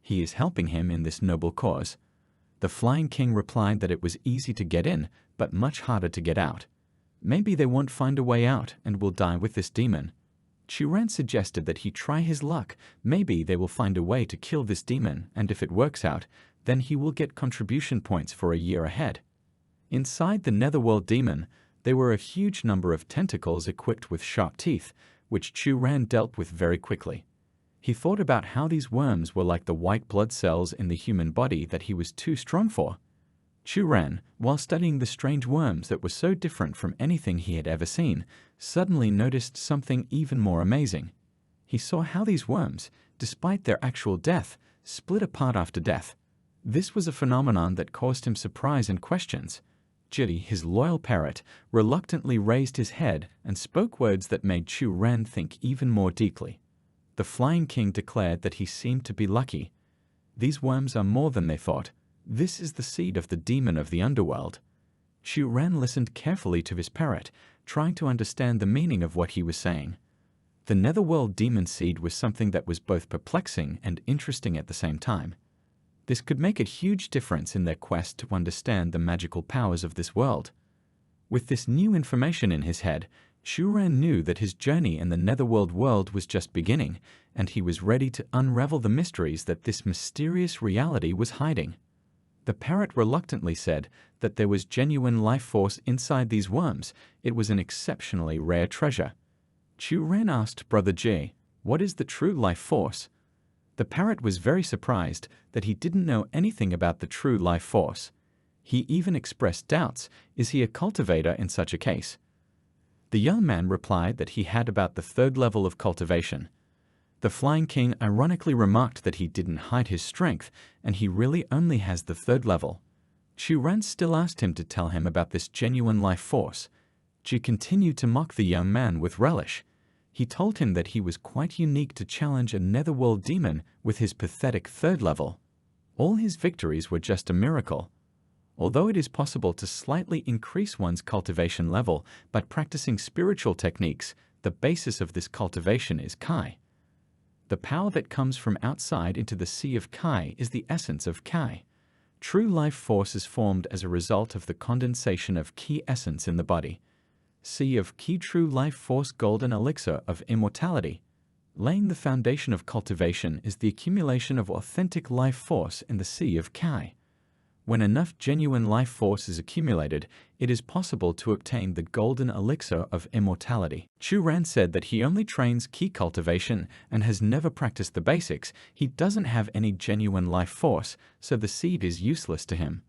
He is helping him in this noble cause. The Flying King replied that it was easy to get in, but much harder to get out. Maybe they won't find a way out and will die with this demon. Chuan suggested that he try his luck. Maybe they will find a way to kill this demon, and if it works out, then he will get contribution points for a year ahead. Inside the netherworld demon, there were a huge number of tentacles equipped with sharp teeth, which Chuan dealt with very quickly. He thought about how these worms were like the white blood cells in the human body that he was too strong for. Chuan, while studying the strange worms that were so different from anything he had ever seen, suddenly noticed something even more amazing. He saw how these worms, despite their actual death, split apart after death. This was a phenomenon that caused him surprise and questions. Ji, his loyal parrot, reluctantly raised his head and spoke words that made Chuan think even more deeply. The Flying King declared that he seemed to be lucky. These worms are more than they thought. This is the seed of the demon of the underworld. Chuan listened carefully to his parrot, trying to understand the meaning of what he was saying. The netherworld demon seed was something that was both perplexing and interesting at the same time. This could make a huge difference in their quest to understand the magical powers of this world. With this new information in his head, Chuan knew that his journey in the netherworld world was just beginning, and he was ready to unravel the mysteries that this mysterious reality was hiding. The parrot reluctantly said that there was genuine life force inside these worms. It was an exceptionally rare treasure. Chuan asked Brother Ji, "What is the true life force?" The parrot was very surprised that he didn't know anything about the true life force. He even expressed doubts. Is he a cultivator in such a case? The young man replied that he had about the 3rd level of cultivation. The Flying King ironically remarked that he didn't hide his strength, and he really only has the 3rd level. Chuan still asked him to tell him about this genuine life force. Ji continued to mock the young man with relish. He told him that he was quite unique to challenge a netherworld demon with his pathetic 3rd level. All his victories were just a miracle. Although it is possible to slightly increase one's cultivation level by practicing spiritual techniques, the basis of this cultivation is Kai. The power that comes from outside into the sea of Kai is the essence of Kai. True life force is formed as a result of the condensation of Ki essence in the body. Sea of Ki true life force golden elixir of immortality. Laying the foundation of cultivation is the accumulation of authentic life force in the sea of Kai. When enough genuine life force is accumulated, it is possible to obtain the golden elixir of immortality. Chuan said that he only trains Ki cultivation and has never practiced the basics. He doesn't have any genuine life force, so the seed is useless to him.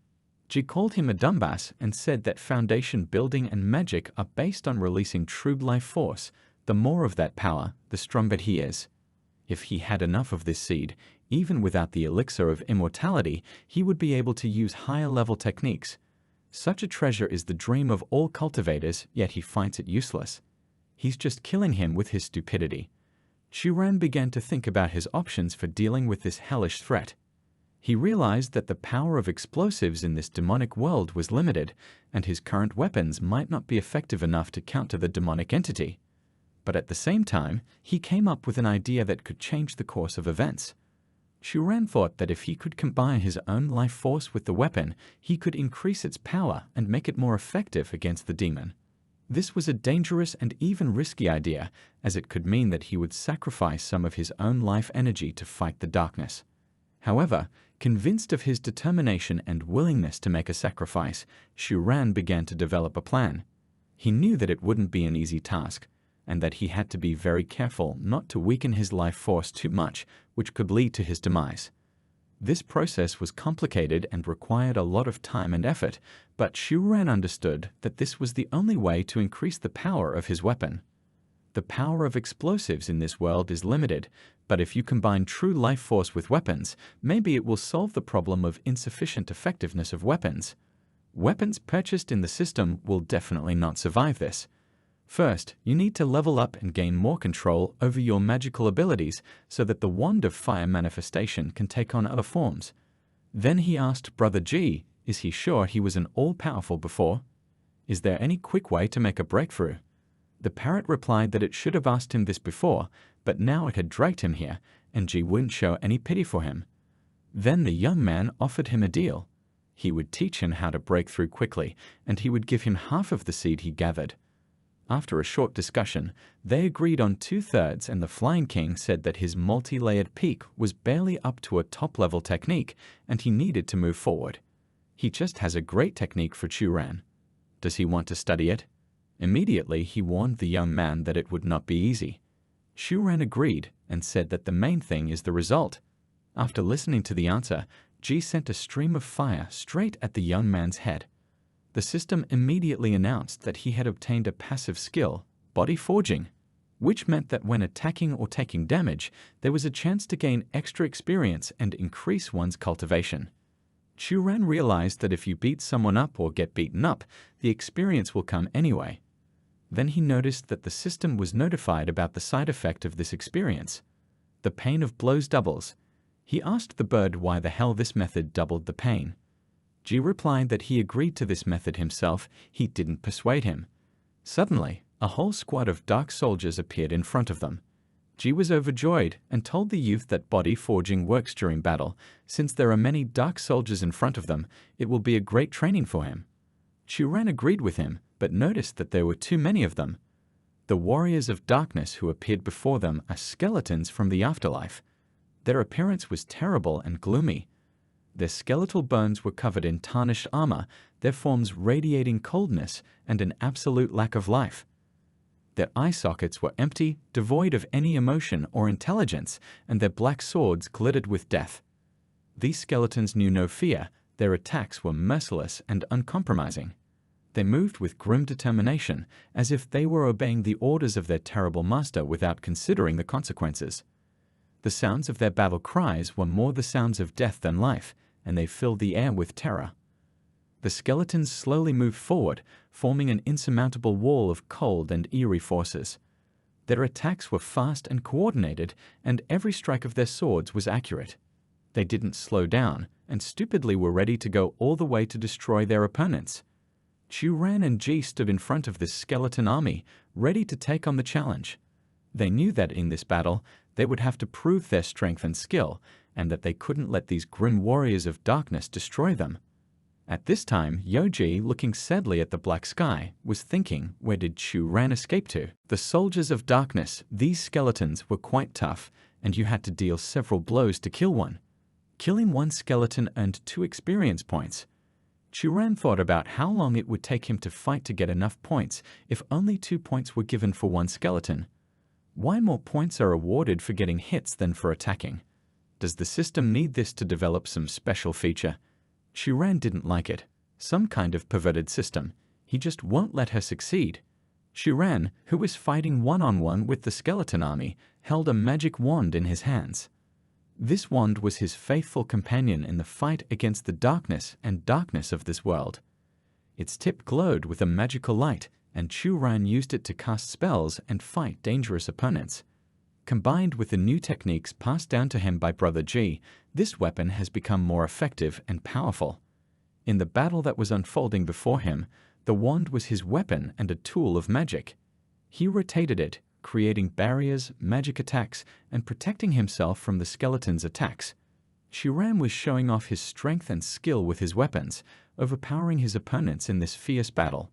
Ji called him a dumbass and said that foundation building and magic are based on releasing true life force. The more of that power, the stronger he is. If he had enough of this seed, even without the elixir of immortality, he would be able to use higher level techniques. Such a treasure is the dream of all cultivators, yet he finds it useless. He's just killing him with his stupidity. Chuan began to think about his options for dealing with this hellish threat. He realized that the power of explosives in this demonic world was limited, and his current weapons might not be effective enough to counter the demonic entity. But at the same time, he came up with an idea that could change the course of events. Chuan thought that if he could combine his own life force with the weapon, he could increase its power and make it more effective against the demon. This was a dangerous and even risky idea, as it could mean that he would sacrifice some of his own life energy to fight the darkness. However, convinced of his determination and willingness to make a sacrifice, Chuan began to develop a plan. He knew that it wouldn't be an easy task, and that he had to be very careful not to weaken his life force too much, which could lead to his demise. This process was complicated and required a lot of time and effort, but Chuan understood that this was the only way to increase the power of his weapon. The power of explosives in this world is limited, but if you combine true life force with weapons, maybe it will solve the problem of insufficient effectiveness of weapons. Weapons purchased in the system will definitely not survive this. First, you need to level up and gain more control over your magical abilities so that the wand of fire manifestation can take on other forms. Then he asked Brother G, is he sure he was an all-powerful before? Is there any quick way to make a breakthrough? The parrot replied that it should have asked him this before, but now it had dragged him here, and G wouldn't show any pity for him. Then the young man offered him a deal. He would teach him how to break through quickly, and he would give him half of the seed he gathered. After a short discussion, they agreed on 2/3, and the Flying King said that his multi-layered peak was barely up to a top-level technique, and he needed to move forward. He just has a great technique for Chuan. Does he want to study it? Immediately, he warned the young man that it would not be easy. Chuan agreed and said that the main thing is the result. After listening to the answer, Ji sent a stream of fire straight at the young man's head. The system immediately announced that he had obtained a passive skill, body forging, which meant that when attacking or taking damage, there was a chance to gain extra experience and increase one's cultivation. Chuan realized that if you beat someone up or get beaten up, the experience will come anyway. Then he noticed that the system was notified about the side effect of this experience. The pain of blows doubles. He asked the bird why the hell this method doubled the pain. Ji replied that he agreed to this method himself, he didn't persuade him. Suddenly, a whole squad of dark soldiers appeared in front of them. Ji was overjoyed and told the youth that body forging works during battle. Since there are many dark soldiers in front of them, it will be a great training for him. Chuan agreed with him, but noticed that there were too many of them. The warriors of darkness who appeared before them are skeletons from the afterlife. Their appearance was terrible and gloomy. Their skeletal bones were covered in tarnished armor, their forms radiating coldness and an absolute lack of life. Their eye sockets were empty, devoid of any emotion or intelligence, and their black swords glittered with death. These skeletons knew no fear, their attacks were merciless and uncompromising. They moved with grim determination, as if they were obeying the orders of their terrible master without considering the consequences. The sounds of their battle cries were more the sounds of death than life, and they filled the air with terror. The skeletons slowly moved forward, forming an insurmountable wall of cold and eerie forces. Their attacks were fast and coordinated, and every strike of their swords was accurate. They didn't slow down, and stupidly were ready to go all the way to destroy their opponents. Chuan and Ji stood in front of this skeleton army, ready to take on the challenge. They knew that in this battle, they would have to prove their strength and skill, and that they couldn't let these grim warriors of darkness destroy them. At this time, Yoji, looking sadly at the black sky, was thinking, where did Chuan escape to? The soldiers of darkness, these skeletons, were quite tough, and you had to deal several blows to kill one. Killing one skeleton earned 2 experience points. Chuan thought about how long it would take him to fight to get enough points if only 2 points were given for one skeleton. Why more points are awarded for getting hits than for attacking? Does the system need this to develop some special feature? Chuan didn't like it. Some kind of perverted system. He just won't let her succeed. Chuan, who was fighting one-on-one with the skeleton army, held a magic wand in his hands. This wand was his faithful companion in the fight against the darkness and darkness of this world. Its tip glowed with a magical light, and Chuan used it to cast spells and fight dangerous opponents. Combined with the new techniques passed down to him by Brother Ji, this weapon has become more effective and powerful. In the battle that was unfolding before him, the wand was his weapon and a tool of magic. He rotated it, creating barriers, magic attacks, and protecting himself from the skeleton's attacks. Chuan was showing off his strength and skill with his weapons, overpowering his opponents in this fierce battle.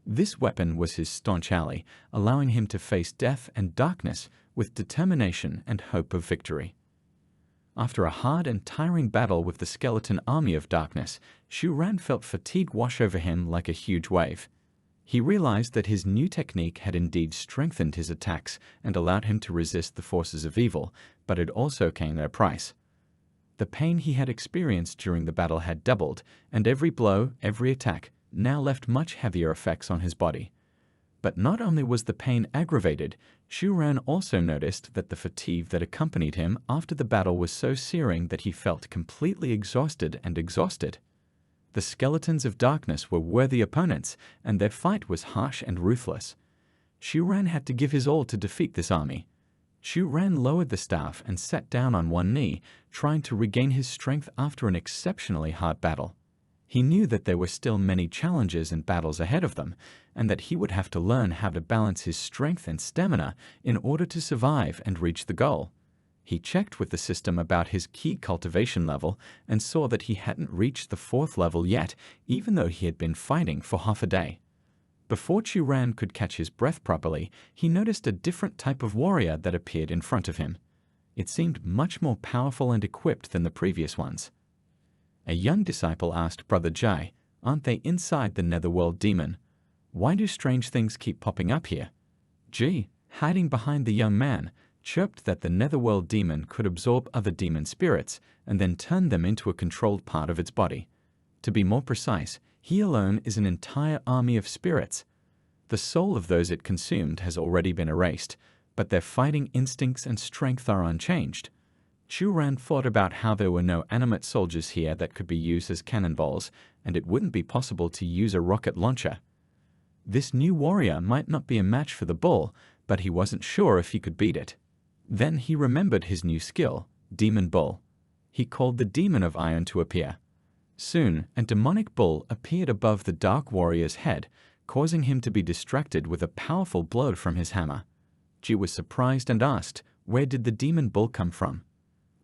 This weapon was his staunch ally, allowing him to face death and darkness with determination and hope of victory. After a hard and tiring battle with the skeleton army of darkness, Chuan felt fatigue wash over him like a huge wave. He realized that his new technique had indeed strengthened his attacks and allowed him to resist the forces of evil, but it also came at a price. The pain he had experienced during the battle had doubled, and every blow, every attack, now left much heavier effects on his body. But not only was the pain aggravated, Chuan also noticed that the fatigue that accompanied him after the battle was so searing that he felt completely exhausted and exhausted. The skeletons of darkness were worthy opponents, and their fight was harsh and ruthless. Chuan had to give his all to defeat this army. Chuan lowered the staff and sat down on one knee, trying to regain his strength after an exceptionally hard battle. He knew that there were still many challenges and battles ahead of them, and that he would have to learn how to balance his strength and stamina in order to survive and reach the goal. He checked with the system about his key cultivation level and saw that he hadn't reached the 4th level yet, even though he had been fighting for half a day. Before Chuan could catch his breath properly, he noticed a different type of warrior that appeared in front of him. It seemed much more powerful and equipped than the previous ones. A young disciple asked Brother Jai, "Aren't they inside the netherworld demon? Why do strange things keep popping up here?" Ji, hiding behind the young man, chirped that the netherworld demon could absorb other demon spirits and then turn them into a controlled part of its body. To be more precise, he alone is an entire army of spirits. The soul of those it consumed has already been erased, but their fighting instincts and strength are unchanged. Chuan thought about how there were no animate soldiers here that could be used as cannonballs, and it wouldn't be possible to use a rocket launcher. This new warrior might not be a match for the bull, but he wasn't sure if he could beat it. Then he remembered his new skill, Demon Bull. He called the demon of iron to appear. Soon, a demonic bull appeared above the dark warrior's head, causing him to be distracted with a powerful blow from his hammer. Ji was surprised and asked, where did the demon bull come from?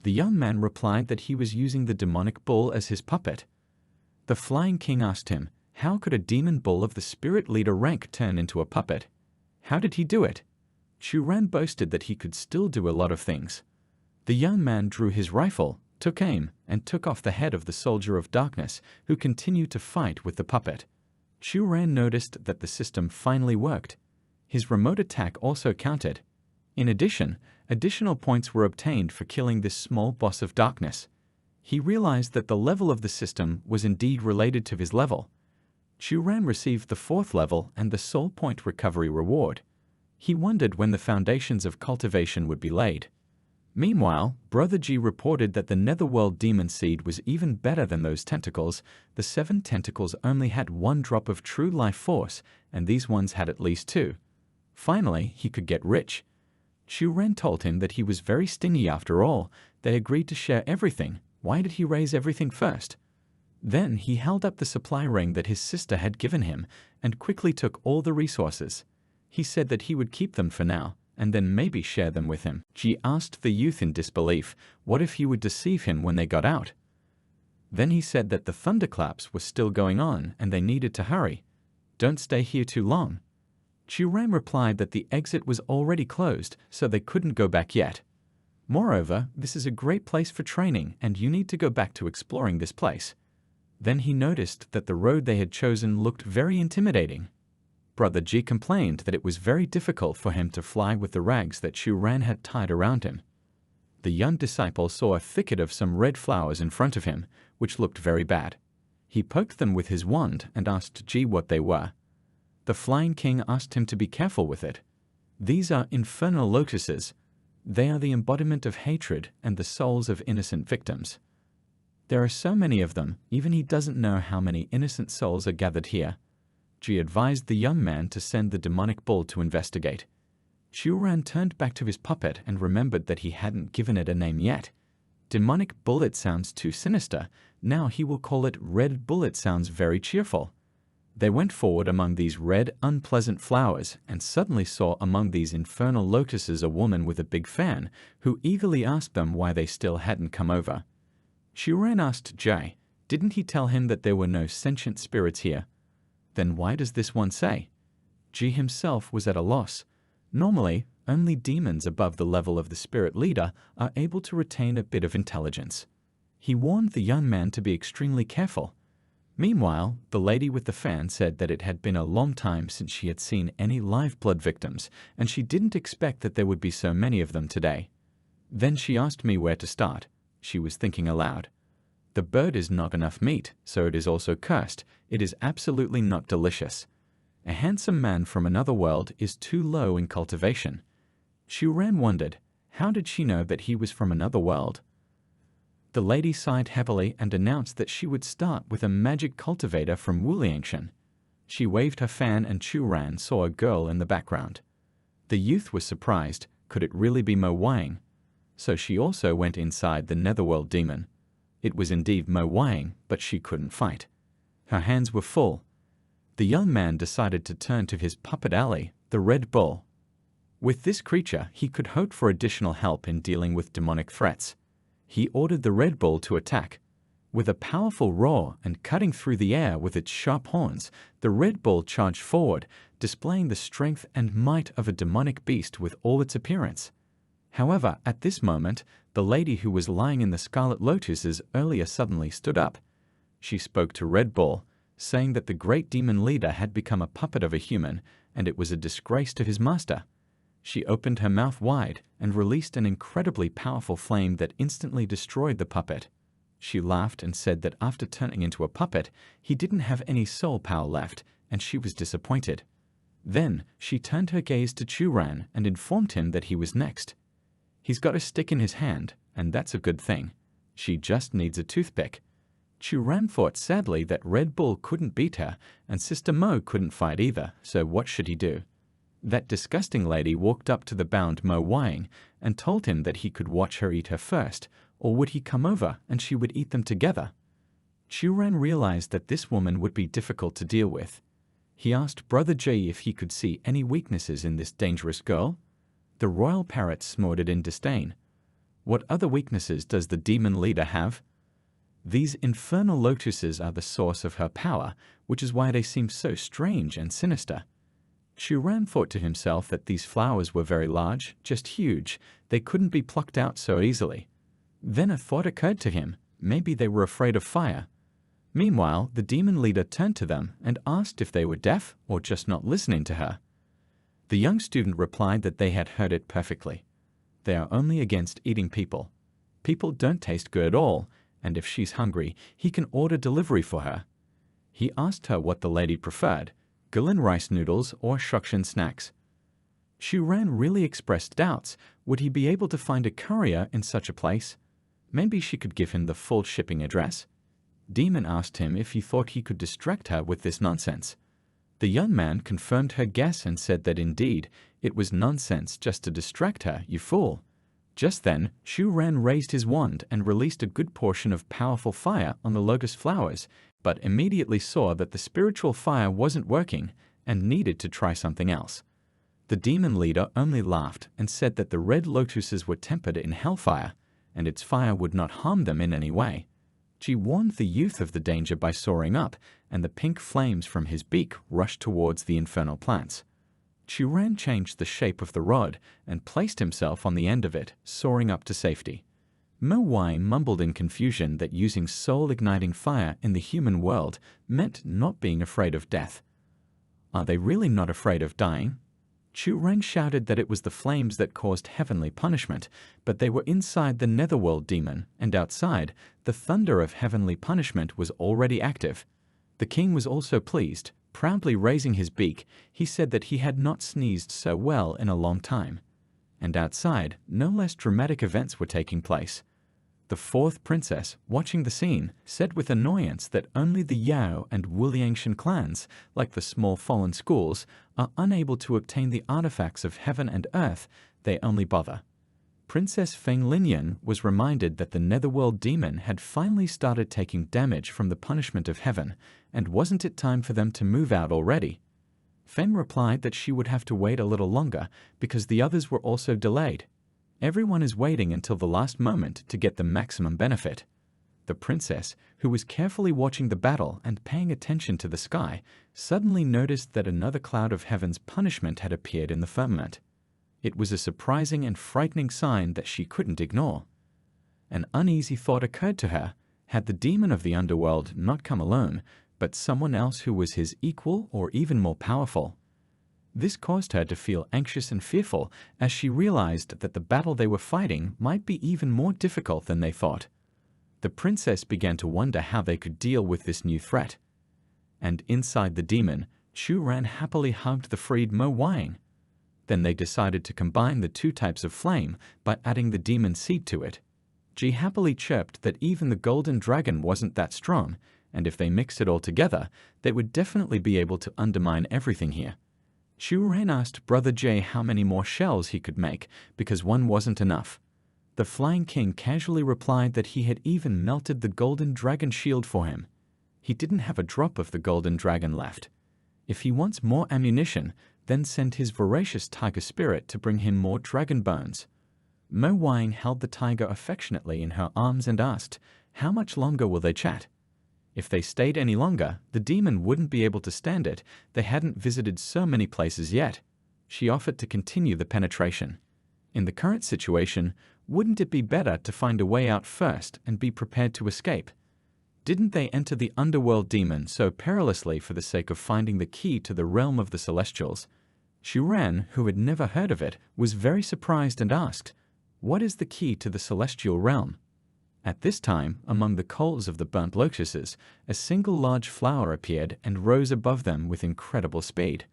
The young man replied that he was using the demonic bull as his puppet. The Flying King asked him, how could a demon bull of the spirit leader rank turn into a puppet? How did he do it? Chuan boasted that he could still do a lot of things. The young man drew his rifle, took aim, and took off the head of the soldier of darkness, who continued to fight with the puppet. Chuan noticed that the system finally worked. His remote attack also counted. In addition, additional points were obtained for killing this small boss of darkness. He realized that the level of the system was indeed related to his level. Chuan received the 4th level and the soul point recovery reward. He wondered when the foundations of cultivation would be laid. Meanwhile, Brother Ji reported that the netherworld demon seed was even better than those tentacles. The 7 tentacles only had 1 drop of true life force, and these ones had at least 2. Finally, he could get rich. Chuan told him that he was very stingy after all. They agreed to share everything, Why did he raise everything first? Then he held up the supply ring that his sister had given him and quickly took all the resources. He said that he would keep them for now and then maybe share them with him. Ji asked the youth in disbelief what if he would deceive him when they got out. Then he said that the thunderclaps were still going on and they needed to hurry. Don't stay here too long. Chuan replied that the exit was already closed, so they couldn't go back yet. Moreover, this is a great place for training and you need to go back to exploring this place. Then he noticed that the road they had chosen looked very intimidating. Brother Ji complained that it was very difficult for him to fly with the rags that Chuan had tied around him. The young disciple saw a thicket of some red flowers in front of him, which looked very bad. He poked them with his wand and asked Ji what they were. The Flying King asked him to be careful with it. These are infernal lotuses. They are the embodiment of hatred and the souls of innocent victims. There are so many of them, even he doesn't know how many innocent souls are gathered here. Ji advised the young man to send the demonic bull to investigate. Chuan turned back to his puppet and remembered that he hadn't given it a name yet. Demonic bullet sounds too sinister. Now he will call it red bullet sounds very cheerful. They went forward among these red, unpleasant flowers and suddenly saw among these infernal lotuses a woman with a big fan who eagerly asked them why they still hadn't come over. Chuan asked Jai, didn't he tell him that there were no sentient spirits here? Then why does this one say? Ji himself was at a loss. Normally, only demons above the level of the spirit leader are able to retain a bit of intelligence. He warned the young man to be extremely careful. Meanwhile, the lady with the fan said that it had been a long time since she had seen any live blood victims, and she didn't expect that there would be so many of them today. Then she asked me where to start. She was thinking aloud. The bird is not enough meat, so it is also cursed. It is absolutely not delicious. A handsome man from another world is too low in cultivation. Chuan wondered, how did she know that he was from another world? The lady sighed heavily and announced that she would start with a magic cultivator from Wuliangshan. She waved her fan and Chuan saw a girl in the background. The youth was surprised. Could it really be Mo Wang? So she also went inside the netherworld demon. It was indeed Mo Wang, but she couldn't fight. Her hands were full. The young man decided to turn to his puppet ally, the Red Bull. With this creature, he could hope for additional help in dealing with demonic threats. He ordered the Red Bull to attack. With a powerful roar and cutting through the air with its sharp horns, the Red Bull charged forward, displaying the strength and might of a demonic beast with all its appearance. However, at this moment, the lady who was lying in the scarlet lotuses earlier suddenly stood up. She spoke to Red Bull, saying that the great demon leader had become a puppet of a human, and it was a disgrace to his master. She opened her mouth wide and released an incredibly powerful flame that instantly destroyed the puppet. She laughed and said that after turning into a puppet, he didn't have any soul power left, and she was disappointed. Then she turned her gaze to Chuan and informed him that he was next. He's got a stick in his hand, and that's a good thing. She just needs a toothpick. Chuan thought sadly that Red Bull couldn't beat her, and Sister Mo couldn't fight either, so what should he do? That disgusting lady walked up to the bound Mo Wang and told him that he could watch her eat her first, or would he come over and she would eat them together? Chuan realized that this woman would be difficult to deal with. He asked Brother Ji if he could see any weaknesses in this dangerous girl. The royal parrot snorted in disdain. What other weaknesses does the demon leader have? These infernal lotuses are the source of her power, which is why they seem so strange and sinister. Chuan thought to himself that these flowers were very large, just huge. They couldn't be plucked out so easily. Then a thought occurred to him. Maybe they were afraid of fire. Meanwhile, the demon leader turned to them and asked if they were deaf or just not listening to her. The young student replied that they had heard it perfectly. They are only against eating people. People don't taste good at all, and if she's hungry, he can order delivery for her. He asked her what the lady preferred, Gulen rice noodles or Shukshan snacks. Chuan really expressed doubts. Would he be able to find a courier in such a place? Maybe she could give him the full shipping address. Demon asked him if he thought he could distract her with this nonsense. The young man confirmed her guess and said that indeed, it was nonsense just to distract her, you fool. Just then, Chuan raised his wand and released a good portion of powerful fire on the lotus flowers, but immediately saw that the spiritual fire wasn't working and needed to try something else. The demon leader only laughed and said that the red lotuses were tempered in hellfire, and its fire would not harm them in any way. She warned the youth of the danger by soaring up, and the pink flames from his beak rushed towards the infernal plants. Chuan changed the shape of the rod and placed himself on the end of it, soaring up to safety. ManhWa mumbled in confusion that using soul-igniting fire in the human world meant not being afraid of death. Are they really not afraid of dying? Chuan shouted that it was the flames that caused heavenly punishment, but they were inside the netherworld demon, and outside, the thunder of heavenly punishment was already active. The king was also pleased. Proudly raising his beak, he said that he had not sneezed so well in a long time. And outside, no less dramatic events were taking place. The fourth princess, watching the scene, said with annoyance that only the Yao and Wuliangshan clans, like the small fallen schools, are unable to obtain the artifacts of heaven and earth. They only bother. Princess Feng Linyan was reminded that the netherworld demon had finally started taking damage from the punishment of heaven, and wasn't it time for them to move out already? Feng replied that she would have to wait a little longer because the others were also delayed. Everyone is waiting until the last moment to get the maximum benefit. The princess, who was carefully watching the battle and paying attention to the sky, suddenly noticed that another cloud of heaven's punishment had appeared in the firmament. It was a surprising and frightening sign that she couldn't ignore. An uneasy thought occurred to her. Had the demon of the underworld not come alone, but someone else who was his equal or even more powerful? This caused her to feel anxious and fearful as she realized that the battle they were fighting might be even more difficult than they thought. The princess began to wonder how they could deal with this new threat. And inside the demon, Chuan happily hugged the freed ManhWa. Then they decided to combine the two types of flame by adding the demon seed to it. She happily chirped that even the golden dragon wasn't that strong, and if they mixed it all together, they would definitely be able to undermine everything here. Chuan asked Brother Jay how many more shells he could make, because one wasn't enough. The Flying King casually replied that he had even melted the golden dragon shield for him. He didn't have a drop of the golden dragon left. If he wants more ammunition, then send his voracious tiger spirit to bring him more dragon bones. ManhWa held the tiger affectionately in her arms and asked, how much longer will they chat? If they stayed any longer, the demon wouldn't be able to stand it. They hadn't visited so many places yet. She offered to continue the penetration. In the current situation, wouldn't it be better to find a way out first and be prepared to escape? Didn't they enter the underworld demon so perilously for the sake of finding the key to the realm of the celestials? Chuan, who had never heard of it, was very surprised and asked, what is the key to the celestial realm? At this time, among the coals of the burnt lotuses, a single large flower appeared and rose above them with incredible speed.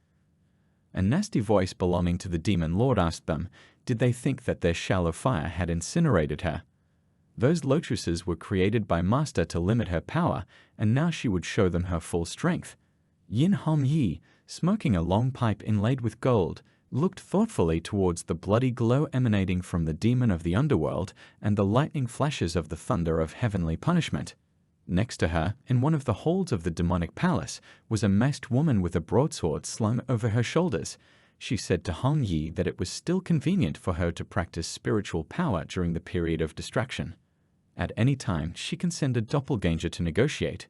A nasty voice belonging to the demon lord asked them, did they think that their shallow fire had incinerated her? Those lotuses were created by Master to limit her power, and now she would show them her full strength. Yin Hom Yi, smoking a long pipe inlaid with gold, looked thoughtfully towards the bloody glow emanating from the demon of the underworld and the lightning flashes of the thunder of heavenly punishment. Next to her, in one of the halls of the demonic palace, was a masked woman with a broadsword slung over her shoulders. She said to Hong Yi that it was still convenient for her to practice spiritual power during the period of distraction. At any time, she can send a doppelganger to negotiate.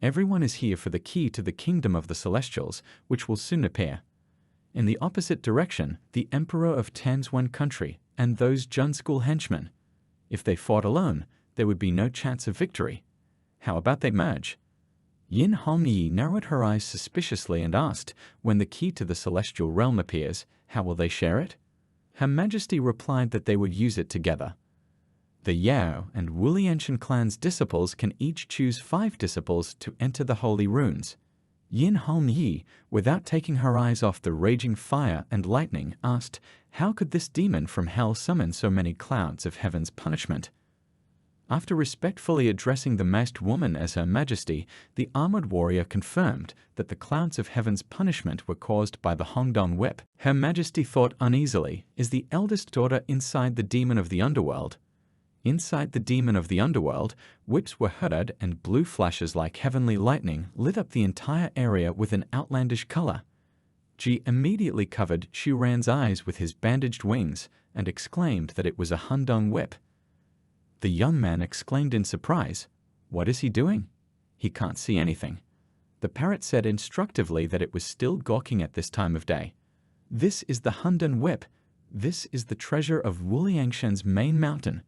Everyone is here for the key to the kingdom of the celestials, which will soon appear. In the opposite direction, the emperor of Tanzwan country and those Jun school henchmen. If they fought alone, there would be no chance of victory. How about they merge? Yin Hong Yi narrowed her eyes suspiciously and asked, when the key to the celestial realm appears, how will they share it? Her Majesty replied that they would use it together. The Yao and Wuliangshan clan's disciples can each choose 5 disciples to enter the holy runes. Yin Hong Yi, without taking her eyes off the raging fire and lightning, asked, how could this demon from hell summon so many clouds of heaven's punishment? After respectfully addressing the masked woman as Her Majesty, the armored warrior confirmed that the clouds of heaven's punishment were caused by the Hongdong whip. Her Majesty thought uneasily, is the eldest daughter inside the demon of the underworld? Inside the demon of the underworld, whips were heard and blue flashes like heavenly lightning lit up the entire area with an outlandish color. Ji immediately covered Xuran's eyes with his bandaged wings and exclaimed that it was a Hundong whip. The young man exclaimed in surprise, "What is he doing? He can't see anything." The parrot said instructively that it was still gawking at this time of day. "This is the Hundong whip. This is the treasure of Wuliangshan's main mountain.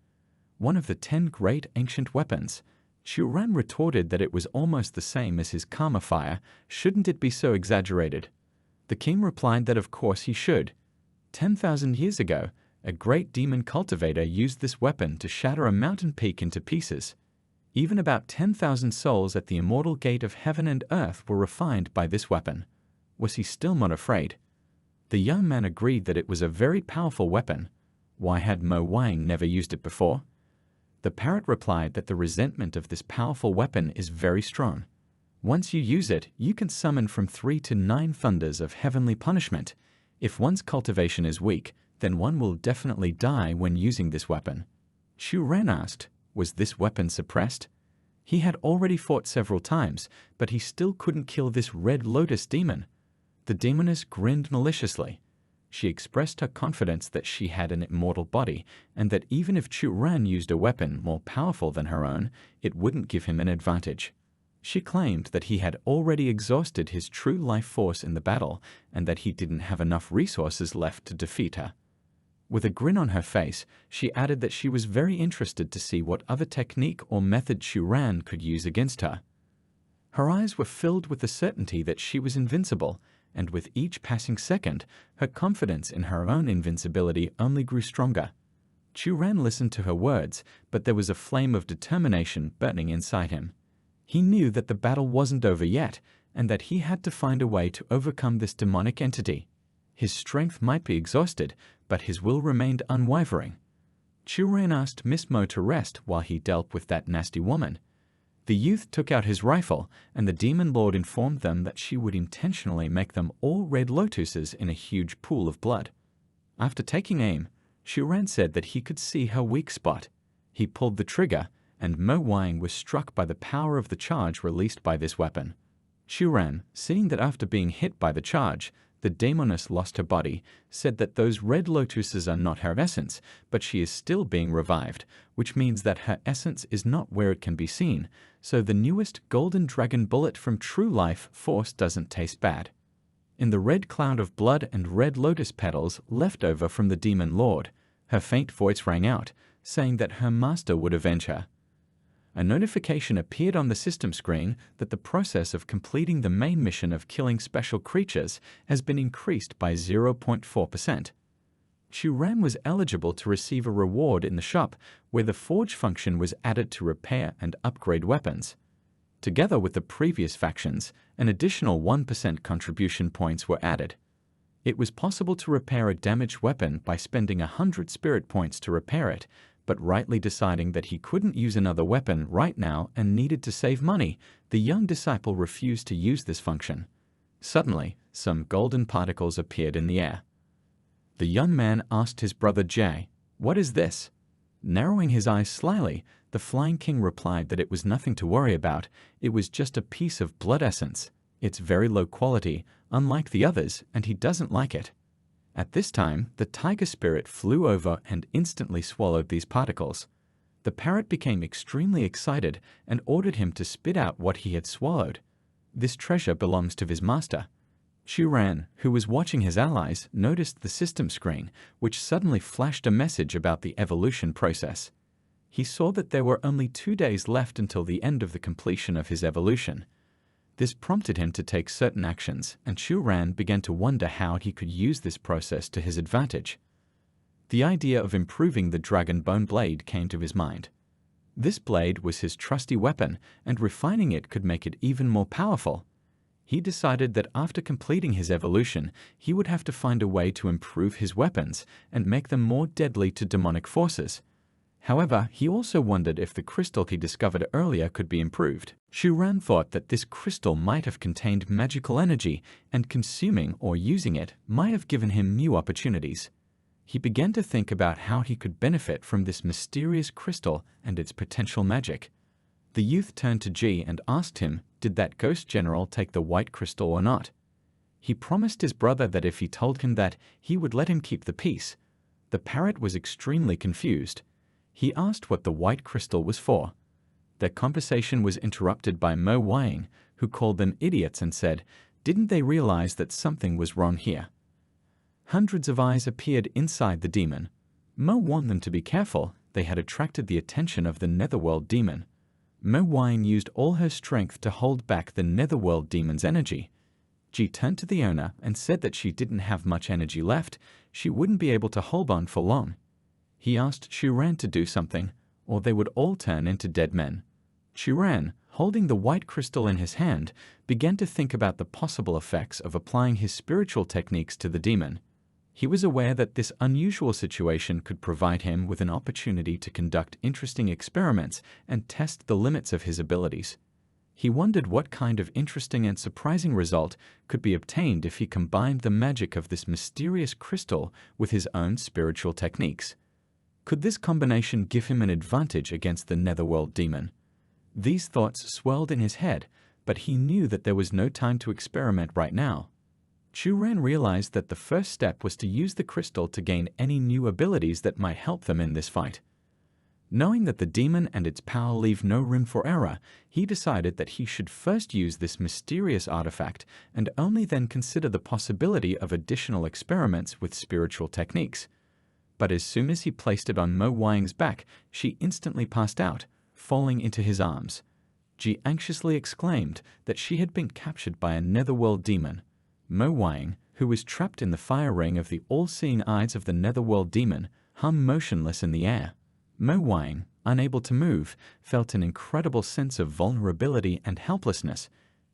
One of the 10 great ancient weapons." Xuran retorted that it was almost the same as his karma fire. Shouldn't it be so exaggerated? The king replied that of course he should. 10,000 years ago, a great demon cultivator used this weapon to shatter a mountain peak into pieces. Even about 10,000 souls at the immortal gate of heaven and earth were refined by this weapon. Was he still not afraid? The young man agreed that it was a very powerful weapon. Why had Mo Wang never used it before? The parrot replied that the resentment of this powerful weapon is very strong. Once you use it, you can summon from 3 to 9 thunders of heavenly punishment. If one's cultivation is weak, then one will definitely die when using this weapon. Xuran asked, was this weapon suppressed? He had already fought several times, but he still couldn't kill this red lotus demon. The demoness grinned maliciously. She expressed her confidence that she had an immortal body, and that even if Xuran used a weapon more powerful than her own, it wouldn't give him an advantage. She claimed that he had already exhausted his true life force in the battle, and that he didn't have enough resources left to defeat her. With a grin on her face, she added that she was very interested to see what other technique or method Xuran could use against her. Her eyes were filled with the certainty that she was invincible, and with each passing second, her confidence in her own invincibility only grew stronger. Xuran listened to her words, but there was a flame of determination burning inside him. He knew that the battle wasn't over yet, and that he had to find a way to overcome this demonic entity. His strength might be exhausted, but his will remained unwavering. Xuran asked Miss Mo to rest while he dealt with that nasty woman. The youth took out his rifle, and the demon lord informed them that she would intentionally make them all red lotuses in a huge pool of blood. After taking aim, Xuran said that he could see her weak spot. He pulled the trigger, and Mo Wang was struck by the power of the charge released by this weapon. Xuran, seeing that after being hit by the charge, the demoness lost her body, said that those red lotuses are not her essence, but she is still being revived, which means that her essence is not where it can be seen, so the newest golden dragon bullet from True Life Force doesn't taste bad. In the red cloud of blood and red lotus petals left over from the demon lord, her faint voice rang out, saying that her master would avenge her. A notification appeared on the system screen that the process of completing the main mission of killing special creatures has been increased by 0.4%. Xuran was eligible to receive a reward in the shop where the forge function was added to repair and upgrade weapons. Together with the previous factions, an additional 1% contribution points were added. It was possible to repair a damaged weapon by spending 100 spirit points to repair it, but rightly deciding that he couldn't use another weapon right now and needed to save money, the young disciple refused to use this function. Suddenly, some golden particles appeared in the air. The young man asked his brother Jay, "What is this?" Narrowing his eyes slyly, the Flying King replied that it was nothing to worry about, it was just a piece of blood essence. It's very low quality, unlike the others, and he doesn't like it. At this time, the tiger spirit flew over and instantly swallowed these particles. The parrot became extremely excited and ordered him to spit out what he had swallowed. This treasure belongs to his master. Xuran, who was watching his allies, noticed the system screen, which suddenly flashed a message about the evolution process. He saw that there were only 2 days left until the end of the completion of his evolution. This prompted him to take certain actions, and Xuran began to wonder how he could use this process to his advantage. The idea of improving the dragon bone blade came to his mind. This blade was his trusty weapon, and refining it could make it even more powerful. He decided that after completing his evolution, he would have to find a way to improve his weapons and make them more deadly to demonic forces. However, he also wondered if the crystal he discovered earlier could be improved. Chuan thought that this crystal might have contained magical energy, and consuming or using it might have given him new opportunities. He began to think about how he could benefit from this mysterious crystal and its potential magic. The youth turned to Ji and asked him, did that ghost general take the white crystal or not? He promised his brother that if he told him that, he would let him keep the peace. The parrot was extremely confused. He asked what the white crystal was for. Their conversation was interrupted by Mo Wang, who called them idiots and said, didn't they realize that something was wrong here? Hundreds of eyes appeared inside the demon. Mo warned them to be careful. They had attracted the attention of the Netherworld demon. Mo Wang used all her strength to hold back the Netherworld demon's energy. Ji turned to the owner and said that she didn't have much energy left. She wouldn't be able to hold on for long. He asked Chuan to do something, or they would all turn into dead men. Chuan, holding the white crystal in his hand, began to think about the possible effects of applying his spiritual techniques to the demon. He was aware that this unusual situation could provide him with an opportunity to conduct interesting experiments and test the limits of his abilities. He wondered what kind of interesting and surprising result could be obtained if he combined the magic of this mysterious crystal with his own spiritual techniques. Could this combination give him an advantage against the Netherworld demon? These thoughts swelled in his head, but he knew that there was no time to experiment right now. Chuan realized that the first step was to use the crystal to gain any new abilities that might help them in this fight. Knowing that the demon and its power leave no room for error, he decided that he should first use this mysterious artifact and only then consider the possibility of additional experiments with spiritual techniques. But as soon as he placed it on Mo Wang's back, she instantly passed out, falling into his arms. Ji anxiously exclaimed that she had been captured by a Netherworld demon. Mo Wang, who was trapped in the fire ring of the all-seeing eyes of the Netherworld demon, hung motionless in the air. Mo Wang, unable to move, felt an incredible sense of vulnerability and helplessness.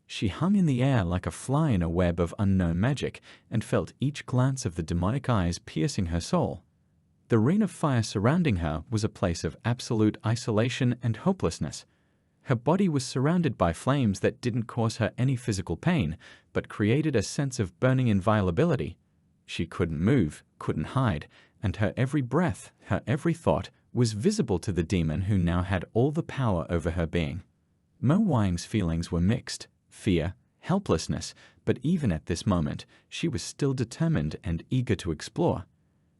She hung in the air like a fly in a web of unknown magic and felt each glance of the demonic eyes piercing her soul. The ring of fire surrounding her was a place of absolute isolation and hopelessness. Her body was surrounded by flames that didn't cause her any physical pain, but created a sense of burning inviolability. She couldn't move, couldn't hide, and her every breath, her every thought, was visible to the demon who now had all the power over her being. Mo Wang's feelings were mixed, fear, helplessness, but even at this moment, she was still determined and eager to explore.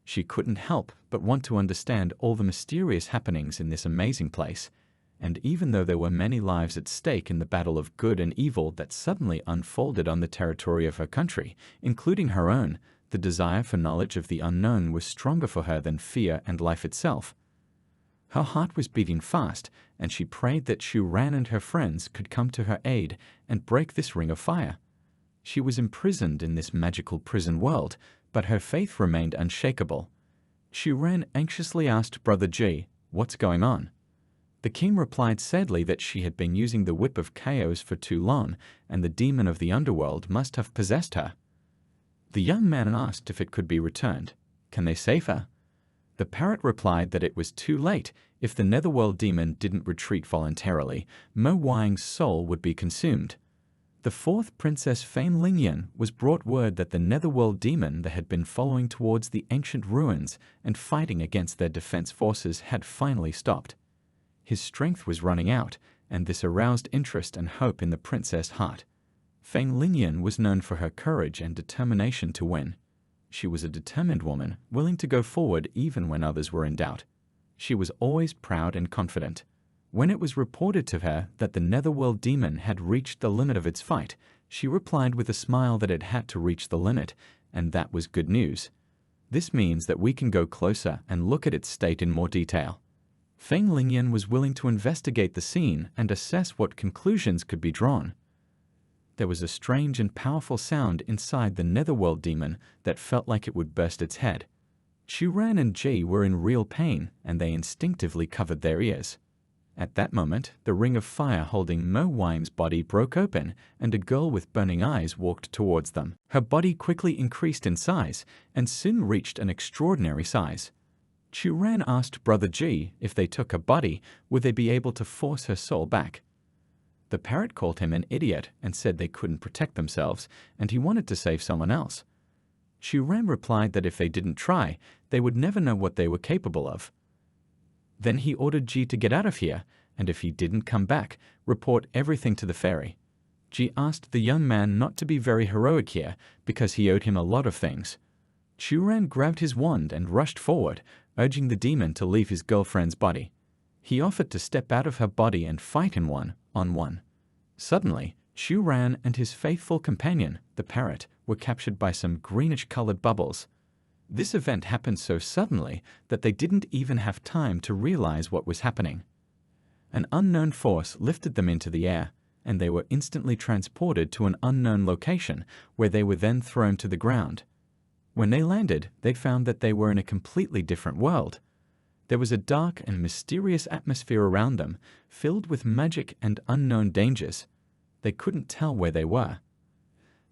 She couldn't help but want to understand all the mysterious happenings in this amazing place. And even though there were many lives at stake in the battle of good and evil that suddenly unfolded on the territory of her country, including her own, the desire for knowledge of the unknown was stronger for her than fear and life itself. Her heart was beating fast, and she prayed that Chuan and her friends could come to her aid and break this ring of fire. She was imprisoned in this magical prison world, but her faith remained unshakable. Chuan anxiously asked Brother Ji, "What's going on?" The king replied sadly that she had been using the whip of chaos for too long, and the demon of the underworld must have possessed her. The young man asked if it could be returned. Can they save her? The parrot replied that it was too late. If the Netherworld demon didn't retreat voluntarily, Mo Wang's soul would be consumed. The fourth princess Ling Yang was brought word that the Netherworld demon that had been following towards the ancient ruins and fighting against their defense forces had finally stopped. His strength was running out, and this aroused interest and hope in the princess' heart. Ling Yang was known for her courage and determination to win. She was a determined woman, willing to go forward even when others were in doubt. She was always proud and confident. When it was reported to her that the Netherworld demon had reached the limit of its fight, she replied with a smile that it had to reach the limit, and that was good news. This means that we can go closer and look at its state in more detail. Ling Yang was willing to investigate the scene and assess what conclusions could be drawn. There was a strange and powerful sound inside the Netherworld demon that felt like it would burst its head. Chuan and Ji were in real pain, and they instinctively covered their ears. At that moment, the ring of fire holding Mo Wang's body broke open, and a girl with burning eyes walked towards them. Her body quickly increased in size, and soon reached an extraordinary size. Chuan asked Brother Ji if they took her body, would they be able to force her soul back? The parrot called him an idiot and said they couldn't protect themselves, and he wanted to save someone else. Chuan replied that if they didn't try, they would never know what they were capable of. Then he ordered Ji to get out of here, and if he didn't come back, report everything to the fairy. Ji asked the young man not to be very heroic here, because he owed him a lot of things. Chuan grabbed his wand and rushed forward, urging the demon to leave his girlfriend's body. He offered to step out of her body and fight in one-on-one. Suddenly, Chuan and his faithful companion, the parrot, were captured by some greenish-colored bubbles. This event happened so suddenly that they didn't even have time to realize what was happening. An unknown force lifted them into the air, and they were instantly transported to an unknown location, where they were then thrown to the ground. When they landed, they found that they were in a completely different world. There was a dark and mysterious atmosphere around them, filled with magic and unknown dangers. They couldn't tell where they were.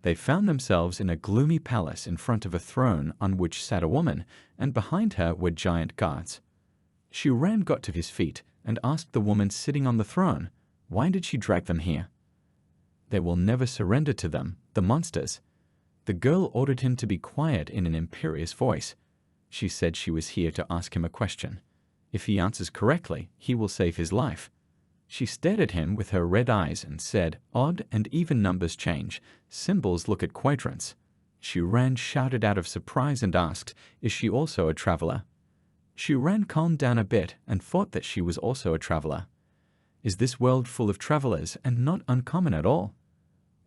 They found themselves in a gloomy palace in front of a throne on which sat a woman, and behind her were giant guards. Chuan got to his feet and asked the woman sitting on the throne, why did she drag them here? They will never surrender to them, the monsters. The girl ordered him to be quiet in an imperious voice. She said she was here to ask him a question. If he answers correctly, he will save his life. She stared at him with her red eyes and said, odd and even numbers change. Symbols look at quadrants. Chuan shouted out of surprise and asked, is she also a traveler? Chuan calmed down a bit and thought that she was also a traveler. Is this world full of travelers and not uncommon at all?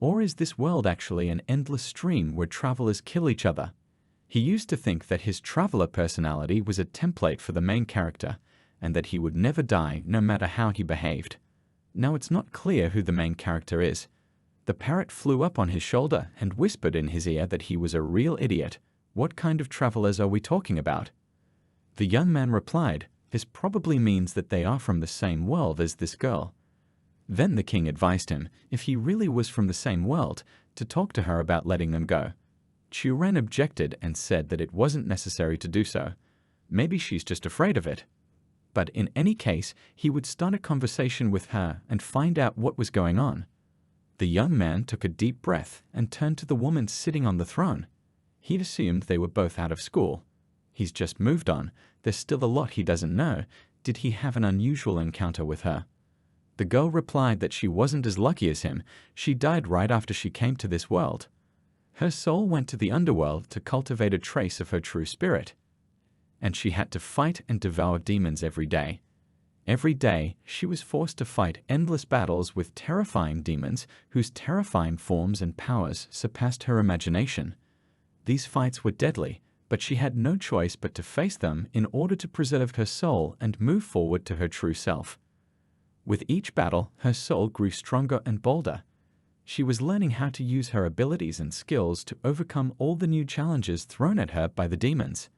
Or is this world actually an endless stream where travelers kill each other? He used to think that his traveler personality was a template for the main character, and that he would never die no matter how he behaved. Now it's not clear who the main character is. The parrot flew up on his shoulder and whispered in his ear that he was a real idiot. What kind of travelers are we talking about? The young man replied, this probably means that they are from the same world as this girl. Then the king advised him, if he really was from the same world, to talk to her about letting them go. Chuan objected and said that it wasn't necessary to do so. Maybe she's just afraid of it. But in any case, he would start a conversation with her and find out what was going on. The young man took a deep breath and turned to the woman sitting on the throne. He'd assumed they were both out of school. He's just moved on. There's still a lot he doesn't know. Did he have an unusual encounter with her? The girl replied that she wasn't as lucky as him. She died right after she came to this world. Her soul went to the underworld to cultivate a trace of her true spirit. And she had to fight and devour demons every day. Every day, she was forced to fight endless battles with terrifying demons whose terrifying forms and powers surpassed her imagination. These fights were deadly, but she had no choice but to face them in order to preserve her soul and move forward to her true self. With each battle, her soul grew stronger and bolder. She was learning how to use her abilities and skills to overcome all the new challenges thrown at her by the demons.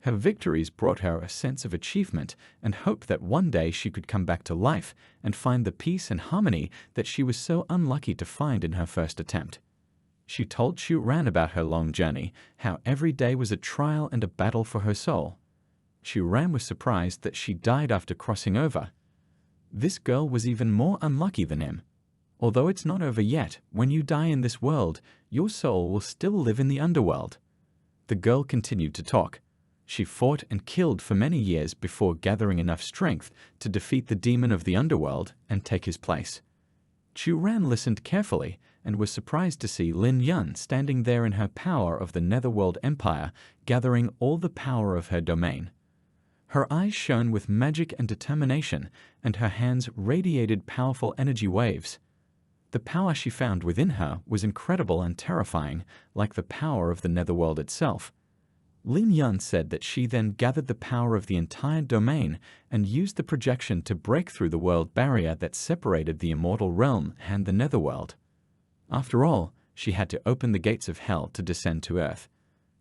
Her victories brought her a sense of achievement and hope that one day she could come back to life and find the peace and harmony that she was so unlucky to find in her first attempt. She told Chuan about her long journey, how every day was a trial and a battle for her soul. Chuan was surprised that she died after crossing over. This girl was even more unlucky than him. Although it's not over yet, when you die in this world, your soul will still live in the underworld. The girl continued to talk. She fought and killed for many years before gathering enough strength to defeat the demon of the underworld and take his place. Chuan listened carefully and was surprised to see Ling Yang standing there in her power of the Netherworld Empire, gathering all the power of her domain. Her eyes shone with magic and determination, and her hands radiated powerful energy waves. The power she found within her was incredible and terrifying, like the power of the Netherworld itself. Ling Yang said that she then gathered the power of the entire domain and used the projection to break through the world barrier that separated the immortal realm and the Netherworld. After all, she had to open the gates of hell to descend to Earth.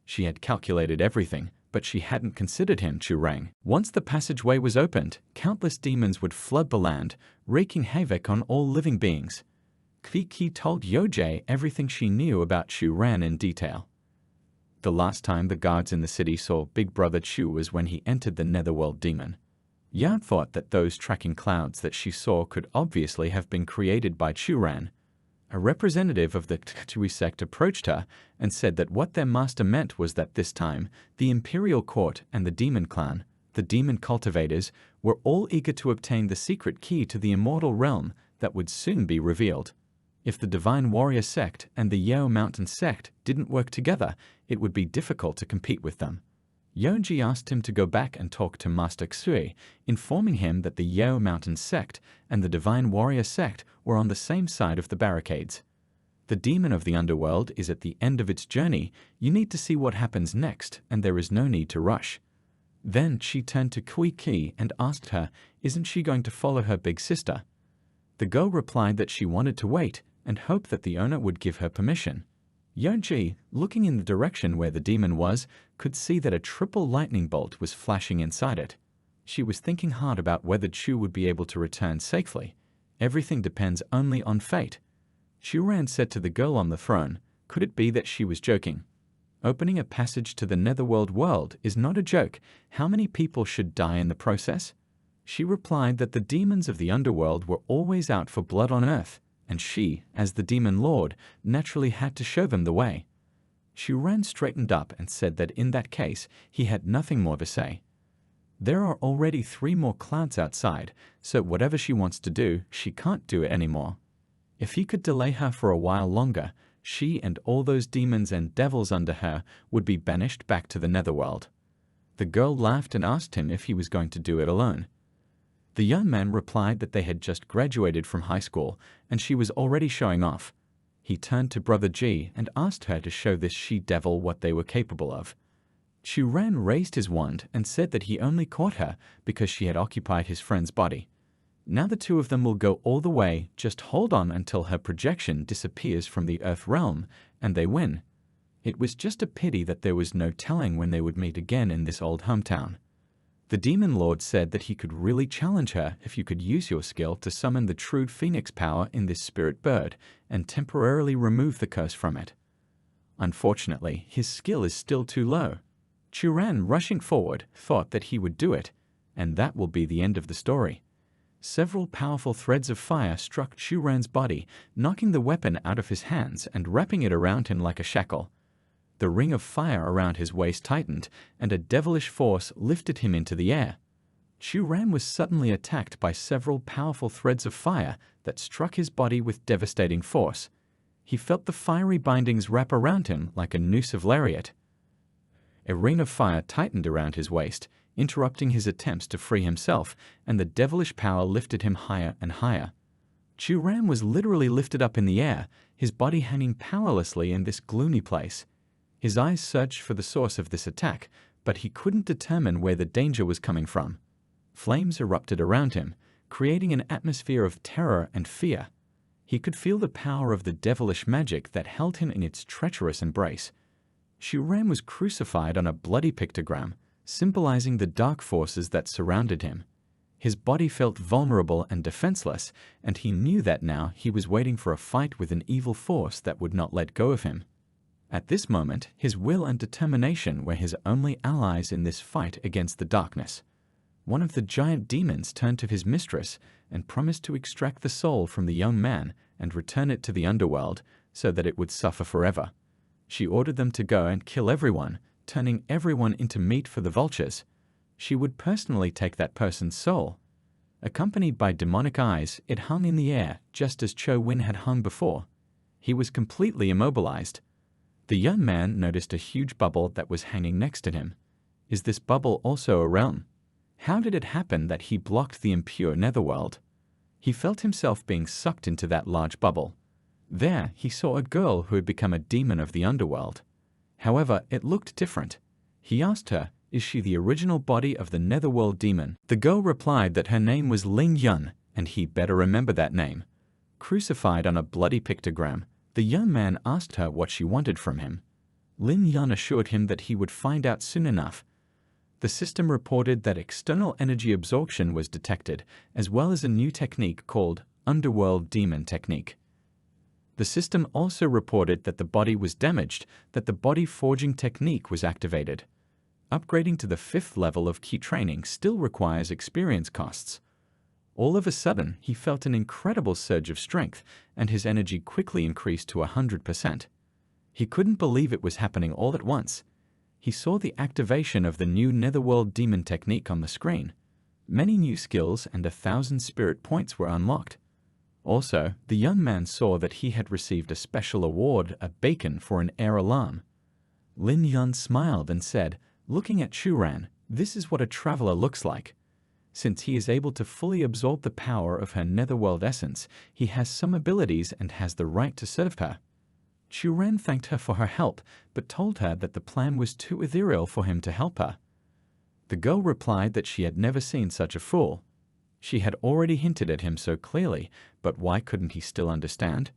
She had calculated everything, but she hadn't considered him, Chuan. Once the passageway was opened, countless demons would flood the land, wreaking havoc on all living beings. Qi told Yojie everything she knew about Chuan in detail. The last time the guards in the city saw Big Brother Chu was when he entered the Netherworld demon. Yan thought that those tracking clouds that she saw could obviously have been created by Chuan. A representative of the Tui sect approached her and said that what their master meant was that this time, the Imperial Court and the Demon Clan, the Demon Cultivators, were all eager to obtain the secret key to the immortal realm that would soon be revealed. If the Divine Warrior sect and the Yao Mountain sect didn't work together, it would be difficult to compete with them. Yoji asked him to go back and talk to Master Xue, informing him that the Yao Mountain sect and the Divine Warrior sect were on the same side of the barricades. The demon of the underworld is at the end of its journey. You need to see what happens next, and there is no need to rush. Then she turned to Kui Ki and asked her, isn't she going to follow her big sister? The girl replied that she wanted to wait and hoped that the owner would give her permission. Yoji, looking in the direction where the demon was, could see that a triple lightning bolt was flashing inside it. She was thinking hard about whether Chu would be able to return safely. Everything depends only on fate. Chuan said to the girl on the throne, could it be that she was joking? Opening a passage to the Netherworld world is not a joke. How many people should die in the process? She replied that the demons of the underworld were always out for blood on earth, and she, as the demon lord, naturally had to show them the way. Chuan straightened up and said that in that case, he had nothing more to say. There are already 3 more clouds outside, so whatever she wants to do, she can't do it anymore. If he could delay her for a while longer, she and all those demons and devils under her would be banished back to the Netherworld. The girl laughed and asked him if he was going to do it alone. The young man replied that they had just graduated from high school and she was already showing off. He turned to Brother G and asked her to show this she-devil what they were capable of. Chuan raised his wand and said that he only caught her because she had occupied his friend's body. Now the 2 of them will go all the way, just hold on until her projection disappears from the Earth realm, and they win. It was just a pity that there was no telling when they would meet again in this old hometown. The Demon Lord said that he could really challenge her if you could use your skill to summon the true phoenix power in this spirit bird and temporarily remove the curse from it. Unfortunately, his skill is still too low. Chuan, rushing forward, thought that he would do it, and that will be the end of the story. Several powerful threads of fire struck Chuan's body, knocking the weapon out of his hands and wrapping it around him like a shackle. The ring of fire around his waist tightened, and a devilish force lifted him into the air. Chuan was suddenly attacked by several powerful threads of fire that struck his body with devastating force. He felt the fiery bindings wrap around him like a noose of lariat. A ring of fire tightened around his waist, interrupting his attempts to free himself, and the devilish power lifted him higher and higher. Chuan was literally lifted up in the air, his body hanging powerlessly in this gloomy place. His eyes searched for the source of this attack, but he couldn't determine where the danger was coming from. Flames erupted around him, creating an atmosphere of terror and fear. He could feel the power of the devilish magic that held him in its treacherous embrace. Chuan was crucified on a bloody pictogram, symbolizing the dark forces that surrounded him. His body felt vulnerable and defenseless, and he knew that now he was waiting for a fight with an evil force that would not let go of him. At this moment, his will and determination were his only allies in this fight against the darkness. One of the giant demons turned to his mistress and promised to extract the soul from the young man and return it to the underworld so that it would suffer forever. She ordered them to go and kill everyone, turning everyone into meat for the vultures. She would personally take that person's soul. Accompanied by demonic eyes, it hung in the air just as Cho Win had hung before. He was completely immobilized. The young man noticed a huge bubble that was hanging next to him. Is this bubble also a realm? How did it happen that he blocked the impure netherworld? He felt himself being sucked into that large bubble. There, he saw a girl who had become a demon of the underworld. However, it looked different. He asked her, is she the original body of the netherworld demon? The girl replied that her name was Ling Yang, and he better remember that name. Crucified on a bloody pictogram, the young man asked her what she wanted from him. Ling Yang assured him that he would find out soon enough. The system reported that external energy absorption was detected, as well as a new technique called Underworld Demon Technique. The system also reported that the body was damaged, that the body forging technique was activated. Upgrading to the 5th level of key training still requires experience costs. All of a sudden, he felt an incredible surge of strength, and his energy quickly increased to 100%. He couldn't believe it was happening all at once. He saw the activation of the new Netherworld Demon technique on the screen. Many new skills and 1,000 spirit points were unlocked. Also, the young man saw that he had received a special award, a beacon for an air alarm. Ling Yang smiled and said, looking at Chuan, "This is what a traveler looks like." Since he is able to fully absorb the power of her netherworld essence, he has some abilities and has the right to serve her. Chuan thanked her for her help, but told her that the plan was too ethereal for him to help her. The girl replied that she had never seen such a fool. She had already hinted at him so clearly, but why couldn't he still understand?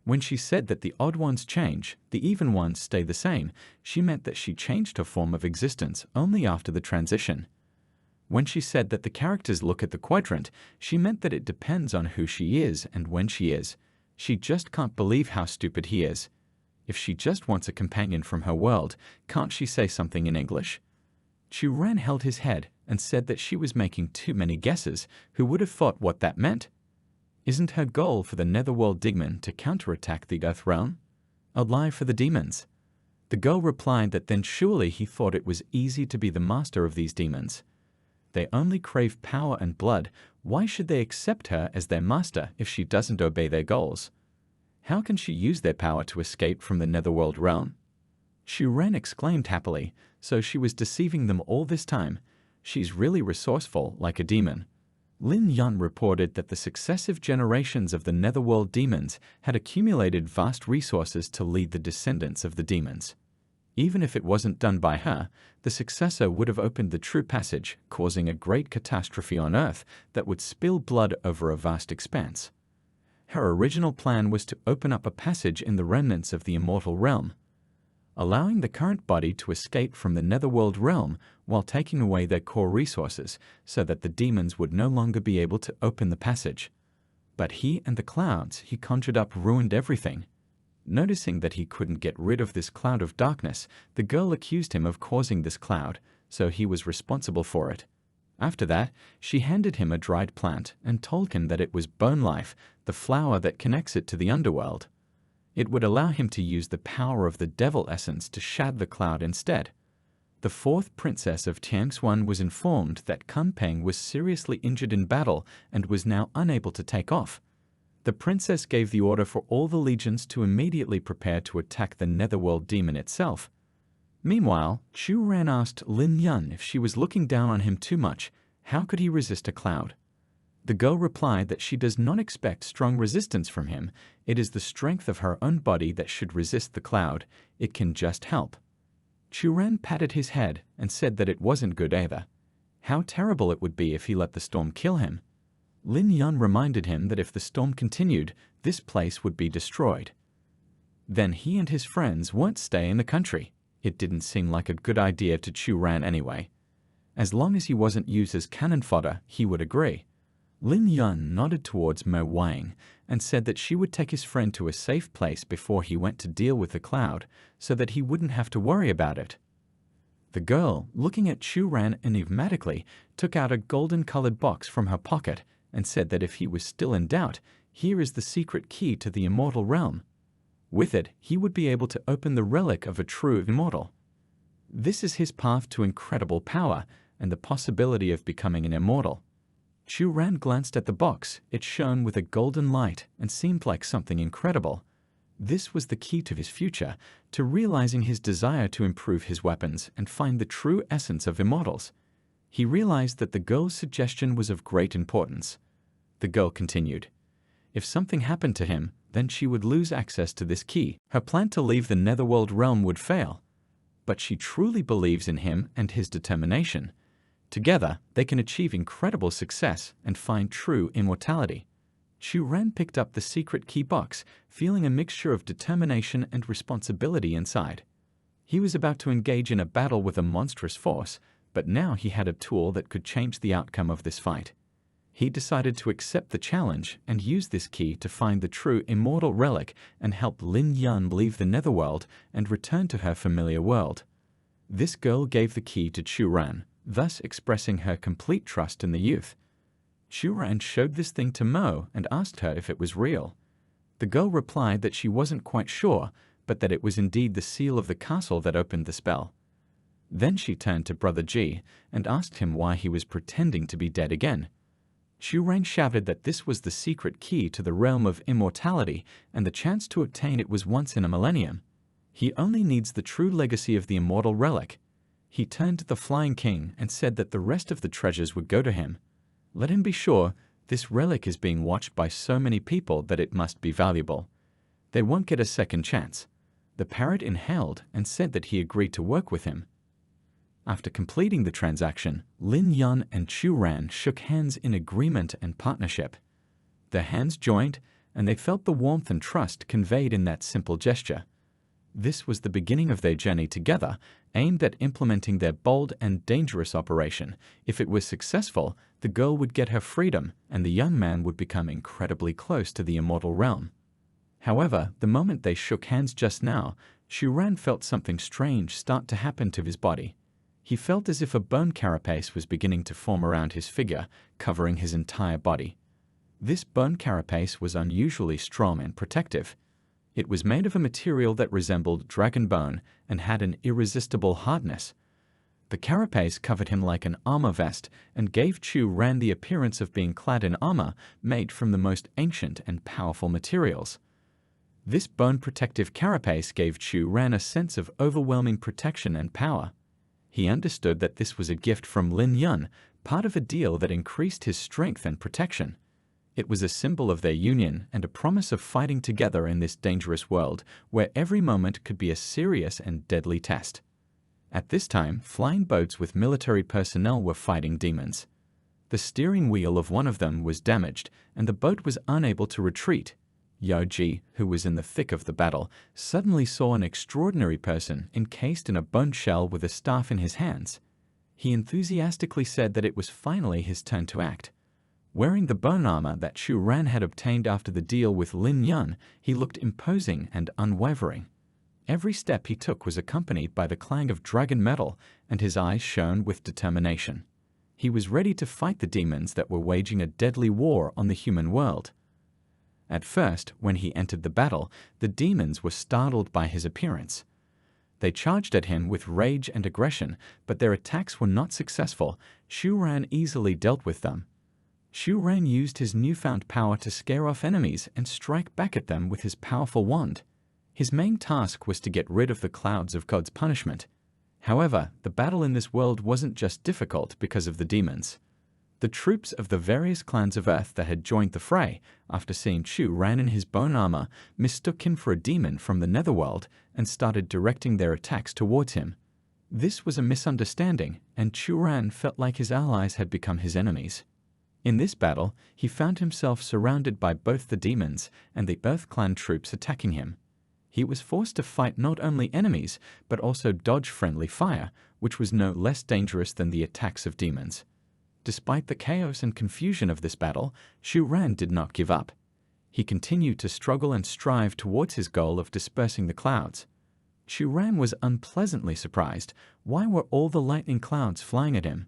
When she said that the odd ones change, the even ones stay the same, she meant that she changed her form of existence only after the transition. When she said that the characters look at the quadrant, she meant that it depends on who she is and when she is. She just can't believe how stupid he is. If she just wants a companion from her world, can't she say something in English? Chuan held his head and said that she was making too many guesses. Who would have thought what that meant? Isn't her goal for the Netherworld Demon to counterattack the Earth realm? A lie for the demons. The girl replied that then surely he thought it was easy to be the master of these demons. They only crave power and blood. Why should they accept her as their master if she doesn't obey their goals? How can she use their power to escape from the Netherworld realm? Chuan exclaimed happily, so she was deceiving them all this time. She's really resourceful, like a demon. Ling Yang reported that the successive generations of the Netherworld demons had accumulated vast resources to lead the descendants of the demons. Even if it wasn't done by her, the successor would have opened the true passage, causing a great catastrophe on Earth that would spill blood over a vast expanse. Her original plan was to open up a passage in the remnants of the immortal realm, allowing the current body to escape from the Netherworld realm while taking away their core resources so that the demons would no longer be able to open the passage. But he and the clouds he conjured up ruined everything. Noticing that he couldn't get rid of this cloud of darkness, the girl accused him of causing this cloud, so he was responsible for it. After that, she handed him a dried plant and told him that it was bone life, the flower that connects it to the underworld. It would allow him to use the power of the devil essence to shad the cloud instead. The 4th princess of Tiangshuan was informed that Kunpeng was seriously injured in battle and was now unable to take off. The princess gave the order for all the legions to immediately prepare to attack the Netherworld demon itself. Meanwhile, Chuan asked Ling Yang if she was looking down on him too much. How could he resist a cloud? The girl replied that she does not expect strong resistance from him. It is the strength of her own body that should resist the cloud. It can just help. Chuan patted his head and said that it wasn't good either. How terrible it would be if he let the storm kill him. Ling Yang reminded him that if the storm continued, this place would be destroyed. Then he and his friends won't stay in the country. It didn't seem like a good idea to Chuan anyway. As long as he wasn't used as cannon fodder, he would agree. Ling Yang nodded towards Mo Wang and said that she would take his friend to a safe place before he went to deal with the cloud, so that he wouldn't have to worry about it. The girl, looking at Chuan enigmatically, took out a golden-colored box from her pocket and said that if he was still in doubt, here is the secret key to the immortal realm. With it, he would be able to open the relic of a true immortal. This is his path to incredible power and the possibility of becoming an immortal. Chuan glanced at the box. It shone with a golden light and seemed like something incredible. This was the key to his future, to realizing his desire to improve his weapons and find the true essence of immortals. He realized that the girl's suggestion was of great importance. The girl continued, if something happened to him, then she would lose access to this key. Her plan to leave the Netherworld realm would fail. But she truly believes in him and his determination. Together, they can achieve incredible success and find true immortality. Chuan picked up the secret key box, feeling a mixture of determination and responsibility inside. He was about to engage in a battle with a monstrous force, but now he had a tool that could change the outcome of this fight. He decided to accept the challenge and use this key to find the true immortal relic and help Ling Yang leave the netherworld and return to her familiar world. This girl gave the key to Chuan, thus expressing her complete trust in the youth. Chuan showed this thing to Mo and asked her if it was real. The girl replied that she wasn't quite sure, but that it was indeed the seal of the castle that opened the spell. Then she turned to Brother G and asked him why he was pretending to be dead again. Chuan shouted that this was the secret key to the realm of immortality, and the chance to obtain it was once in a millennium. He only needs the true legacy of the immortal relic. He turned to the Flying King and said that the rest of the treasures would go to him. Let him be sure, this relic is being watched by so many people that it must be valuable. They won't get a second chance. The parrot inhaled and said that he agreed to work with him. After completing the transaction, Ling Yang and Chuan shook hands in agreement and partnership. Their hands joined, and they felt the warmth and trust conveyed in that simple gesture. This was the beginning of their journey together, aimed at implementing their bold and dangerous operation. If it was successful, the girl would get her freedom, and the young man would become incredibly close to the immortal realm. However, the moment they shook hands just now, Chuan felt something strange start to happen to his body. He felt as if a bone carapace was beginning to form around his figure, covering his entire body. This bone carapace was unusually strong and protective. It was made of a material that resembled dragon bone and had an irresistible hardness. The carapace covered him like an armor vest and gave Chuan the appearance of being clad in armor made from the most ancient and powerful materials. This bone-protective carapace gave Chuan a sense of overwhelming protection and power. He understood that this was a gift from Ling Yang, part of a deal that increased his strength and protection. It was a symbol of their union and a promise of fighting together in this dangerous world where every moment could be a serious and deadly test. At this time, flying boats with military personnel were fighting demons. The steering wheel of one of them was damaged, and the boat was unable to retreat. Yoji, who was in the thick of the battle, suddenly saw an extraordinary person encased in a bone shell with a staff in his hands. He enthusiastically said that it was finally his turn to act. Wearing the bone armor that Chuan had obtained after the deal with Ling Yang, he looked imposing and unwavering. Every step he took was accompanied by the clang of dragon metal, and his eyes shone with determination. He was ready to fight the demons that were waging a deadly war on the human world. At first, when he entered the battle, the demons were startled by his appearance. They charged at him with rage and aggression, but their attacks were not successful. Chuan easily dealt with them. Chuan used his newfound power to scare off enemies and strike back at them with his powerful wand. His main task was to get rid of the clouds of God's punishment. However, the battle in this world wasn't just difficult because of the demons. The troops of the various clans of Earth that had joined the fray, after seeing Chuan in his bone armor, mistook him for a demon from the netherworld and started directing their attacks towards him. This was a misunderstanding, and Chuan felt like his allies had become his enemies. In this battle, he found himself surrounded by both the demons and the Earth clan troops attacking him. He was forced to fight not only enemies, but also dodge friendly fire, which was no less dangerous than the attacks of demons. Despite the chaos and confusion of this battle, Chuan did not give up. He continued to struggle and strive towards his goal of dispersing the clouds. Chuan was unpleasantly surprised. Why were all the lightning clouds flying at him?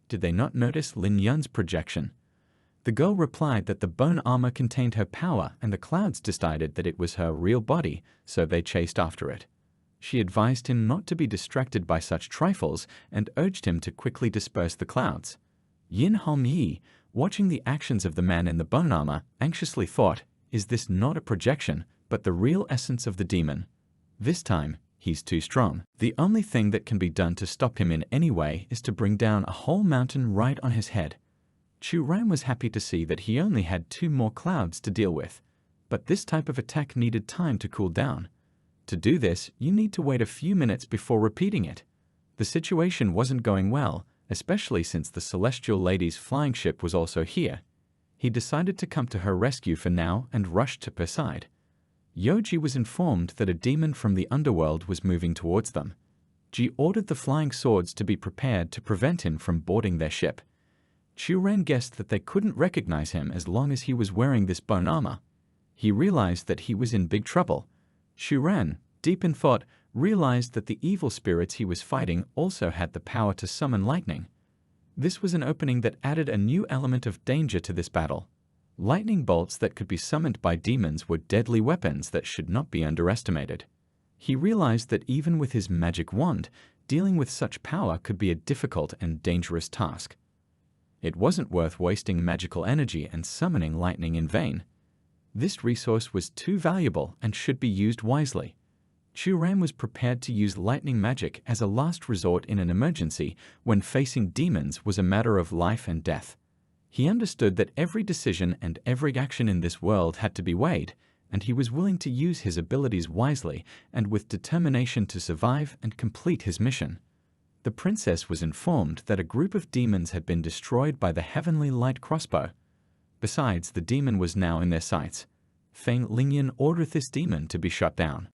Did they not notice Ling Yang's projection? The girl replied that the bone armor contained her power, and the clouds decided that it was her real body, so they chased after it. She advised him not to be distracted by such trifles and urged him to quickly disperse the clouds. Yin Hongyi, watching the actions of the man in the bone armor, anxiously thought, "Is this not a projection, but the real essence of the demon? This time, he's too strong. The only thing that can be done to stop him in any way is to bring down a whole mountain right on his head." Chuan was happy to see that he only had 2 more clouds to deal with, but this type of attack needed time to cool down. To do this, you need to wait a few minutes before repeating it. The situation wasn't going well, especially since the Celestial Lady's flying ship was also here. He decided to come to her rescue for now and rushed to her side. Yoji was informed that a demon from the underworld was moving towards them. Ji ordered the flying swords to be prepared to prevent him from boarding their ship. Chuan guessed that they couldn't recognize him as long as he was wearing this bone armor. He realized that he was in big trouble. Chuan, deep in thought, realized that the evil spirits he was fighting also had the power to summon lightning. This was an opening that added a new element of danger to this battle. Lightning bolts that could be summoned by demons were deadly weapons that should not be underestimated. He realized that even with his magic wand, dealing with such power could be a difficult and dangerous task. It wasn't worth wasting magical energy and summoning lightning in vain. This resource was too valuable and should be used wisely. Chuan was prepared to use lightning magic as a last resort in an emergency when facing demons was a matter of life and death. He understood that every decision and every action in this world had to be weighed, and he was willing to use his abilities wisely and with determination to survive and complete his mission. The princess was informed that a group of demons had been destroyed by the heavenly light crossbow. Besides, the demon was now in their sights. Ling Yang ordered this demon to be shut down.